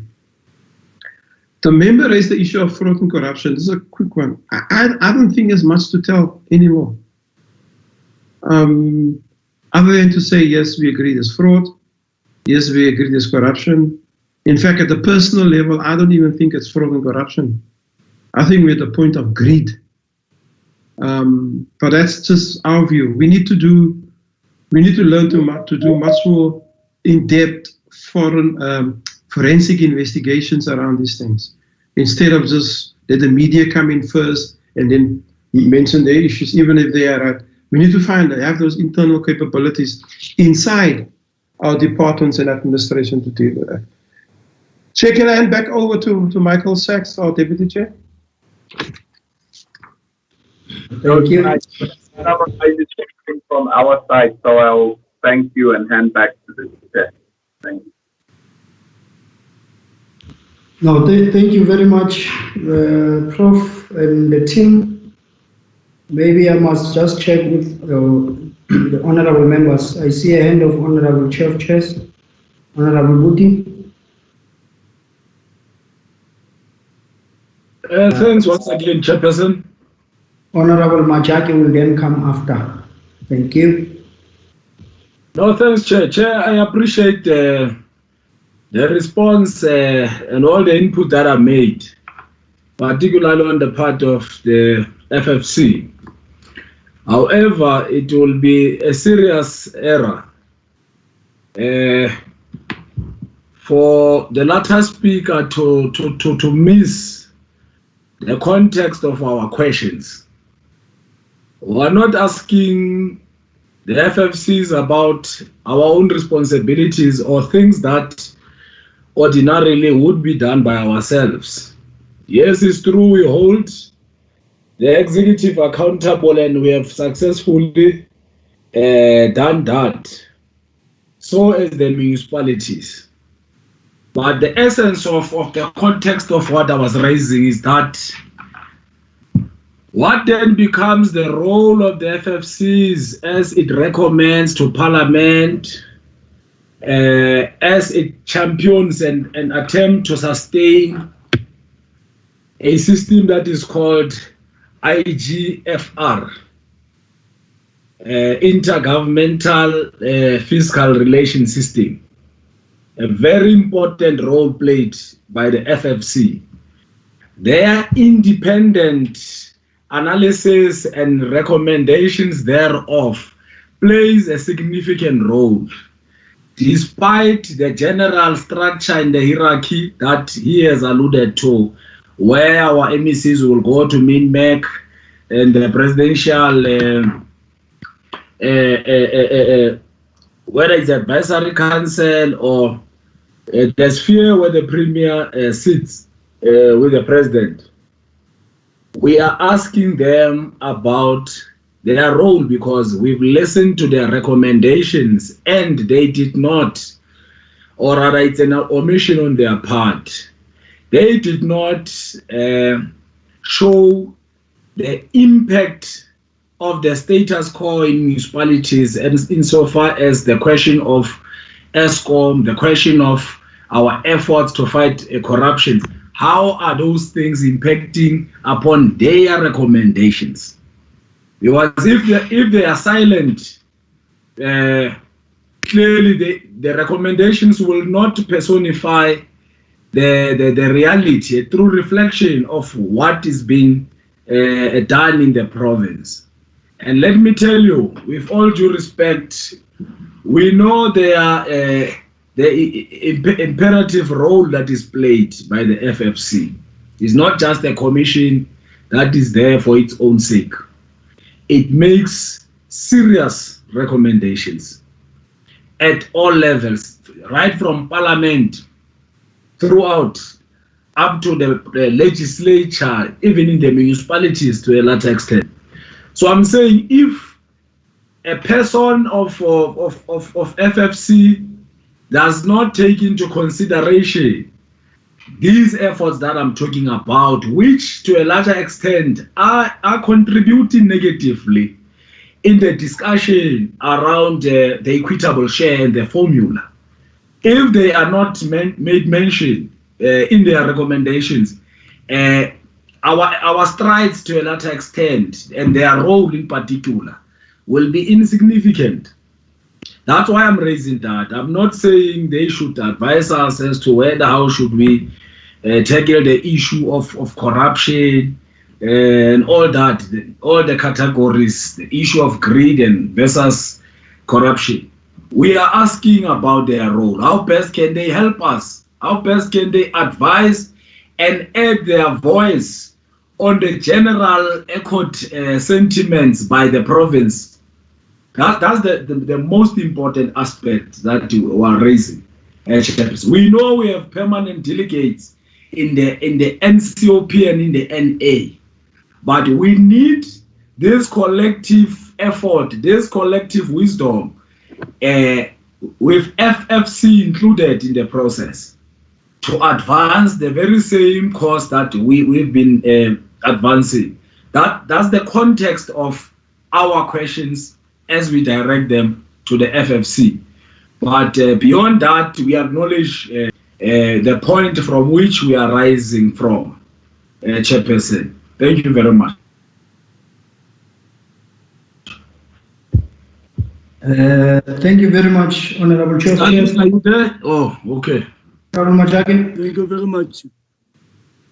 The member raised the issue of fraud and corruption. This is a quick one. I don't think there's much to tell anymore. Other than to say, yes, we agree there's fraud. Yes, we agree there's corruption. In fact, at the personal level, I don't even think it's fraud and corruption. I think we're at the point of greed. But that's just our view. We need to learn to do much more in-depth forensic investigations around these things, instead of just let the media come in first and then mention their issues, even if they are right. We need to have those internal capabilities inside our departments and administration to deal with that. Chair, can I hand back over to Michael Sachs, our Deputy Chair? Thank you. From our side, so I'll thank you and hand back to the chair. Thank you. No, thank you very much, Prof. and the team. Maybe I must just check with the honorable members. I see a hand of Honorable Chair of Chairs, Honorable Buti. Thanks once again, Chairperson. Honorable Majaki will then come after. Thank you. No, thanks, Chair. Chair, I appreciate the response and all the input that are made, particularly on the part of the FFC. However, it will be a serious error for the latter speaker to miss the context of our questions. We are not asking the FFCs about our own responsibilities or things that ordinarily would be done by ourselves. Yes, it's true, we hold the executive accountable and we have successfully done that. So as the municipalities. But the essence of the context of what I was raising is that what then becomes the role of the FFCs as it recommends to Parliament, as it champions and attempt to sustain a system that is called IGFR, Intergovernmental Fiscal Relation System, a very important role played by the FFC. Their independent analysis and recommendations thereof plays a significant role, despite the general structure in the hierarchy that he has alluded to, where our MECs will go to MINMEC and the presidential, whether it's advisory council or the sphere where the premier sits with the president. We are asking them about their role because we've listened to their recommendations and they did not, or rather it's an omission on their part. They did not show the impact of the status quo in municipalities, and insofar as the question of ESCOM, the question of our efforts to fight corruption. How are those things impacting upon their recommendations? Because if they are silent, clearly the recommendations will not personify the reality, a true reflection of what is being done in the province. And let me tell you, with all due respect, we know the imperative role that is played by the FFC. It's not just a commission that is there for its own sake. It makes serious recommendations at all levels, right from Parliament throughout up to the legislature, even in the municipalities to a large extent. So I'm saying if a person of FFC does not take into consideration these efforts that I'm talking about, which to a larger extent are contributing negatively in the discussion around the equitable share and the formula, if they are not made mention in their recommendations, our strides to a larger extent and their role in particular will be insignificant. That's why I'm raising that. I'm not saying they should advise us as to how should we tackle the issue of corruption and all that, all the categories, the issue of greed and versus corruption. We are asking about their role. How best can they help us? How best can they advise and add their voice on the general echoed sentiments by the province? That's the most important aspect that you are raising. We know we have permanent delegates in the NCOP and in the NA, but we need this collective effort, this collective wisdom, with FFC included in the process, to advance the very same cause that we've been advancing. That's the context of our questions as we direct them to the FFC. But beyond that, we acknowledge the point from which we are rising from, Chairperson. Thank you very much. Thank you very much, Honorable Chair. Are you there? Oh, okay. Thank you very much.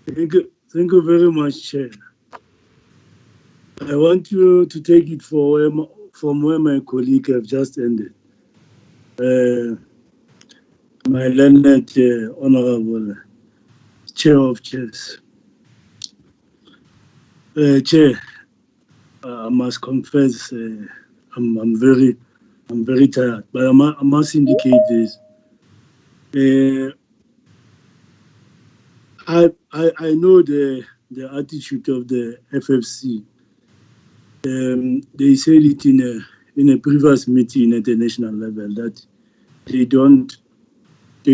Thank you very much, Chair. I want you to take it from where my colleague have just ended. My learned Honorable Chair of Chairs. Chair, I must confess, I'm very tired, but I must indicate this. I know the attitude of the FFC. They said it in a previous meeting at the national level that they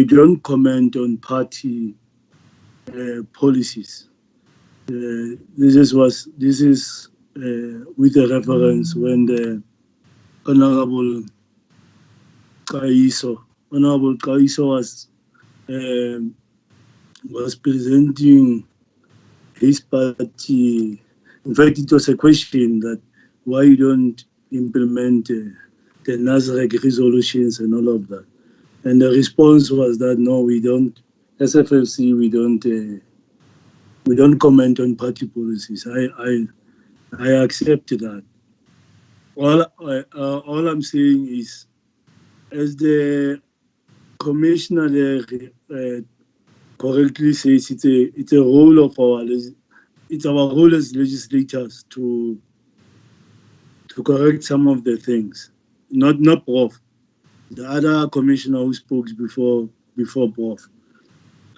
don't comment on party policies. This is with a reference when the Honorable Kaiso was presenting his party. In fact, it was a question that why you don't implement the NASREC resolutions and all of that. And the response was that no, we don't. As FFC, we don't comment on party policies. I accept that. All I'm saying is, as the commissioner there correctly says, it's a role of it's our role as legislators to correct some of the things. Not Prof. The other commissioner who spoke before Prof.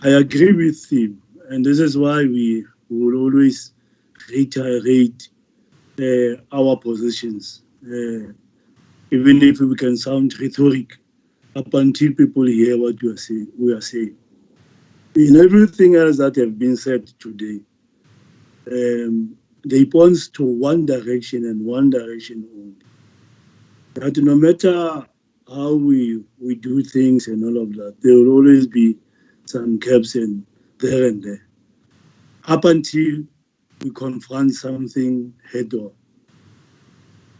I agree with him, and this is why we will always reiterate our positions, even if we can sound rhetoric up until people hear what we are saying. In everything else that have been said today, they point to one direction and one direction only. That no matter how we do things and all of that, there will always be some gaps in there and there, up until we confront something head on.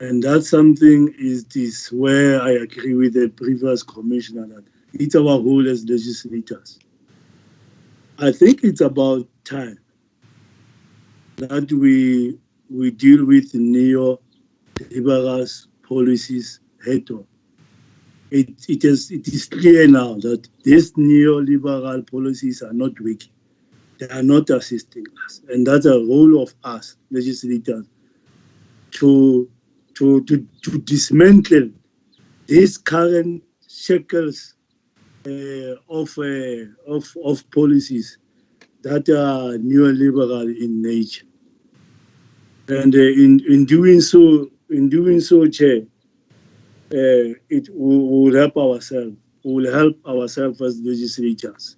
And that something is this where I agree with the previous commissioner that it's our role as legislators. I think it's about time that we deal with neoliberal policies head on. It is clear now that these neoliberal policies are not working. They are not assisting us. And that's a role of us, legislators, to dismantle these current shackles of policies that are neoliberal in nature. And in doing so, Chair, it will help ourselves. We will help ourselves as legislators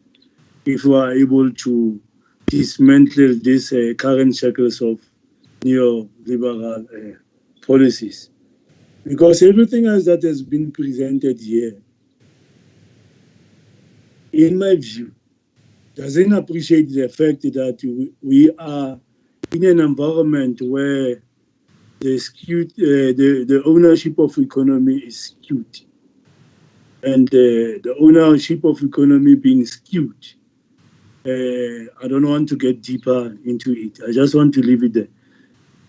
if we are able to dismantle these current shackles of neoliberal policies. Because everything else that has been presented here, in my view, doesn't appreciate the fact that we are in an environment where the ownership of economy is skewed. And the ownership of economy being skewed, I don't want to get deeper into it. I just want to leave it there.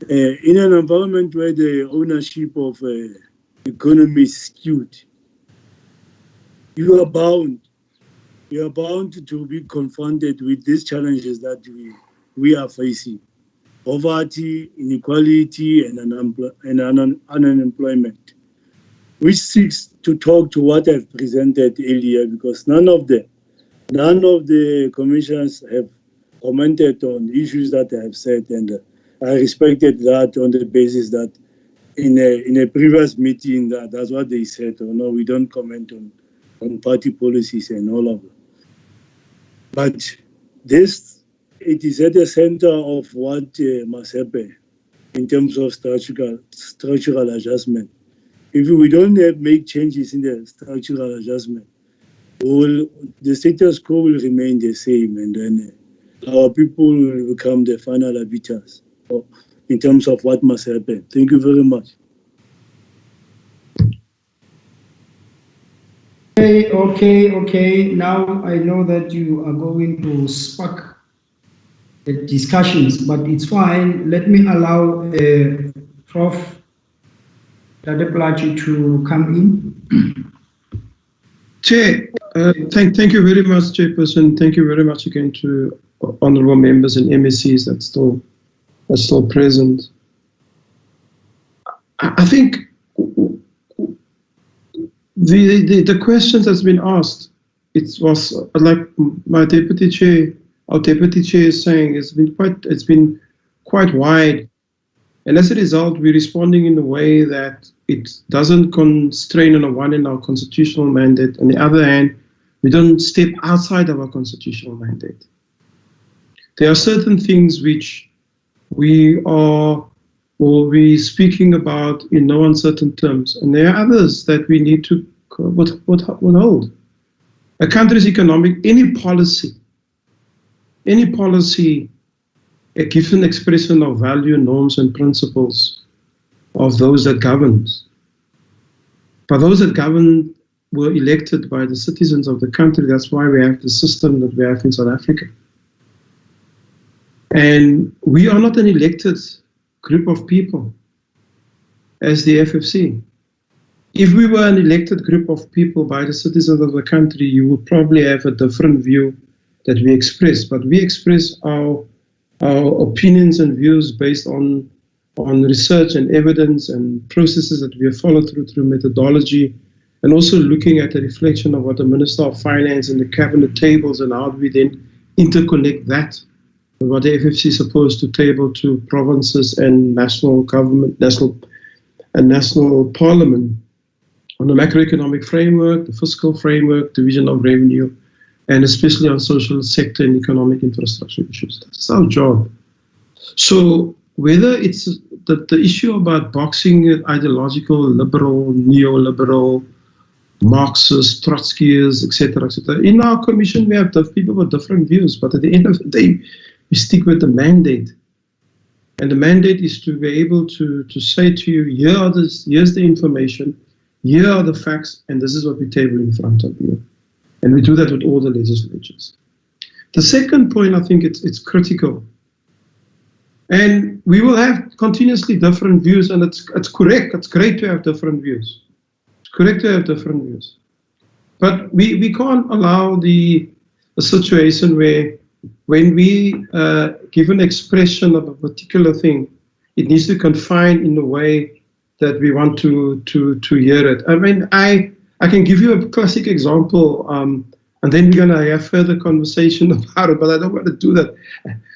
In an environment where the ownership of economy is skewed, you are bound to be confronted with these challenges that we are facing: poverty, inequality, and unemployment, which seeks to talk to what I've presented earlier, because none of the commissioners have commented on issues that I have said, and I respected that on the basis that in a previous meeting that's what they said. Or no, we don't comment on party policies and all of that. But it is at the center of what must happen in terms of structural adjustment. If we don't make changes in the structural adjustment, the status quo will remain the same, and then our people will become the final arbiters in terms of what must happen. Thank you very much. Okay. Now I know that you are going to spark the discussions, but it's fine. Let me allow Prof. Tadeplachi to come in. Chair, thank you very much, Chairperson. Thank you very much again to honourable members and MSCs that are still present. I think the questions that's been asked, it was like our deputy chair is saying, it's been quite wide, and as a result, we're responding in a way that it doesn't constrain on our constitutional mandate. On the other hand, we don't step outside of our constitutional mandate. There are certain things which we will be speaking about in no uncertain terms, and there are others that we need to withhold. A country's economic, any policy, a given expression of value, norms, and principles of those that govern. But those that govern were elected by the citizens of the country. That's why we have the system that we have in South Africa. And we are not an elected group of people as the FFC. If we were an elected group of people by the citizens of the country, you would probably have a different view that we express. But we express our opinions and views based on research and evidence and processes that we have followed through methodology, and also looking at the reflection of what the Minister of Finance and the Cabinet tables, and how do we then interconnect that with what the FFC is supposed to table to provinces and national government, national parliament on the macroeconomic framework, the fiscal framework, division of revenue, and especially on social sector and economic infrastructure issues. That's our job. So whether it's the issue about boxing ideological, liberal, neoliberal, Marxists, Trotskyists, etc., in our commission we have people with different views, but at the end of the day, we stick with the mandate. And the mandate is to be able to say to you, here's the information, here are the facts, and this is what we table in front of you. And we do that with all the legislatures. The second point, I think it's critical. And we will have continuously different views, and it's correct. It's great to have different views. It's correct to have different views. But we can't allow a situation where when we give an expression of a particular thing, it needs to confine in the way that we want to hear it. I mean, I can give you a classic example, and then we're going to have further conversation about it, but I don't want to do that.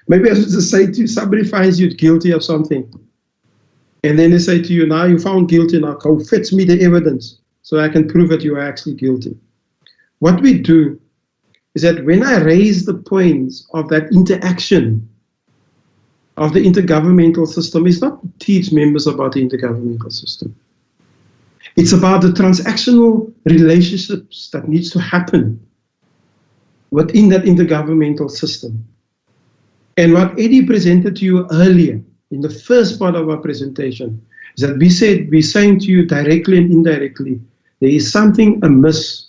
Maybe I should just say to you, somebody finds you guilty of something, and then they say to you, now you're found guilty, now go fetch me the evidence so I can prove that you are actually guilty. What we do is that when I raise the points of that interaction of the intergovernmental system, it's not to teach members about the intergovernmental system. It's about the transactional relationships that needs to happen within that intergovernmental system. And what Eddie presented to you earlier in the first part of our presentation is that we're saying to you directly and indirectly, there is something amiss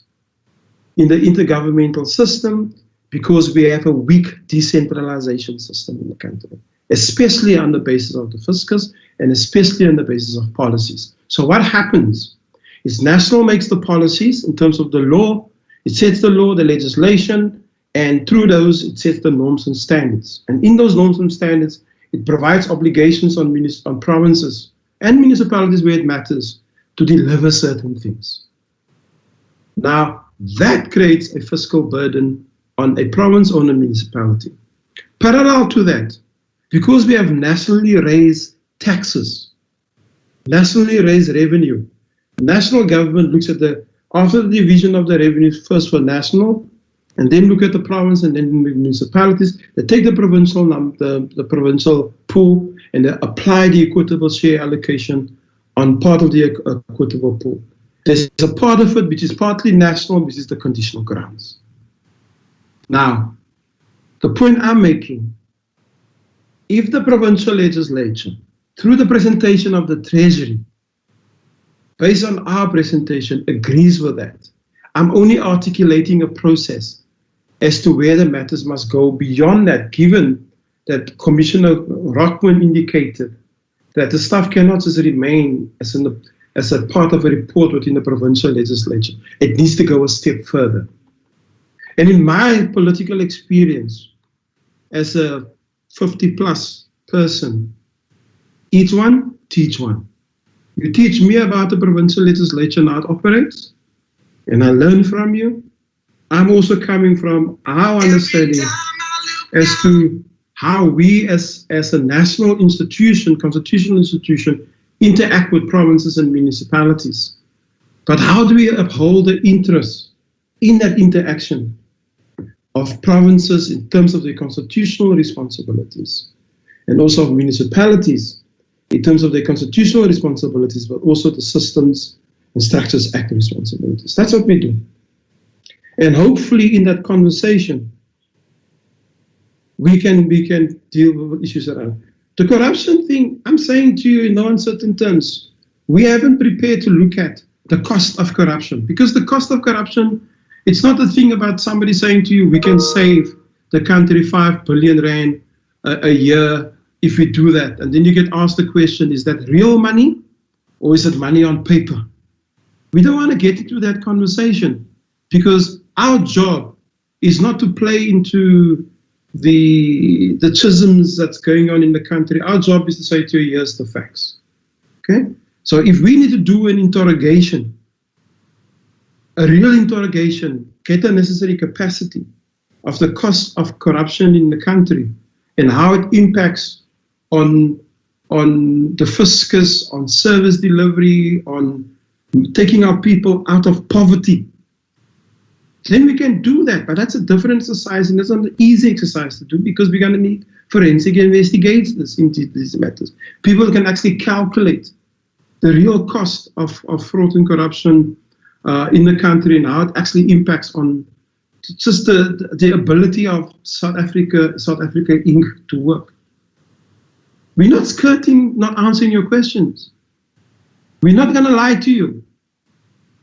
in the intergovernmental system because we have a weak decentralization system in the country, especially on the basis of the fiscus and especially on the basis of policies. So what happens is national makes the policies in terms of the law, it sets the law, the legislation, and through those it sets the norms and standards. And in those norms and standards, it provides obligations on provinces and municipalities where it matters to deliver certain things. Now, that creates a fiscal burden on a province or a municipality. Parallel to that, because we have nationally raised taxes, nationally raised revenue, national government looks at after the division of the revenues, first for national, and then look at the province and then municipalities. They take the provincial the provincial pool and they apply the equitable share allocation on part of the equitable pool. There's a part of it which is partly national, which is the conditional grants. Now, the point I'm making, if the provincial legislature, through the presentation of the Treasury, based on our presentation, agrees with that, I'm only articulating a process as to where the matters must go beyond that, given that Commissioner Rockman indicated that the stuff cannot just remain as a part of a report within the provincial legislature. It needs to go a step further. And in my political experience, as a 50-plus person, each one, teach one. You teach me about the provincial legislature and how it operates, and I learn from you. I'm also coming from our understanding as to how we as a national institution, constitutional institution, interact with provinces and municipalities. But how do we uphold the interests in that interaction of provinces in terms of their constitutional responsibilities, and also of municipalities in terms of their constitutional responsibilities, but also the Systems and Structures Act responsibilities? That's what we do. And hopefully in that conversation, we can deal with issues around. The corruption thing, I'm saying to you in no uncertain terms, we haven't prepared to look at the cost of corruption, because the cost of corruption, it's not a thing about somebody saying to you, we can save the country 5 billion rand a year if we do that. And then you get asked the question, is that real money or is it money on paper? We don't want to get into that conversation, because our job is not to play into the schisms that's going on in the country. Our job is to say to you, here's the facts. Okay? So if we need to do an interrogation, a real interrogation, get the necessary capacity of the cost of corruption in the country and how it impacts on the fiscus, on service delivery, on taking our people out of poverty, then we can do that. But that's a different exercise, and that's not an easy exercise to do, because we're going to need forensic investigators into these matters. People can actually calculate the real cost of fraud and corruption in the country and how it actually impacts on just the ability of South Africa Inc. to work. We're not skirting, not answering your questions. We're not going to lie to you.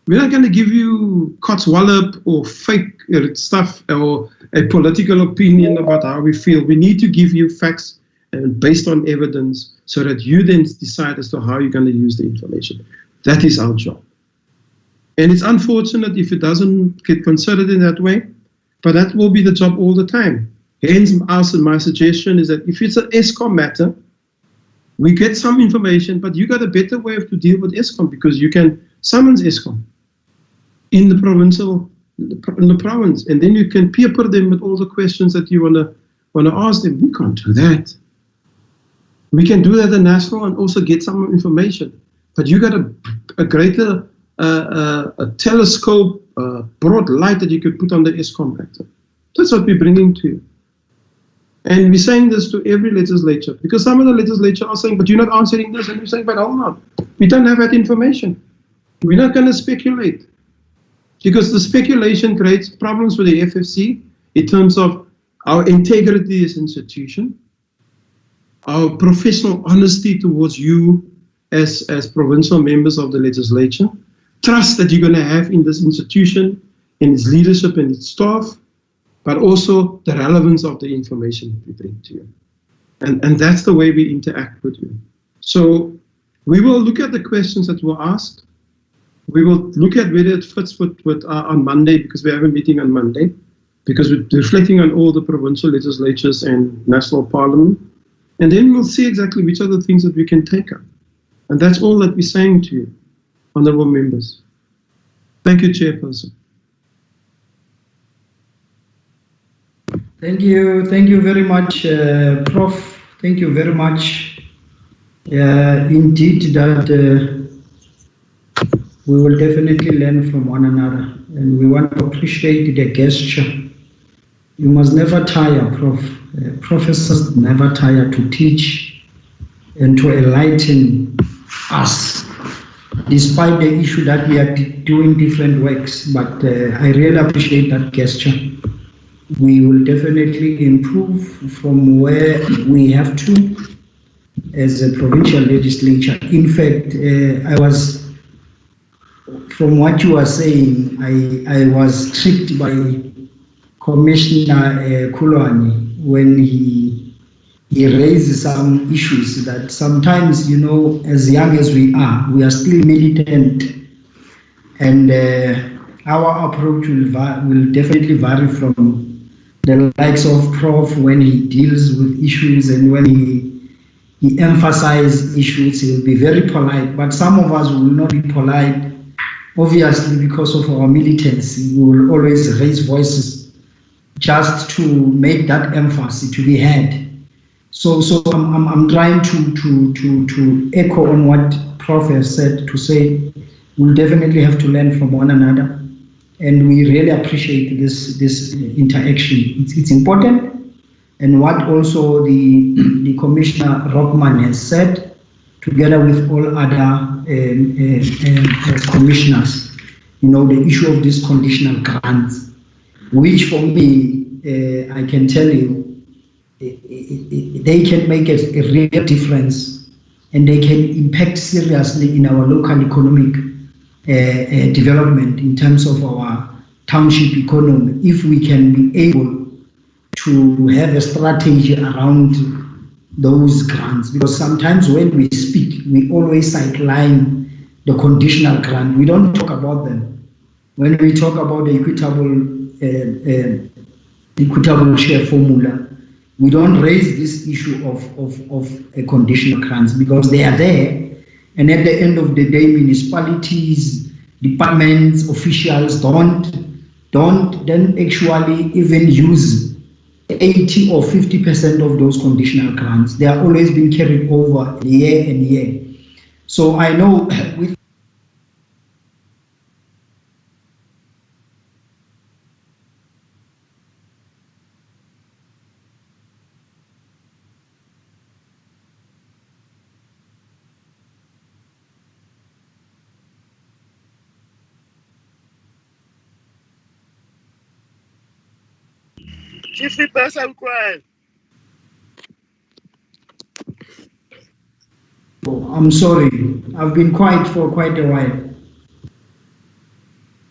We're not going to give you codswallop or fake stuff or a political opinion about how we feel. We need to give you facts and based on evidence so that you then decide as to how you're going to use the information. That is our job. And it's unfortunate if it doesn't get considered in that way, but that will be the job all the time. Hence, my suggestion is that if it's an ESCOM matter, we get some information, but you got a better way to deal with ESCOM, because you can summons ESCOM in the province, and then you can pepper them with all the questions that you wanna ask them. We can't do that. We can do that at the national and also get some information, but you got a greater a telescope, broad light that you could put on the ESCOM matter. That's what we're bringing to you. And we're saying this to every legislature, because some of the legislature are saying, but you're not answering this, and we're saying, but hold on, we don't have that information. We're not going to speculate, because the speculation creates problems for the FFC in terms of our integrity as an institution, our professional honesty towards you as provincial members of the legislature, trust that you're going to have in this institution, in its leadership and its staff, but also the relevance of the information that we bring to you. And that's the way we interact with you. So we will look at the questions that were asked. We will look at whether it fits with on Monday, because we have a meeting on Monday, because we're reflecting on all the provincial legislatures and national parliament. And then we'll see exactly which are the things that we can take up. And that's all that we're saying to you, honorable members. Thank you, Chairperson. Thank you very much, Prof. Thank you very much. Indeed, that we will definitely learn from one another, and we want to appreciate the gesture. You must never tire, Prof. Professors never tire to teach and to enlighten us, despite the issue that we are doing different works. But I really appreciate that gesture. We will definitely improve from where we have to as a provincial legislature. In fact, from what you are saying, I was tricked by Commissioner Kulwani when he raises some issues that sometimes, as young as we are still militant, and our approach will definitely vary from the likes of Prof when he deals with issues, and when he emphasizes issues, he'll be very polite. But some of us will not be polite, obviously, because of our militancy. We will always raise voices just to make that emphasis to be heard. So I'm trying to echo on what Prof has said, to say we'll definitely have to learn from one another. And we really appreciate this interaction. It's important. And what also the Commissioner Rockman has said, together with all other commissioners, the issue of these conditional grants, which for me, I can tell you, they can make a real difference, and they can impact seriously in our local economic development in terms of our township economy, if we can be able to have a strategy around those grants. Because sometimes when we speak, we always sideline the conditional grant. We don't talk about them. When we talk about the equitable share formula, we don't raise this issue of a conditional grants, because they are there. And at the end of the day, municipalities, departments, officials don't then actually even use 80 or 50% of those conditional grants. They are always being carried over year and year. So I know with I'm sorry, I've been quiet for quite a while.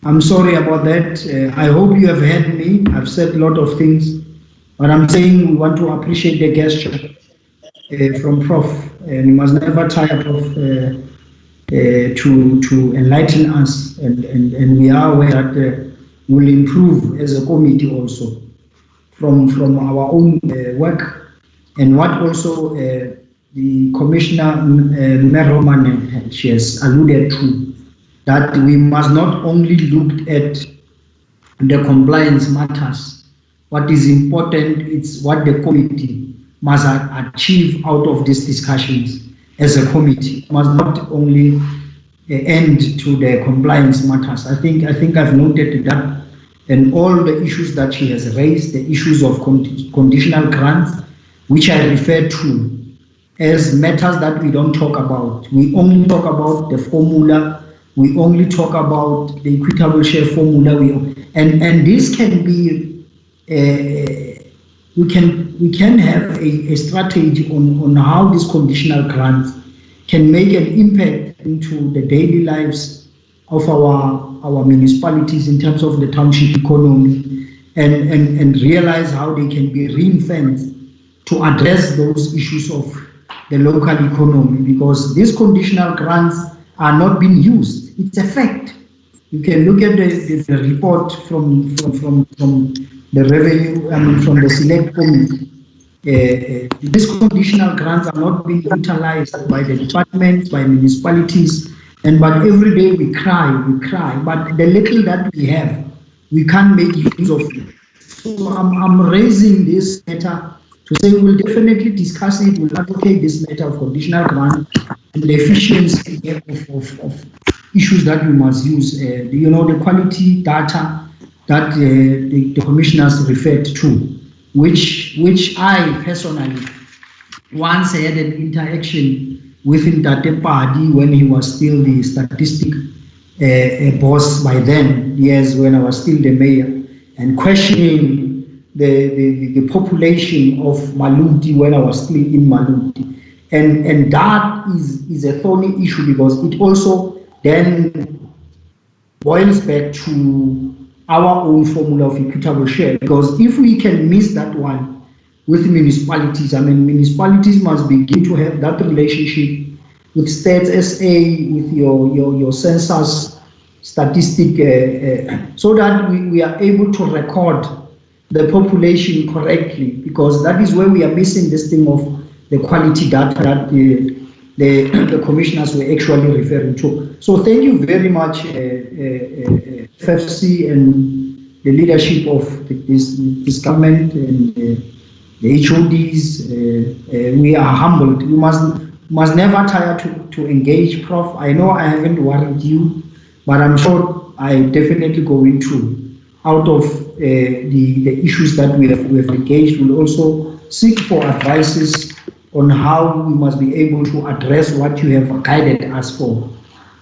I'm sorry about that. I hope you have heard me. I've said a lot of things, but I'm saying we want to appreciate the gesture from Prof. And we must never tire Prof to enlighten us, and we are aware that we'll improve as a committee also from our own work, and what also the Commissioner Meroman, she has alluded to, that we must not only look at the compliance matters. What is important is what the committee must achieve out of these discussions as a committee. It must not only end to the compliance matters. I think I've noted that and all the issues that she has raised, the issues of conditional grants, which I refer to as matters that we don't talk about. We only talk about the formula. We only talk about the equitable share formula. And this can be, we can have a strategy on how these conditional grants can make an impact into the daily lives of our municipalities in terms of the township economy, and realize how they can be ring-fenced to address those issues of the local economy, because these conditional grants are not being used. It's a fact. You can look at the report from the revenue, from the select committee. These conditional grants are not being utilized by the departments, by municipalities, but every day we cry, but the little that we have, we can't make use of it. So I'm raising this matter to say we'll definitely discuss it, we'll advocate this matter of conditional grant and the efficiency of issues that we must use. The quality data that the commissioners referred to, which I personally once had an interaction with Ntate Padi when he was still the statistic boss by then, years when I was still the mayor, and questioning the population of Maluti when I was still in Maluti. And that is a thorny issue, because it also then boils back to our own formula of equitable share. Because if we can miss that one with municipalities, municipalities must begin to have that relationship with Stats SA, with your census statistic, so that we are able to record the population correctly, because that is where we are missing this thing of the quality data that the commissioners were actually referring to. So thank you very much, FFC and the leadership of this government and the HODs. We are humbled. We must never tire to engage, Prof. I know I haven't worried you, but I'm sure I definitely going to, out of the issues that we have engaged, will also seek for advices on how we must be able to address what you have guided us for,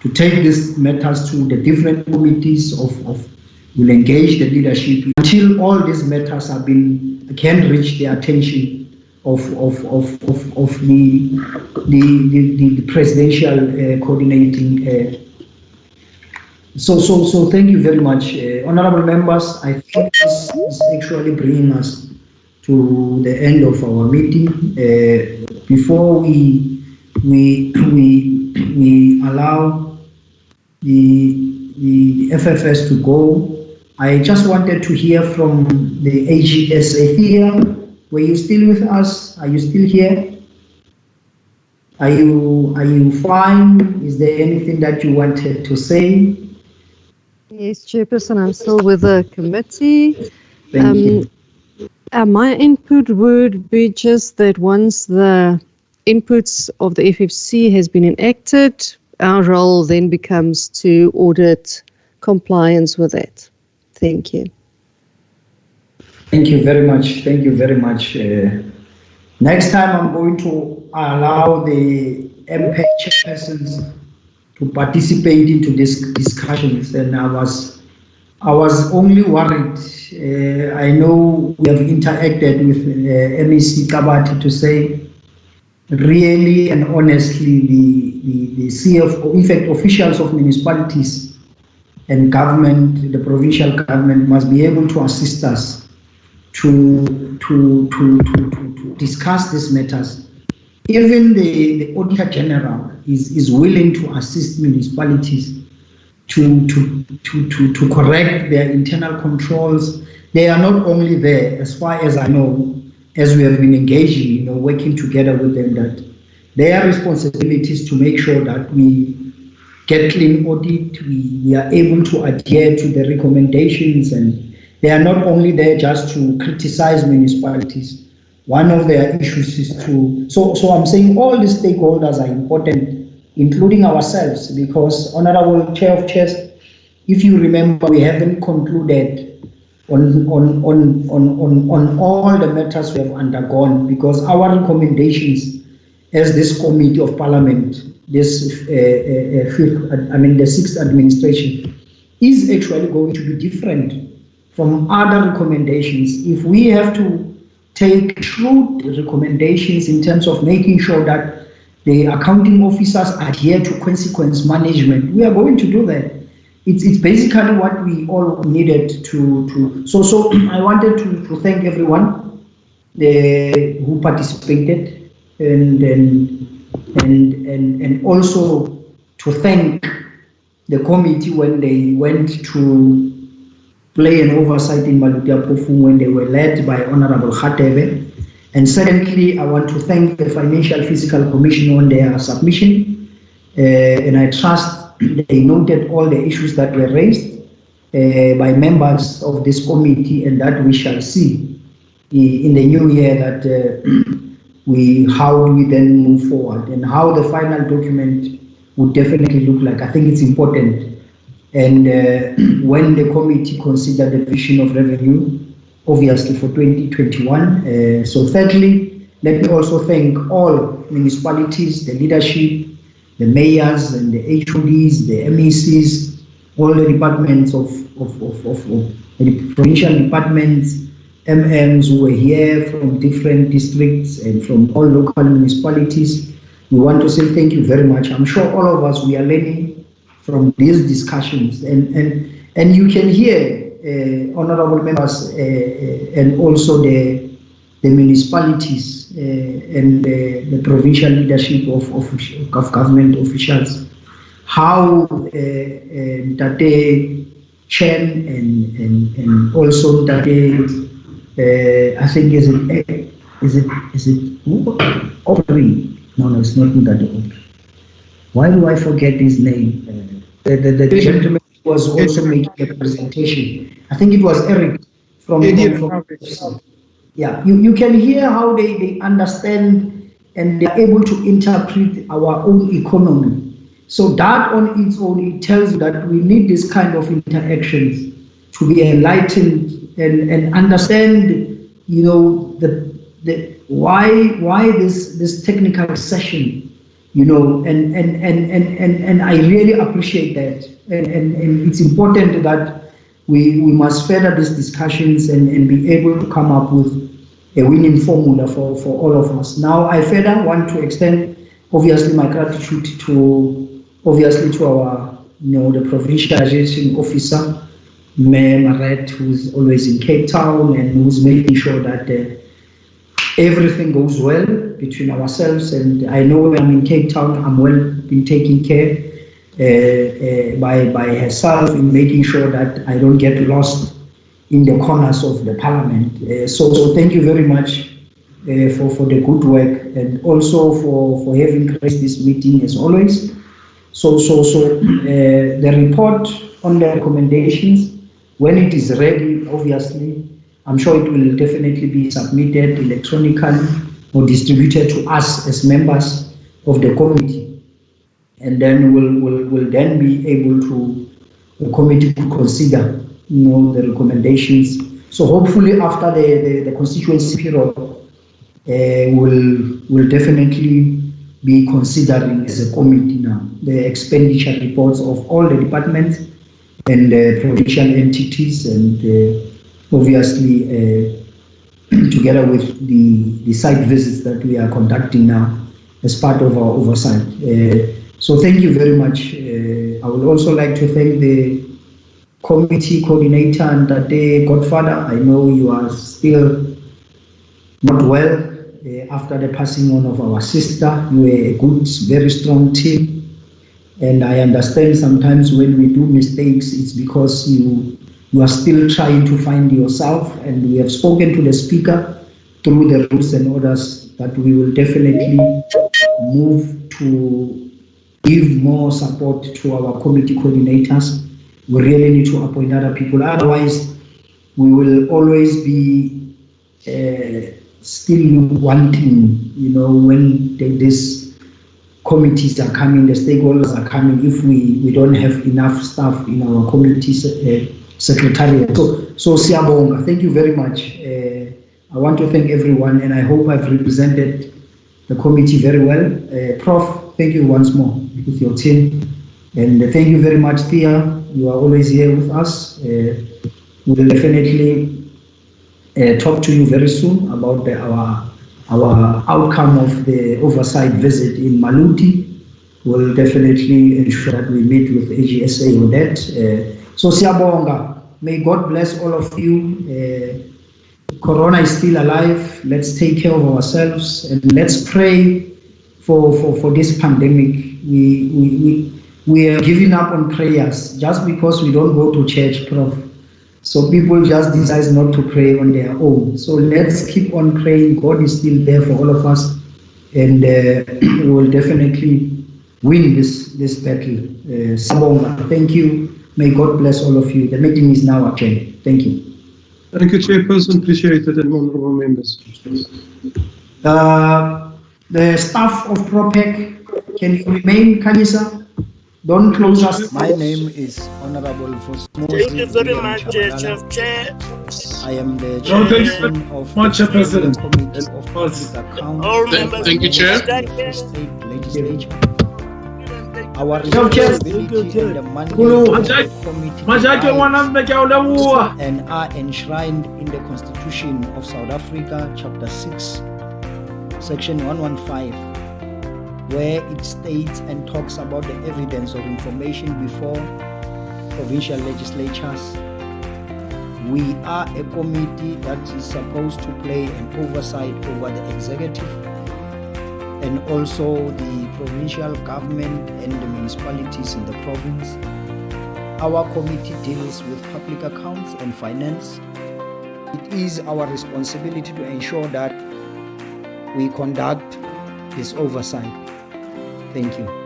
to take these matters to the different committees will engage the leadership until all these matters can reach the attention of the presidential coordinating. So thank you very much, honorable members. I think this is actually bringing us to the end of our meeting. Before we allow the FFS to go, I just wanted to hear from the AGSA here. Were you still with us? Are you still here? Are you fine? Is there anything that you wanted to say? Yes, Chairperson, I'm still with the committee. Thank you. My input would be just that once the inputs of the FFC has been enacted, our role then becomes to audit compliance with it. Thank you. Thank you very much. Thank you very much. Next time I'm going to allow the MP chairpersons to participate into these discussions, and I was only worried. I know we have interacted with MEC Kabati to say, really and honestly, the CFO, in fact, officials of municipalities and government, the provincial government, must be able to assist us to discuss these matters. Even the Auditor General is willing to assist municipalities to correct their internal controls. They are not only there, as far as I know, as we have been engaging, working together with them, that their responsibility is to make sure that we get clean audit, we are able to adhere to the recommendations, and they are not only there just to criticize municipalities. One of their issues is so I'm saying all the stakeholders are important, including ourselves, because Honorable Chair of Chairs, if you remember, we haven't concluded on all the matters we have undergone, because our recommendations as this committee of parliament, this the sixth administration, is actually going to be different from other recommendations. If we have to take shrewd recommendations in terms of making sure that the accounting officers adhere to consequence management, we are going to do that. It's basically what we all needed to. So I wanted to thank everyone who participated, and also to thank the committee when they went to play an oversight in Malutia Pofung when they were led by Honorable Khatebe. And secondly, I want to thank the Financial Fiscal Commission on their submission, and I trust they noted all the issues that were raised by members of this committee, and that we shall see in the new year that how do we then move forward, and how the final document would definitely look like. I think it's important. And when the committee considered the vision of revenue, obviously for 2021. So thirdly, let me also thank all municipalities, the leadership, the mayors and the HODs, the MECs, all the departments of the provincial departments, MMs who were here from different districts and from all local municipalities. We want to say thank you very much. I'm sure all of us, we are learning from these discussions, and you can hear honorable members and also the municipalities and the provincial leadership of government officials, how Tate Chen and also Tate I think is it Opry? No, it's not Tate Opry. Why do I forget his name? The gentleman was also making a presentation. I think it was Eric from yeah, you can hear how they understand and they are able to interpret our own economy. So that on its own, it tells you that we need this kind of interactions to be enlightened and understand, you know, why this technical session, you know, and I really appreciate that. And it's important that we must further these discussions and be able to come up with a winning formula for all of us. Now, I further want to extend, obviously, my gratitude to our, you know, the provincialization officer, Mayor Maret, who's always in Cape Town and who's making sure that everything goes well between ourselves. And I know when I'm in Cape Town, I'm well been taken care by herself in making sure that I don't get lost in the corners of the parliament. So thank you very much for the good work, and also for having graced this meeting as always. So the report on the recommendations, when it is ready, obviously, I'm sure it will definitely be submitted electronically or distributed to us as members of the committee, and then we'll then be able to, the committee to consider, you know, the recommendations. So hopefully after the constituency period, we'll definitely be considering as a committee now the expenditure reports of all the departments and provincial entities, and obviously together with the site visits that we are conducting now as part of our oversight. So thank you very much. I would also like to thank the committee coordinator and Tate Godfather. I know you are still not well after the passing on of our sister. You were a good, very strong team. And I understand sometimes when we do mistakes, it's because you are still trying to find yourself. And we have spoken to the speaker through the rules and orders that we will definitely move to give more support to our committee coordinators. We really need to appoint other people. Otherwise, we will always be still wanting, you know, when these committees are coming, the stakeholders are coming, if we don't have enough staff in our committees Secretariat. So Siyabonga, thank you very much. I want to thank everyone, and I hope I've represented the committee very well. Prof, thank you once more with your team. And thank you very much, Thea. You are always here with us. We'll definitely talk to you very soon about our outcome of the oversight visit in Maluti. We'll definitely ensure that we meet with AGSA on that. So Siyabonga, may God bless all of you. Corona is still alive. Let's take care of ourselves and let's pray for this pandemic. We are giving up on prayers just because we don't go to church, Prof. So people just decide not to pray on their own. So let's keep on praying. God is still there for all of us, and we will definitely win this battle. Sabonga, thank you. May God bless all of you. The meeting is now adjourned. Thank you. Thank you, Chairperson. Appreciate it, and honourable members. The staff of ProPEC, can you remain, Kanisa? Don't close us. My name is Honorable Fosmosi. Thank you very much, Chair. I am the chairperson of the President. Committee of Public Accounts. Thank you, Chair. State Legislature. Our responsibility and the mandate of the committee and are enshrined in the Constitution of South Africa, Chapter 6, Section 115, where it states and talks about the evidence of information before provincial legislatures. We are a committee that is supposed to play an oversight over the executive and also the provincial government and the municipalities in the province. Our committee deals with public accounts and finance. It is our responsibility to ensure that we conduct this oversight. Thank you.